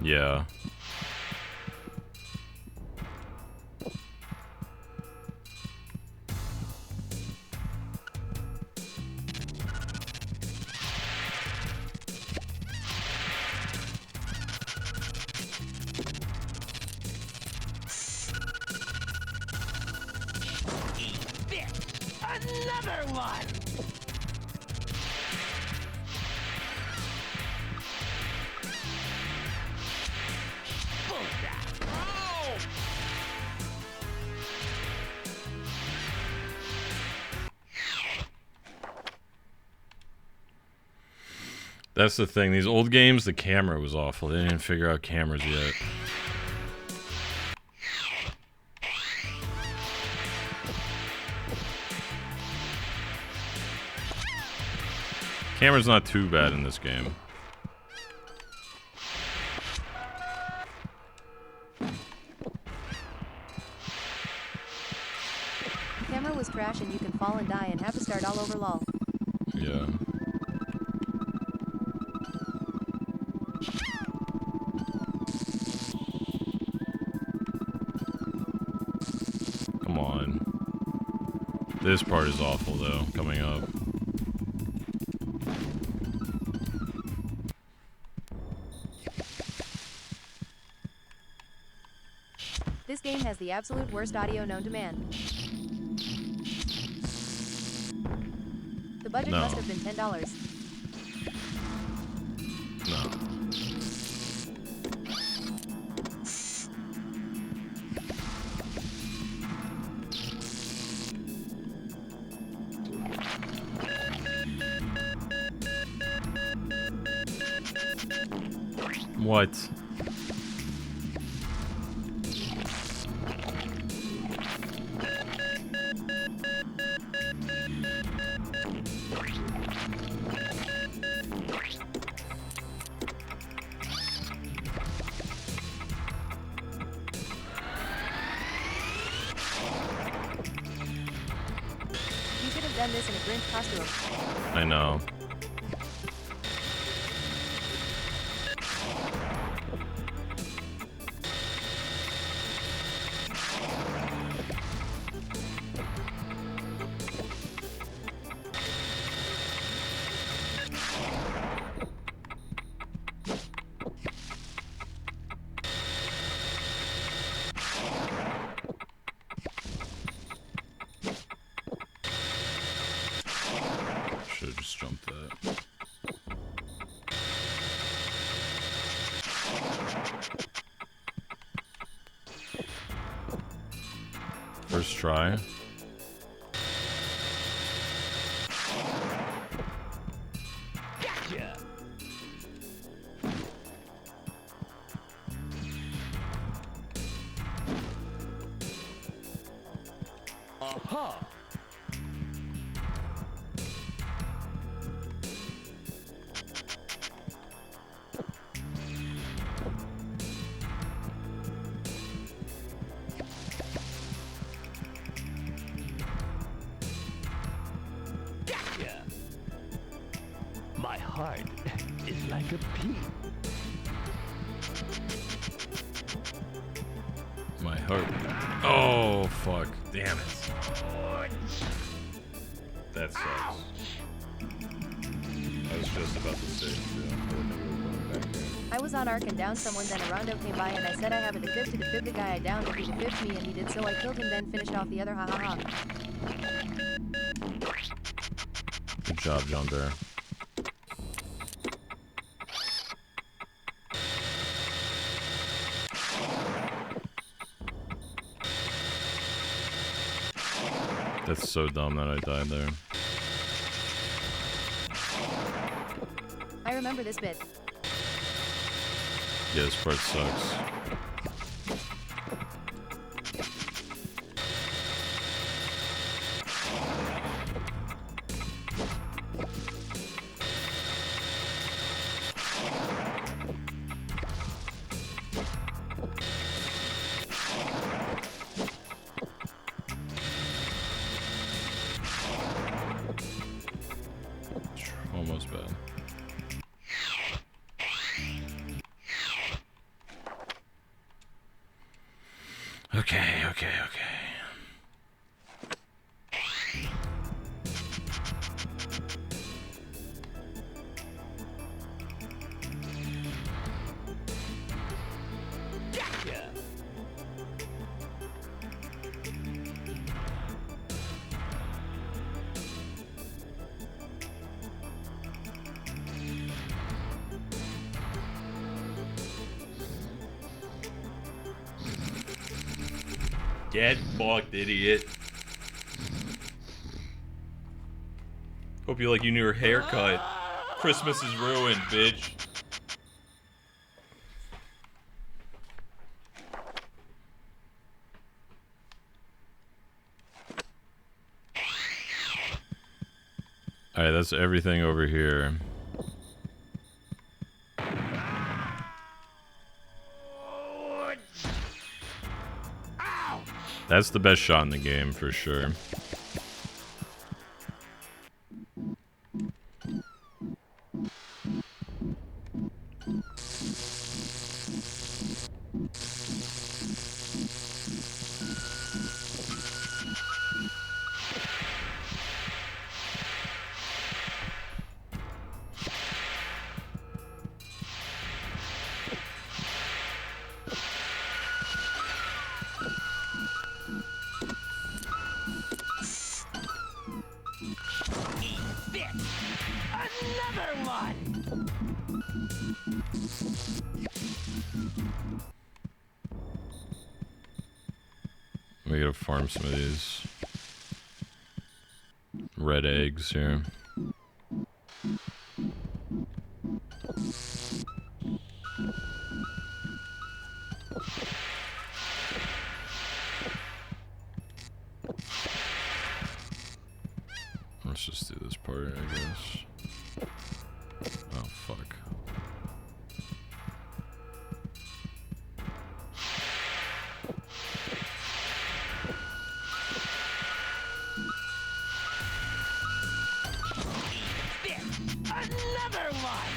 Yeah. Another one! That's the thing. These old games, the camera was awful. They didn't figure out cameras yet. Camera's not too bad in this game. Camera was trash and you can fall and die and have to start all over lol. Yeah. Come on. This part is awful though, coming up. This game has the absolute worst audio known to man. The budget must have been $10. No. What? You should have done this in a Grinch costume. I know. Should have just jumped that. First try. Gotcha! Aha! Gotcha! My heart is like a pea. My heart. Oh, fuck. Damn it. That sucks. I was just about to say, too. I didn't know we were going back there. I was on Ark and downed someone, then a rondo came by and I said I have a defib to defib the guy I downed if he defibbed me, and he did, so I killed him, then finished off the other, ha ha ha. Good job, John Bear. That's so dumb that I died there. I remember this bit. Yeah, this part sucks. Almost bad. Okay. Gotcha! Get fucked, idiot. Hope you like your new haircut. Christmas is ruined, bitch. Alright, that's everything over here. That's the best shot in the game, for sure. Another one! We gotta farm some of these red eggs here. Let's just do this part, I guess. Oh, fuck. Another one!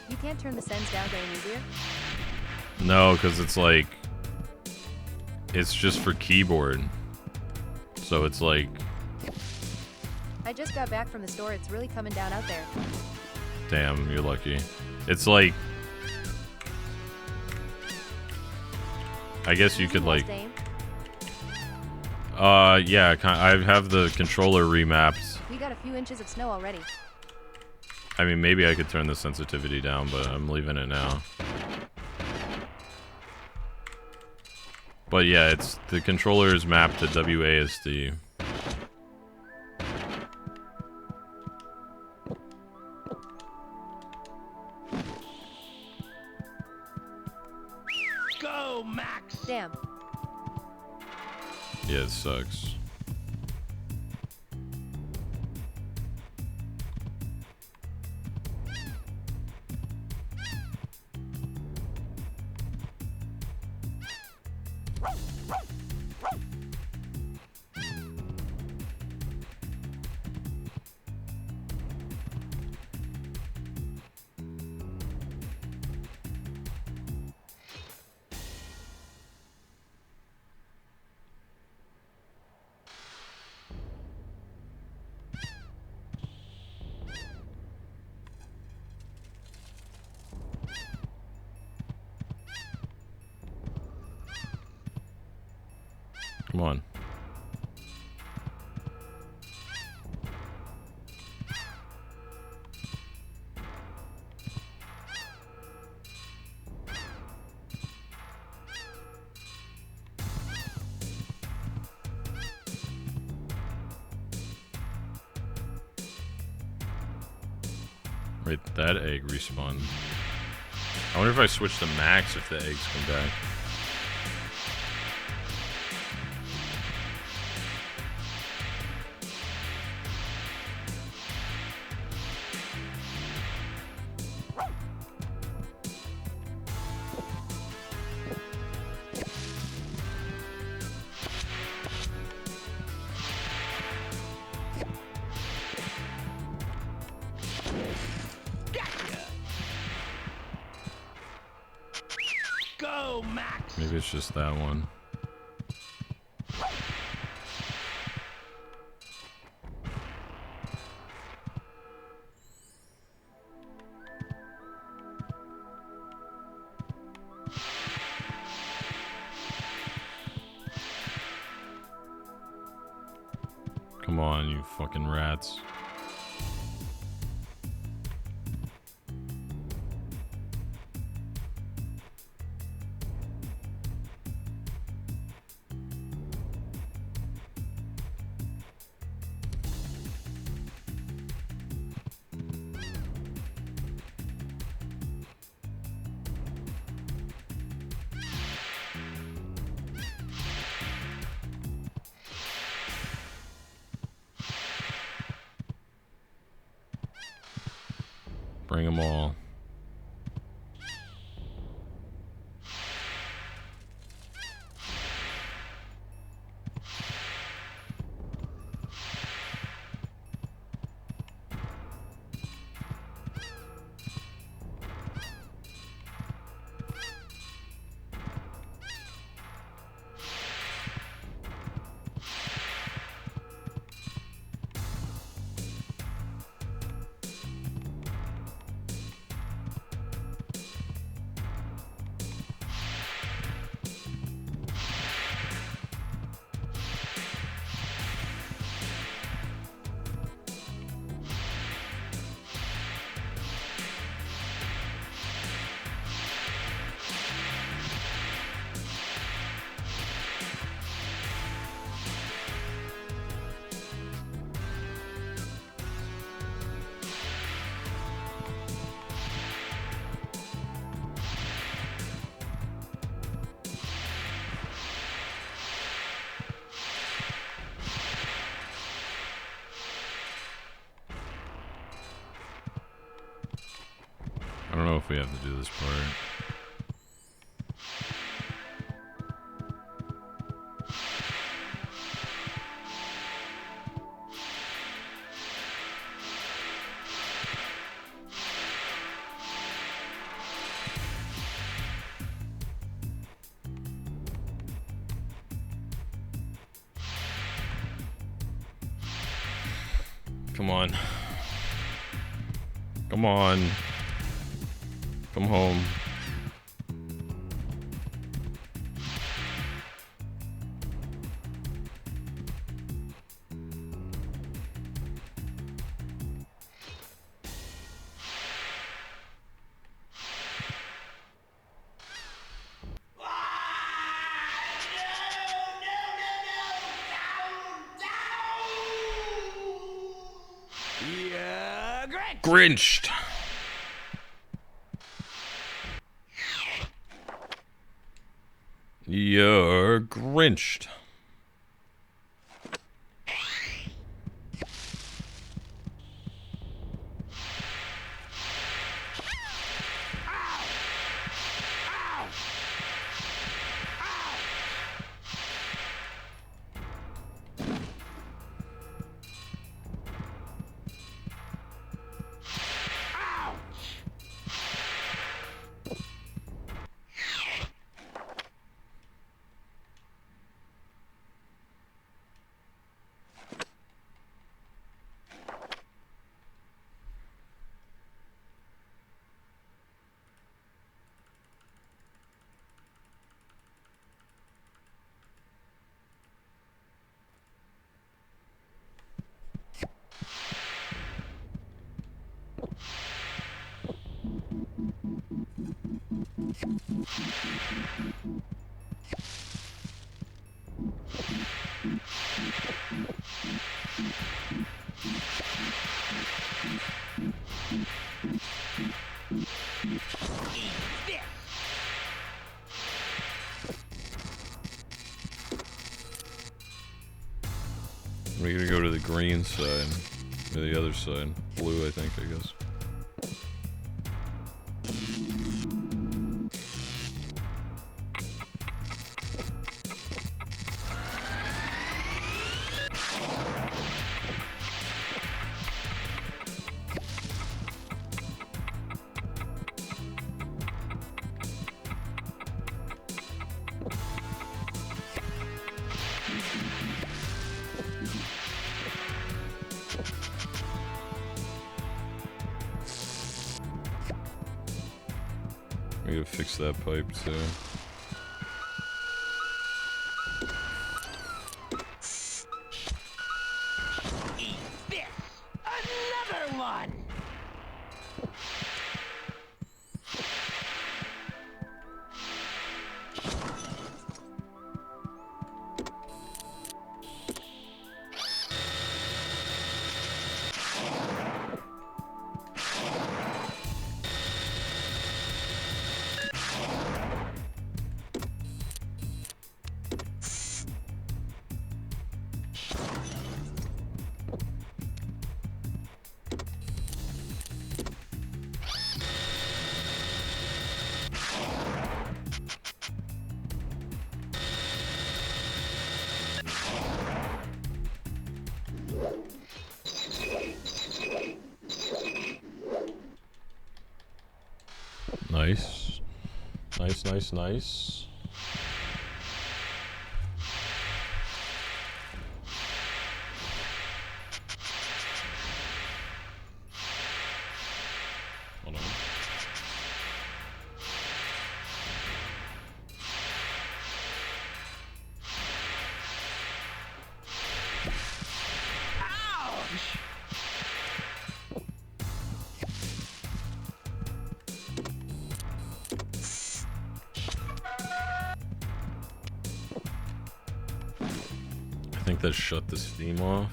You can't turn the sends down getting easier? No, because it's like... It's just for keyboard. So it's like... I just got back from the store, it's really coming down out there. Damn, you're lucky. It's like... I guess you could like... yeah, I have the controller remapped. We got a few inches of snow already. I mean, maybe I could turn the sensitivity down, but I'm leaving it now. But yeah, it's the controller is mapped to WASD. Go, Max! Damn. Yeah, it sucks. on. Wait, that egg respawned. I wonder if I switch to max if the eggs come back. Go, Max! Maybe it's just that one. Come on, you fucking rats. Bring them all. I don't know if we have to do this part. Come on. Come on. Come home. Yeah, Grinched. You're Grinched. We're gonna go to the green side. Or the other side. Blue, I think, I guess. We gotta fix that pipe too. Eat this! Another one! Nice. Nice, nice, nice. Hold on. Ouch! I think that shut the steam off.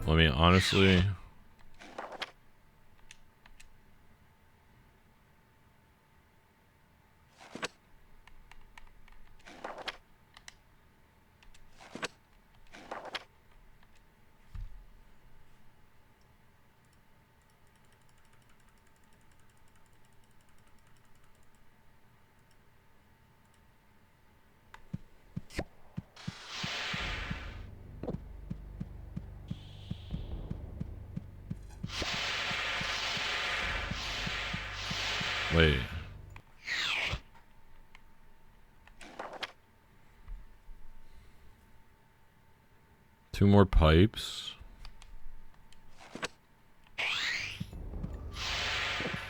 I mean, honestly, wait. Two more pipes.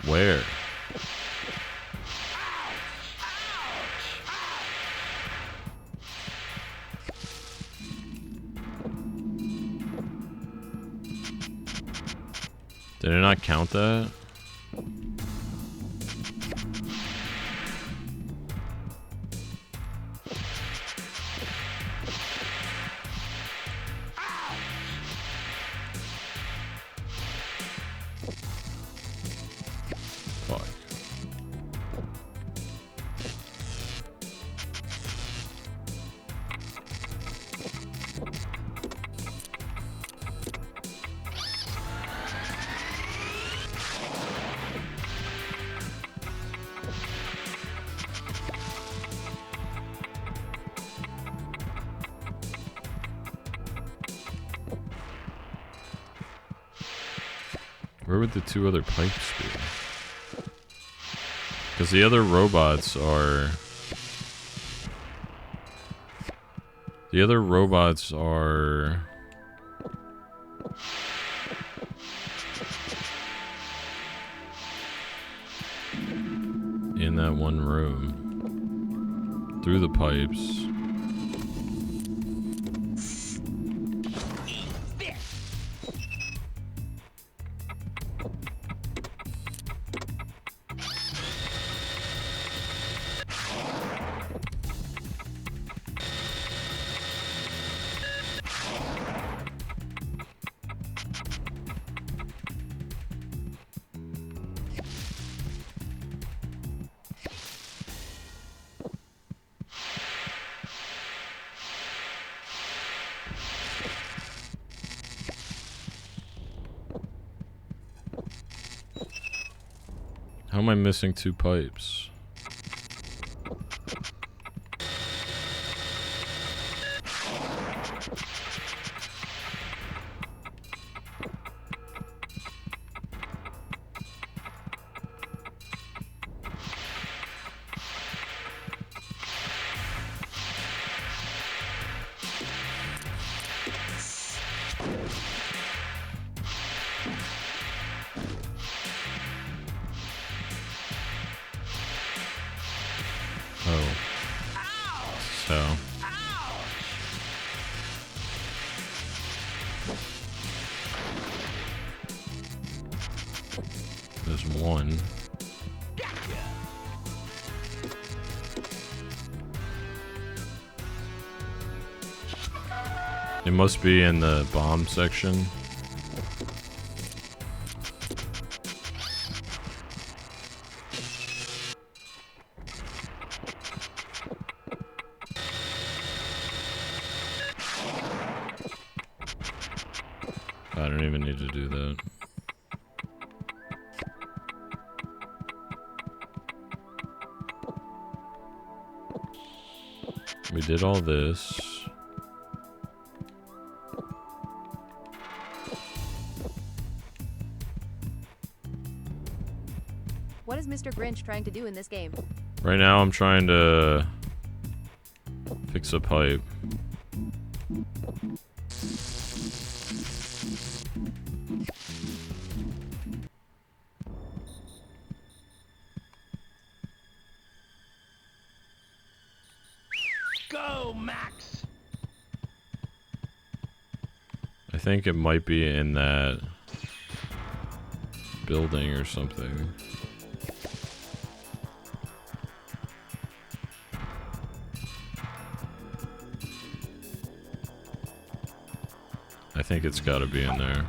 Where? Did I not count that? Fuck. Where would the two other pipes be? Because the other robots are... The other robots are... in that one room. Through the pipes. How am I missing 2 pipes? There's one. It must be in the bomb section. I don't even need to do that. We did all this. What is Mr. Grinch trying to do in this game? Right now I'm trying to fix a pipe. Go, Max! I think it might be in that building or something. I think it's got to be in there.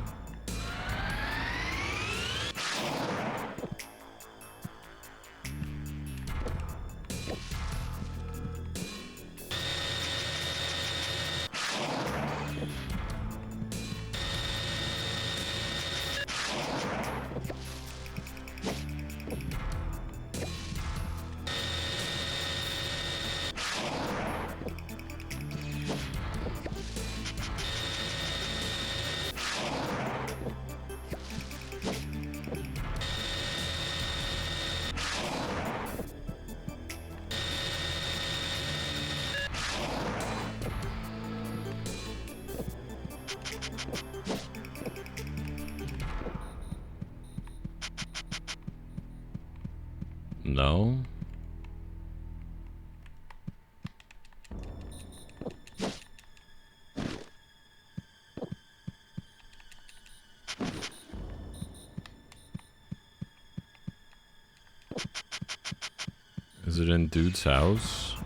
No. Is it in dude's house?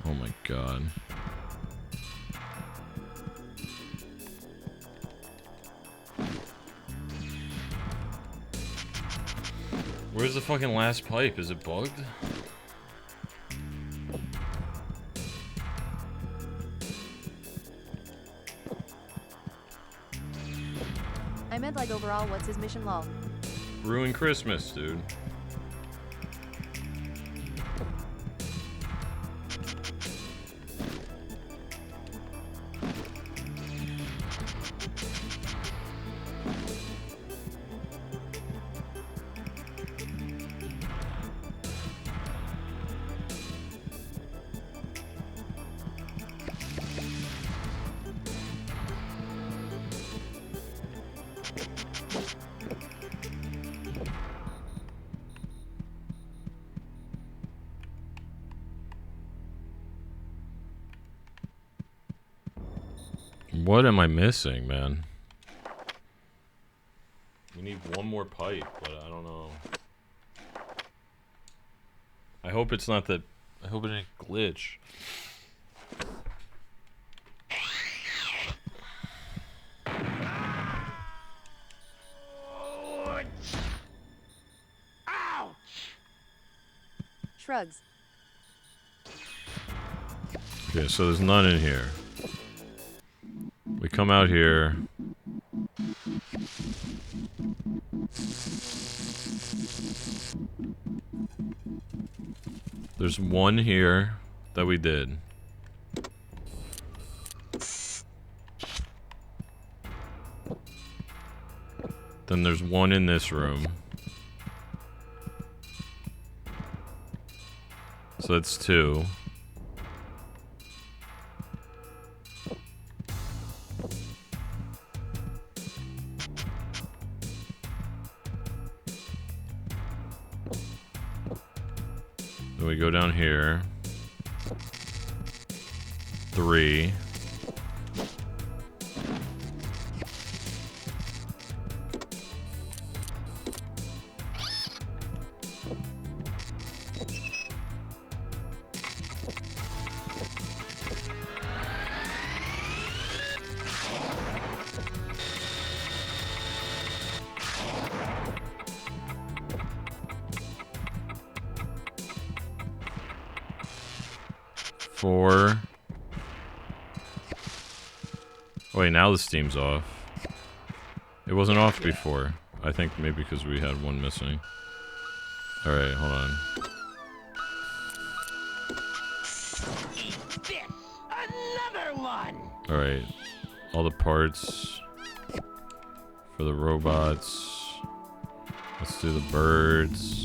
Oh my god. Where's the fucking last pipe? Is it bugged? I meant like overall, what's his mission, lol? Ruin Christmas, dude. What am I missing, man? We need one more pipe, but I don't know. I hope it's not that. I hope it didn't glitch. Shrugs. Okay, so there's none in here. We come out here. There's one here that we did. Then there's one in this room. So that's 2. Then we go down here. 3. Four. Wait, now the steam's off. It wasn't off before. I think maybe because we had one missing. Alright, hold on. Eat this! Another one! Alright. All the parts for the robots. Let's do the birds.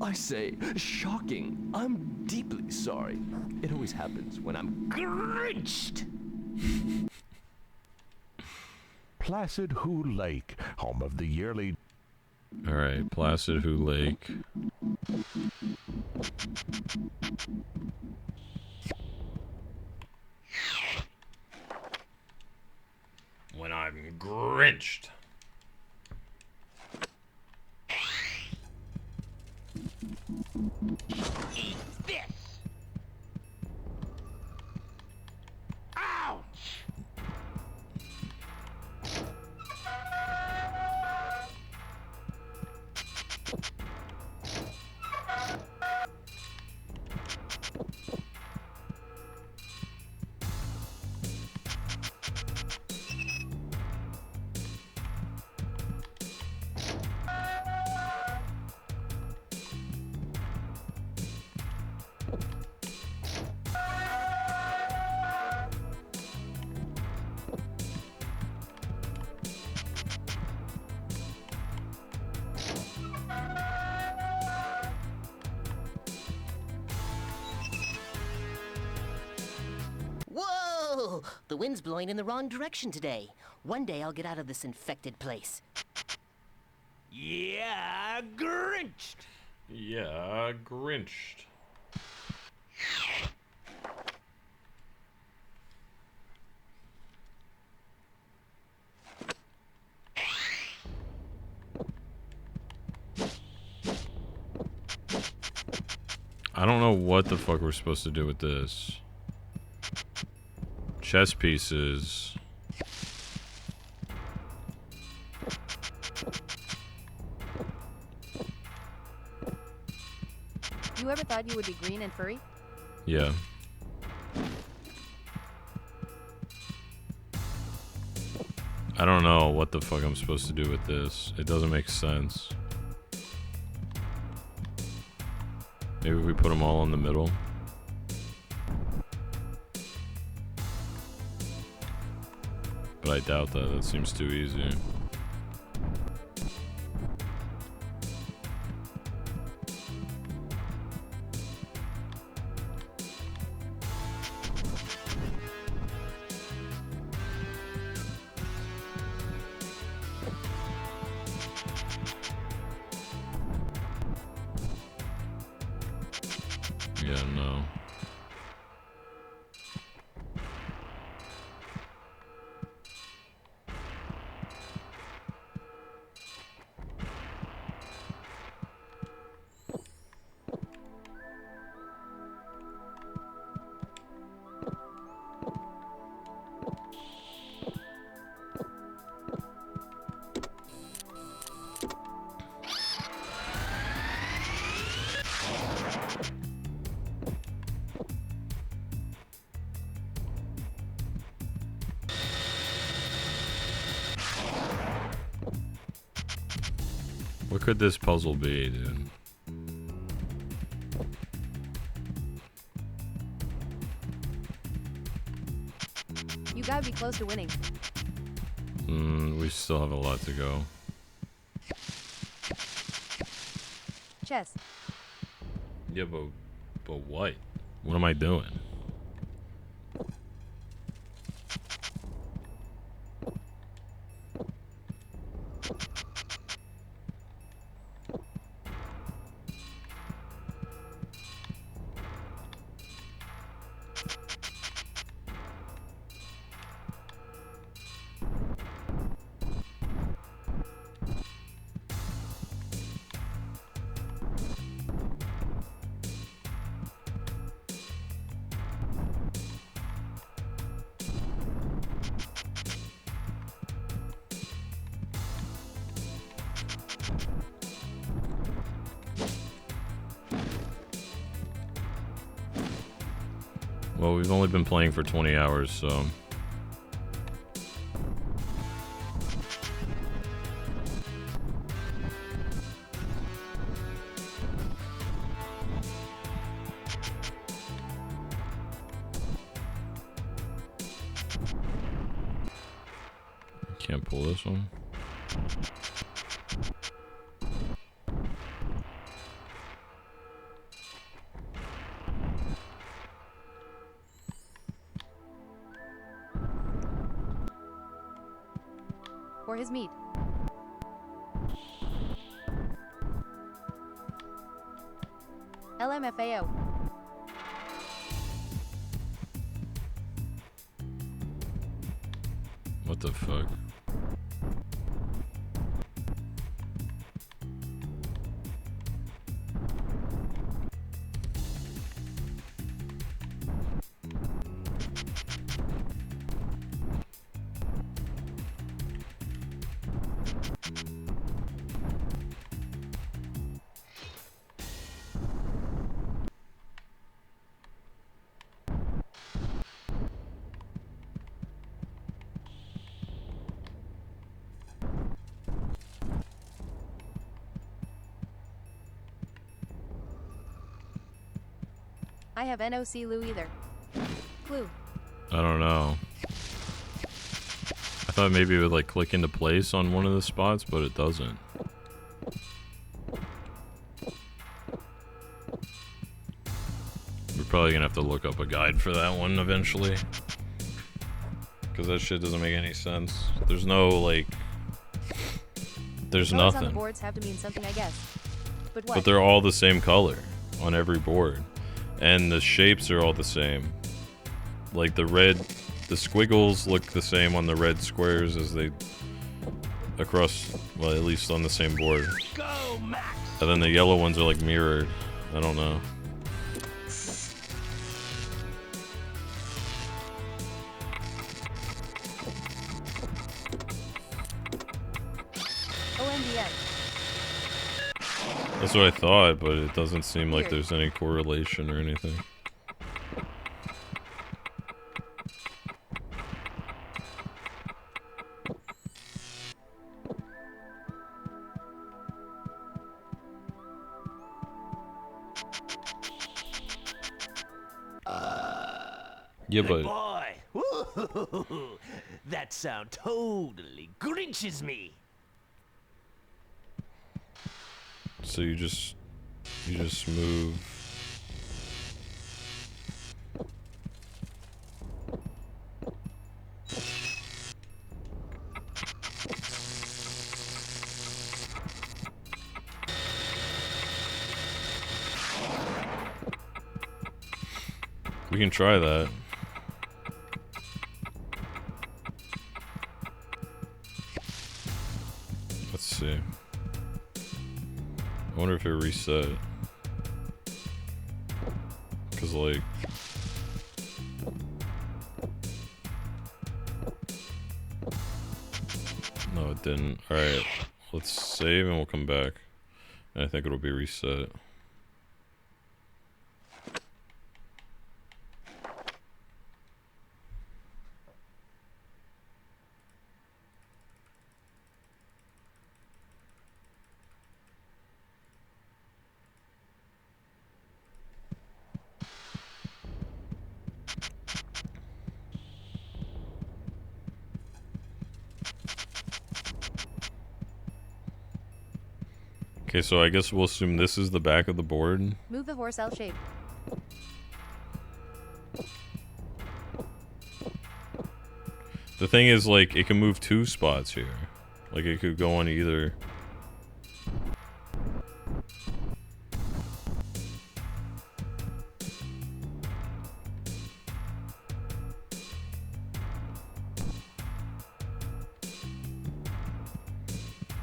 I say, shocking. I'm deeply sorry. It always happens when I'm Grinched. Placid Who Lake, home of the yearly... Alright, Placid Who Lake. When I'm Grinched. Eat this! Ouch! Whoa! The wind's blowing in the wrong direction today. One day I'll get out of this infected place. Yeah, Grinched! Yeah, Grinched. I don't know what the fuck we're supposed to do with this. Chess pieces. You ever thought you would be green and furry? Yeah. I don't know what the fuck I'm supposed to do with this. It doesn't make sense. Maybe we put them all in the middle. But I doubt that. That seems too easy. Yeah, no. What could this puzzle be, dude? You gotta be close to winning. We still have a lot to go. Chess. Yeah, but what? What am I doing? Well, we've only been playing for 20 hours, so... Can't pull this one. Or his meat. LMFAO. What the fuck? I have NOC Lou either. Clue. I don't know. I thought maybe it would like click into place on one of the spots, but it doesn't. We're probably gonna have to look up a guide for that one eventually. Because that shit doesn't make any sense. There's no, like... There's Colors on the nothing. boards have to mean something, I guess. But what? But they're all the same color on every board. And the shapes are all the same. Like the red... The squiggles look the same on the red squares as they... Across... Well, at least on the same board. Go, Max! And then the yellow ones are like mirrored. I don't know. OMDN. That's what I thought, but it doesn't seem like there's any correlation or anything. Yeah, Good but boy. Woo-hoo-hoo-hoo. That sound totally Grinches me. so you just move. We can try that. Let's see. I wonder if it reset. Cause like... No, it didn't. Alright, let's save and we'll come back. And I think it'll be reset. Okay, so I guess we'll assume this is the back of the board. Move the horse L shape. The thing is, like, it can move 2 spots here. Like, it could go on either.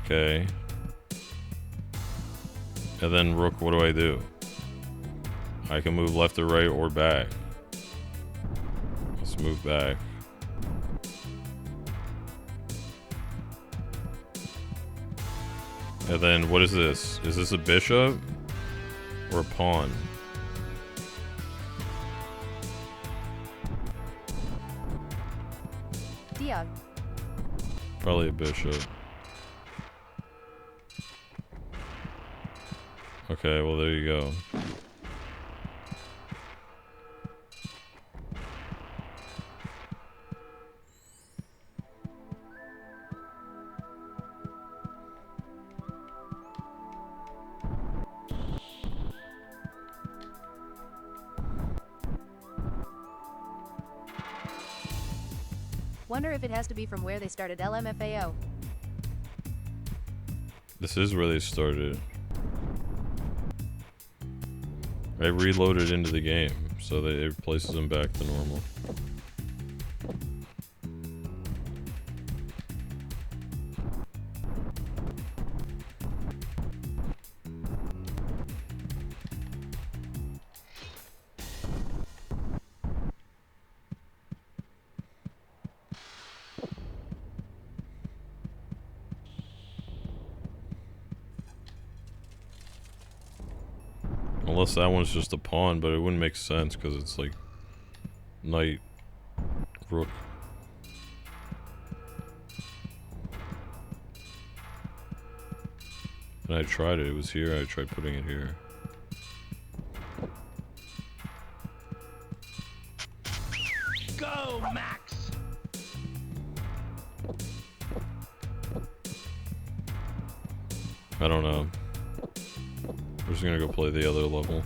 Okay. And then rook, what do I do? I can move left or right or back. Let's move back. And then what is this? Is this a bishop or a pawn? Diog. Probably a bishop. Okay, well there you go. Wonder if it has to be from where they started LMFAO. This is where they started. I reloaded into the game, so that it places them back to normal. Unless that one's just a pawn, but it wouldn't make sense because it's like knight, rook. And I tried it, it was here, I tried putting it here. Go, Max! I don't know. We're just gonna go play the other level.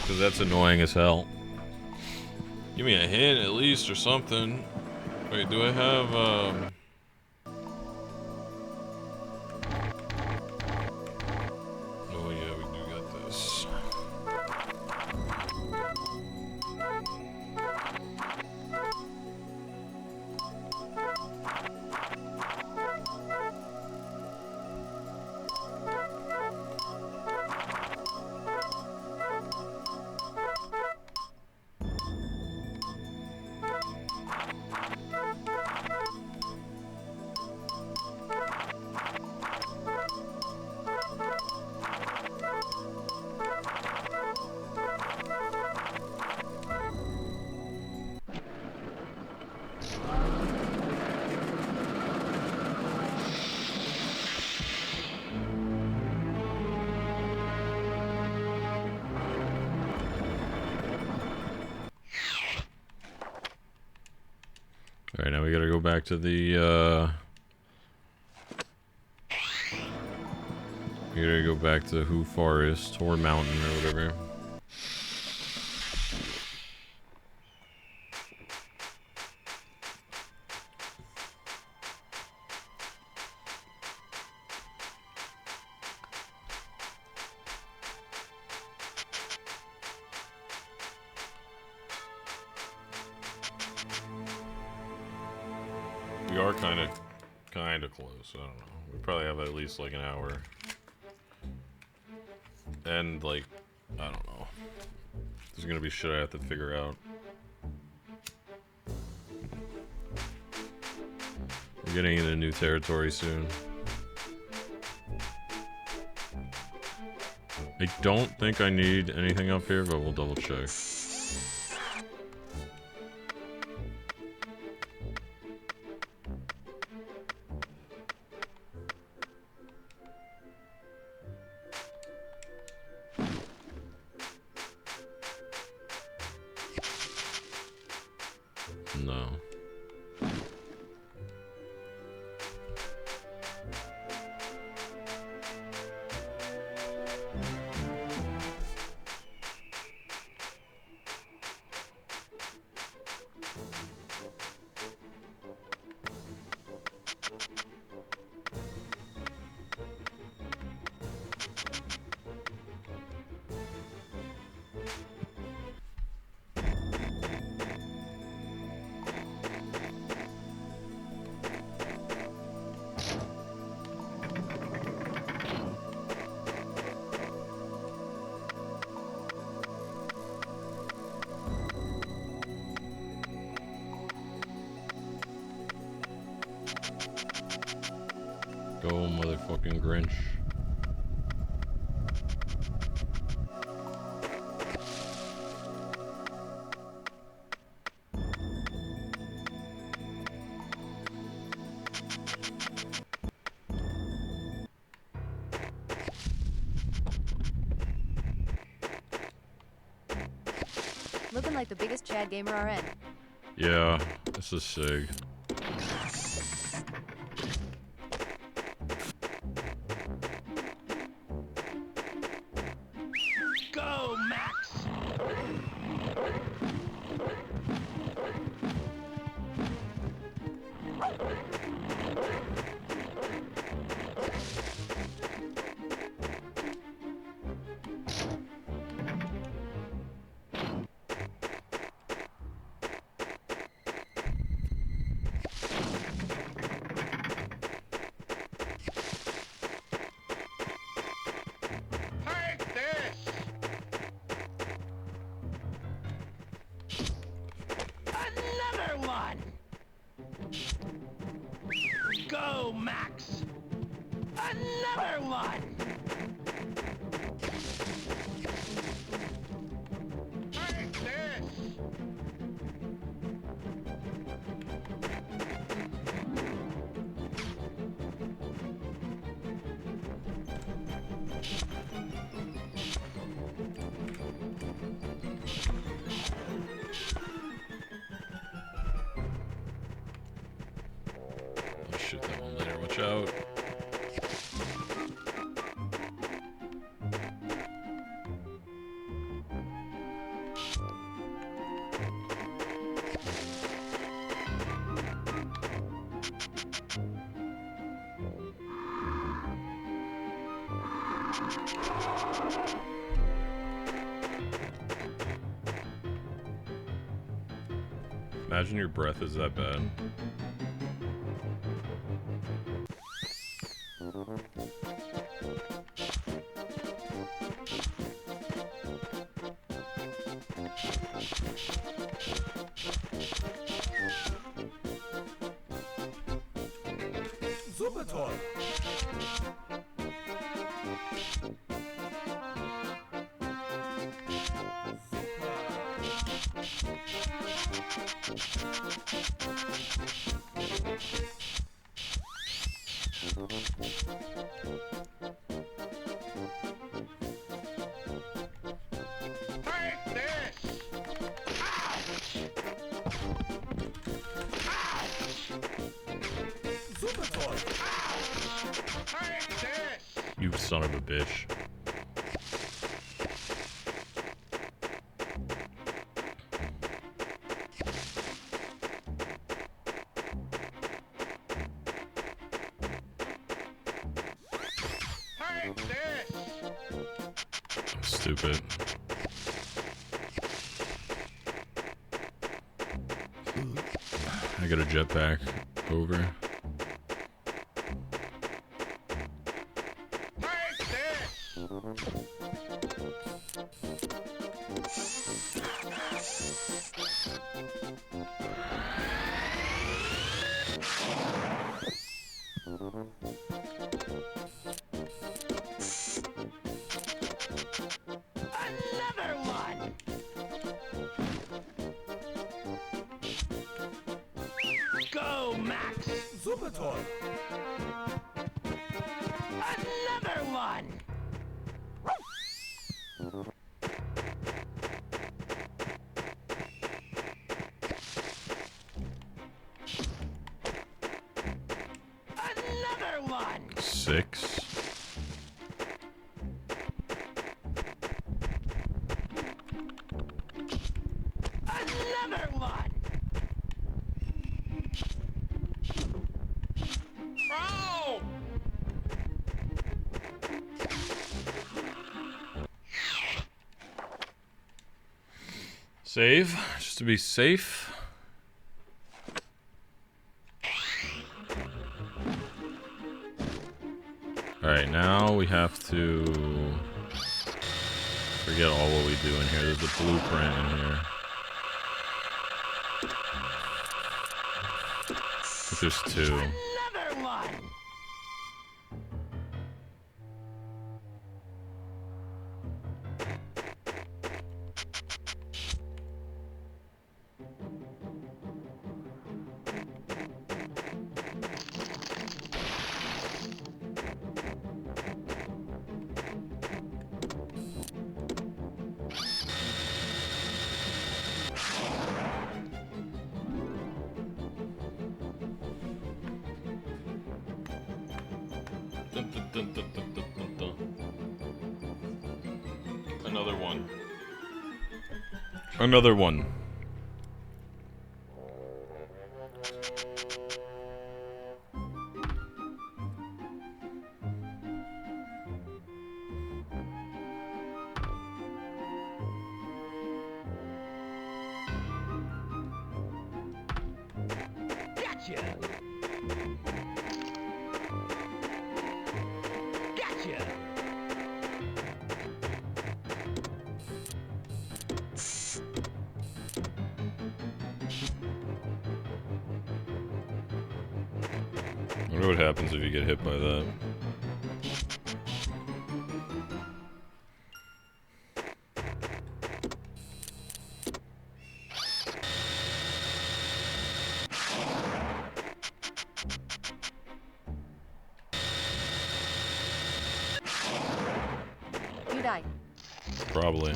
Because that's annoying as hell. Give me a hint at least or something. Wait, do I have, Oh yeah, we do got this. Alright, now we gotta go back to the, we gotta go back to Who Forest, or Mountain, or whatever. We are kind of close. I don't know. We probably have at least like an hour. And like, I don't know. There's gonna be shit I have to figure out. We're getting into new territory soon. I don't think I need anything up here, but we'll double check. really fucking Grinch. Looking like the biggest Chad gamer RN. Yeah, this is sick. Go, Max! Take this! Another one! Go, Max! Another one! Take this! I'll shoot that one later, watch out. Imagine your breath is that bad. Super toll! Take this! Ouch! Ouch! Super toll! Take this! You son of a bitch. Take this! I'm stupid. I got a jetpack. Over. Take this! Another one! Go, Max! Super toll! Another one! Another one! 6. Another one! Oh! Save, just to be safe. Alright, now we have to forget all what we do in here. There's a blueprint in here. I think there's 2. Another one! Another one. Another one. Gotcha! Gotcha! I wonder what happens if you get hit by that. You die. Probably.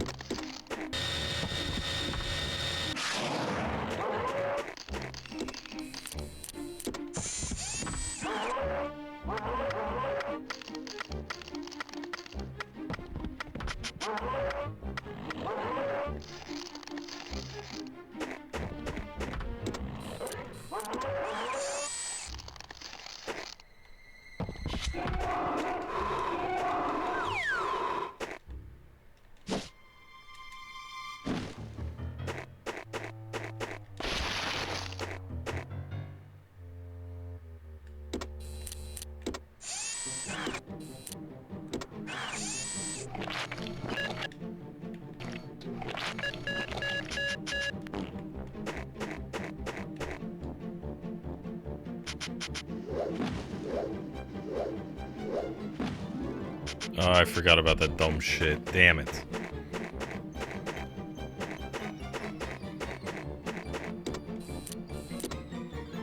Oh, I forgot about that dumb shit. Damn it.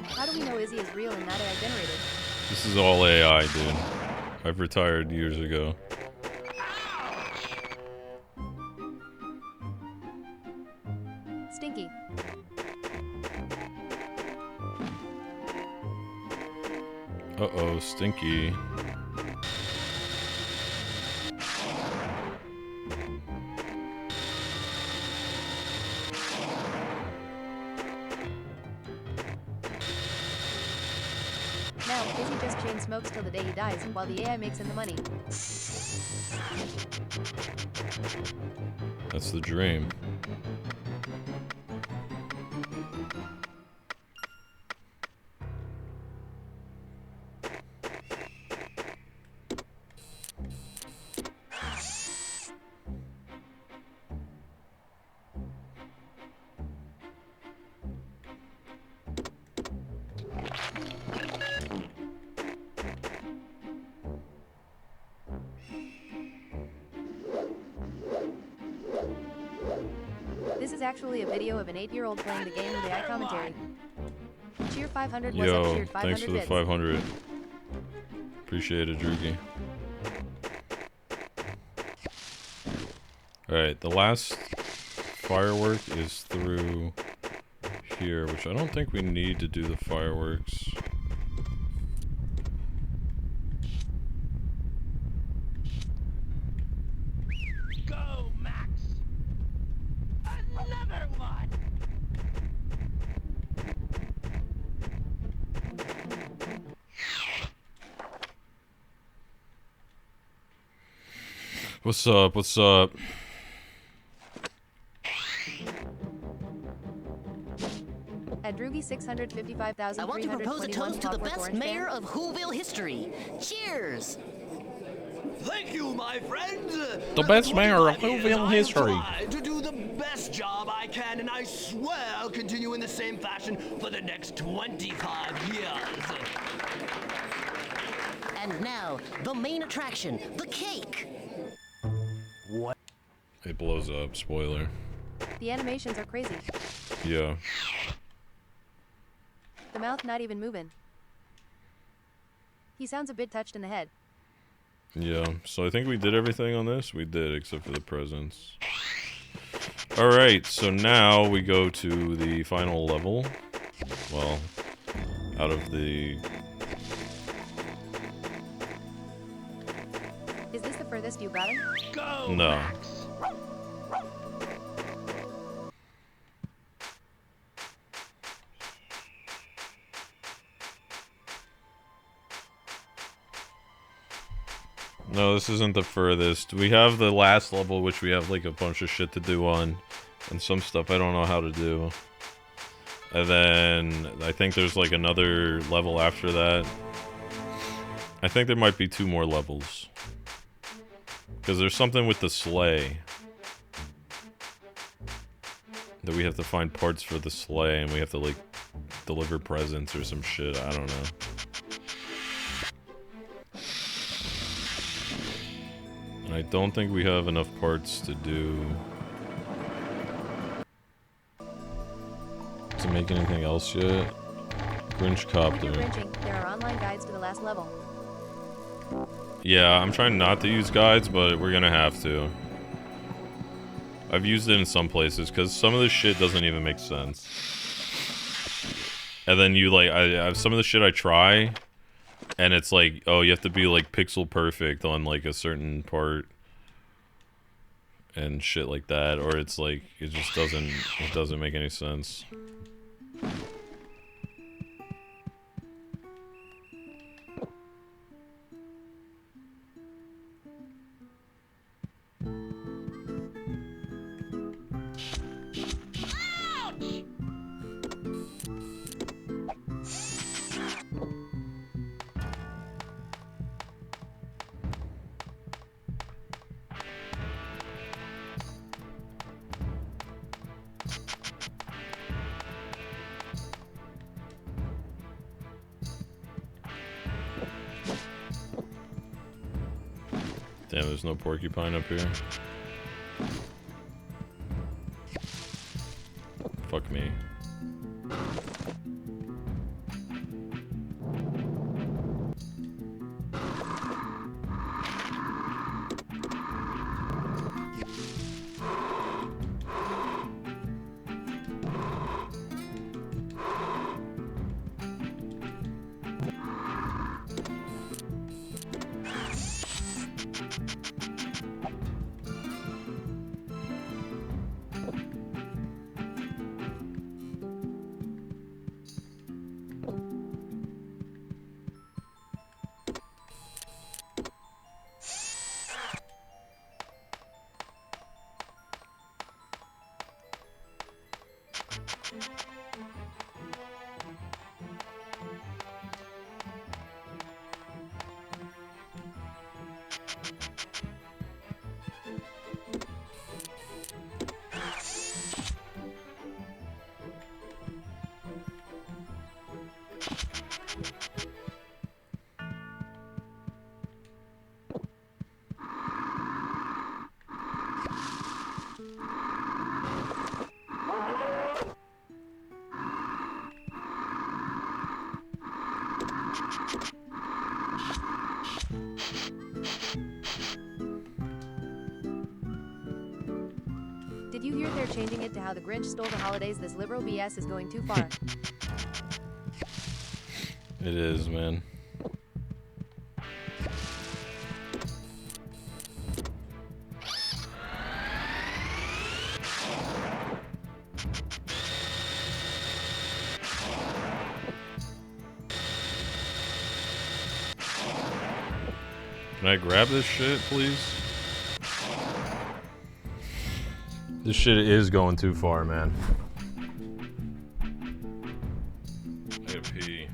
How do we know Izzy is real and not AI generated? This is all AI, dude. I've retired years ago. Stinky. Uh-oh, Stinky. Now, Izzy just chain smokes till the day he dies, while the AI makes him the money. That's the dream. This is actually a video of an 8-year-old playing the game with AI commentary. Cheer 500 was up, Yo, cheered 500 thanks for the bits. 500. Appreciate it, Drugi. Alright, the last firework is through here, which I don't think we need to do the fireworks. Go, Max! Another one! What's up? What's up? At Drugi 655,321 I want to propose a toast to the Clockwork best Orange mayor fans. of Whoville history. Cheers! Thank you, my friend! The best mayor of Whoville I history. try to do the best job I can, and I swear I'll continue in the same fashion for the next 25 years. And now, the main attraction, the cake. What? It blows up, spoiler. The animations are crazy. Yeah. The mouth not even moving. He sounds a bit touched in the head. Yeah, so I think we did everything on this. We did, except for the presents. Alright, so now we go to the final level. Well, out of the furthest, you got him? Go! No. No, this isn't the furthest. We have the last level, which we have like a bunch of shit to do on, and some stuff I don't know how to do. And then I think there's like another level after that. I think there might be 2 more levels. Because there's something with the sleigh. That we have to find parts for the sleigh, and we have to like deliver presents or some shit. I don't know. And I don't think we have enough parts to do... to make anything else yet. Grinch When Copter. you're Grinching, there are online guides to the last level. Yeah, I'm trying not to use guides, but we're gonna have to. I've used it in some places, because some of this shit doesn't even make sense. And then you, like, I have some of the shit I try, and it's like, oh, you have to be, like, pixel perfect on, like, a certain part. And shit like that, or it's like, it just doesn't make any sense. Damn, there's no porcupine up here. Fuck me. Did you hear they're changing it to how the Grinch stole the holidays? This liberal BS is going too far. It is, man. Can I grab this shit, please? This shit is going too far, man. I gotta pee.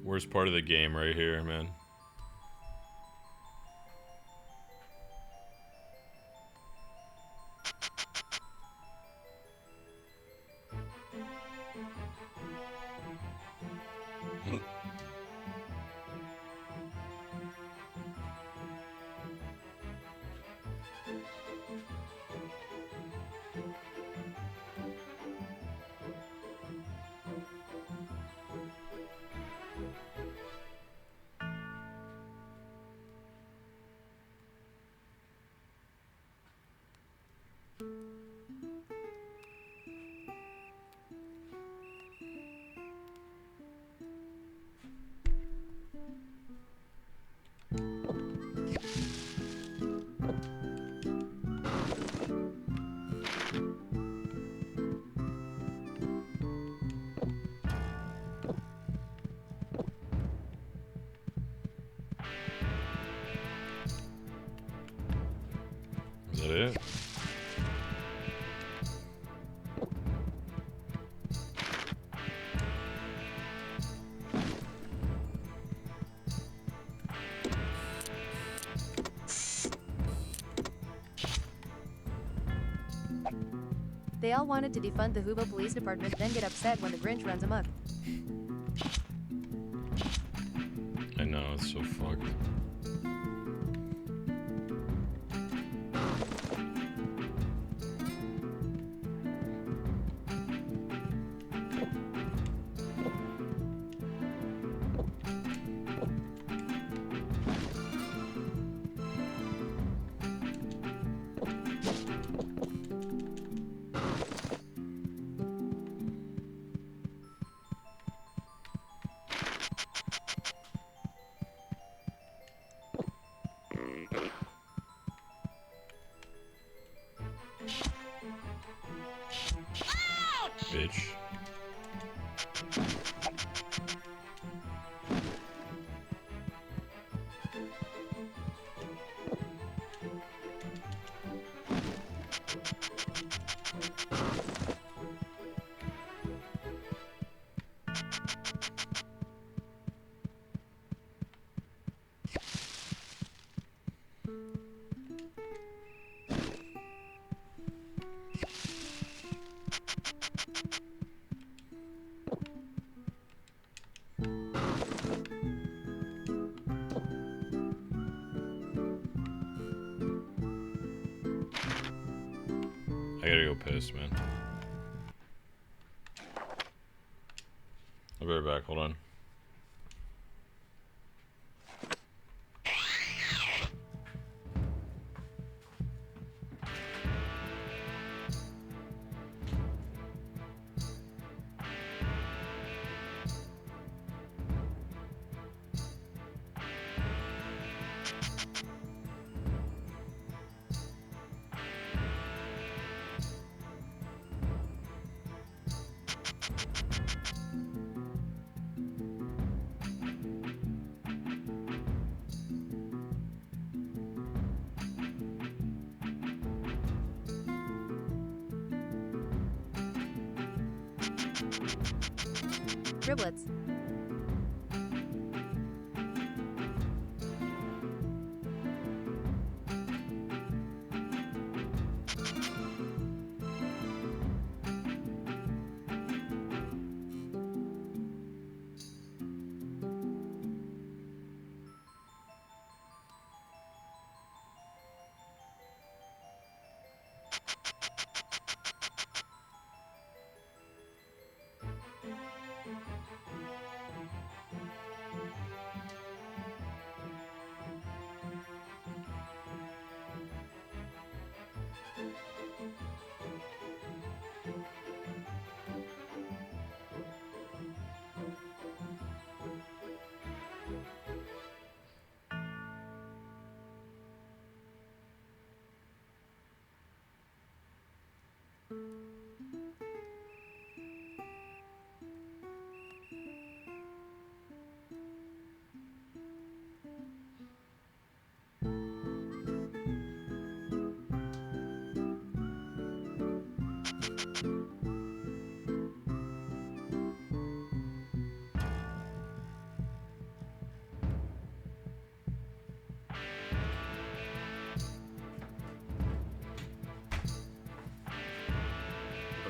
Worst part of the game right here, man. They all wanted to defund the Whoville Police Department, then get upset when the Grinch runs amok. I know, it's so fucked. Bitch. I gotta go piss, man. I'll be right back, hold on. Driblets.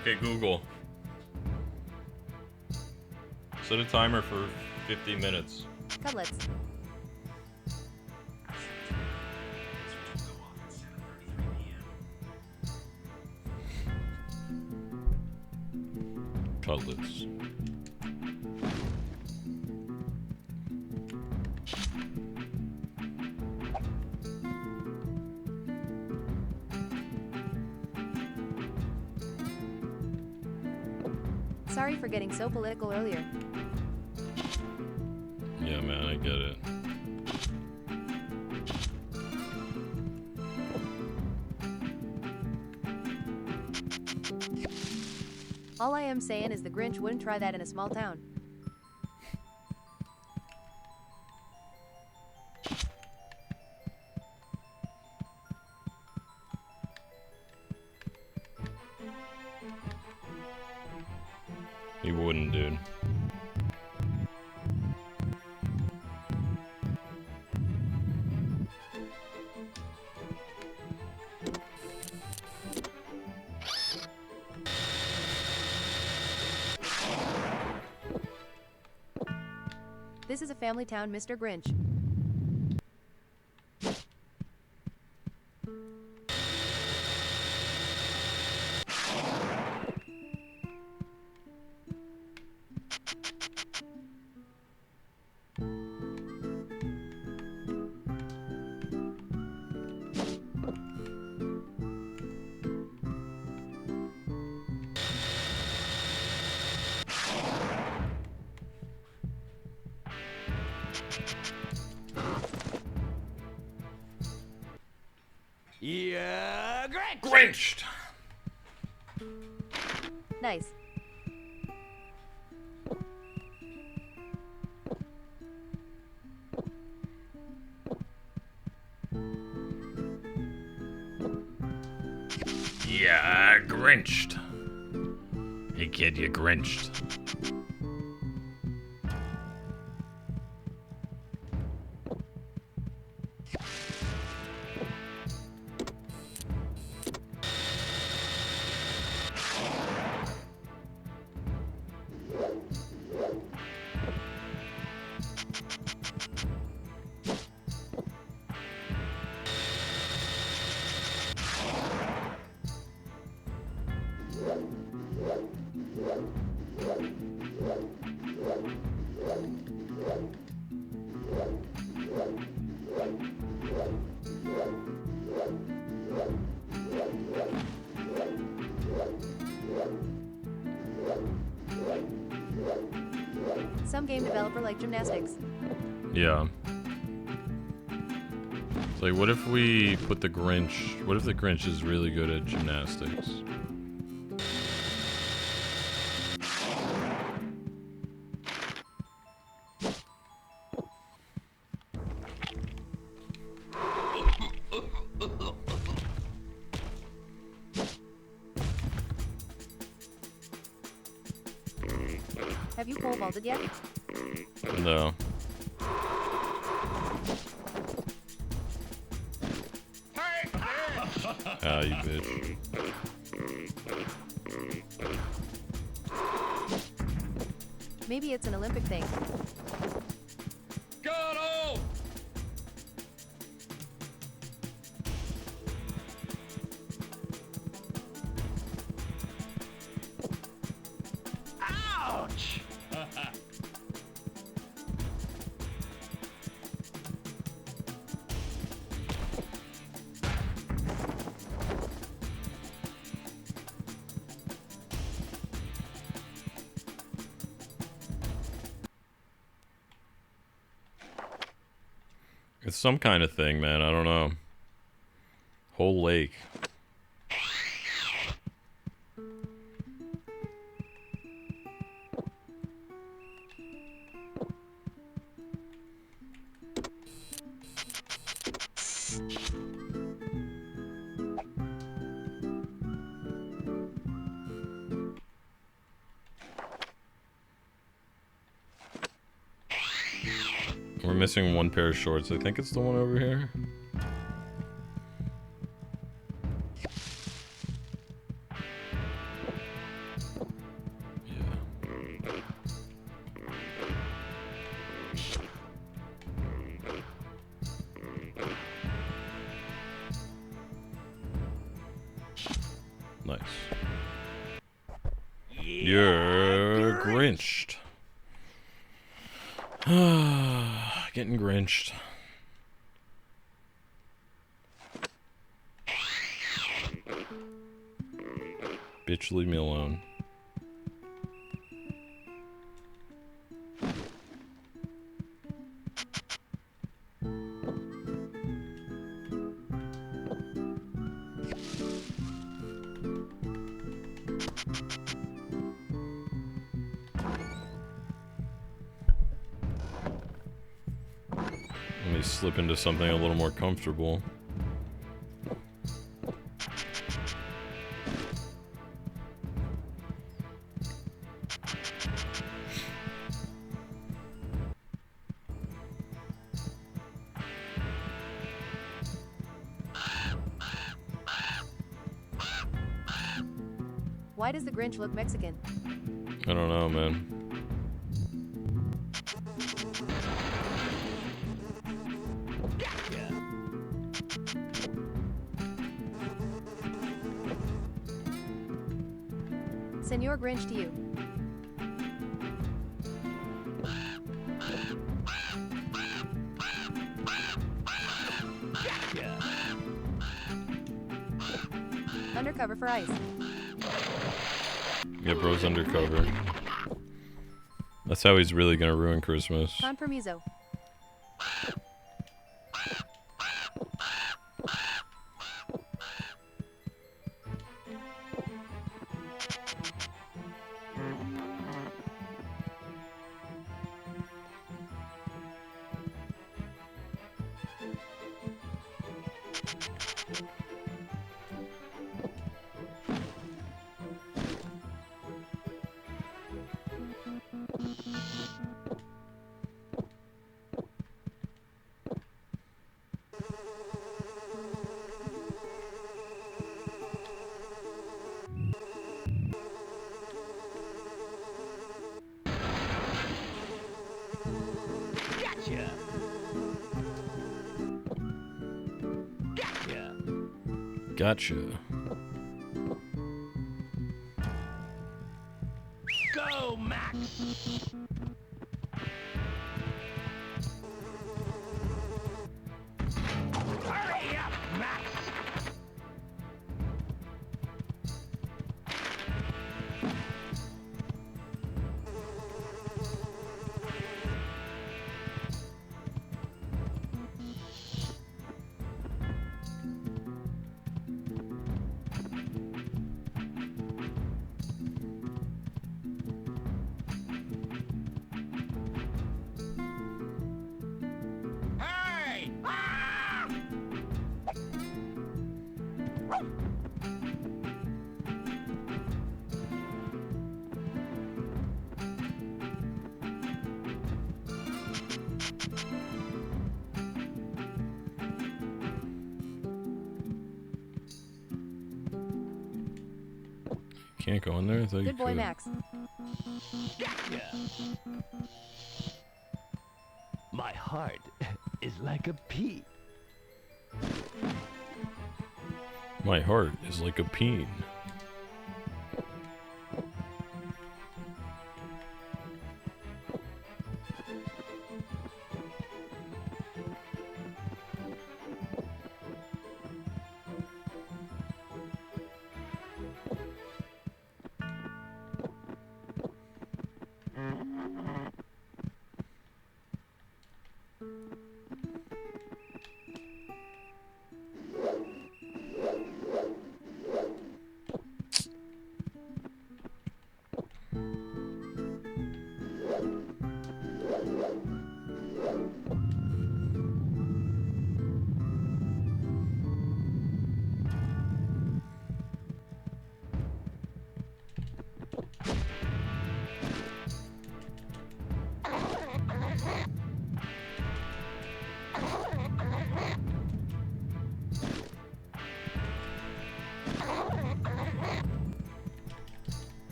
Okay, Google. Set a timer for 50 minutes. Cutlets. Cutlets. Sorry for getting so political earlier. Yeah, man, I get it. All I am saying is the Grinch wouldn't try that in a small town. He wouldn't, dude. This is a family town, Mr. Grinch. Yeah, Grinched. Nice. Yeah, Grinched. Hey kid, you Grinched. Some game developer like gymnastics. Yeah. It's like, what if we put the Grinch... What if the Grinch is really good at gymnastics? Have you pole vaulted yet? No. Ah, you bitch. Maybe it's an Olympic thing. Got him! Ouch! It's some kind of thing, man. I don't know. Whole lake. We're missing one pair of shorts. I think it's the one over here. Nice. You're Grinched. Getting Grinched. Bitch, leave me alone. Let me slip into something a little more comfortable. Why does the Grinch look Mexican? I don't know, man. Senor Grinch to you. Undercover for ice. Yeah, bro's undercover. That's how he's really gonna ruin Christmas. Con permiso. Gotcha. Gotcha. Gotcha. Go, Max. Hurry up, Max. Hey! Ah! Can't go in there? I thought you Good boy, could. Max. Gotcha. My heart is like a pea. My heart is like a peen.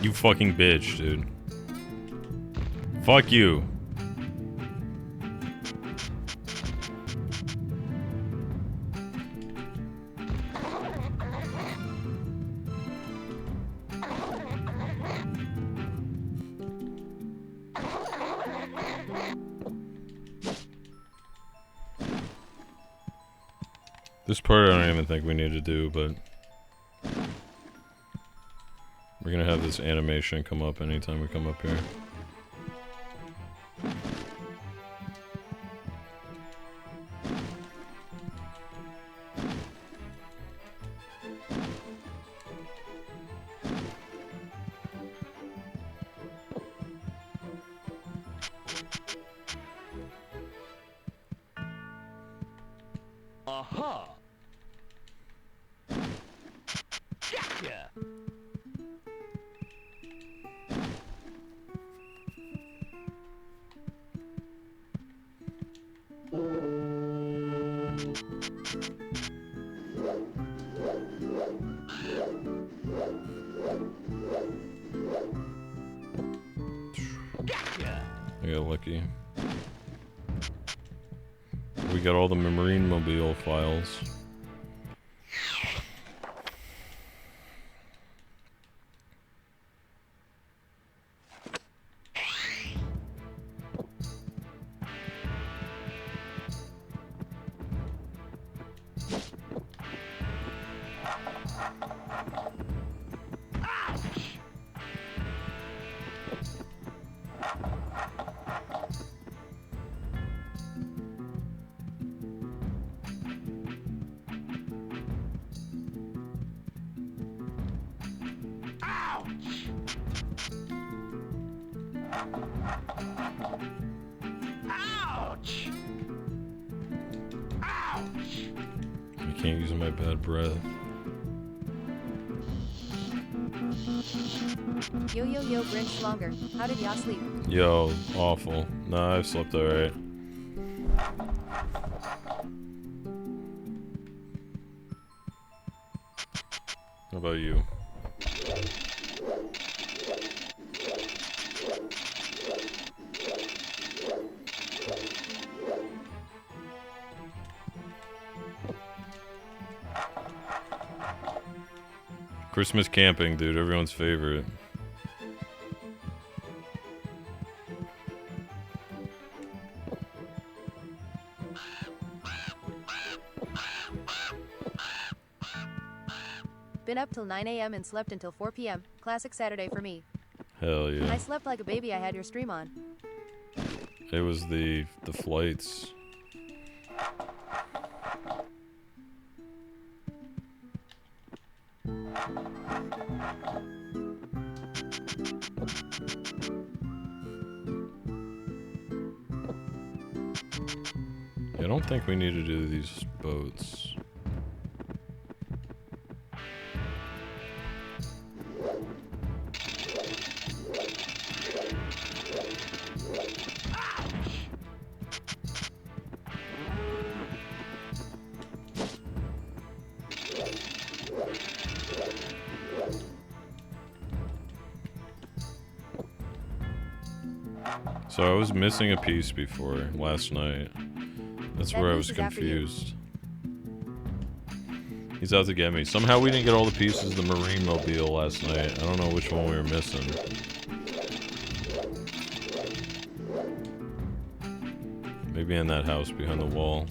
You fucking bitch, dude. Fuck you. This part I don't even think we need to do, but we're gonna have this animation come up anytime we come up here. Aha! Gotcha! I got lucky. We got all the Marine Mobile files. Ouch! Ouch! I can't use my bad breath. Yo yo yo Grinch longer. How did y'all sleep? Yo, awful. Nah, I slept alright. How about you? Christmas camping, dude. Everyone's favorite. Been up till 9 a.m. and slept until 4 p.m. Classic Saturday for me. Hell yeah. I slept like a baby. I had your stream on. It was the flights. I don't think we need to do these boats. So I was missing a piece before last night. That's That where I piece was is after you. confused. He's out to get me. Somehow we didn't get all the pieces of the Marine Mobile last night. I don't know which one we were missing. Maybe in that house behind the wall.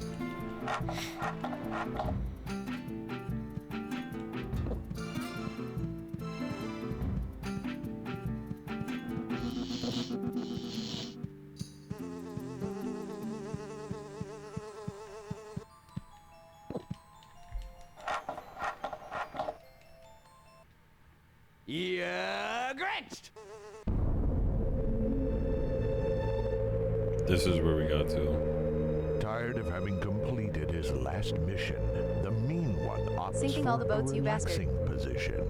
Yeah, Grinch! This is where we got to. Tired of having completed his last mission, the mean one opts Sinking all the for a boats, you bastard. relaxing position.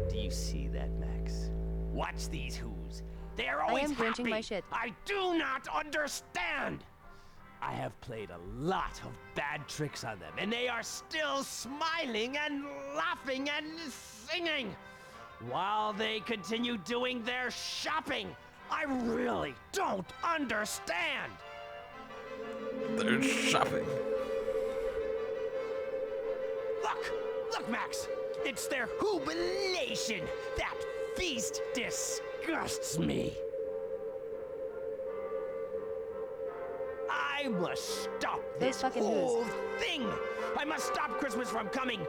Do you see that, Max? Watch these whoos. They are I always am Grinching happy. my shit. I do not understand. I have played a lot of bad tricks on them, and they are still smiling and laughing and singing while they continue doing their shopping. I really don't understand. They're shopping. Look, Max. It's their jubilation. That feast disgusts me. I must stop Those this fucking whole thing. I must stop Christmas from coming.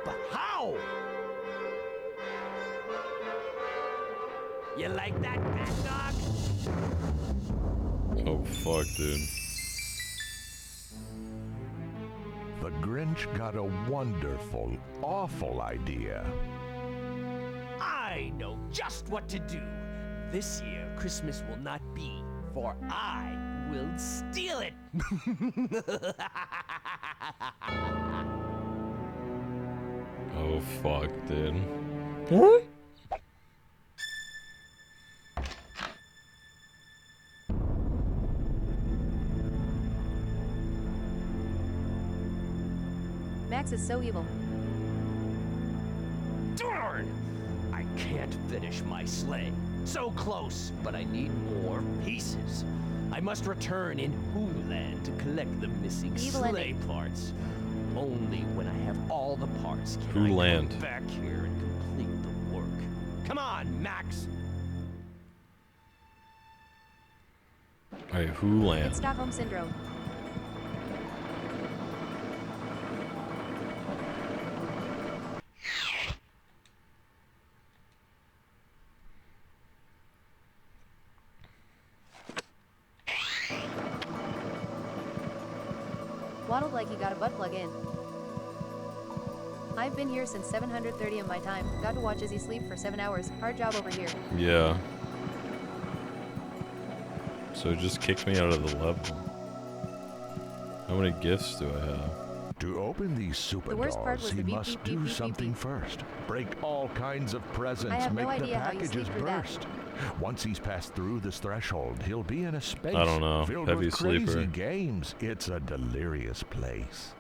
But how? You like that, bad dog? Oh fuck, dude. The Grinch got a wonderful, awful idea. I know just what to do. This year, Christmas will not be, for I will steal it. Oh fuck, dude. Max is so evil. Darn! I can't finish my sleigh. So close, but I need more pieces. I must return in Hooland to collect the missing Evil sleigh ending. parts. Only when I have all the parts can I Hooland. come back here and complete the work. Come on, Max! Alright, Hooland. It's Stockholm Syndrome. Waddled like he got a butt plug in. I've been here since 7:30 of my time. Got to watch Izzy sleep for 7 hours. Hard job over here. Yeah. So it just kicked me out of the level. How many gifts do I have? To open these super The worst part dolls, was he the beep, must beep, do beep, beep, something beep. first. Break all kinds of presents, have no make the idea how you packages sleep through that. burst. Once he's passed through this threshold, he'll be in a space I don't know. filled Heavy with crazy sleeper. games. It's a delirious place.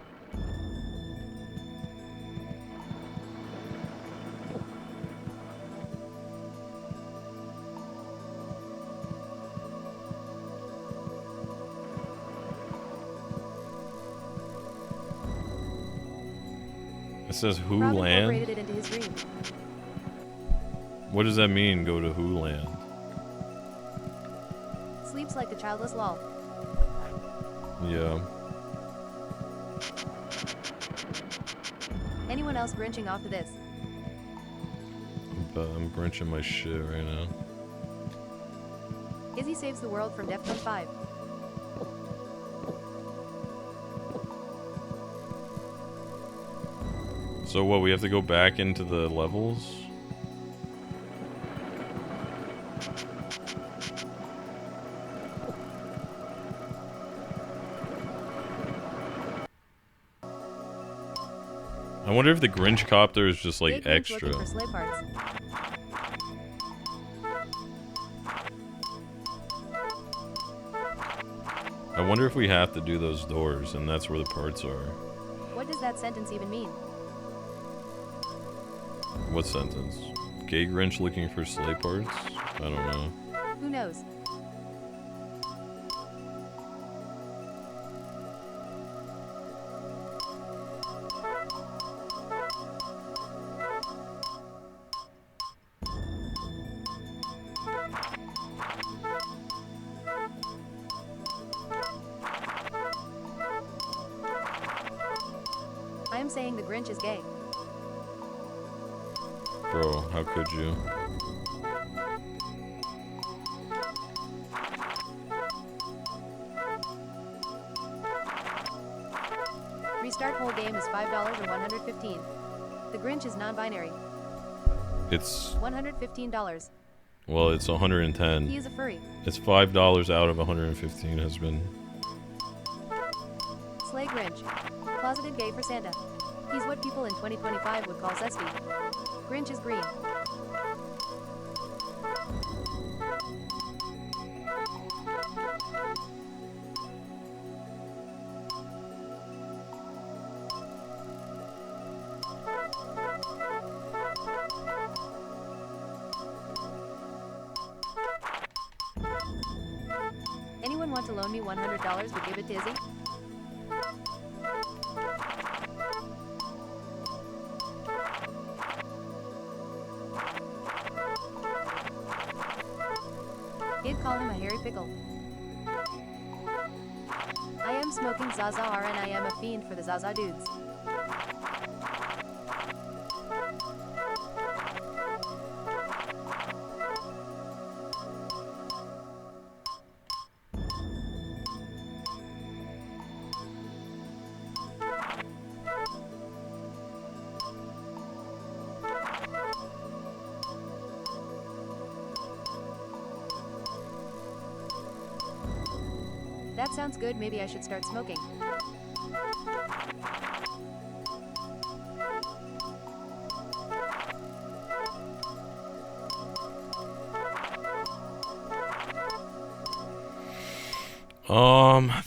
It says Rob incorporated Hooland? it into his dream. What does that mean, go to Hooland? Sleeps like a childless lol. Yeah. Anyone else Grinching off to this? But I'm Grinching my shit right now. Izzy saves the world from Defcon 5. So what, we have to go back into the levels? I wonder if the Grinch copter is just like Big Grinch extra. looking for sleigh parts. I wonder if we have to do those doors and that's where the parts are. What does that sentence even mean? What sentence? Gay Grinch looking for sleigh parts? I don't know. Who knows? I am saying the Grinch is gay. Bro, how could you? Restart whole game is $5 or $115. The Grinch is non-binary. It's, $115. well, it's 110. He is a furry. It's $5 out of 115 has been. Slay Grinch. Closeted gay for Santa. He's what people in 2025 would call zesty. Grinch is green. Anyone want to loan me $100 to give it to Izzy? He'd call him a hairy pickle. I am smoking Zaza R and I am a fiend for the Zaza dudes. That sounds good, maybe I should start smoking.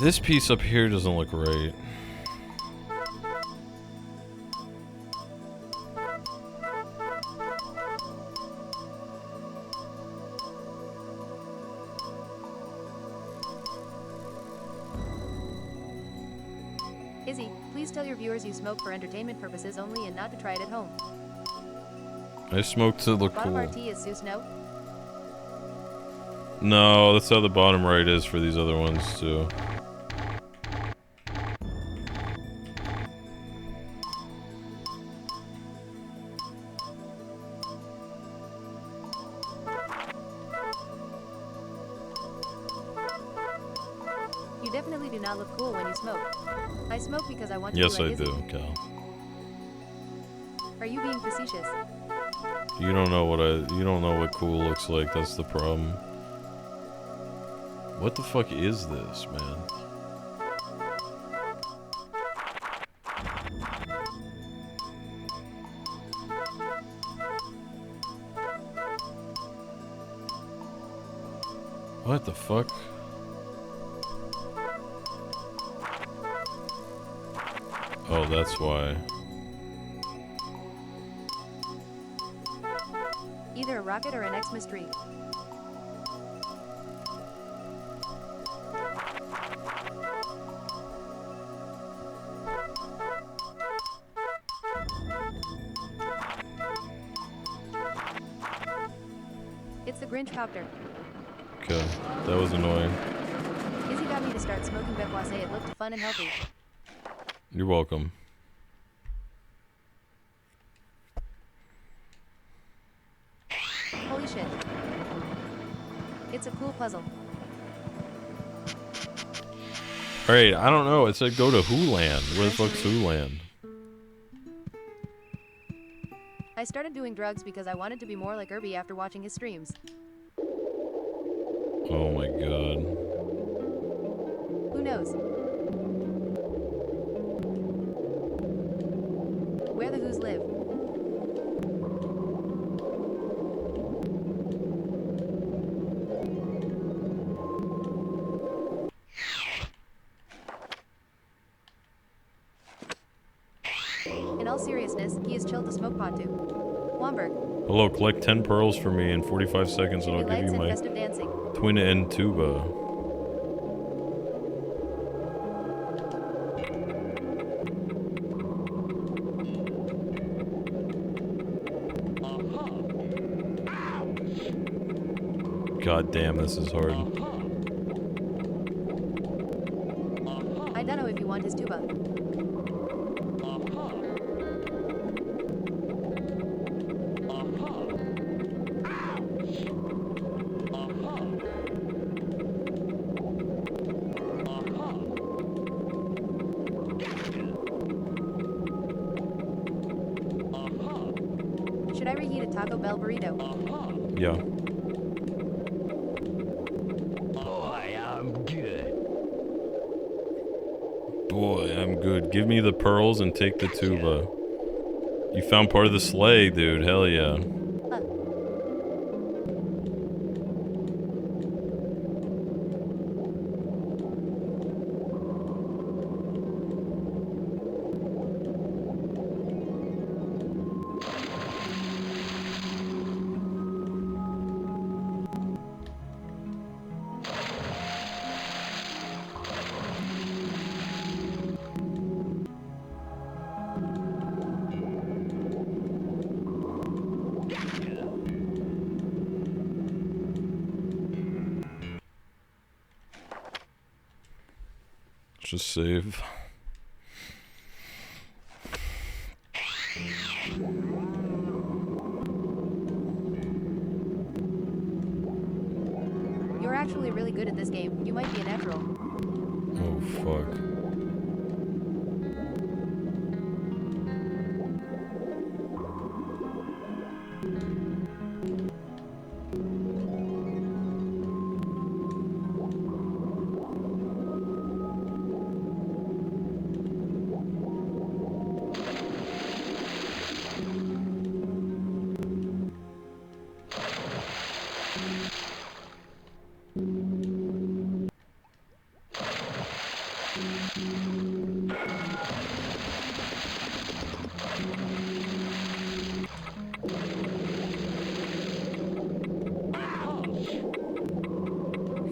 This piece up here doesn't look right. Izzy, please tell your viewers you smoke for entertainment purposes only and not to try it at home. I smoke to look Bottom cool. RT is Seuss no? No, that's how the bottom right is for these other ones too. You definitely do not look cool when you smoke. I smoke because I want to Yes, be I like Izzy. do, Cal. Are you being facetious? You don't know what cool looks like. That's the problem. What the fuck is this, man? What the fuck? Oh, that's why. Either a rocket or an Xmas tree. It's the Grinch copter. Okay, that was annoying. Izzy got me to start smoking Bepoisse. It looked fun and healthy. You're welcome. Holy shit. It's a cool puzzle. Alright, I don't know. It said go to Wholand. Where the fuck's Wholand? I started doing drugs because I wanted to be more like Irby after watching his streams. Oh my god. Who knows? Where the Who's live. In all seriousness, he is chilled to smoke pot too. Womberg, Hello, collect 10 pearls for me in 45 seconds and I'll give lights you and my festive dancing. twin end tuba. God damn, this is hard. I don't know if you want his tuba. Should I reheat a Taco Bell burrito? Yeah. Boy, I'm good. Boy, I'm good. Give me the pearls and take the tuba. You found part of the sleigh, dude. Hell yeah. Let's just save. You're actually really good at this game. You might be a natural. Oh, fuck.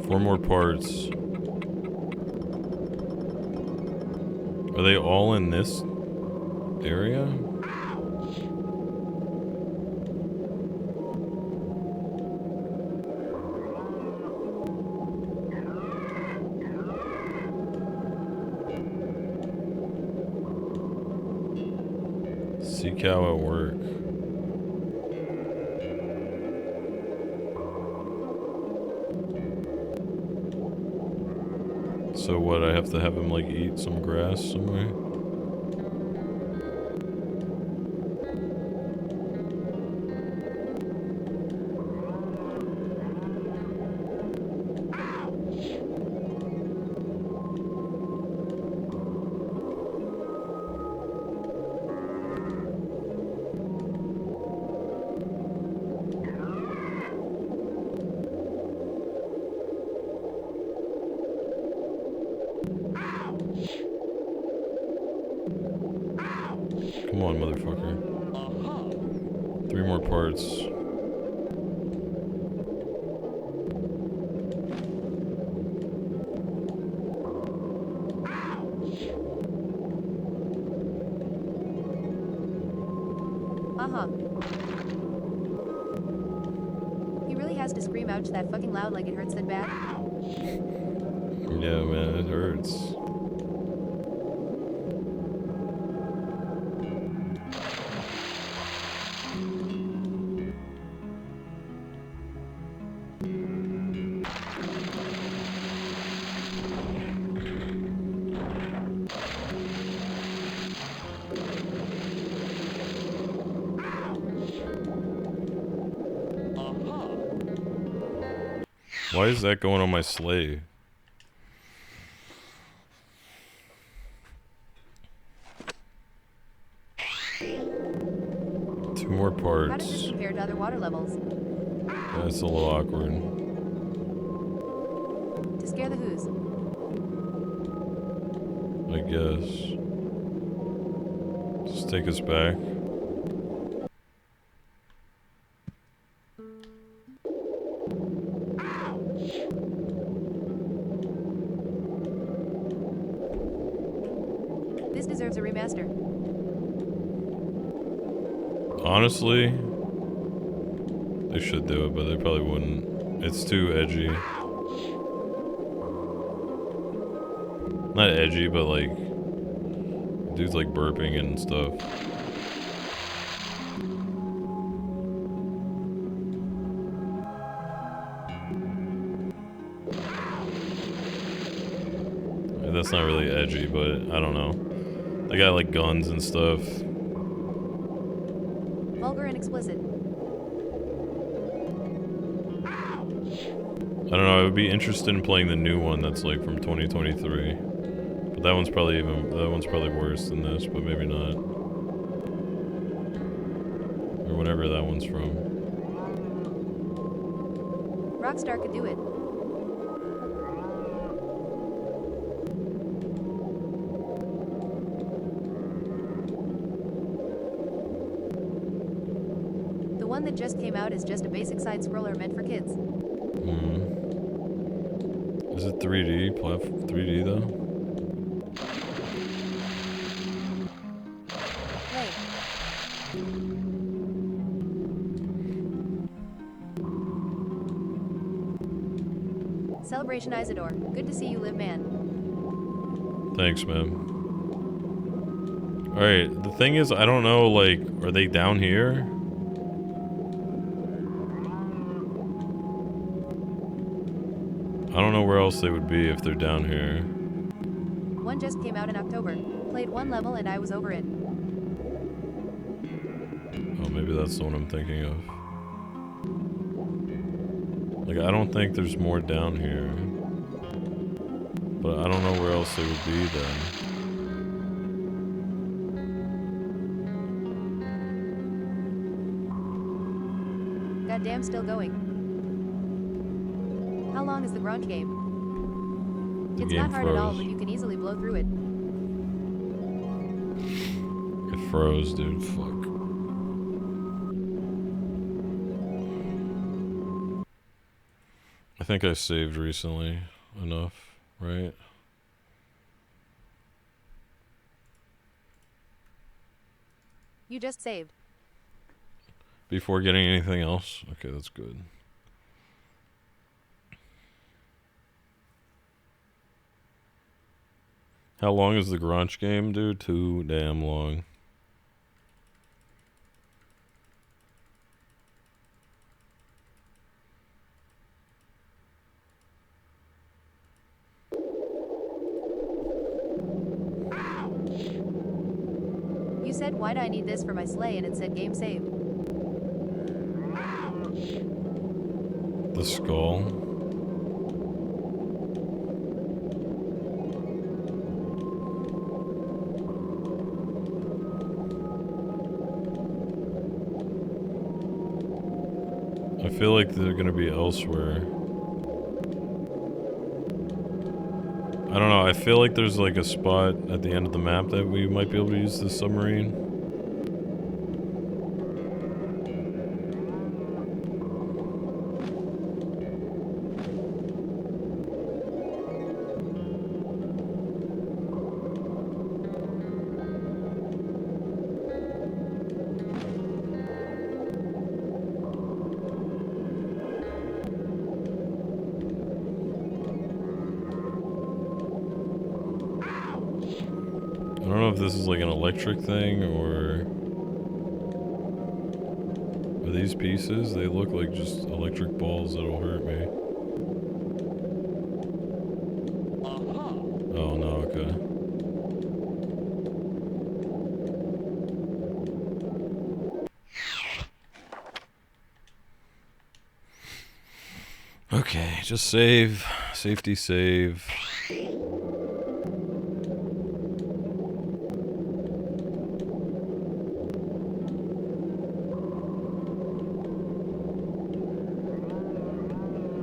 Four more parts. Are they all in this area? Sea cow at work. So what, I have to have him like eat some grass somewhere? Come on, motherfucker. 3 more parts. He really has to scream ouch that fucking loud like it hurts that bad? Yeah, man, it hurts. Why is that going on my sleigh? Two more How does this parts. compare to other water levels? That's a little awkward. To scare the who's. I guess. Just take us back. This deserves a remaster. Honestly, they should do it, but they probably wouldn't. It's too edgy. Not edgy, but like, dude's like burping and stuff. That's not really edgy, but I don't know. They got like guns and stuff. Vulgar and explicit. I don't know, I would be interested in playing the new one that's like from 2023. But that one's probably worse than this, but maybe not. Or whatever that one's from. Rockstar could do it. The one that just came out is just a basic side scroller meant for kids. Is it 3D? 3D though? Celebration Isidore. Good to see you live, man. Thanks, man. Alright, the thing is, I don't know, like, are they down here? I don't know where else they would be if they're down here. One just came out in October. Played one level and I was over it. Oh, maybe that's the one I'm thinking of. Like, I don't think there's more down here. But I don't know where else they would be then. Goddamn, still going. How long is the Grinch game? The It's game not hard at all, froze. but you can easily blow through it. It froze, dude. Fuck. I think I saved recently enough, right? You just saved. Before getting anything else? Okay, that's good. How long is the Grinch game, dude? Too damn long. You said, why do I need this for my sleigh? And it said game saved. The skull. I feel like they're gonna be elsewhere. I don't know, I feel like there's like a spot at the end of the map that we might be able to use the submarine. I don't know if this is like an electric thing or... Are these pieces? They look like just electric balls that'll hurt me. Oh no, okay. Okay, just save. Safety save.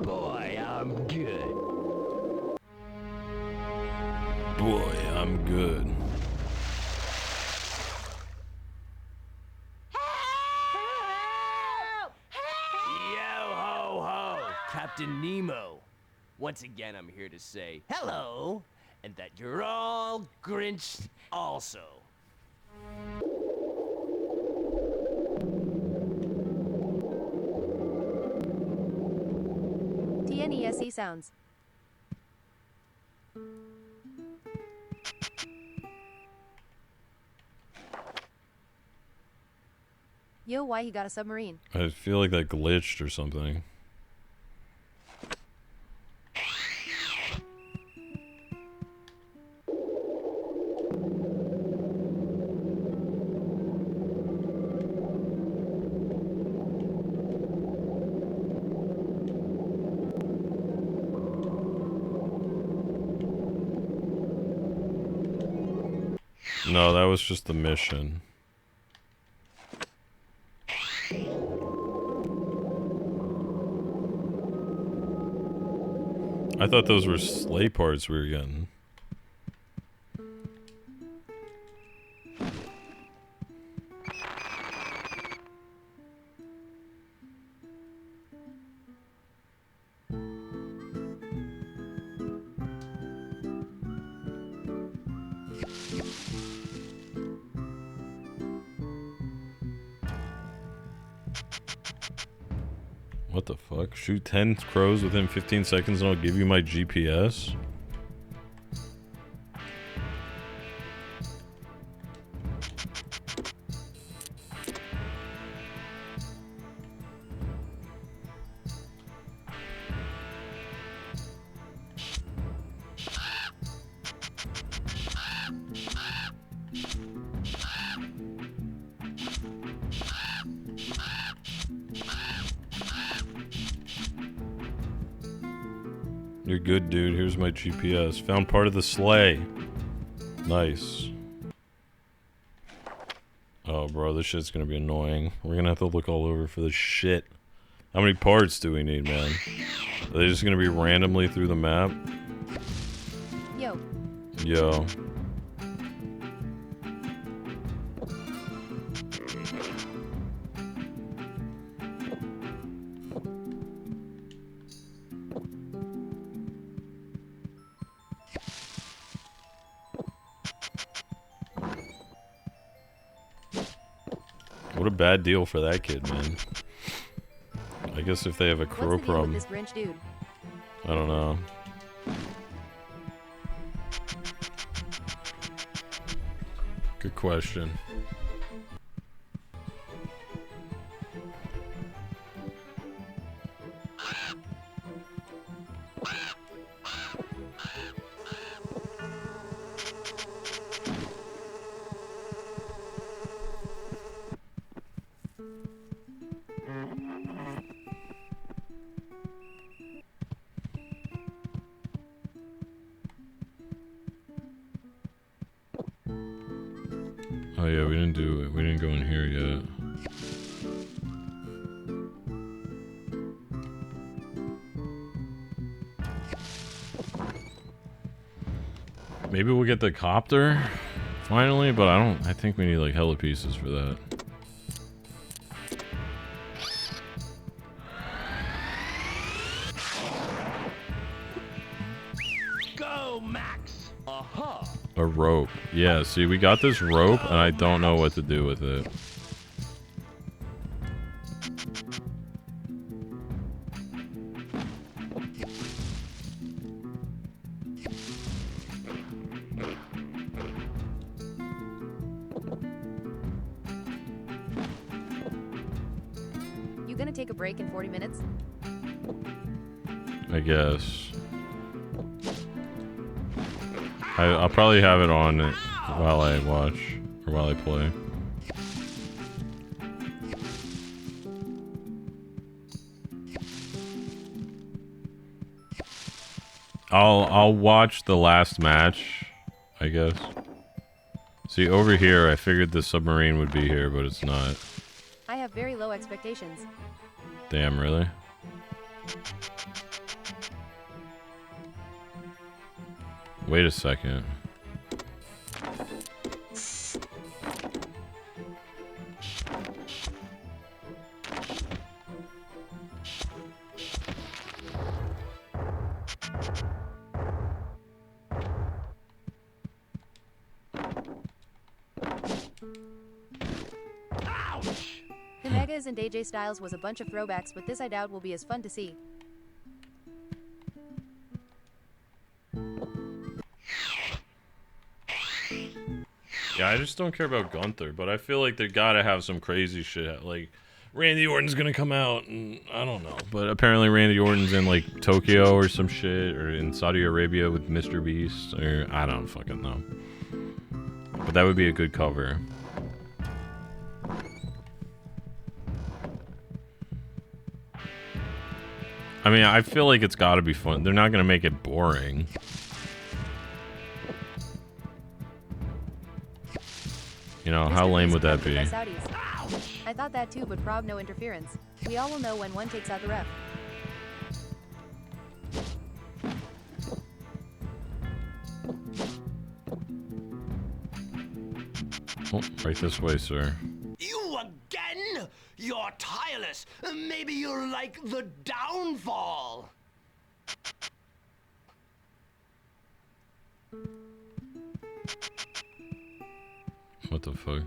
Boy, I'm good. Boy, I'm good. Yo ho ho, Captain Nemo. Once again, I'm here to say hello, and that you're all Grinched also. TNESE sounds. Yo, why he got a submarine? I feel like that glitched or something. No, that was just the mission. I thought those were sleigh parts we were getting. What the fuck? Shoot 10 crows within 15 seconds and I'll give you my GPS? You're good, dude. Here's my GPS. Found part of the sleigh. Nice. Oh, bro, this shit's gonna be annoying. We're gonna have to look all over for this shit. How many parts do we need, man? Are they just gonna be randomly through the map? Yo. Yo. What a bad deal for that kid, man. I guess if they have a crow What's the deal problem. with this Grinch dude? I don't know. Good question. Oh yeah, we didn't do it. We didn't go in here yet. Maybe we'll get the copter finally, but I think we need like hella pieces for that. Go, Max! Aha! A rope. Yeah, see, we got this rope, and I don't know what to do with it. You gonna take a break in 40 minutes? I guess. I'll probably have it on while I watch, or while I play. I'll watch the last match, I guess. See, over here, I figured the submarine would be here, but it's not. I have very low expectations. Damn, really? Wait a second. Himegas and AJ Styles was a bunch of throwbacks, but this I doubt will be as fun to see. Yeah, I just don't care about Gunther, but I feel like they gotta have some crazy shit. Like, Randy Orton's gonna come out, and I don't know. But apparently Randy Orton's in, like, Tokyo or some shit, or in Saudi Arabia with Mr. Beast, or I don't fucking know. But that would be a good cover. I mean, I feel like it's gotta be fun. They're not gonna make it boring. You know, how lame would that be? I thought that too, but prob no interference. We all will know when one takes out the ref. Oh, right this way, sir. You again? You're tireless. Maybe you're like the downfall. What the fuck?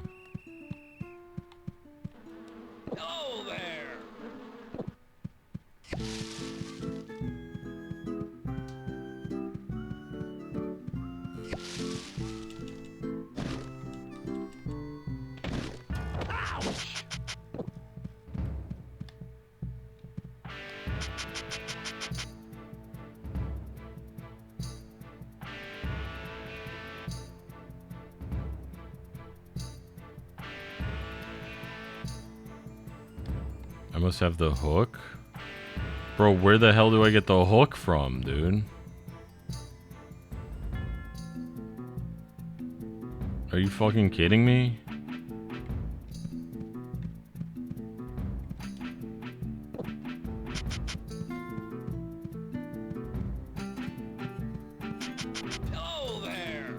Oh, there. Ouch! I must have the hook? Bro, where the hell do I get the hook from, dude? Are you fucking kidding me? Oh, there.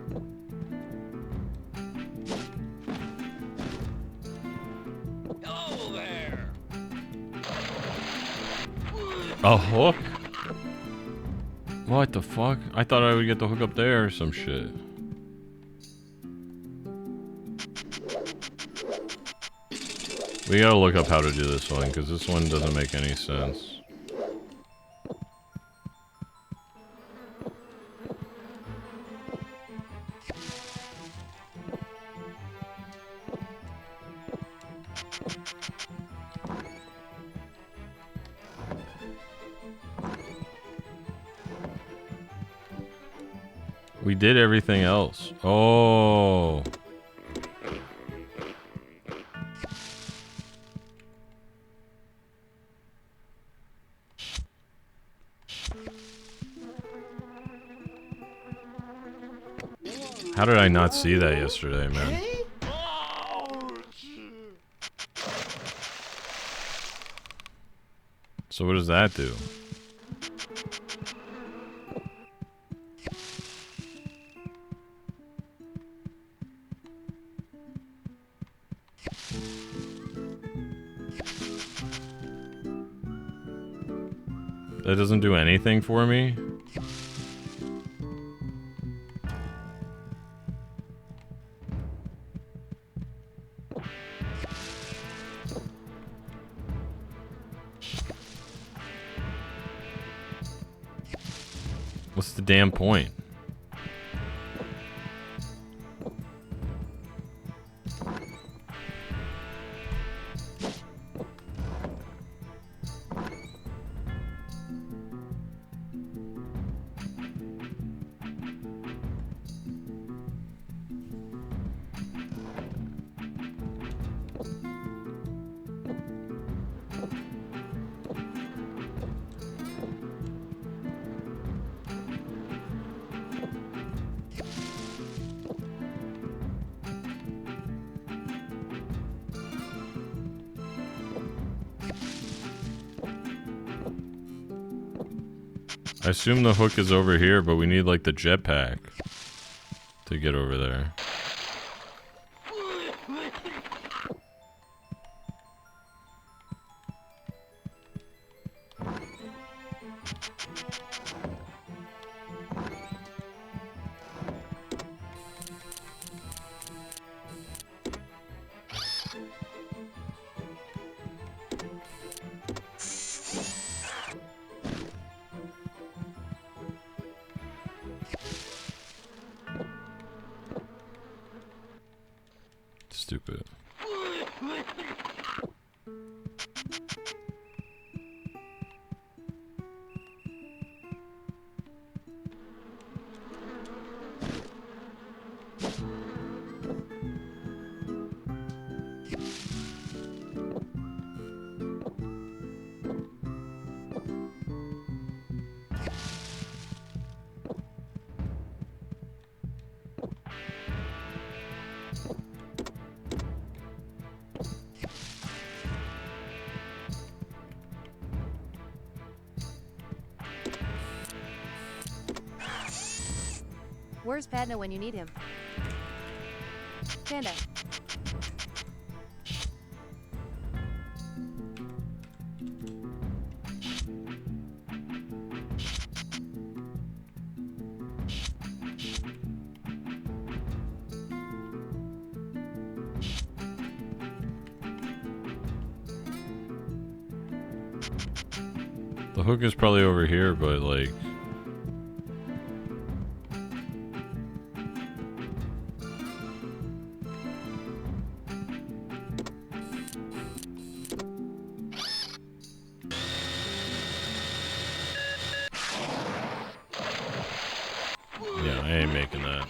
Oh, there. A hook? What the fuck? I thought I would get the hook up there or some shit. We gotta look up how to do this one, because this one doesn't make any sense. We did everything else. Oh. How did I not see that yesterday, man? So what does that do? That doesn't do anything for me? What's the damn point? I assume the hook is over here, but we need like the jetpack to get over there. Stupid. Where's Padna when you need him? Panda. The hook is probably over here, but like... Yeah, I ain't making that.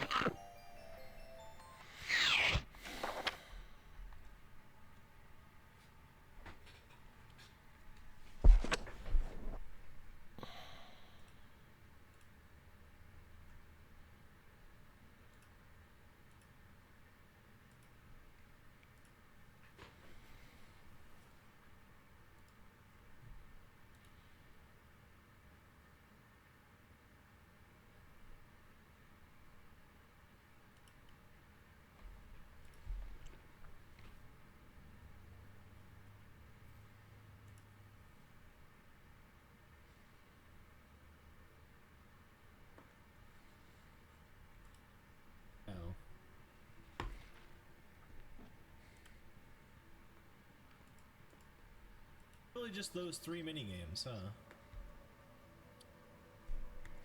really just those 3 mini games, huh?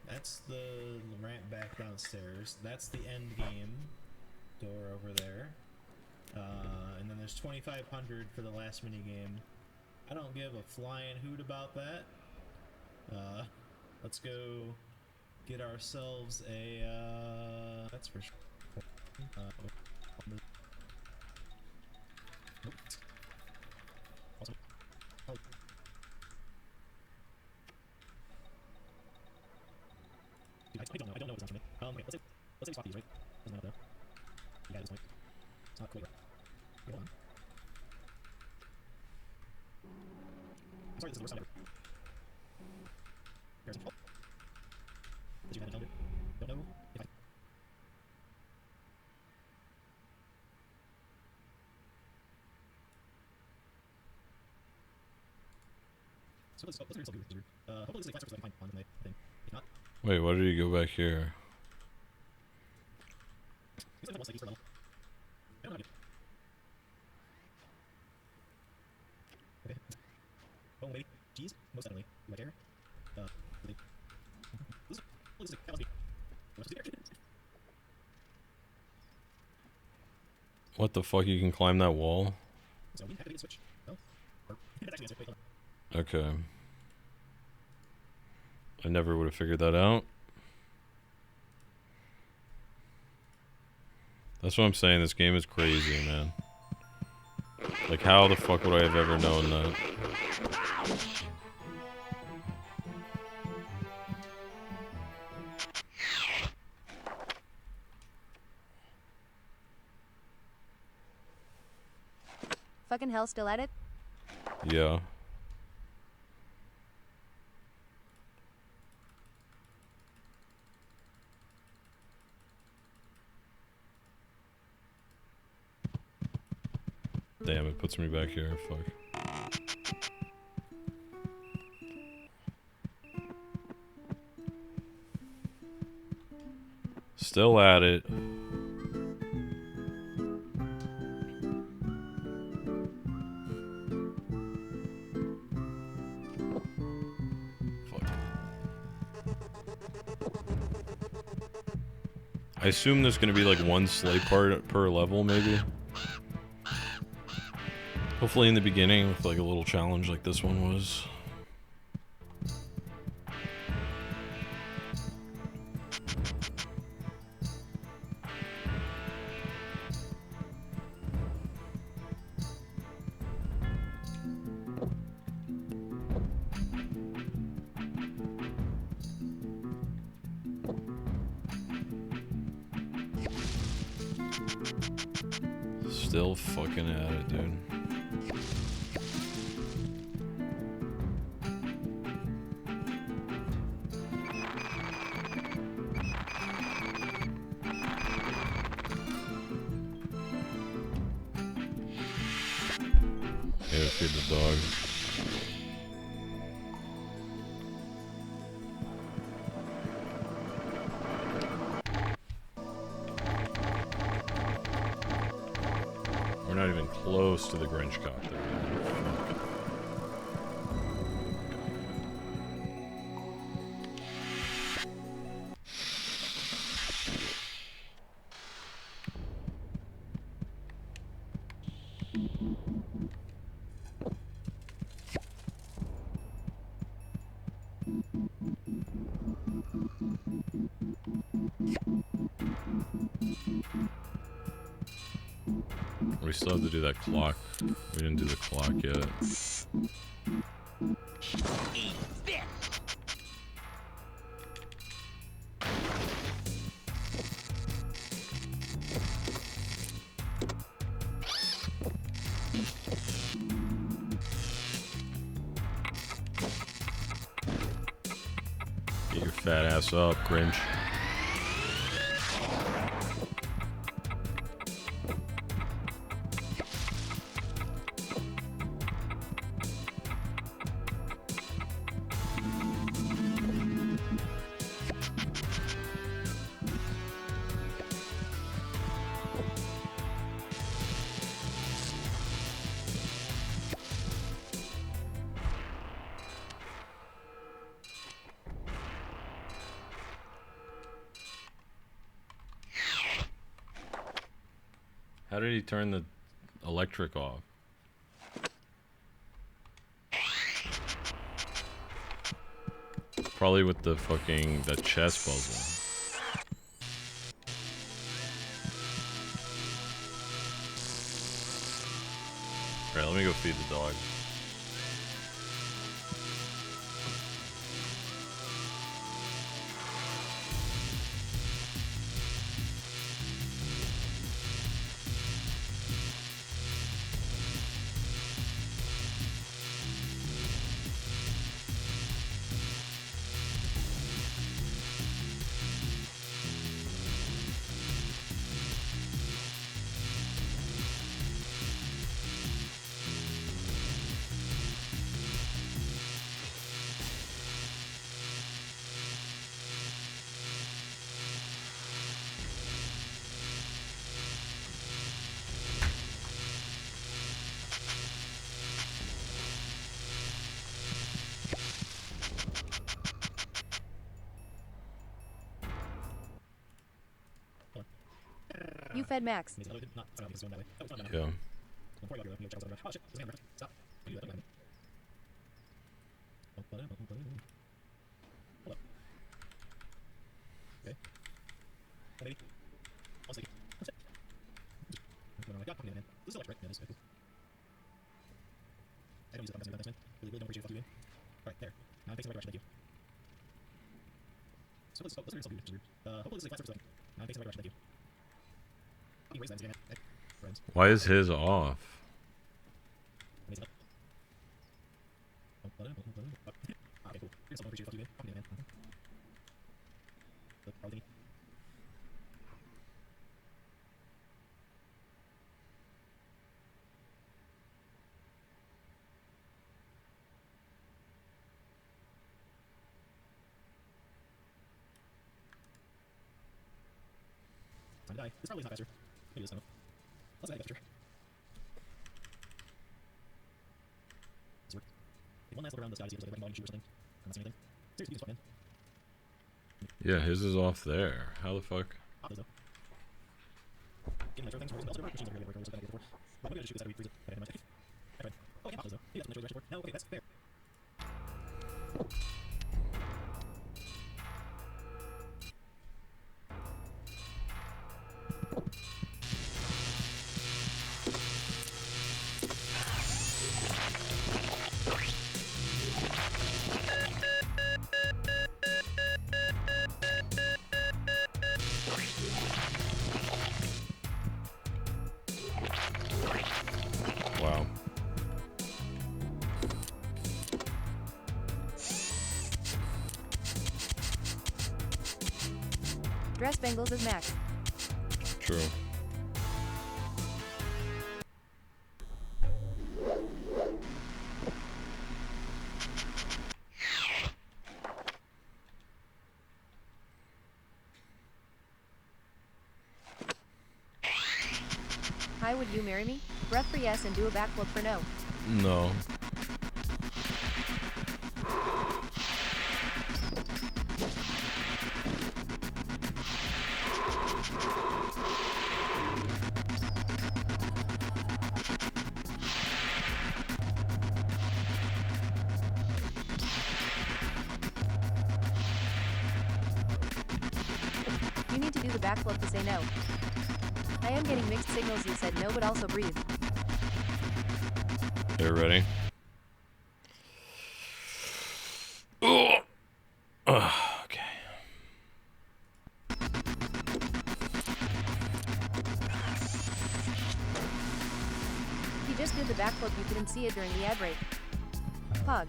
That's the ramp back downstairs. That's the end game door over there. And then there's 2,500 for the last mini game. I don't give a flying hoot about that. Let's go get ourselves a, that's for sure. I don't know what's on for me. Wait, let's say swap these, right? Doesn't matter though. Yeah, at this point. It's not quite right. Wait, hold on. I'm sorry, this is the worst time ever. Here's some. Does you have a calendar? Don't know if I. So let's read something weird. Hopefully this is a class so I can find on the thing. If not. Wait, why did you go back here? These are the ones like these per level. I don't know how to do. Okay. Oh, lady. Cheese? Most definitely. Do I care? Really. This is that must be. What the fuck? You can climb that wall? So we activate the switch. No? Or actually answer. Wait, hold on. Okay. I never would have figured that out. That's what I'm saying. This game is crazy, man. Like, how the fuck would I have ever known that? Fucking hell, still at it? Yeah. Damn, it puts me back here. Fuck. Still at it. Fuck. I assume there's gonna be like one sleigh part per level, maybe. Hopefully in the beginning with like a little challenge like this one was. Still fucking at it, dude. Yeah, feed the dog. We're not even close to the Grinch cocktail. We still have to do that clock. We didn't do the clock yet. Get your fat ass up, Grinch. How did he turn the electric off? Probably with the fucking the chess puzzle. Alright, let me go feed the dog. You fed Max. Yeah. Why is his off? This probably is not faster. Maybe this time. Let's add faster. This worked. One last look around this guy to see if there's like a volume issue or something. I'm not seeing anything. Seriously, you can swap in. Yeah, his is off there. How the fuck? Pop those though. Getting nitro things for also machines are really working before. But maybe I just shoot this after we freeze it. Okay, never mind. Okay, oh, I can pop those though. Maybe that's what nitro is actually for. No, okay, that's fair. Wow. Dress Bengals as Max. True. Hi, would you marry me? Breath for yes and do a backflip for no. No. You need to do the backflip to say no. I am getting mixed signals. You said no, but also breathe. They're ready. Okay. He just did the backflip. You couldn't see it during the ad break. Pog.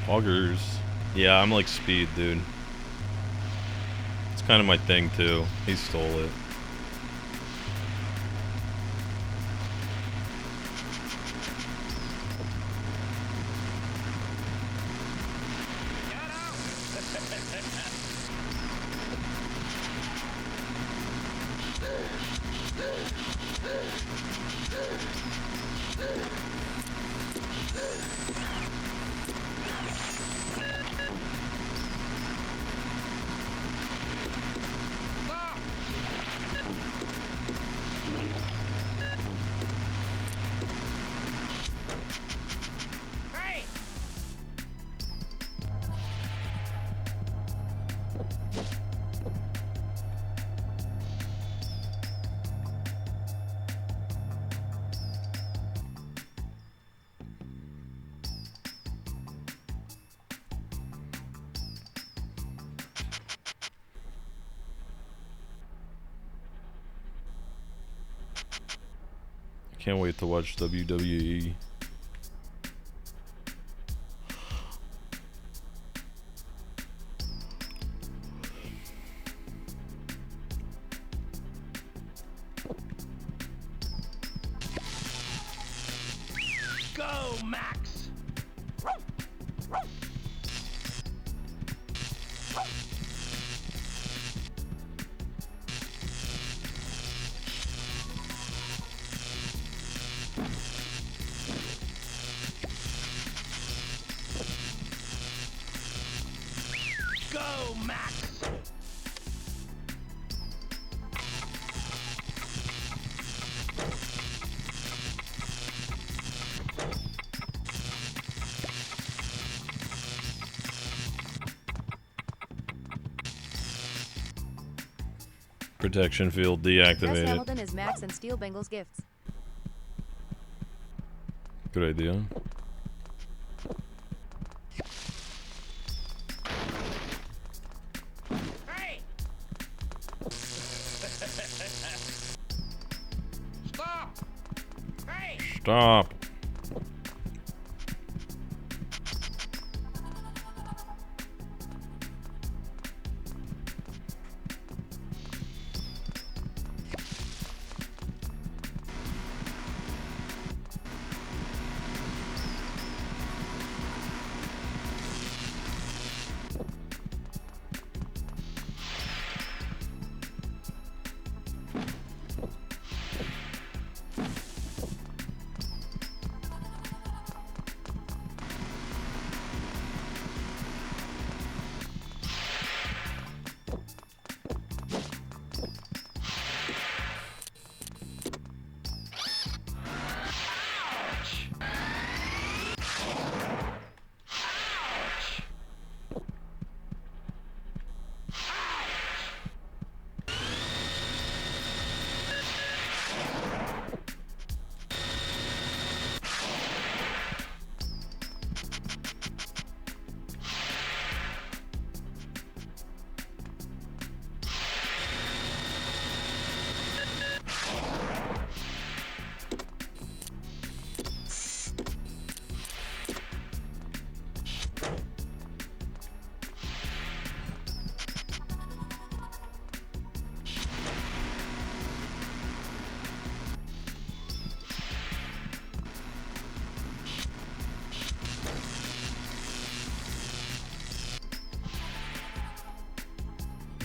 Augers. Yeah, I'm like speed, dude. It's kind of my thing too. He stole it. Can't wait to watch WWE. Go, Max! Go, Max! Protection field Jess deactivated. Hamilton is Max and Steel Bengals gifts. Good idea. Hey! Stop! Hey! Stop.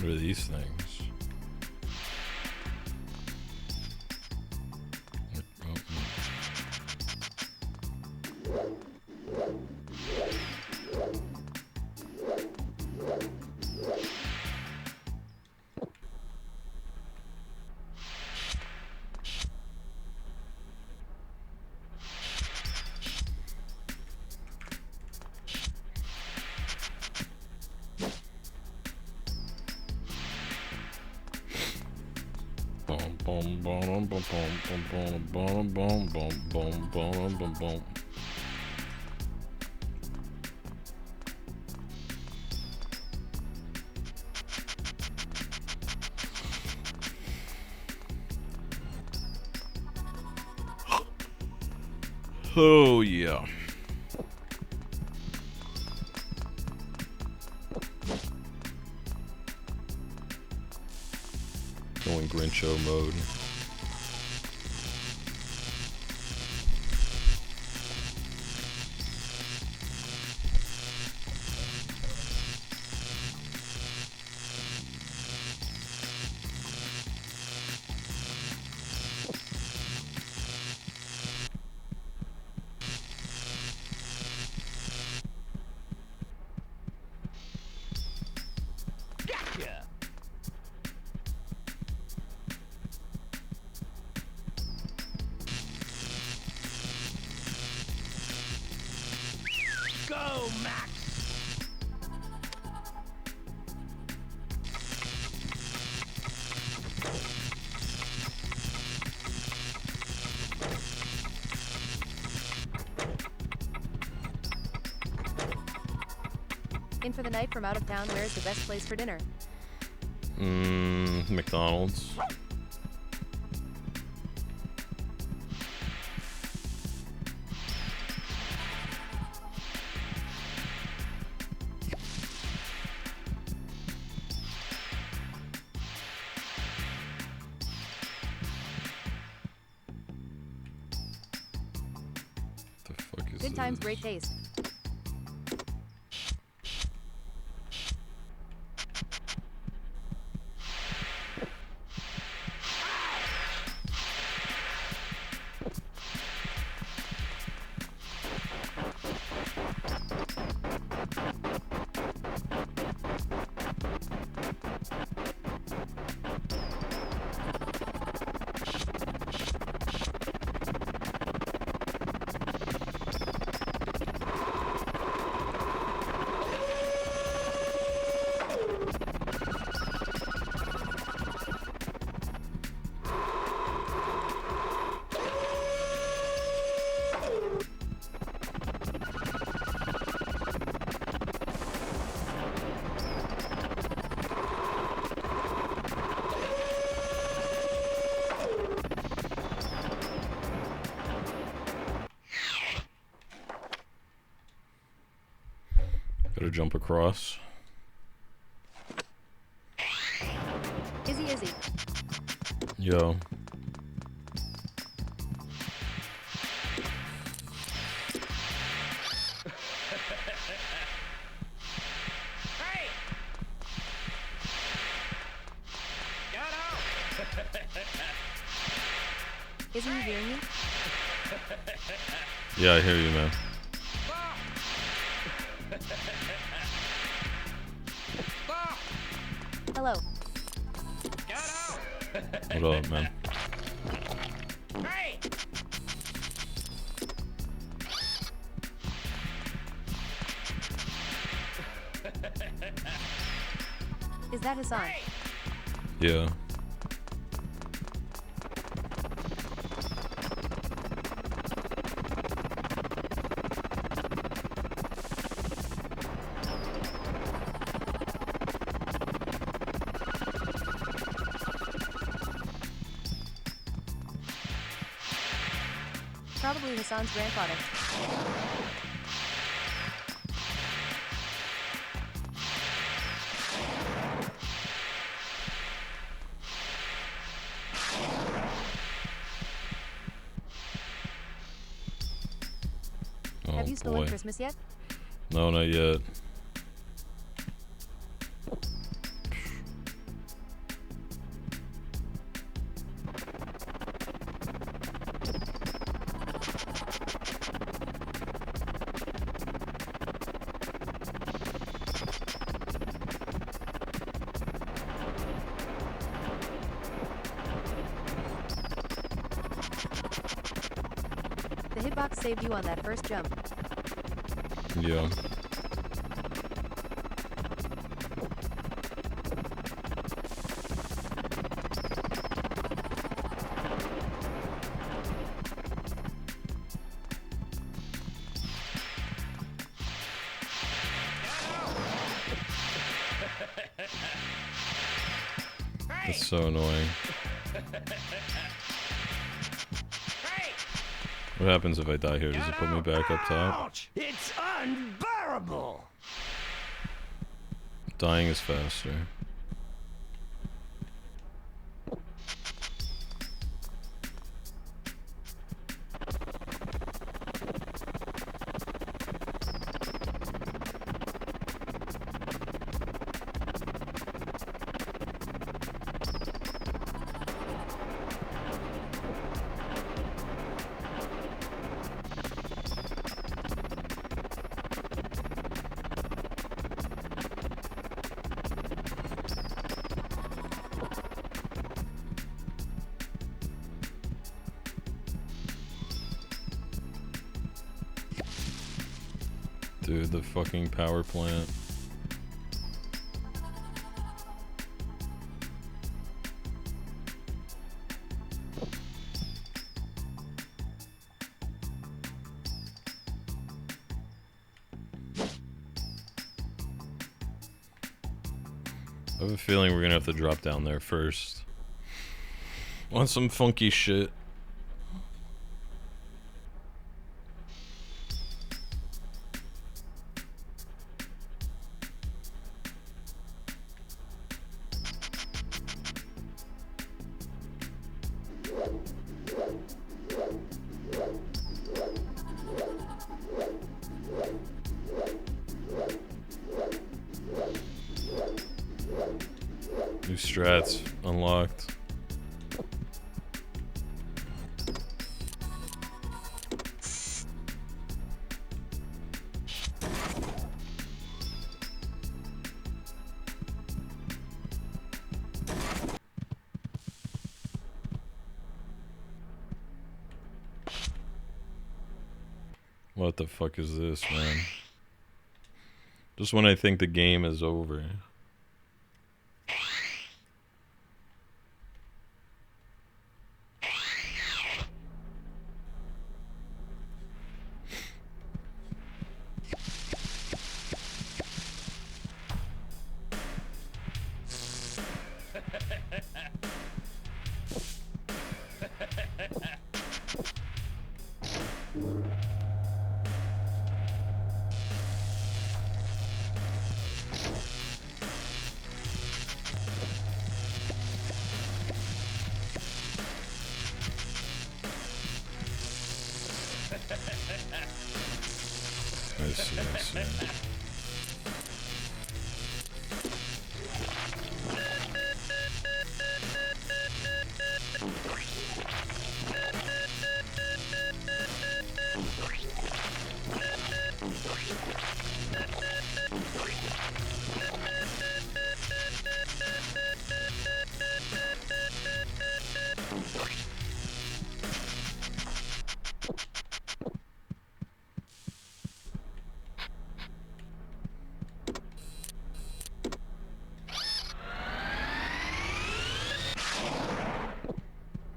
What are these things? Oh yeah. Going Grincho mode. Go, Max! In for the night from out of town, where is the best place for dinner? McDonald's. The fuck is Good times, this? great taste. Gotta jump across. Izzy. Yo. Hey! Get out! Izzy, you hearing me? Yeah, I hear you, man. Hello. What up, man? Hey! Is that Hassan? Yeah. Probably Hassan's grandfather. Oh, Have you stolen boy. Christmas yet? No, not yet. The hitbox saved you on that first jump. Yeah. That's so annoying. What happens if I die here? Does it put me back up top? Ouch! It's unbearable! Dying is faster. Dude, the fucking power plant. I have a feeling we're gonna have to drop down there first. Want some funky shit. New strats unlocked. What the fuck is this, man? Just when I think the game is over. I see, I see.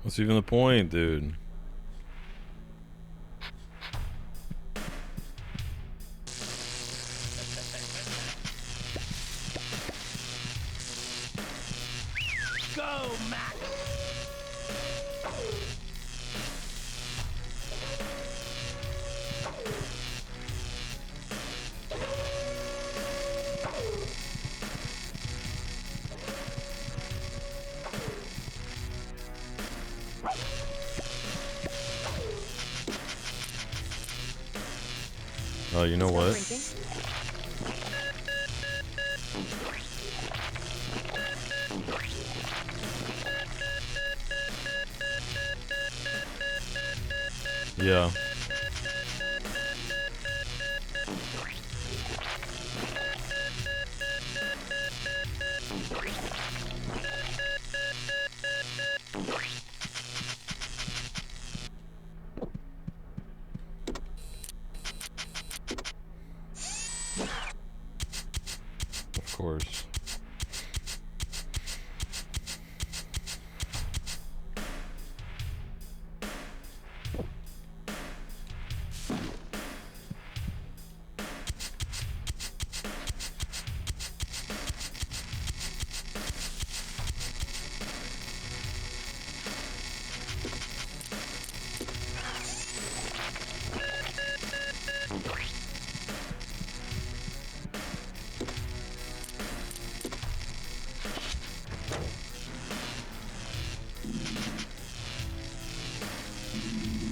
What's even the point, dude? Go, Mac! Oh, you know what? Yeah. Of course.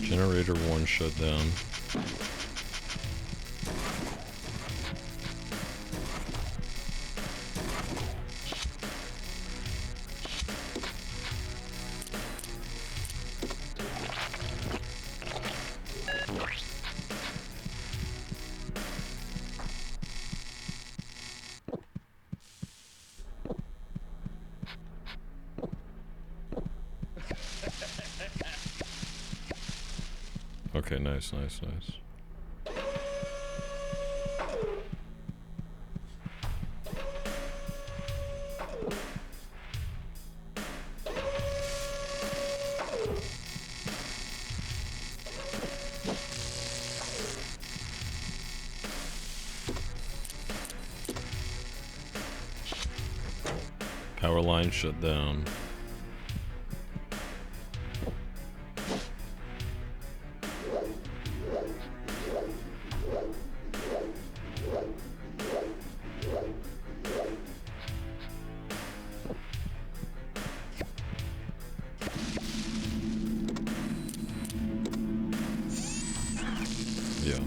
Generator 1 shut down. Okay, nice, nice, nice. Power line shut down. Yeah.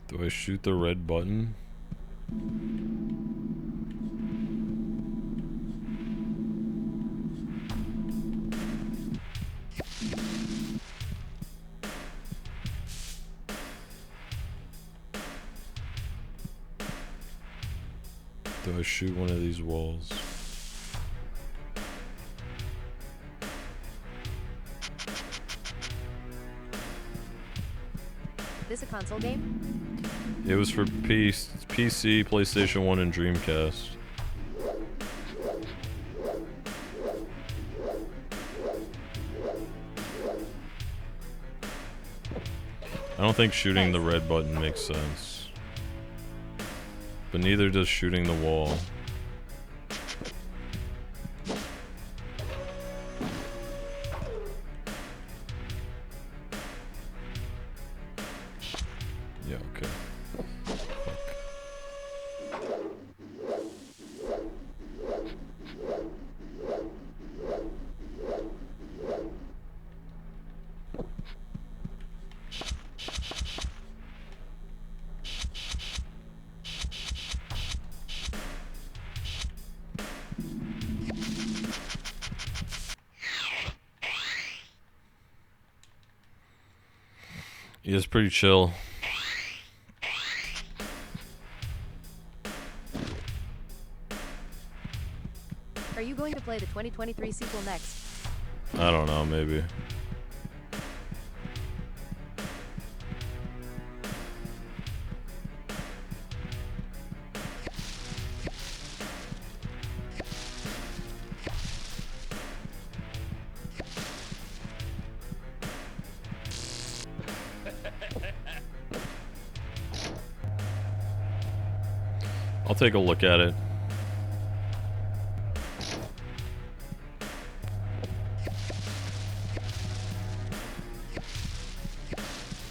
Do I shoot the red button? Do I shoot one of these walls? This a console game? It was for PC, PlayStation 1, and Dreamcast. I don't think shooting the red button makes sense. But neither does shooting the wall. Yeah, okay. Yeah, it's pretty chill. Are you going to play the 2023 sequel next? I don't know, maybe. I'll take a look at it.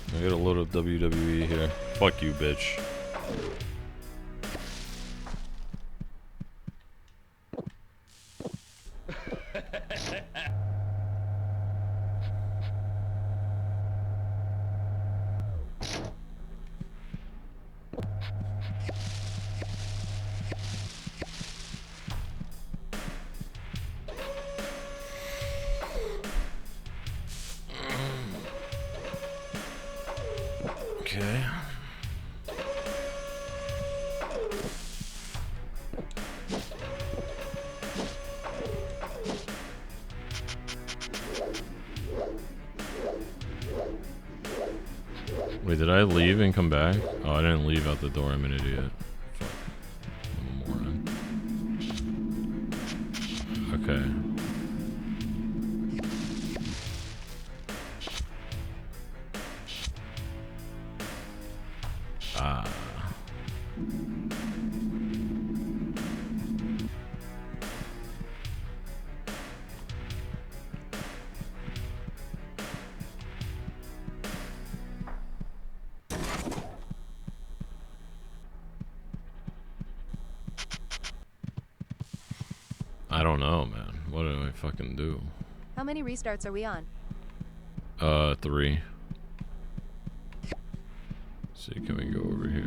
I got a load of WWE here. Fuck you, bitch. Okay. Wait, did I leave and come back? Oh, I didn't leave out the door. I'm an idiot. Fuck. I'm a moron. Okay. Ah. I don't know, man. What do I fucking do? How many restarts are we on? 3. See, can we go over here?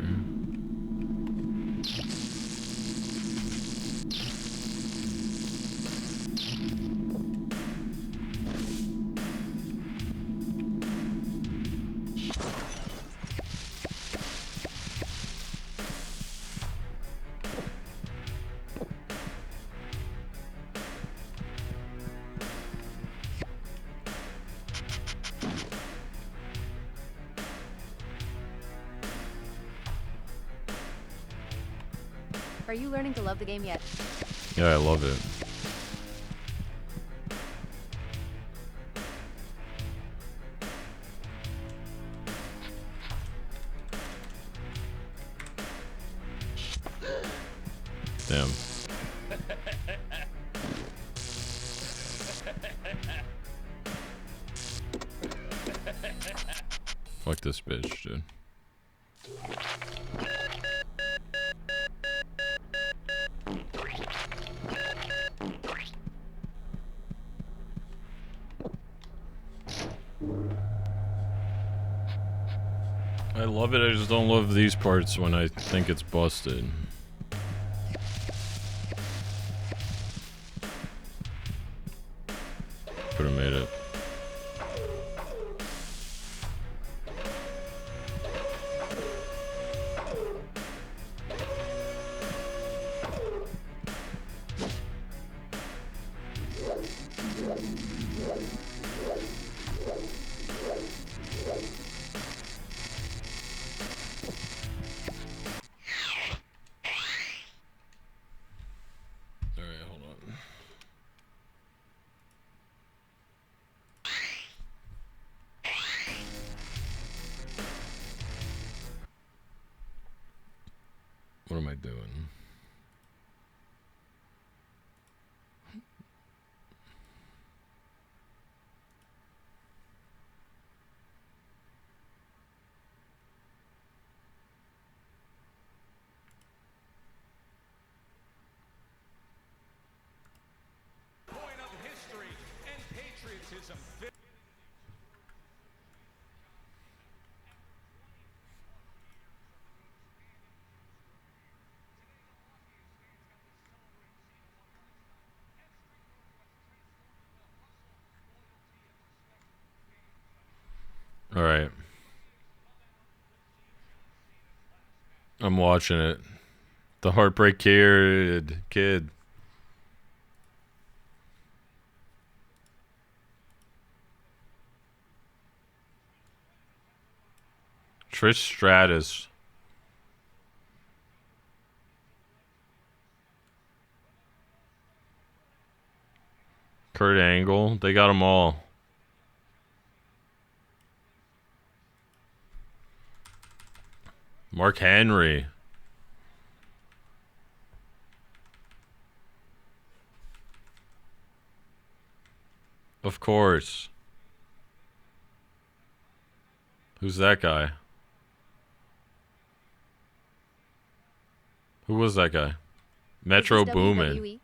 Are you learning to love the game yet? Yeah, I love it. Damn. Fuck this bitch, dude. I love it, I just don't love these parts when I think it's busted. Could've made it. Alright, hold on. What am I doing? Point of history and patriotism. Alright. I'm watching it. The Heartbreak Kid. Trish Stratus. Kurt Angle. They got them all. Mark Henry. Of course. Who's that guy? Who was that guy? Metro Is this Boomin. WWE?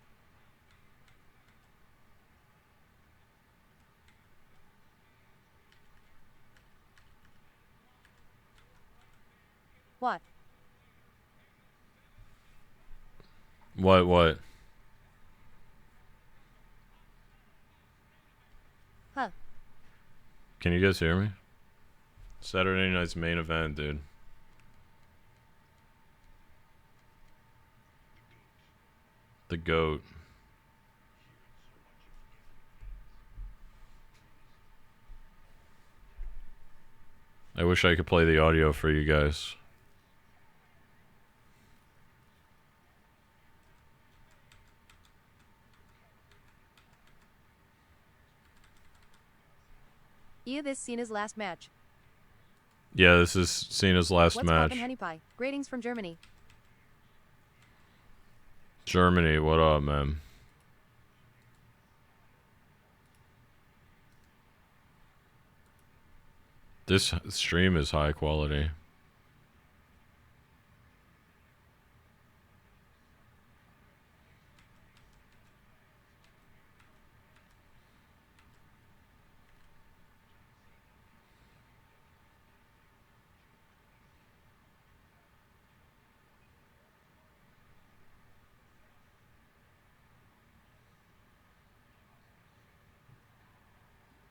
What? What? Huh. Can you guys hear me? Saturday night's main event, dude. The GOAT. I wish I could play the audio for you guys. This Cena's last match. Yeah, this is Cena's last What's match. poppin', honey pie? Greetings from Germany. Germany, what up, man? This stream is high quality.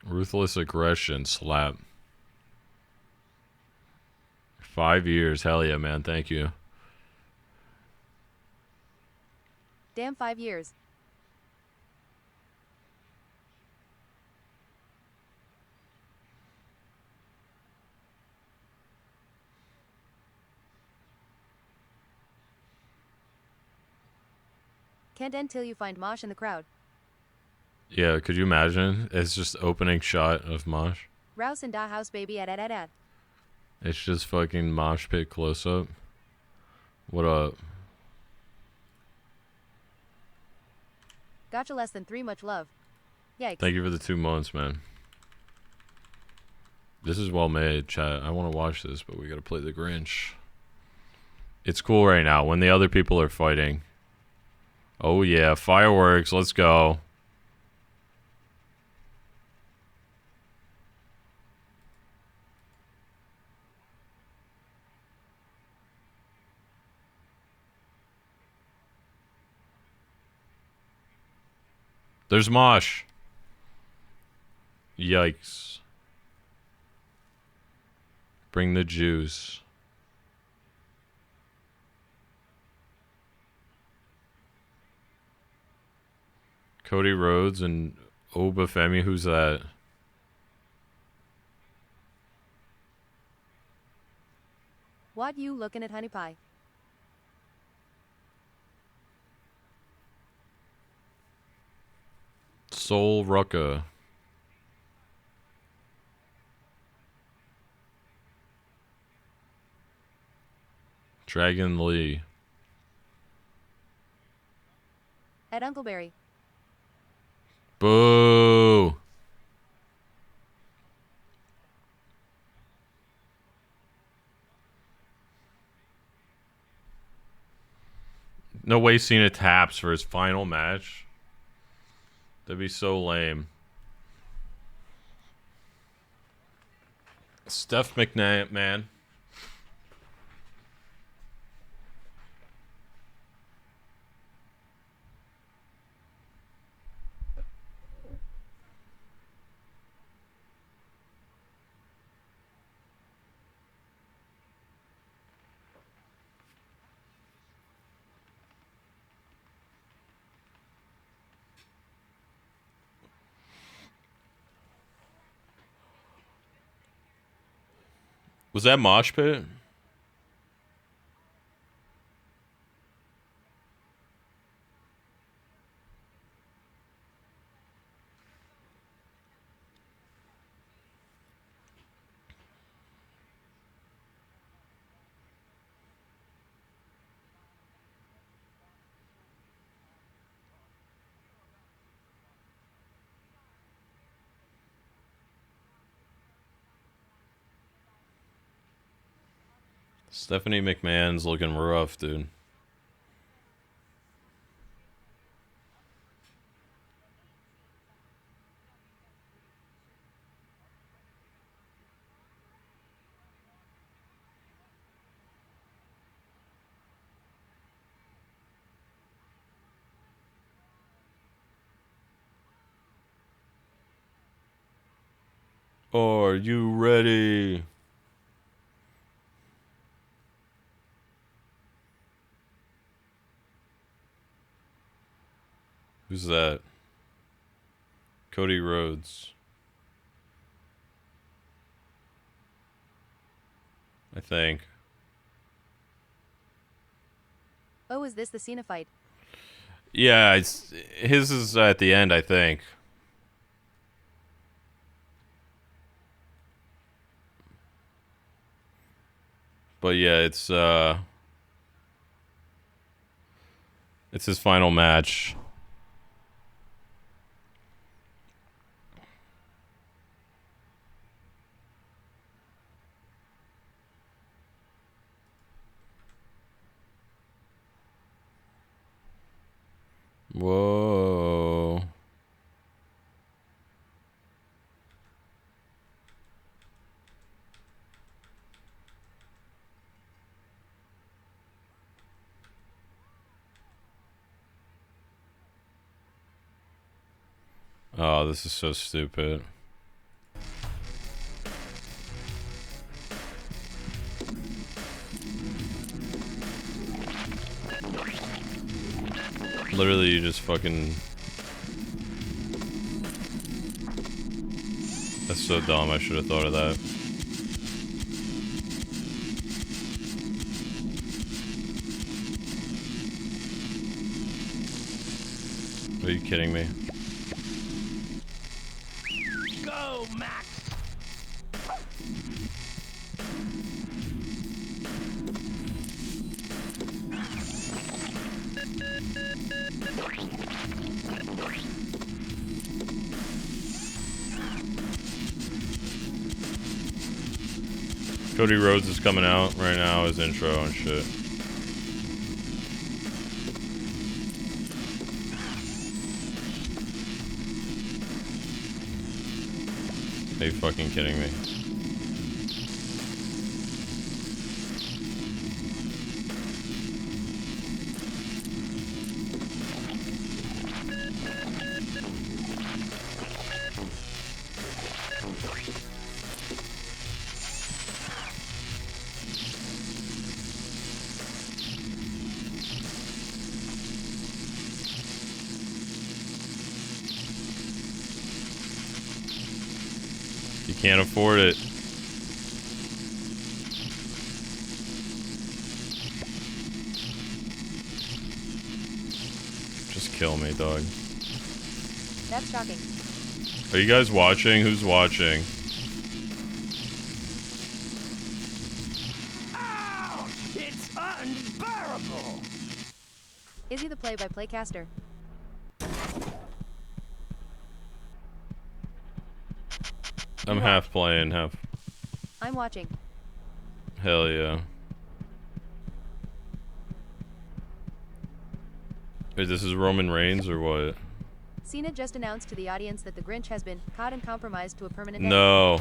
Ruthless aggression, slap. 5 years, hell yeah, man, thank you. Damn, 5 years. Can't end till you find Mosh in the crowd. Yeah, could you imagine? It's just opening shot of Mosh. Rouse in da house baby at. It's just fucking mosh pit close up. What up? Gotcha less than 3 much love. Yikes. Thank you for the 2 months, man. This is well made, chat. I want to watch this, but we gotta play the Grinch. It's cool right now when the other people are fighting. Oh yeah, fireworks, let's go. There's Mosh. Yikes. Bring the juice. Cody Rhodes and Obafemi, who's that? What you looking at, honey pie? Soul Rucka. Dragon Lee. At Uncleberry. Boo! No way Cena taps for his final match. That'd be so lame. Steph McMahon. Was that Mosh Pit? Stephanie McMahon's looking rough, dude. Are you ready? Who's that? Cody Rhodes. I think. Oh, is this the Cena fight? Yeah, his is at the end, I think. But yeah, it's his final match. Whoa. Oh, this is so stupid. Literally, you just fucking... That's so dumb, I should have thought of that. Are you kidding me? Go, Max! Cody Rhodes is coming out right now, his intro and shit. Are you fucking kidding me? You can't afford it. Just kill me, dog. That's shocking. Are you guys watching? Who's watching? Ouch! It's unbearable! Is he the play-by-play caster? I'm half playing, half. I'm watching. Hell yeah. Wait, this is Roman Reigns or what? Cena just announced to the audience that the Grinch has been caught and compromised to a permanent end. No.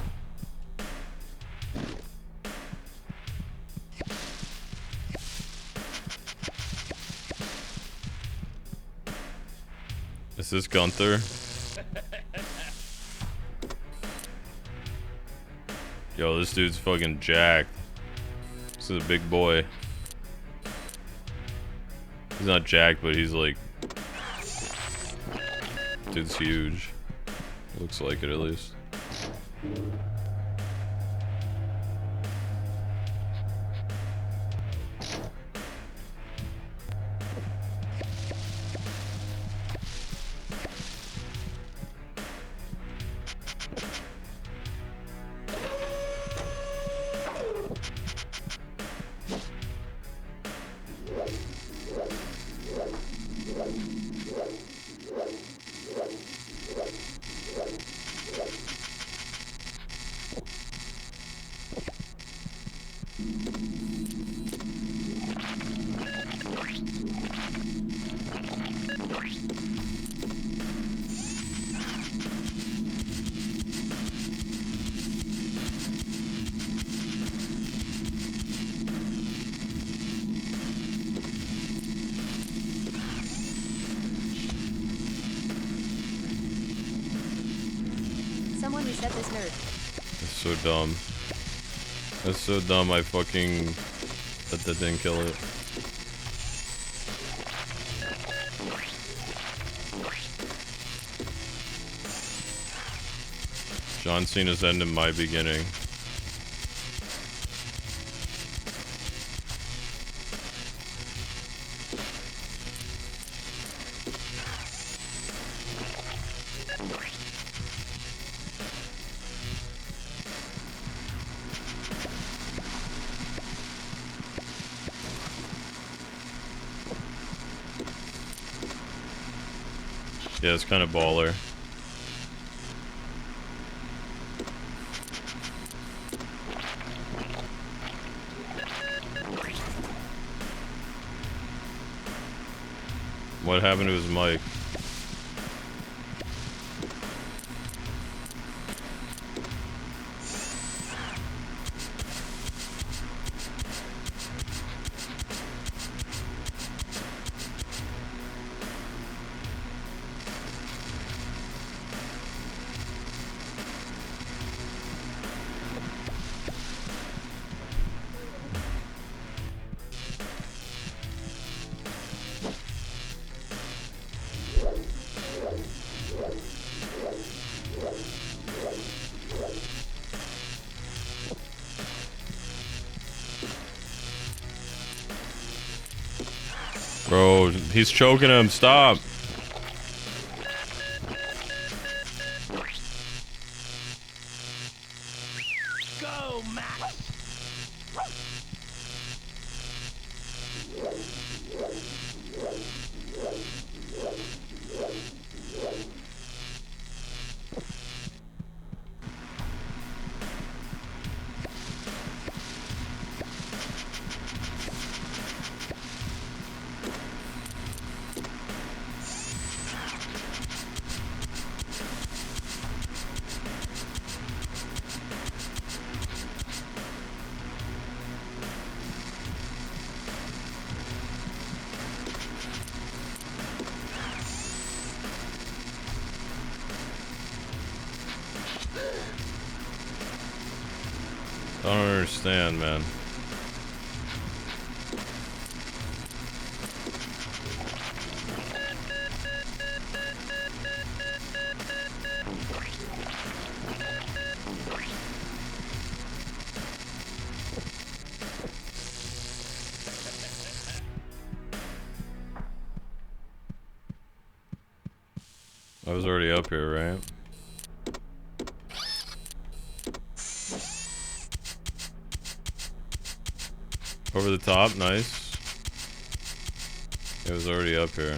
Is this Gunther? Yo, this dude's fucking jacked. This is a big boy. He's not jacked, but he's like... Dude's huge. Looks like it, at least. Someone reset this nerd. That's so dumb. That's so dumb, I fucking... That didn't kill it. John Cena's end in my beginning. Yeah, it's kind of baller. What happened to his mic? Bro, he's choking him. Stop. Turbo Max. I don't understand, man. I was already up here, right? Over the top, nice. It was already up here.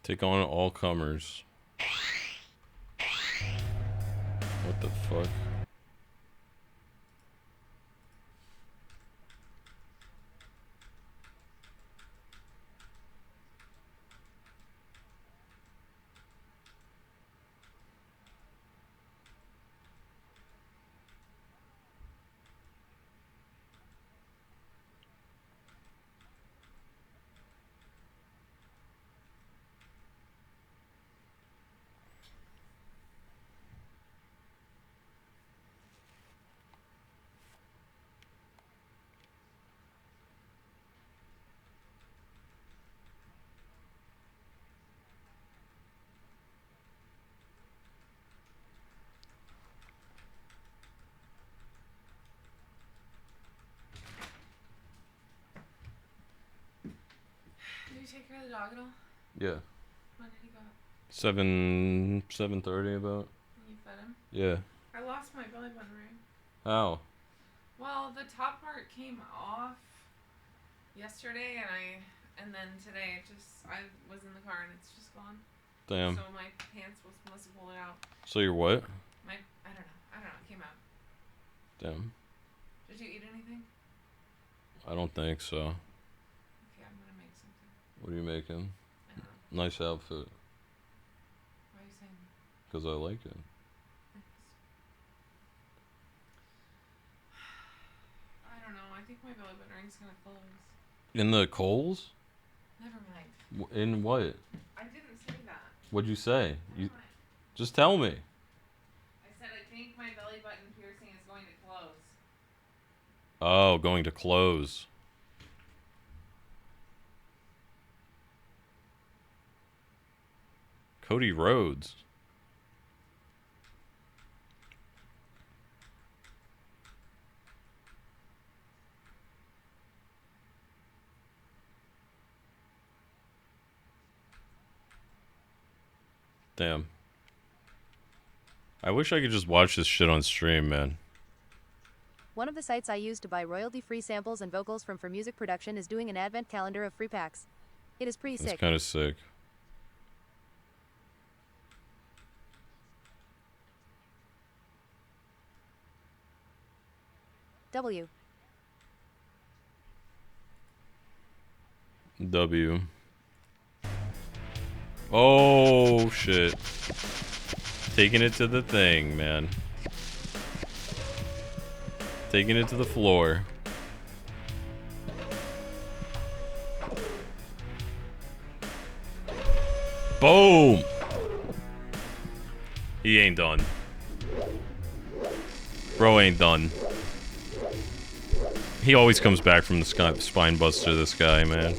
Take on all comers. What the fuck? Did you take care of the dog at all? Yeah. When did he go? 7:30 about. You fed him? Yeah. I lost my belly button ring. How? Well, the top part came off yesterday, and then today I was in the car and it's just gone. Damn. So my pants must have pulled it out. So you're what? I don't know. It came out. Damn. Did you eat anything? I don't think so. Okay, I'm gonna make something. What are you making? I don't know. Nice outfit. Why are you saying that? Because I like it. I don't know. I think my belly button ring's gonna close. In the Kohl's? Never mind. In what? I didn't say that. What'd you say? Never mind. Just tell me. I said I think my belly button piercing is going to close. Oh, going to close. Cody Rhodes. Damn. I wish I could just watch this shit on stream, man. One of the sites I use to buy royalty-free samples and vocals from for music production is doing an advent calendar of free packs. It is pretty That's sick. kind of sick. W. W. Oh, shit. Taking it to the thing, man. Taking it to the floor. Boom! He ain't done. Bro ain't done. He always comes back from the spine buster, this guy, man.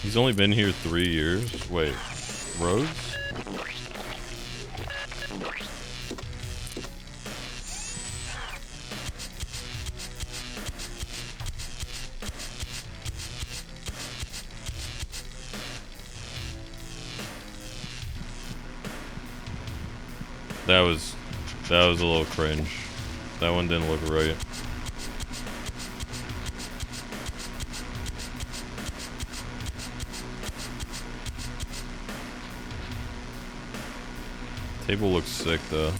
He's only been here 3 years? Wait, Rhodes? That was a little cringe. That one didn't look right. Table looks sick though.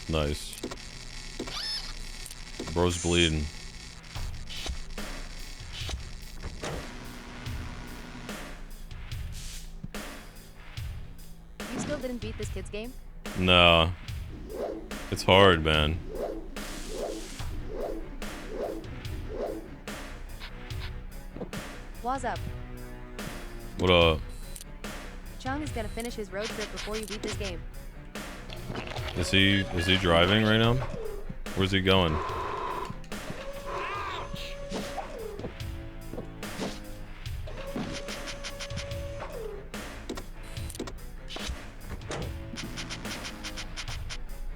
Nice. Bro's bleeding. You still didn't beat this kid's game? No. It's hard, man. What's up? What up? Chong is gonna finish his road trip before you beat this game. Is he driving right now? Where's he going?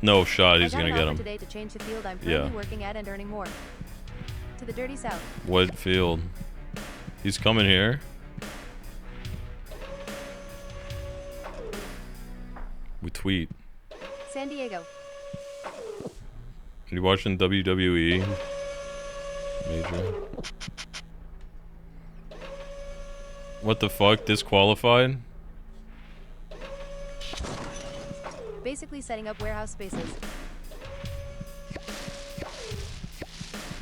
No shot he's gonna get him. Today to change the field I'm currently working at and earning more. To the dirty south. What field? He's coming here. We tweet. San Diego. Are you watching WWE? Major. What the fuck? Disqualified? Basically setting up warehouse spaces.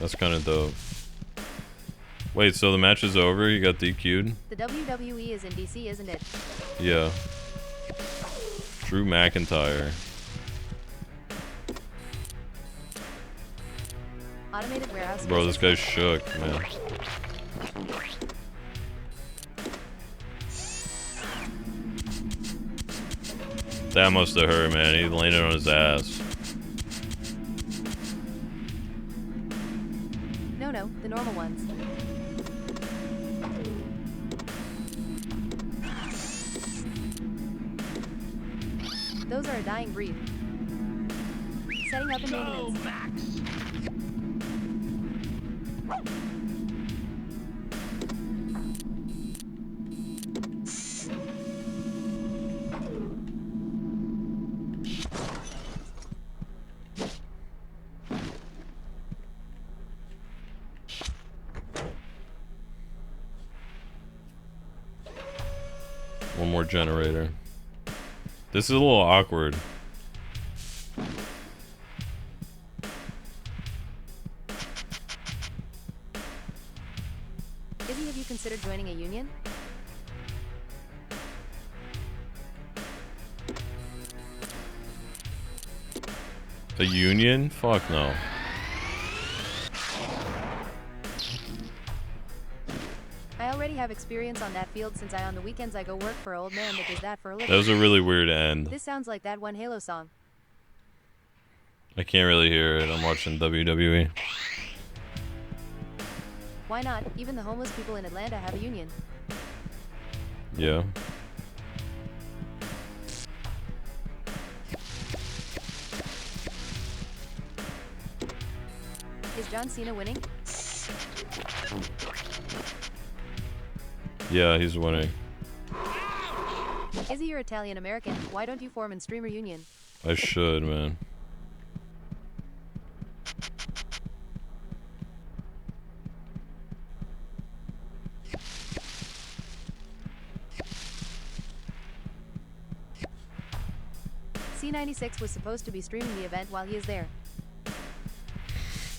That's kind of dope. Wait, so the match is over? You got DQ'd? The WWE is in DC, isn't it? Yeah. Drew McIntyre. Automated warehouse. Bro, this guy's shook, man. That must have hurt, man. He landed on his ass. No, the normal ones. Those are a dying breed. Setting up in maintenance. One more generator. This is a little awkward. Izzy, have you considered joining a union? A union? Fuck no. I already have experience on that field since on the weekends I go work for an old man that does that for a living. That was a really weird end. This sounds like that one Halo song. I can't really hear it. I'm watching WWE. Why not? Even the homeless people in Atlanta have a union. Yeah. Is John Cena winning? Yeah, he's winning. Izzy, you're Italian American. Why don't you form a streamer union? I should, man. C96 was supposed to be streaming the event while he is there.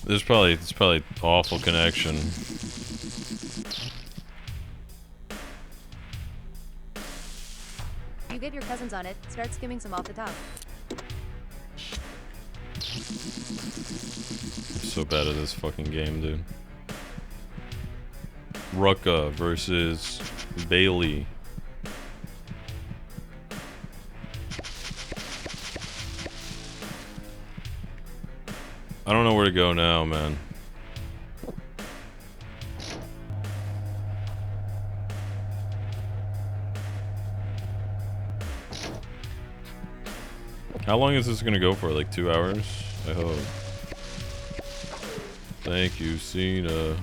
It's probably awful connection. You get your cousins on it, start skimming some off the top. I'm so bad at this fucking game, dude. Rucka versus Bailey. I don't know where to go now, man. How long is this gonna go for? Like 2 hours? I hope. Thank you, Cena.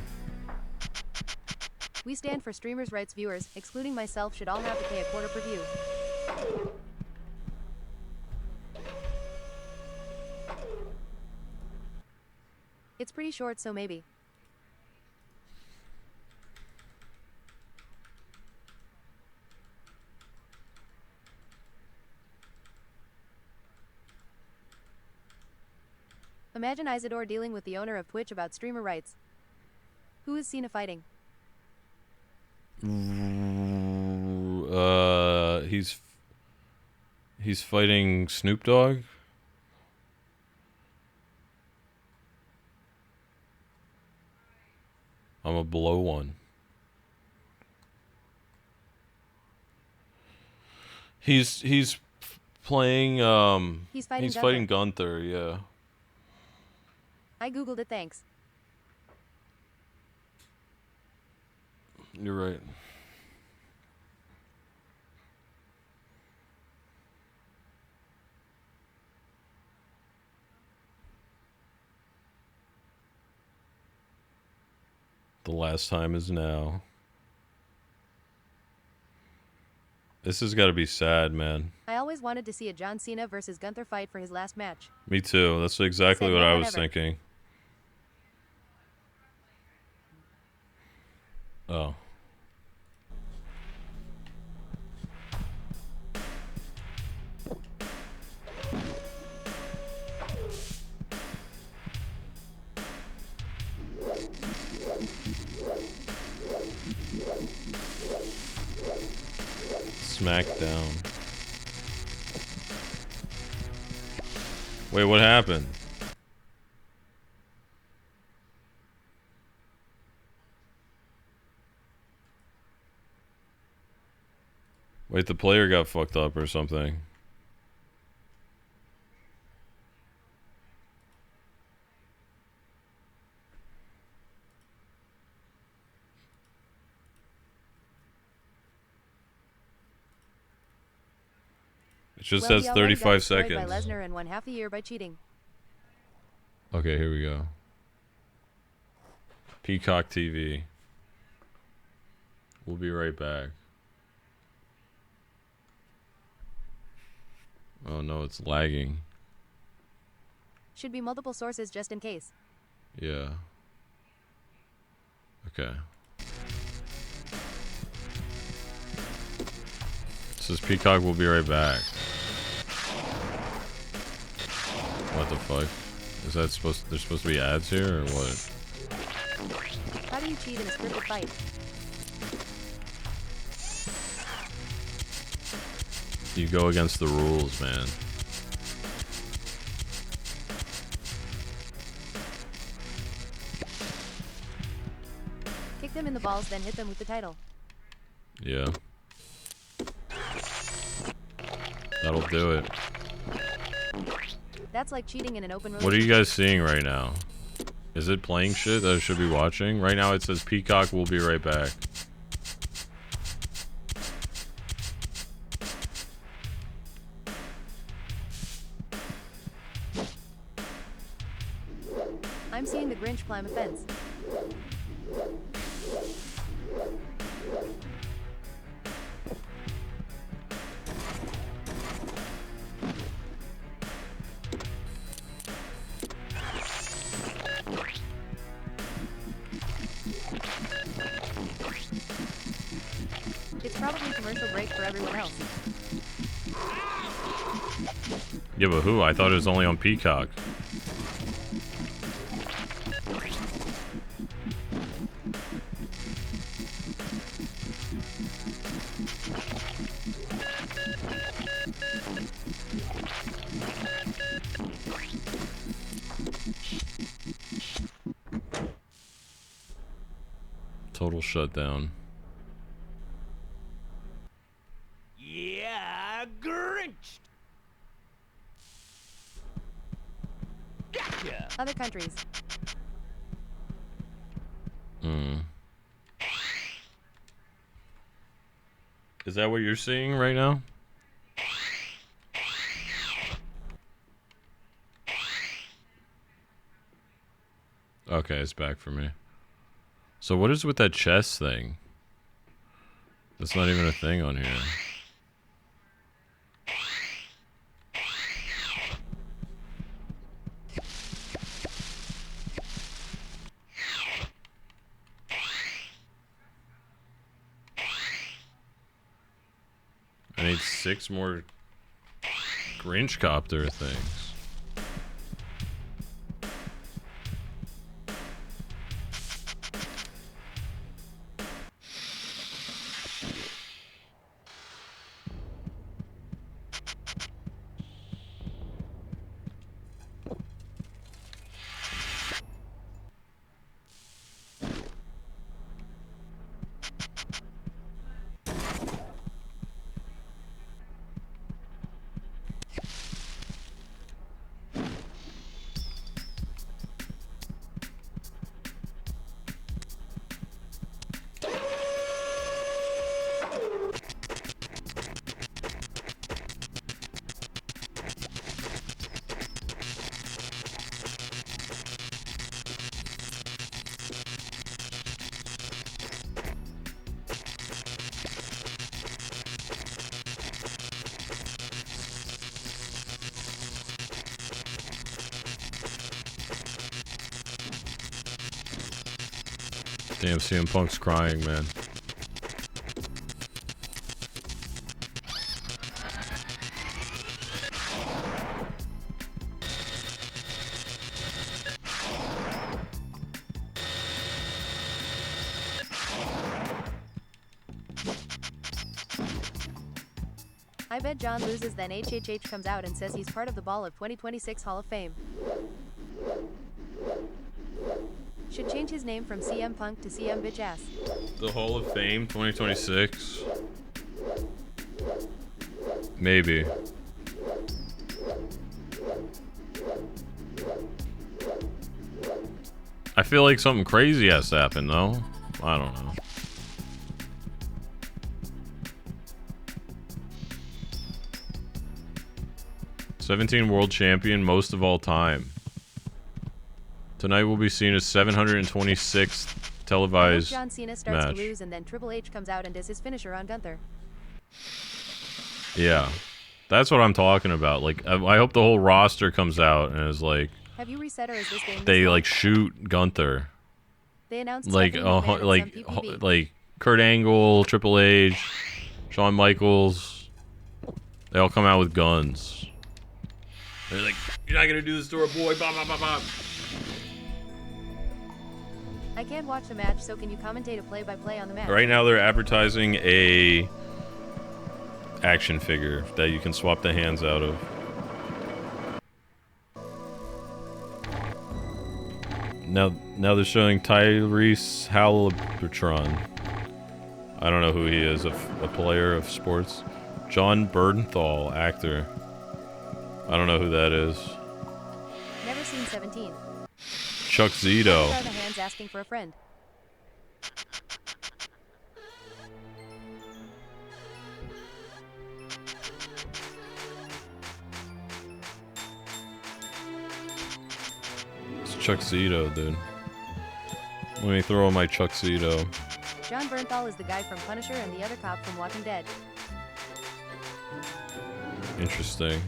We stand for streamers' rights. Viewers, excluding myself, should all have to pay $0.25 per view. It's pretty short, so maybe. Imagine Isidore dealing with the owner of Twitch about streamer rights. Who is Cena fighting? He's fighting Snoop Dogg. I'm a blow one. He's playing He's fighting fighting Gunther, yeah. I googled it, thanks. You're right. The last time is now. This has got to be sad, man. I always wanted to see a John Cena versus Gunther fight for his last match. Me too. That's exactly Said what no I one was ever. thinking. Oh. SmackDown. Wait, what happened? Wait, the player got fucked up or something. It just Well, says he already got 35 destroyed seconds. by Lesnar and won half a year by cheating. Okay, here we go. Peacock TV. We'll be right back. Oh no, it's lagging. Should be multiple sources just in case. Yeah. Okay. It says Peacock will be right back. What the fuck? Is that supposed there's supposed to be ads here or what? How do you cheat in a scripted fight? You go against the rules, man. Kick them in the balls, then hit them with the title. Yeah. That'll do it. That's like cheating in an open What are you guys seeing right now? Is it playing shit that I should be watching? Right now it says Peacock will be right back. I'm seeing the Grinch climb a fence. It's probably commercial break for everyone else. Yeah, but who? I thought it was only on Peacock. Total shutdown. Yeah, Grinch. Gotcha. Other countries. Is that what you're seeing right now? Okay, it's back for me. So what is with that chess thing? That's not even a thing on here. I need 6 more Grinch copter things. Damn, CM Punk's crying, man. I bet John loses, then HHH comes out and says he's part of the Ball of 2026 Hall of Fame. Should change his name from CM Punk to CM Bitch Ass. The Hall of Fame 2026. Maybe. I feel like something crazy has to happen, though. I don't know. '17 world champion, most of all time. Tonight will be seen as 726th televised John Cena starts match. to lose, and then Triple H comes out and does his finisher on Gunther. Yeah, that's what I'm talking about. Like, I hope the whole roster comes out and is like, Have you reset, or is this game? they like shoot Gunther. They announced Like, Stephanie McMahon and like, some PPV. like Kurt Angle, Triple H, Shawn Michaels. They all come out with guns. They're like, "You're not gonna do this to our boy." Bah, bah, bah, bah. I can't watch the match, so can you commentate a play-by-play on the match? Right now, they're advertising a action figure that you can swap the hands out of. Now they're showing Tyrese Halliburton. I don't know who he is, a player of sports. John Bernthal, actor. I don't know who that is. Never seen 17. Chuck Zito. These are the hands asking for a friend. It's Chuck Zito, dude. Let me throw on my Chuck Zito. John Bernthal is the guy from Punisher and the other cop from Walking Dead. Interesting.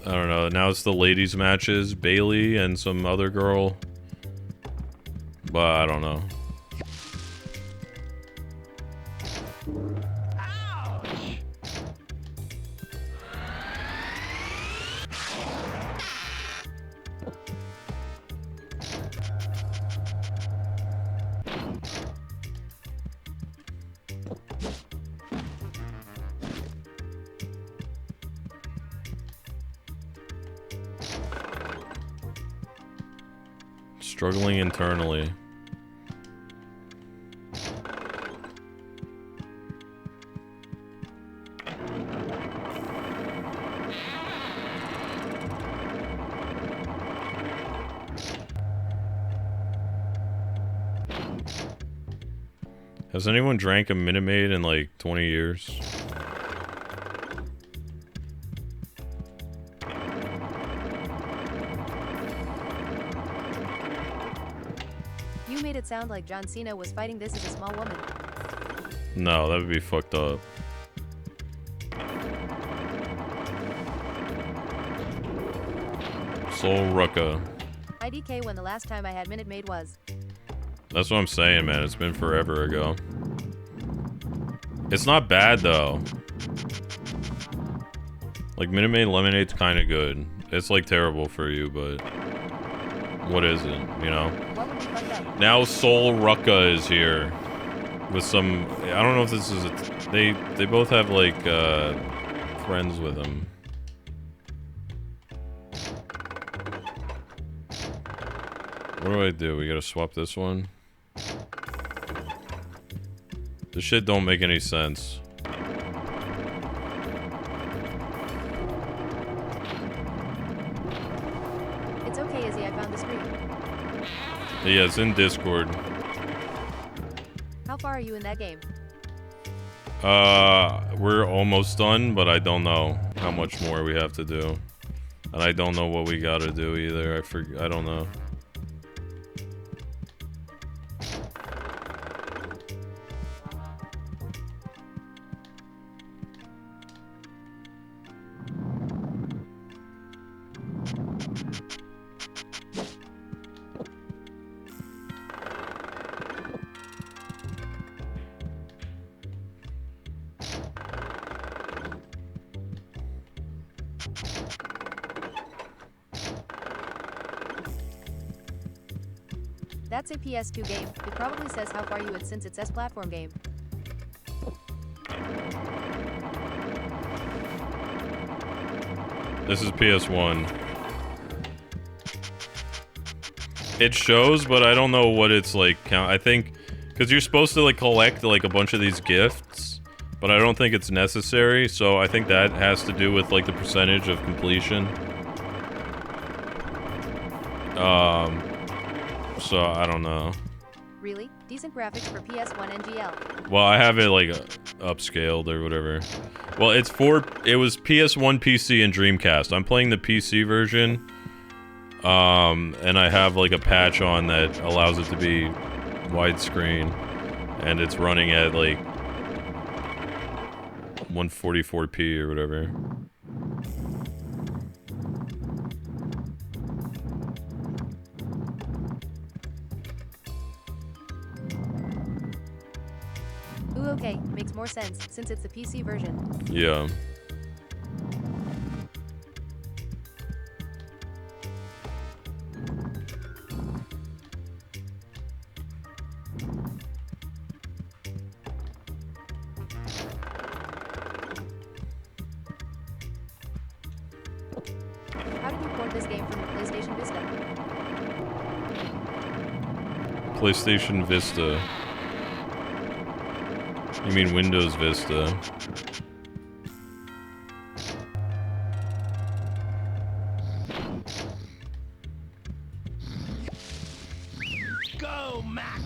I don't know. Now it's the ladies matches, Bailey and some other girl. But I don't know. Struggling internally. Has anyone drank a Minute Maid in like 20 years? You made it sound like John Cena was fighting this as a small woman. No, that would be fucked up. Soul Rucka. IDK when the last time I had Minute Maid was. That's what I'm saying, man. It's been forever ago. It's not bad, though. Like, Minute Maid Lemonade's kind of good. It's, like, terrible for you, but... what is it, you know? Now Soul Rucka is here. With some... I don't know if this is a... They both have, like, friends with them. What do I do? We gotta swap this one? This shit don't make any sense. It's okay, Izzy, I found the stream. Yeah, it's in Discord. How far are you in that game? We're almost done, but I don't know how much more we have to do. And I don't know what we gotta do either. I don't know. That's a PS2 game. It probably says how far you would since it's a platform game. This is PS1. It shows, but I don't know what it's like count. I think because you're supposed to like collect like a bunch of these gifts, but I don't think it's necessary. So I think that has to do with like the percentage of completion. So I don't know. Really? Decent graphics for PS1 NGL. Well, I have it like upscaled or whatever. Well, it was PS1, PC, and Dreamcast. I'm playing the PC version. And I have like a patch on that allows it to be widescreen. And it's running at like 144p or whatever. Ooh, okay, makes more sense, since it's the PC version. Yeah. How did you port this game from the PlayStation Vista? PlayStation Vista. You mean Windows Vista? Go, Max!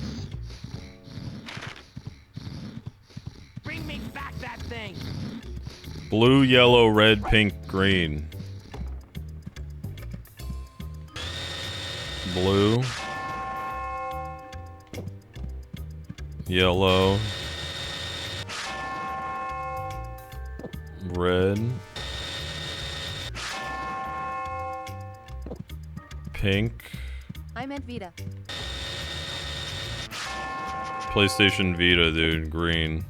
Bring me back that thing! Blue, yellow, red, pink, green. Blue. Yellow. Red. pink. I meant Vita. PlayStation Vita, dude. Green.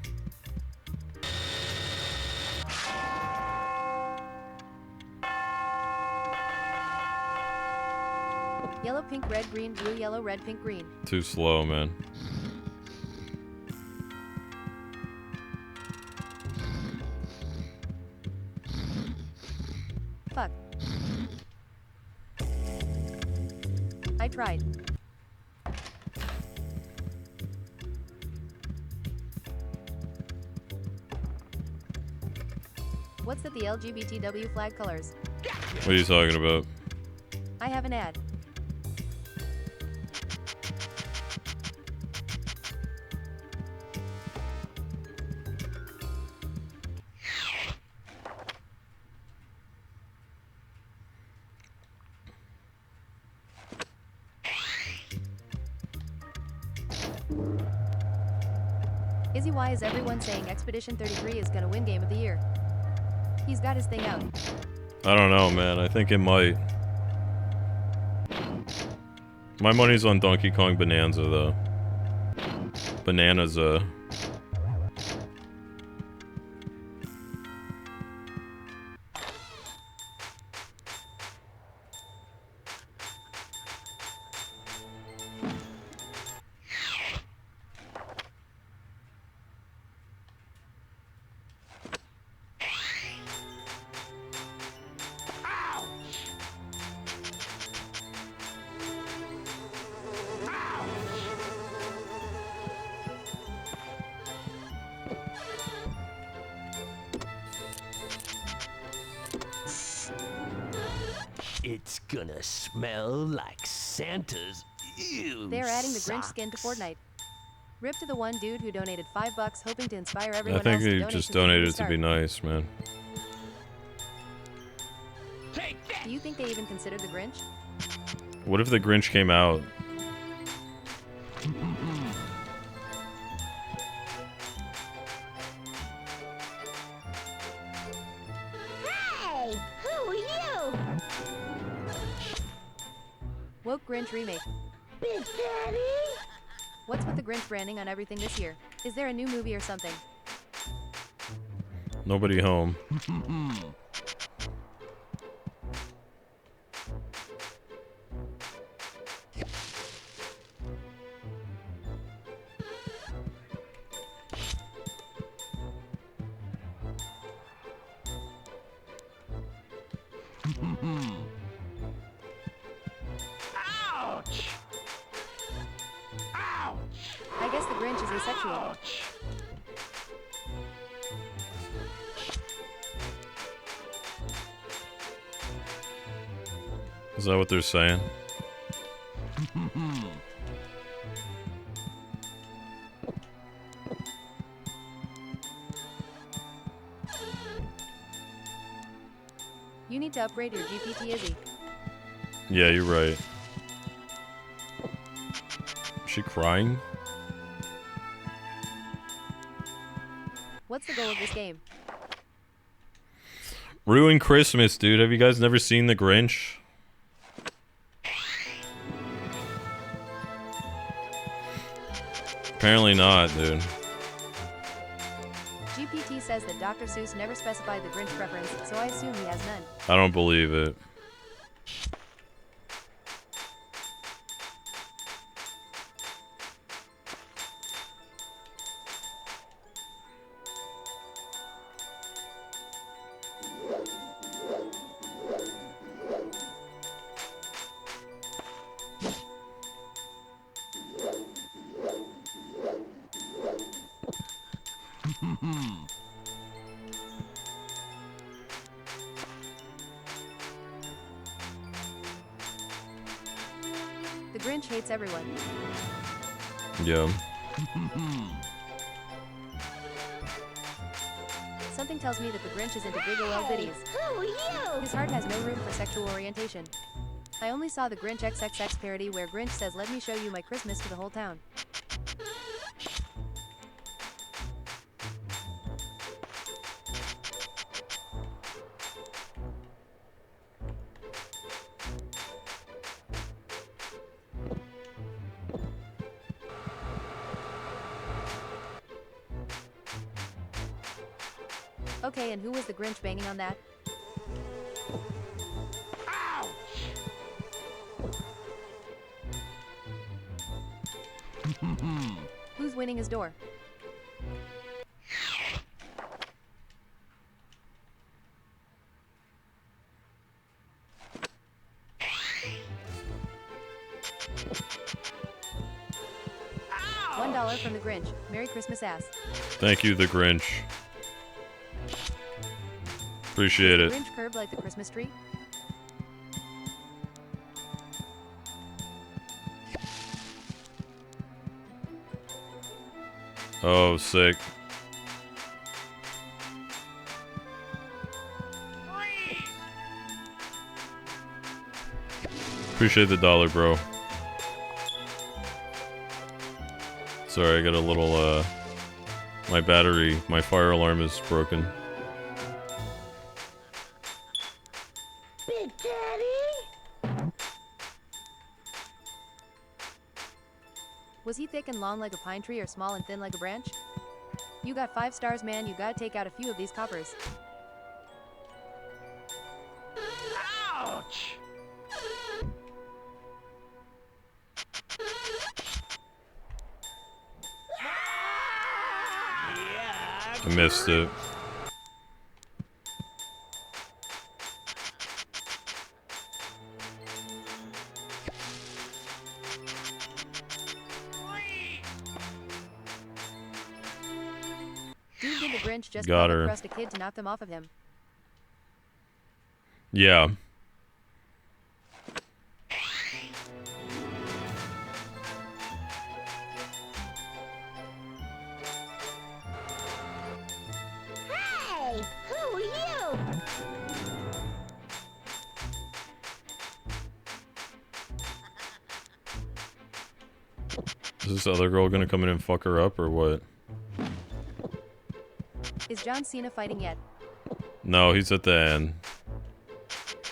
Yellow, pink, red, green, blue, yellow, red, pink, green. Too slow, man. Fuck. I tried. What's that the LGBTW flag colors? What are you talking about? I have an ad. Izzy, why is everyone saying Expedition 33 is gonna win Game of the Year? He's got his thing out. I don't know, man. I think it might. My money's on Donkey Kong Bonanza, though. Bonanza. It's gonna smell like Santa's. Ew. They're adding the Grinch skin to Fortnite. Rip to the one dude who donated $5 hoping to inspire I everyone think else to he donate just to the donated to start. be nice, man. Do you think they even considered the Grinch? What if the Grinch came out? Hey, who are you? Woke Grinch remake. Big Daddy? What's with the Grinch branding on everything this year? Is there a new movie or something? Nobody home. Ouch! Ouch! I guess the Grinch is asexual. Is that what they're saying? You need to upgrade your GPT, Izzy. Yeah, you're right. Is she crying? What's the goal of this game? Ruin Christmas, dude. Have you guys never seen The Grinch? Apparently not, dude. GPT says that Dr. Seuss never specified the Grinch preference, so I assume he has none. I don't believe it. The Grinch hates everyone. Yeah. Something tells me that the Grinch is into big OL biddies. Who are you? His heart has no room for sexual orientation. I only saw the Grinch XXX parody where Grinch says, "Let me show you my Christmas" to the whole town. Okay, and who was the Grinch banging on that? Who's winning his door? $1 from the Grinch. Merry Christmas, ass. Thank you, the Grinch. Appreciate it. Grinch curved like the Christmas tree? Oh, sick. Appreciate the $1, bro. Sorry, I got a little, my battery, my fire alarm is broken. Big Daddy? Was he thick and long like a pine tree or small and thin like a branch? You got 5 stars, man. You gotta take out a few of these coppers. Ouch! I missed it. Dude did the Grinch just Got her. crust a kid to knock them off of him. Yeah. Hey, who are you? Is this other girl gonna come in and fuck her up or what? Is John Cena fighting yet? No, he's at the end.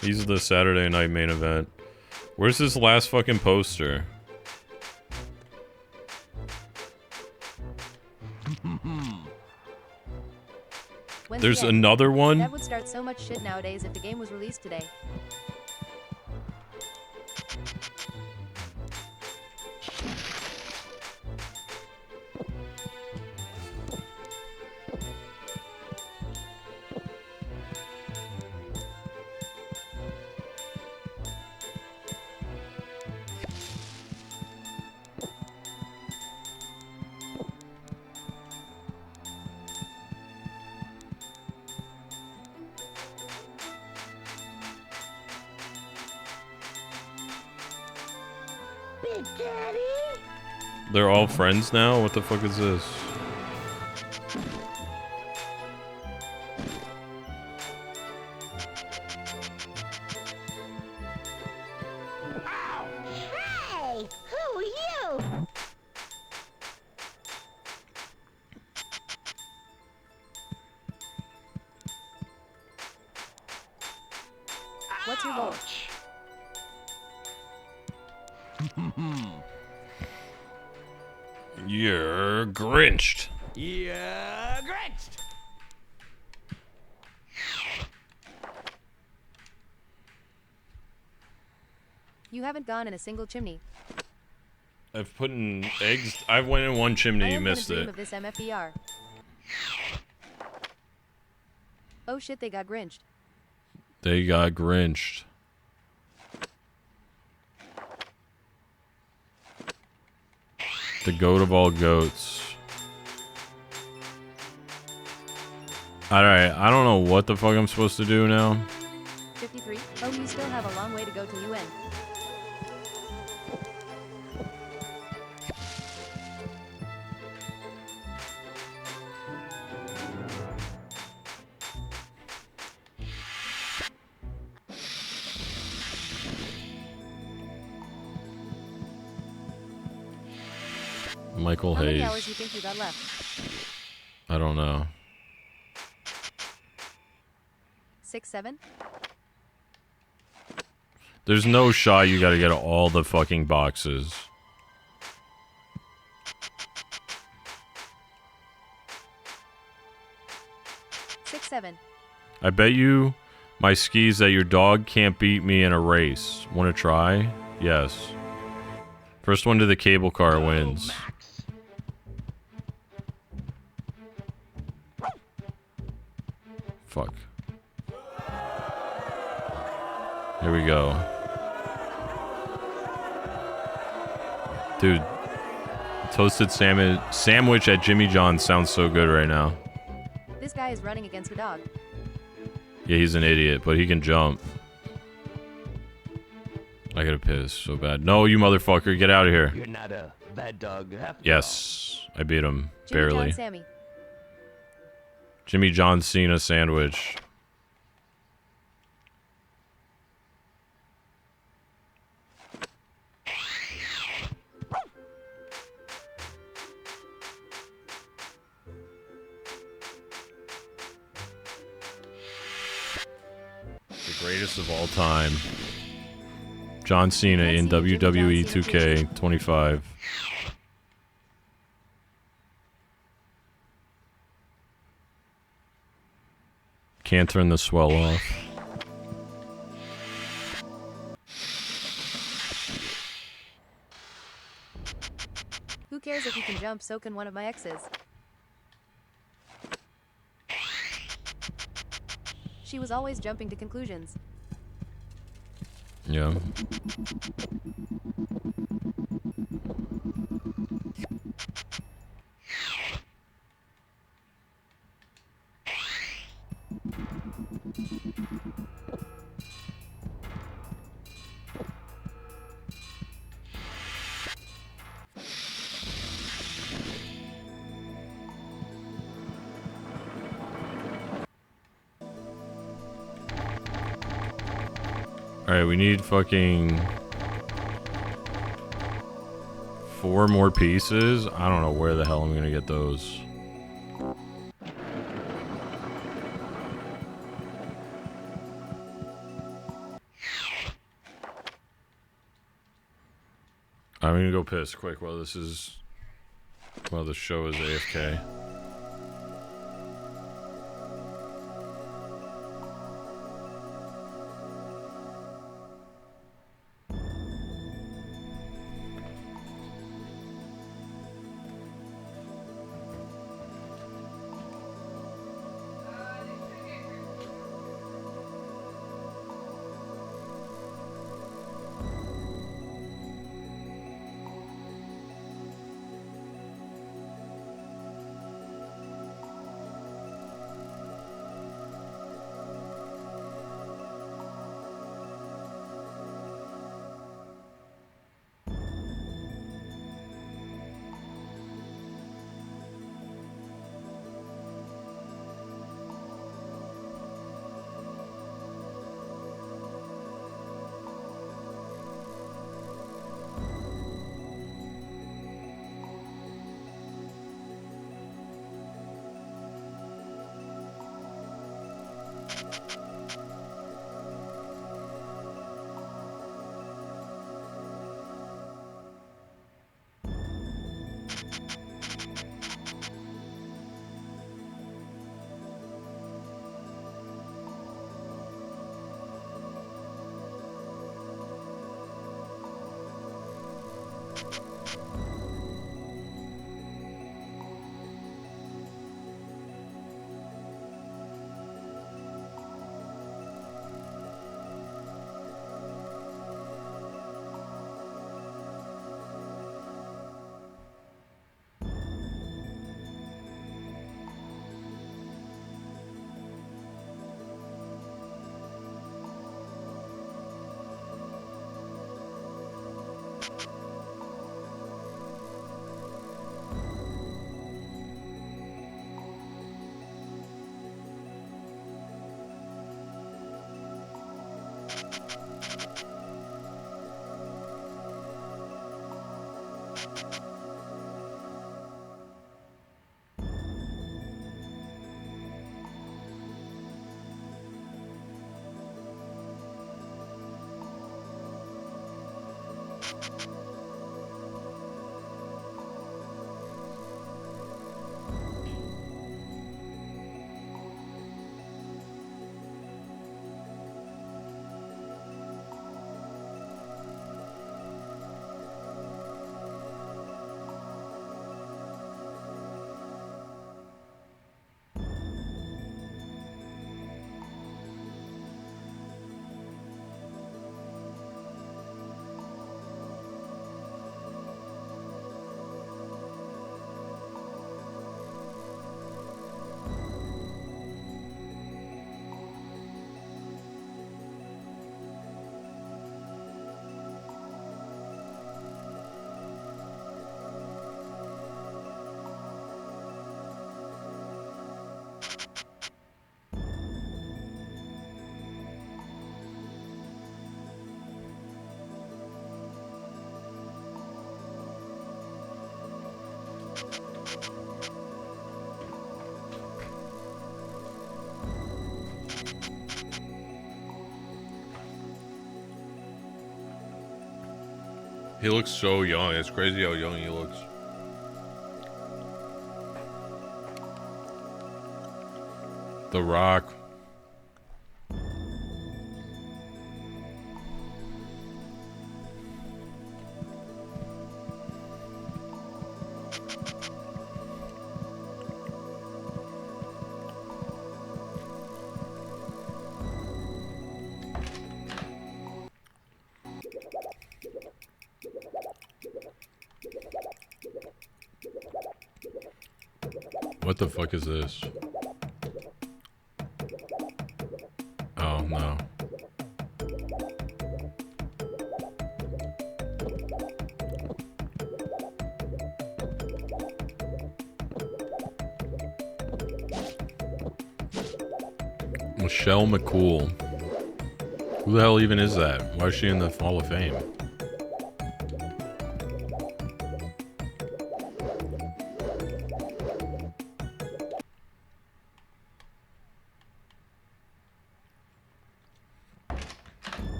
He's the Saturday night main event. Where's this last fucking poster? When's There's the end? another one? That would start so much shit nowadays if the game was released today. Big Daddy? They're all friends now? What the fuck is this? Hey, who are you? What's your goal? You're Grinched. Yeah, Grinch! You haven't gone in a single chimney. I've put in eggs. I've went in one I chimney, am missed gonna dream it. of this MFBR. Oh shit, they got Grinched. They got Grinched. The goat of all goats. Alright, I don't know what the fuck I'm supposed to do now. 53. Oh, you still have a long way to go till you end. Michael How many Hayes. hours you think you got left? I don't know. 6, 7? There's no shot you gotta get all the fucking boxes. 6-7. I bet you my skis that your dog can't beat me in a race. Want to try? Yes. First one to the cable car wins. Fuck. Here we go. Dude, toasted salmon sandwich at Jimmy John's sounds so good right now. This guy is running against a dog. Yeah, he's an idiot, but he can jump. I gotta piss so bad. No, you motherfucker, get out of here. You're not a bad dog after Yes, I beat him. Jimmy Barely. John Sammy. Jimmy John Cena sandwich. The greatest of all time. John Cena in WWE 2K25. Can't turn the swell off. Who cares if you can jump, so can one of my exes. She was always jumping to conclusions. Yeah. Alright, we need fucking 4 more pieces. I don't know where the hell I'm gonna get those. I'm gonna go piss quick while this show is AFK. He looks so young. It's crazy how young he looks. The Rock. What the fuck is this? Oh, no. Michelle McCool. Who the hell even is that? Why is she in the Hall of Fame?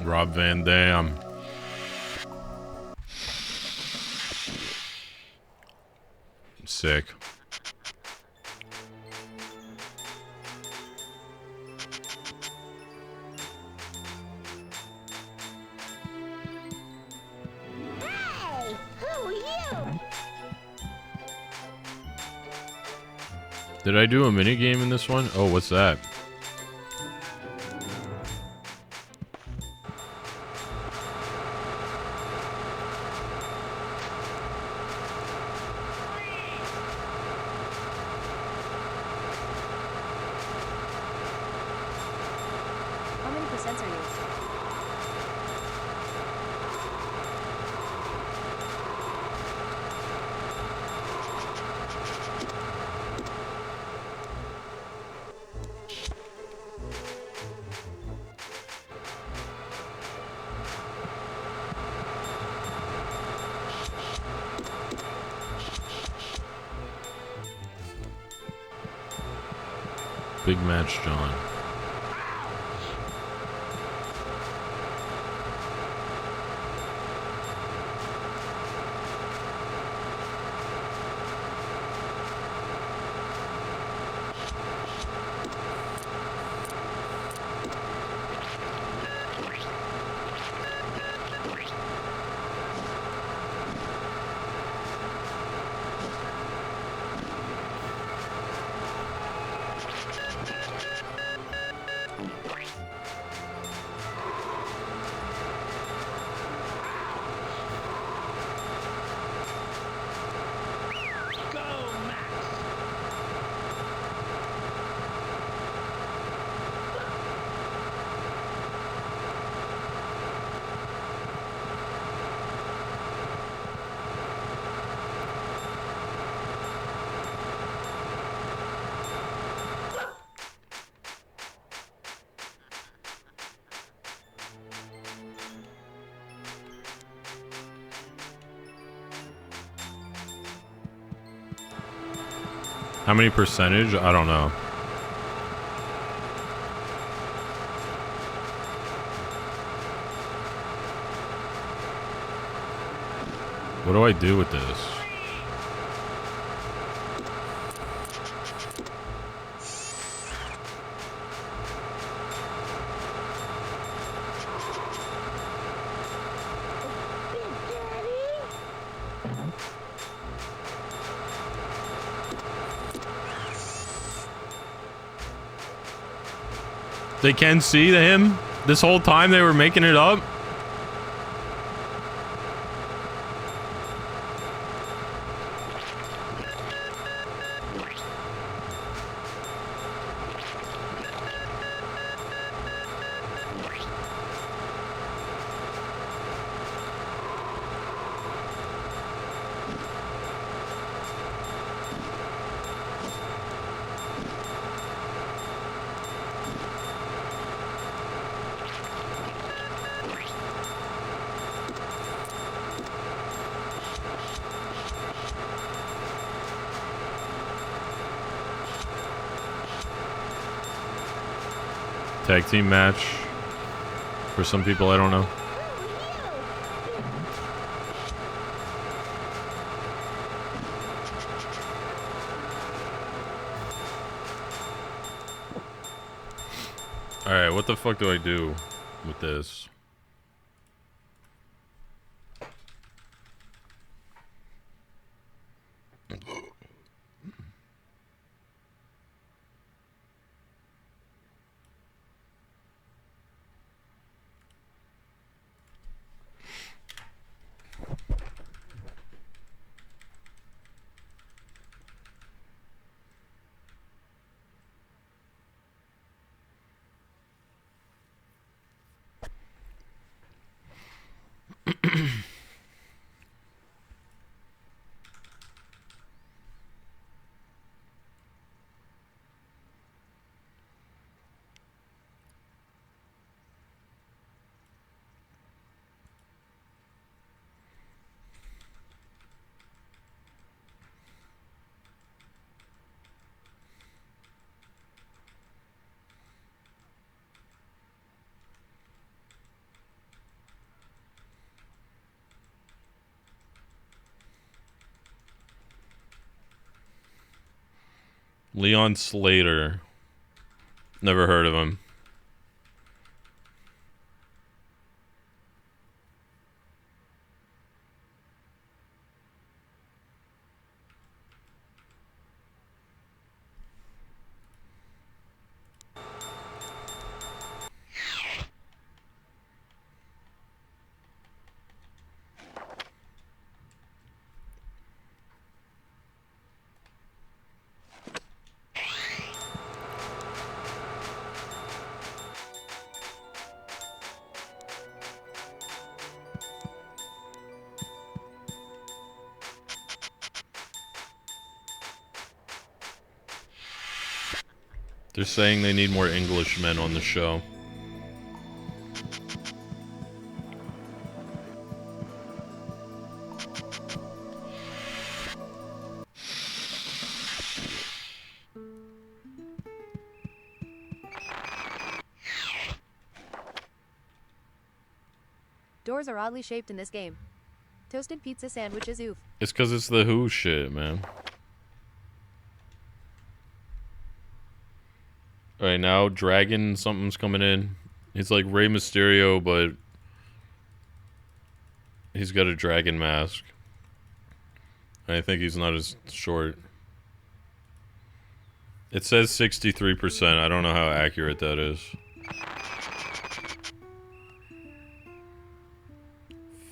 Rob Van Dam. Sick. Hey, who are you? Did I do a mini game in this one? Oh, what's that? How many percents are you? Big match, John. How many percentage? I don't know. What do I do with this? They can see him this whole time they were making it up? Tag team match. For some people, I don't know. Alright, what the fuck do I do with this? Leon Slater. Never heard of him. They're saying they need more Englishmen on the show. Doors are oddly shaped in this game. Toasted pizza sandwiches, oof. It's because it's the Who shit, man. Alright, now Dragon something's coming in. He's like Rey Mysterio, but he's got a dragon mask. I think he's not as short. It says 63%. I don't know how accurate that is.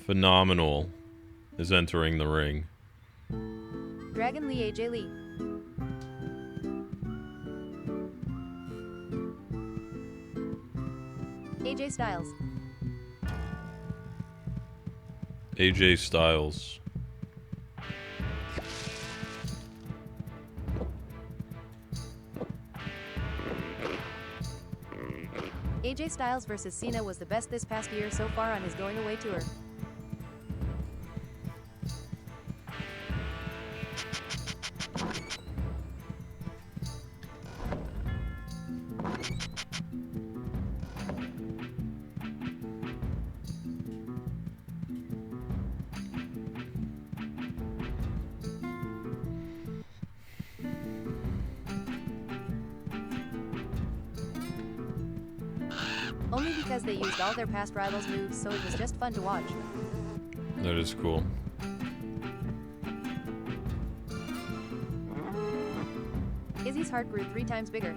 Phenomenal is entering the ring. Dragon Lee AJ Lee. AJ Styles. AJ Styles. AJ Styles versus Cena was the best this past year so far on his going away tour. Only because they used all their past rivals' moves, so it was just fun to watch. That is cool. Izzy's heart grew 3 times bigger.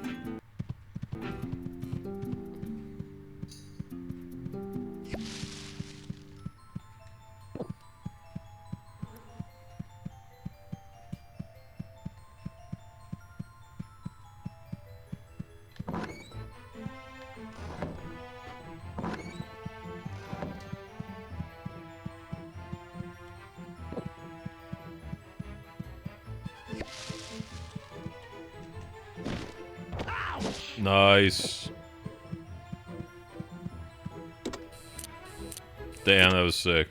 Nice. Damn, that was sick.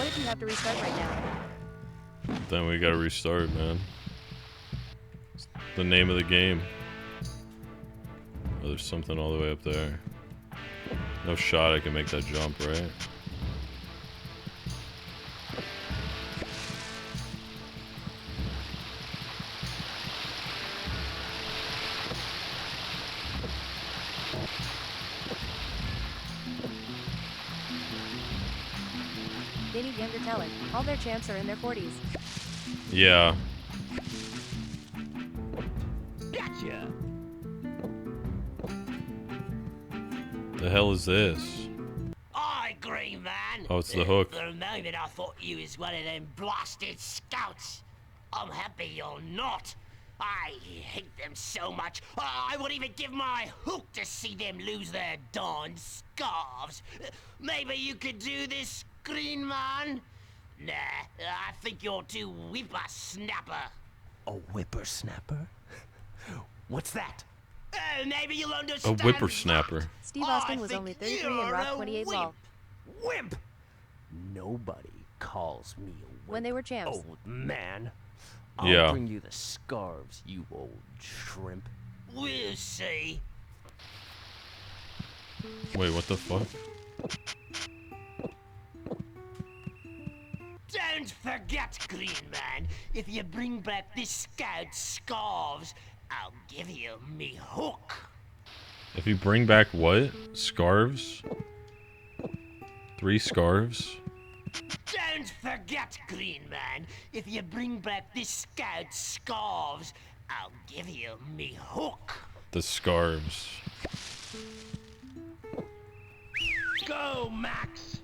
if you have to restart right now? Then we gotta restart, man. It's the name of the game. Oh, there's something all the way up there. No shot I can make that jump, right? They need younger talent. All their champs are in their 40s. Yeah. Gotcha. The hell is this? Aye, Green Man. Oh, it's the hook. For a moment, I thought you was one of them blasted scouts. I'm happy you're not. I hate them so much. I would even give my hook to see them lose their darn scarves. Maybe you could do this, Green Man? Nah, I think you're too whippersnapper. A whippersnapper? What's that? Maybe you'll A understand. whippersnapper. Steve Austin was only 33 and Rock 28 Law. Wimp! Nobody calls me a When they were champs. old man. I'll Yeah. bring you the scarves, you old shrimp. We'll see. Wait, what the fuck? Don't forget, Green Man, if you bring back this scout's scarves, I'll give you me hook. If you bring back what? Scarves? 3 scarves? Don't forget, Green Man, if you bring back this scout's scarves, I'll give you me hook. The scarves. Go, Max!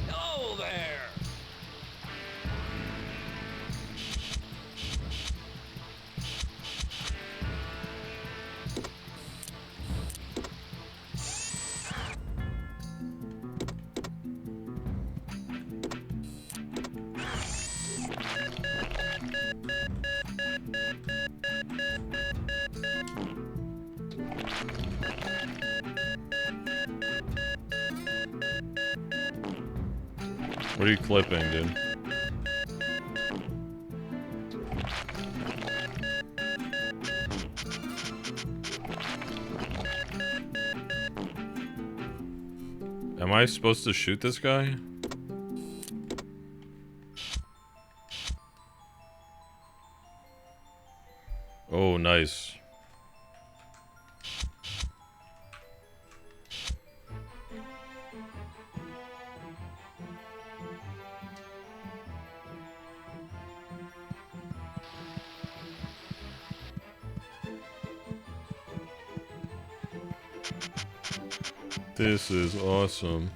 Hello there! What are you clipping, dude? Am I supposed to shoot this guy? Oh, nice. This is awesome.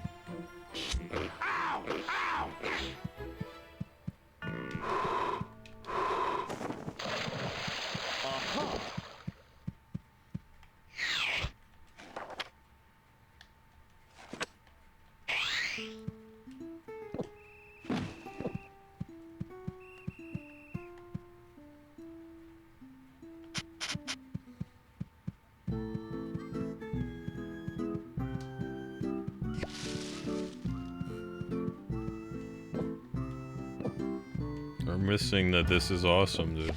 We're missing that this is awesome, dude.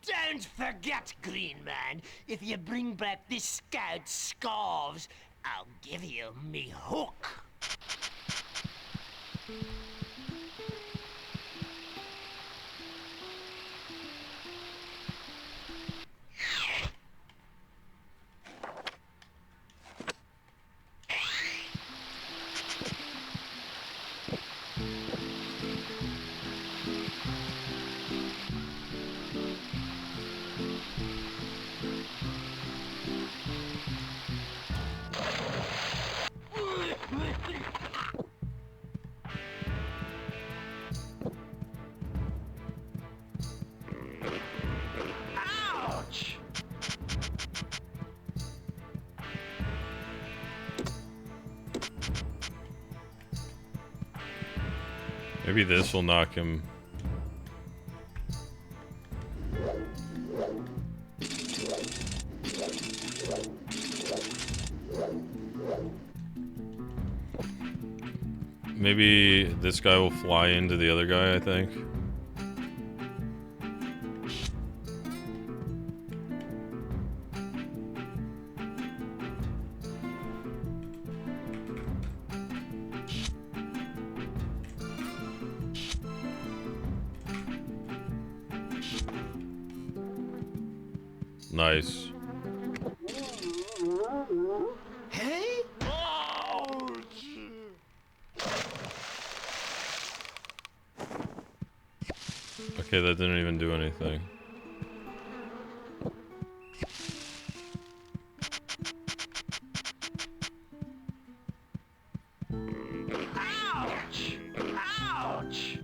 Don't forget, Green Man, if you bring back this scout's scarves, I'll give you me hook. Maybe this will knock him. Maybe this guy will fly into the other guy, I think. Nice. Hey? Okay, that didn't even do anything. Ouch! Ouch!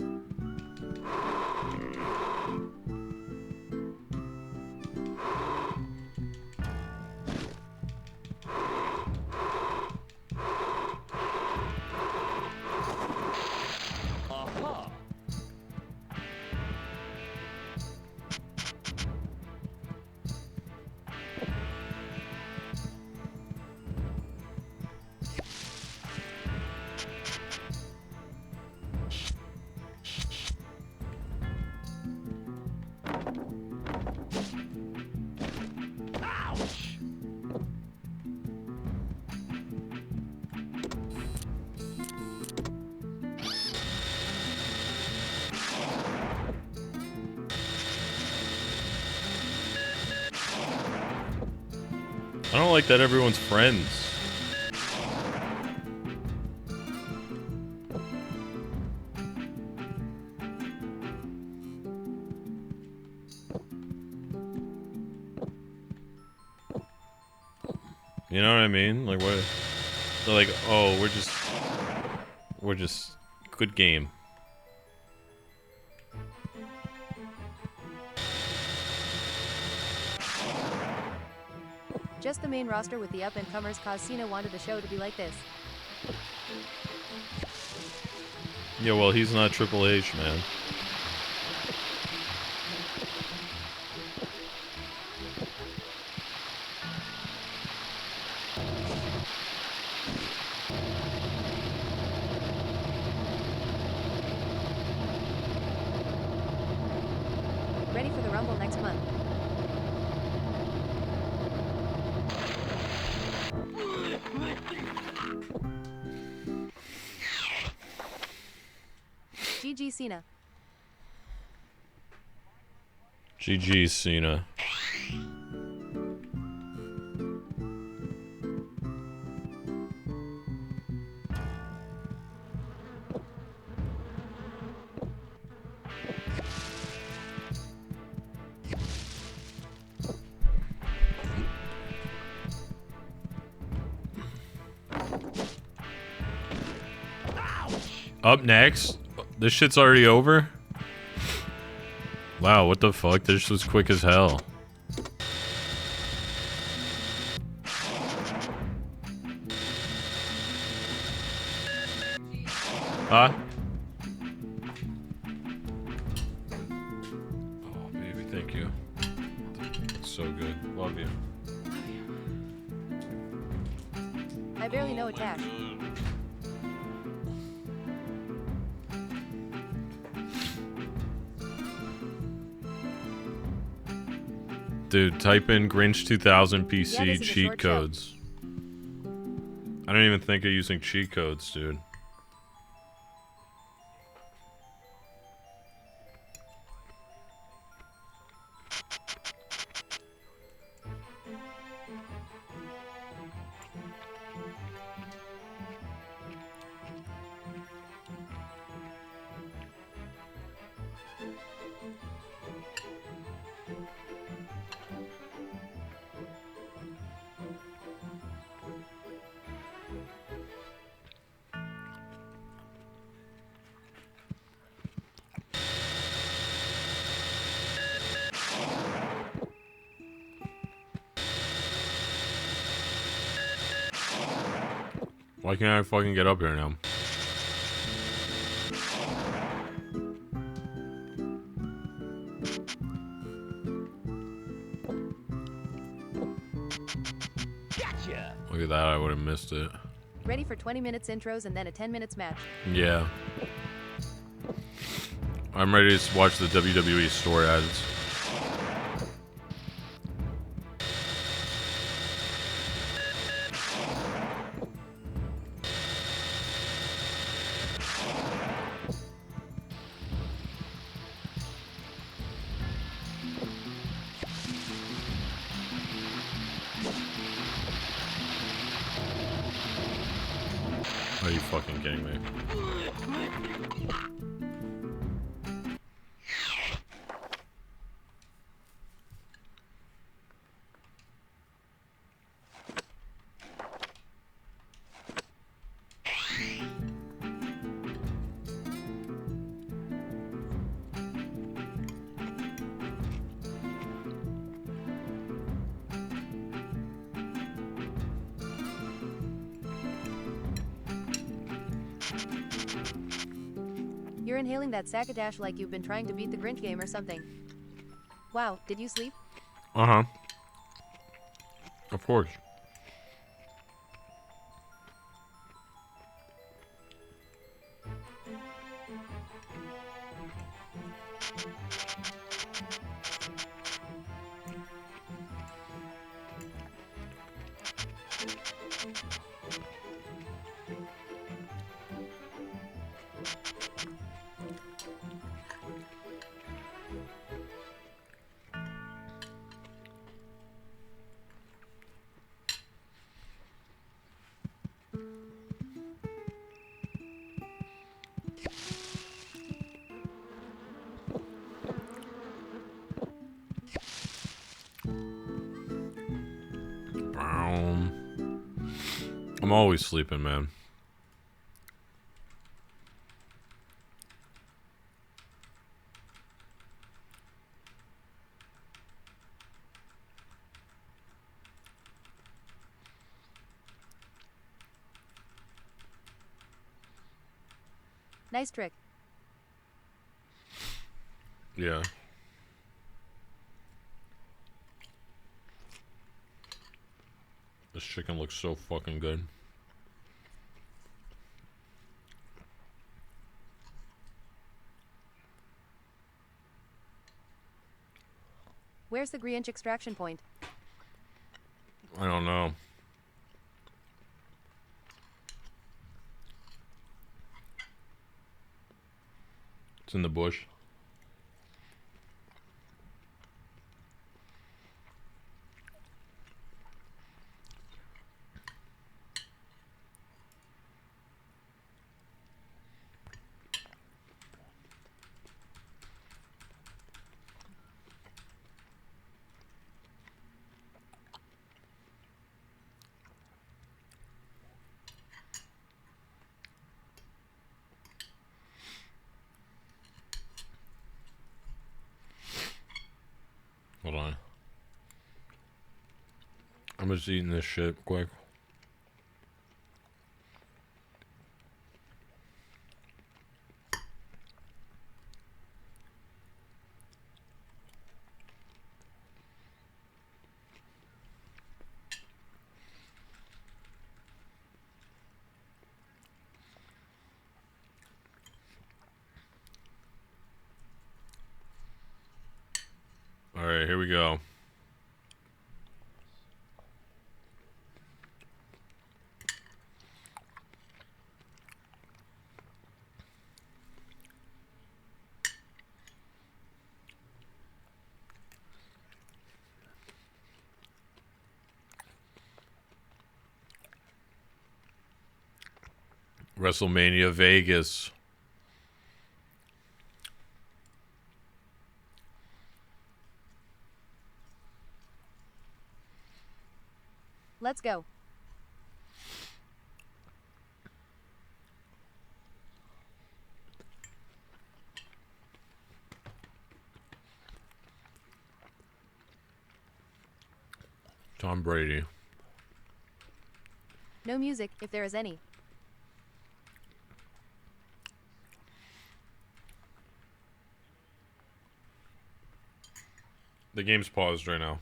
Aha! Ouch! I don't like that everyone's friends. You know what I mean? Like what? They're like, oh, we're just good game. Just the main roster with the up-and-comers cause Cena wanted the show to be like this. Yeah, well, he's not Triple H, man. Ready for the Rumble next month. GG Cena. GG, Cena. Up next? This shit's already over? Wow, what the fuck? This was quick as hell. Huh? Oh, baby, thank you. It's so good. Love you. I barely know attack. Dude, type in Grinch 2000 Yeah, PC this is a cheat short show. codes. I don't even think of using cheat codes, dude. Why can't I fucking get up here now? would have missed it. Ready for 20 minutes intros and then a 10 minutes match. Yeah. I'm ready to watch the WWE store ads. Are you fucking kidding me? You're inhaling that Sackadash like you've been trying to beat the Grinch game or something. Wow, did you sleep? Uh-huh. Of course. I'm always sleeping, man. Nice trick. Yeah. This chicken looks so fucking good. Where's the Grinch extraction point? I don't know. It's in the bush. Hold on. I'm just eating this shit quick. All right, here we go. WrestleMania Vegas. Let's go. Tom Brady. No music, if there is any. The game's paused right now.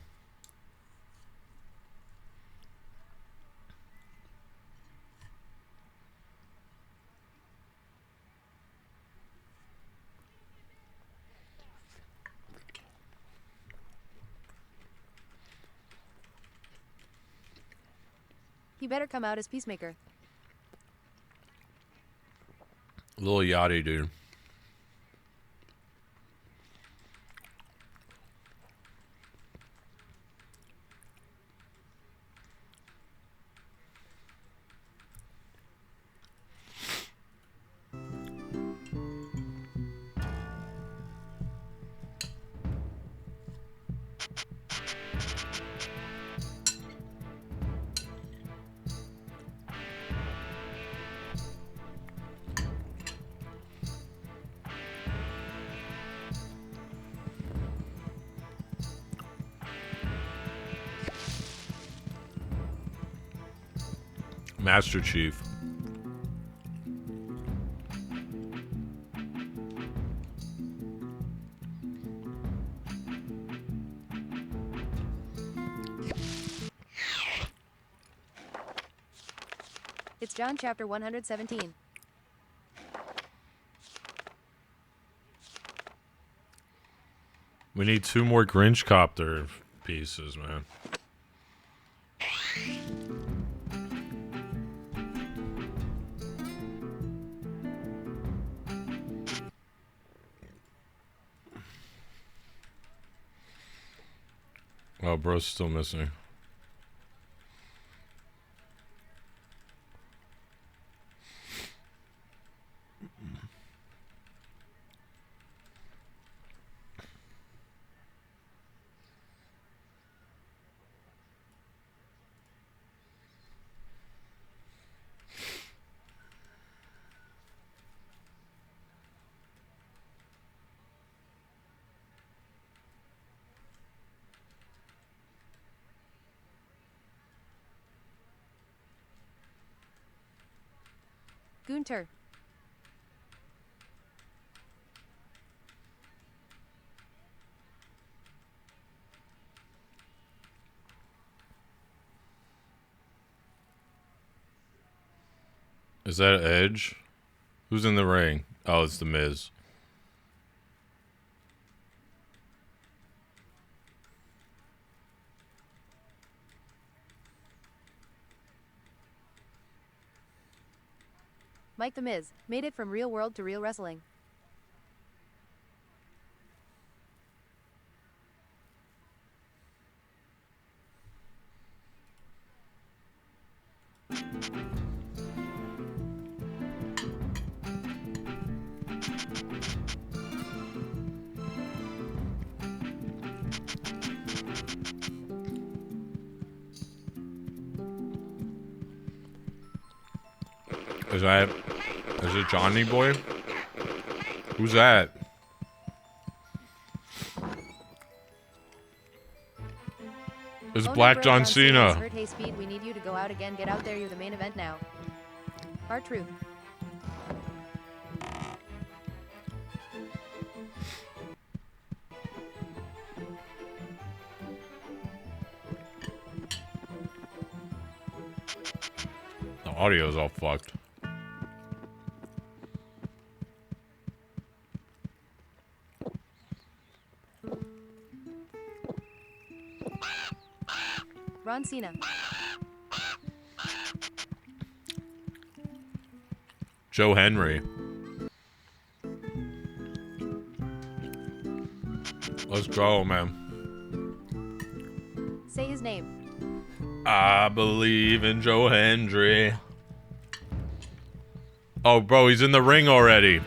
He better come out as Peacemaker. Little Yachty, dude. Master Chief. It's John chapter 117. We need 2 more Grinch copter pieces, man. Oh, bro's still missing. Gunter. Is that Edge? Who's in the ring? Oh, it's The Miz. Mike the Miz made it from real world to real wrestling. Is it Johnny Boy? Who's that? It's Oh, no, Black bro, John Cena is Cena. hurt. Hey, Speed, we need you to go out again. Get out there. You're the main event now. R-Truth. The audio's all fucked. Ron Cena. Joe Henry. Let's go, man. Say his name. I believe in Joe Hendry. Oh, bro, he's in the ring already.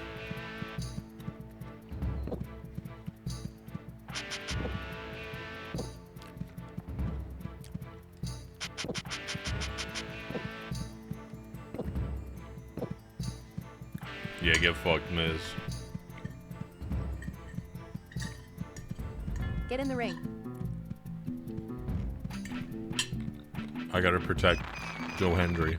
Yeah, get fucked, Miz. Get in the ring. I gotta protect Joe Hendry.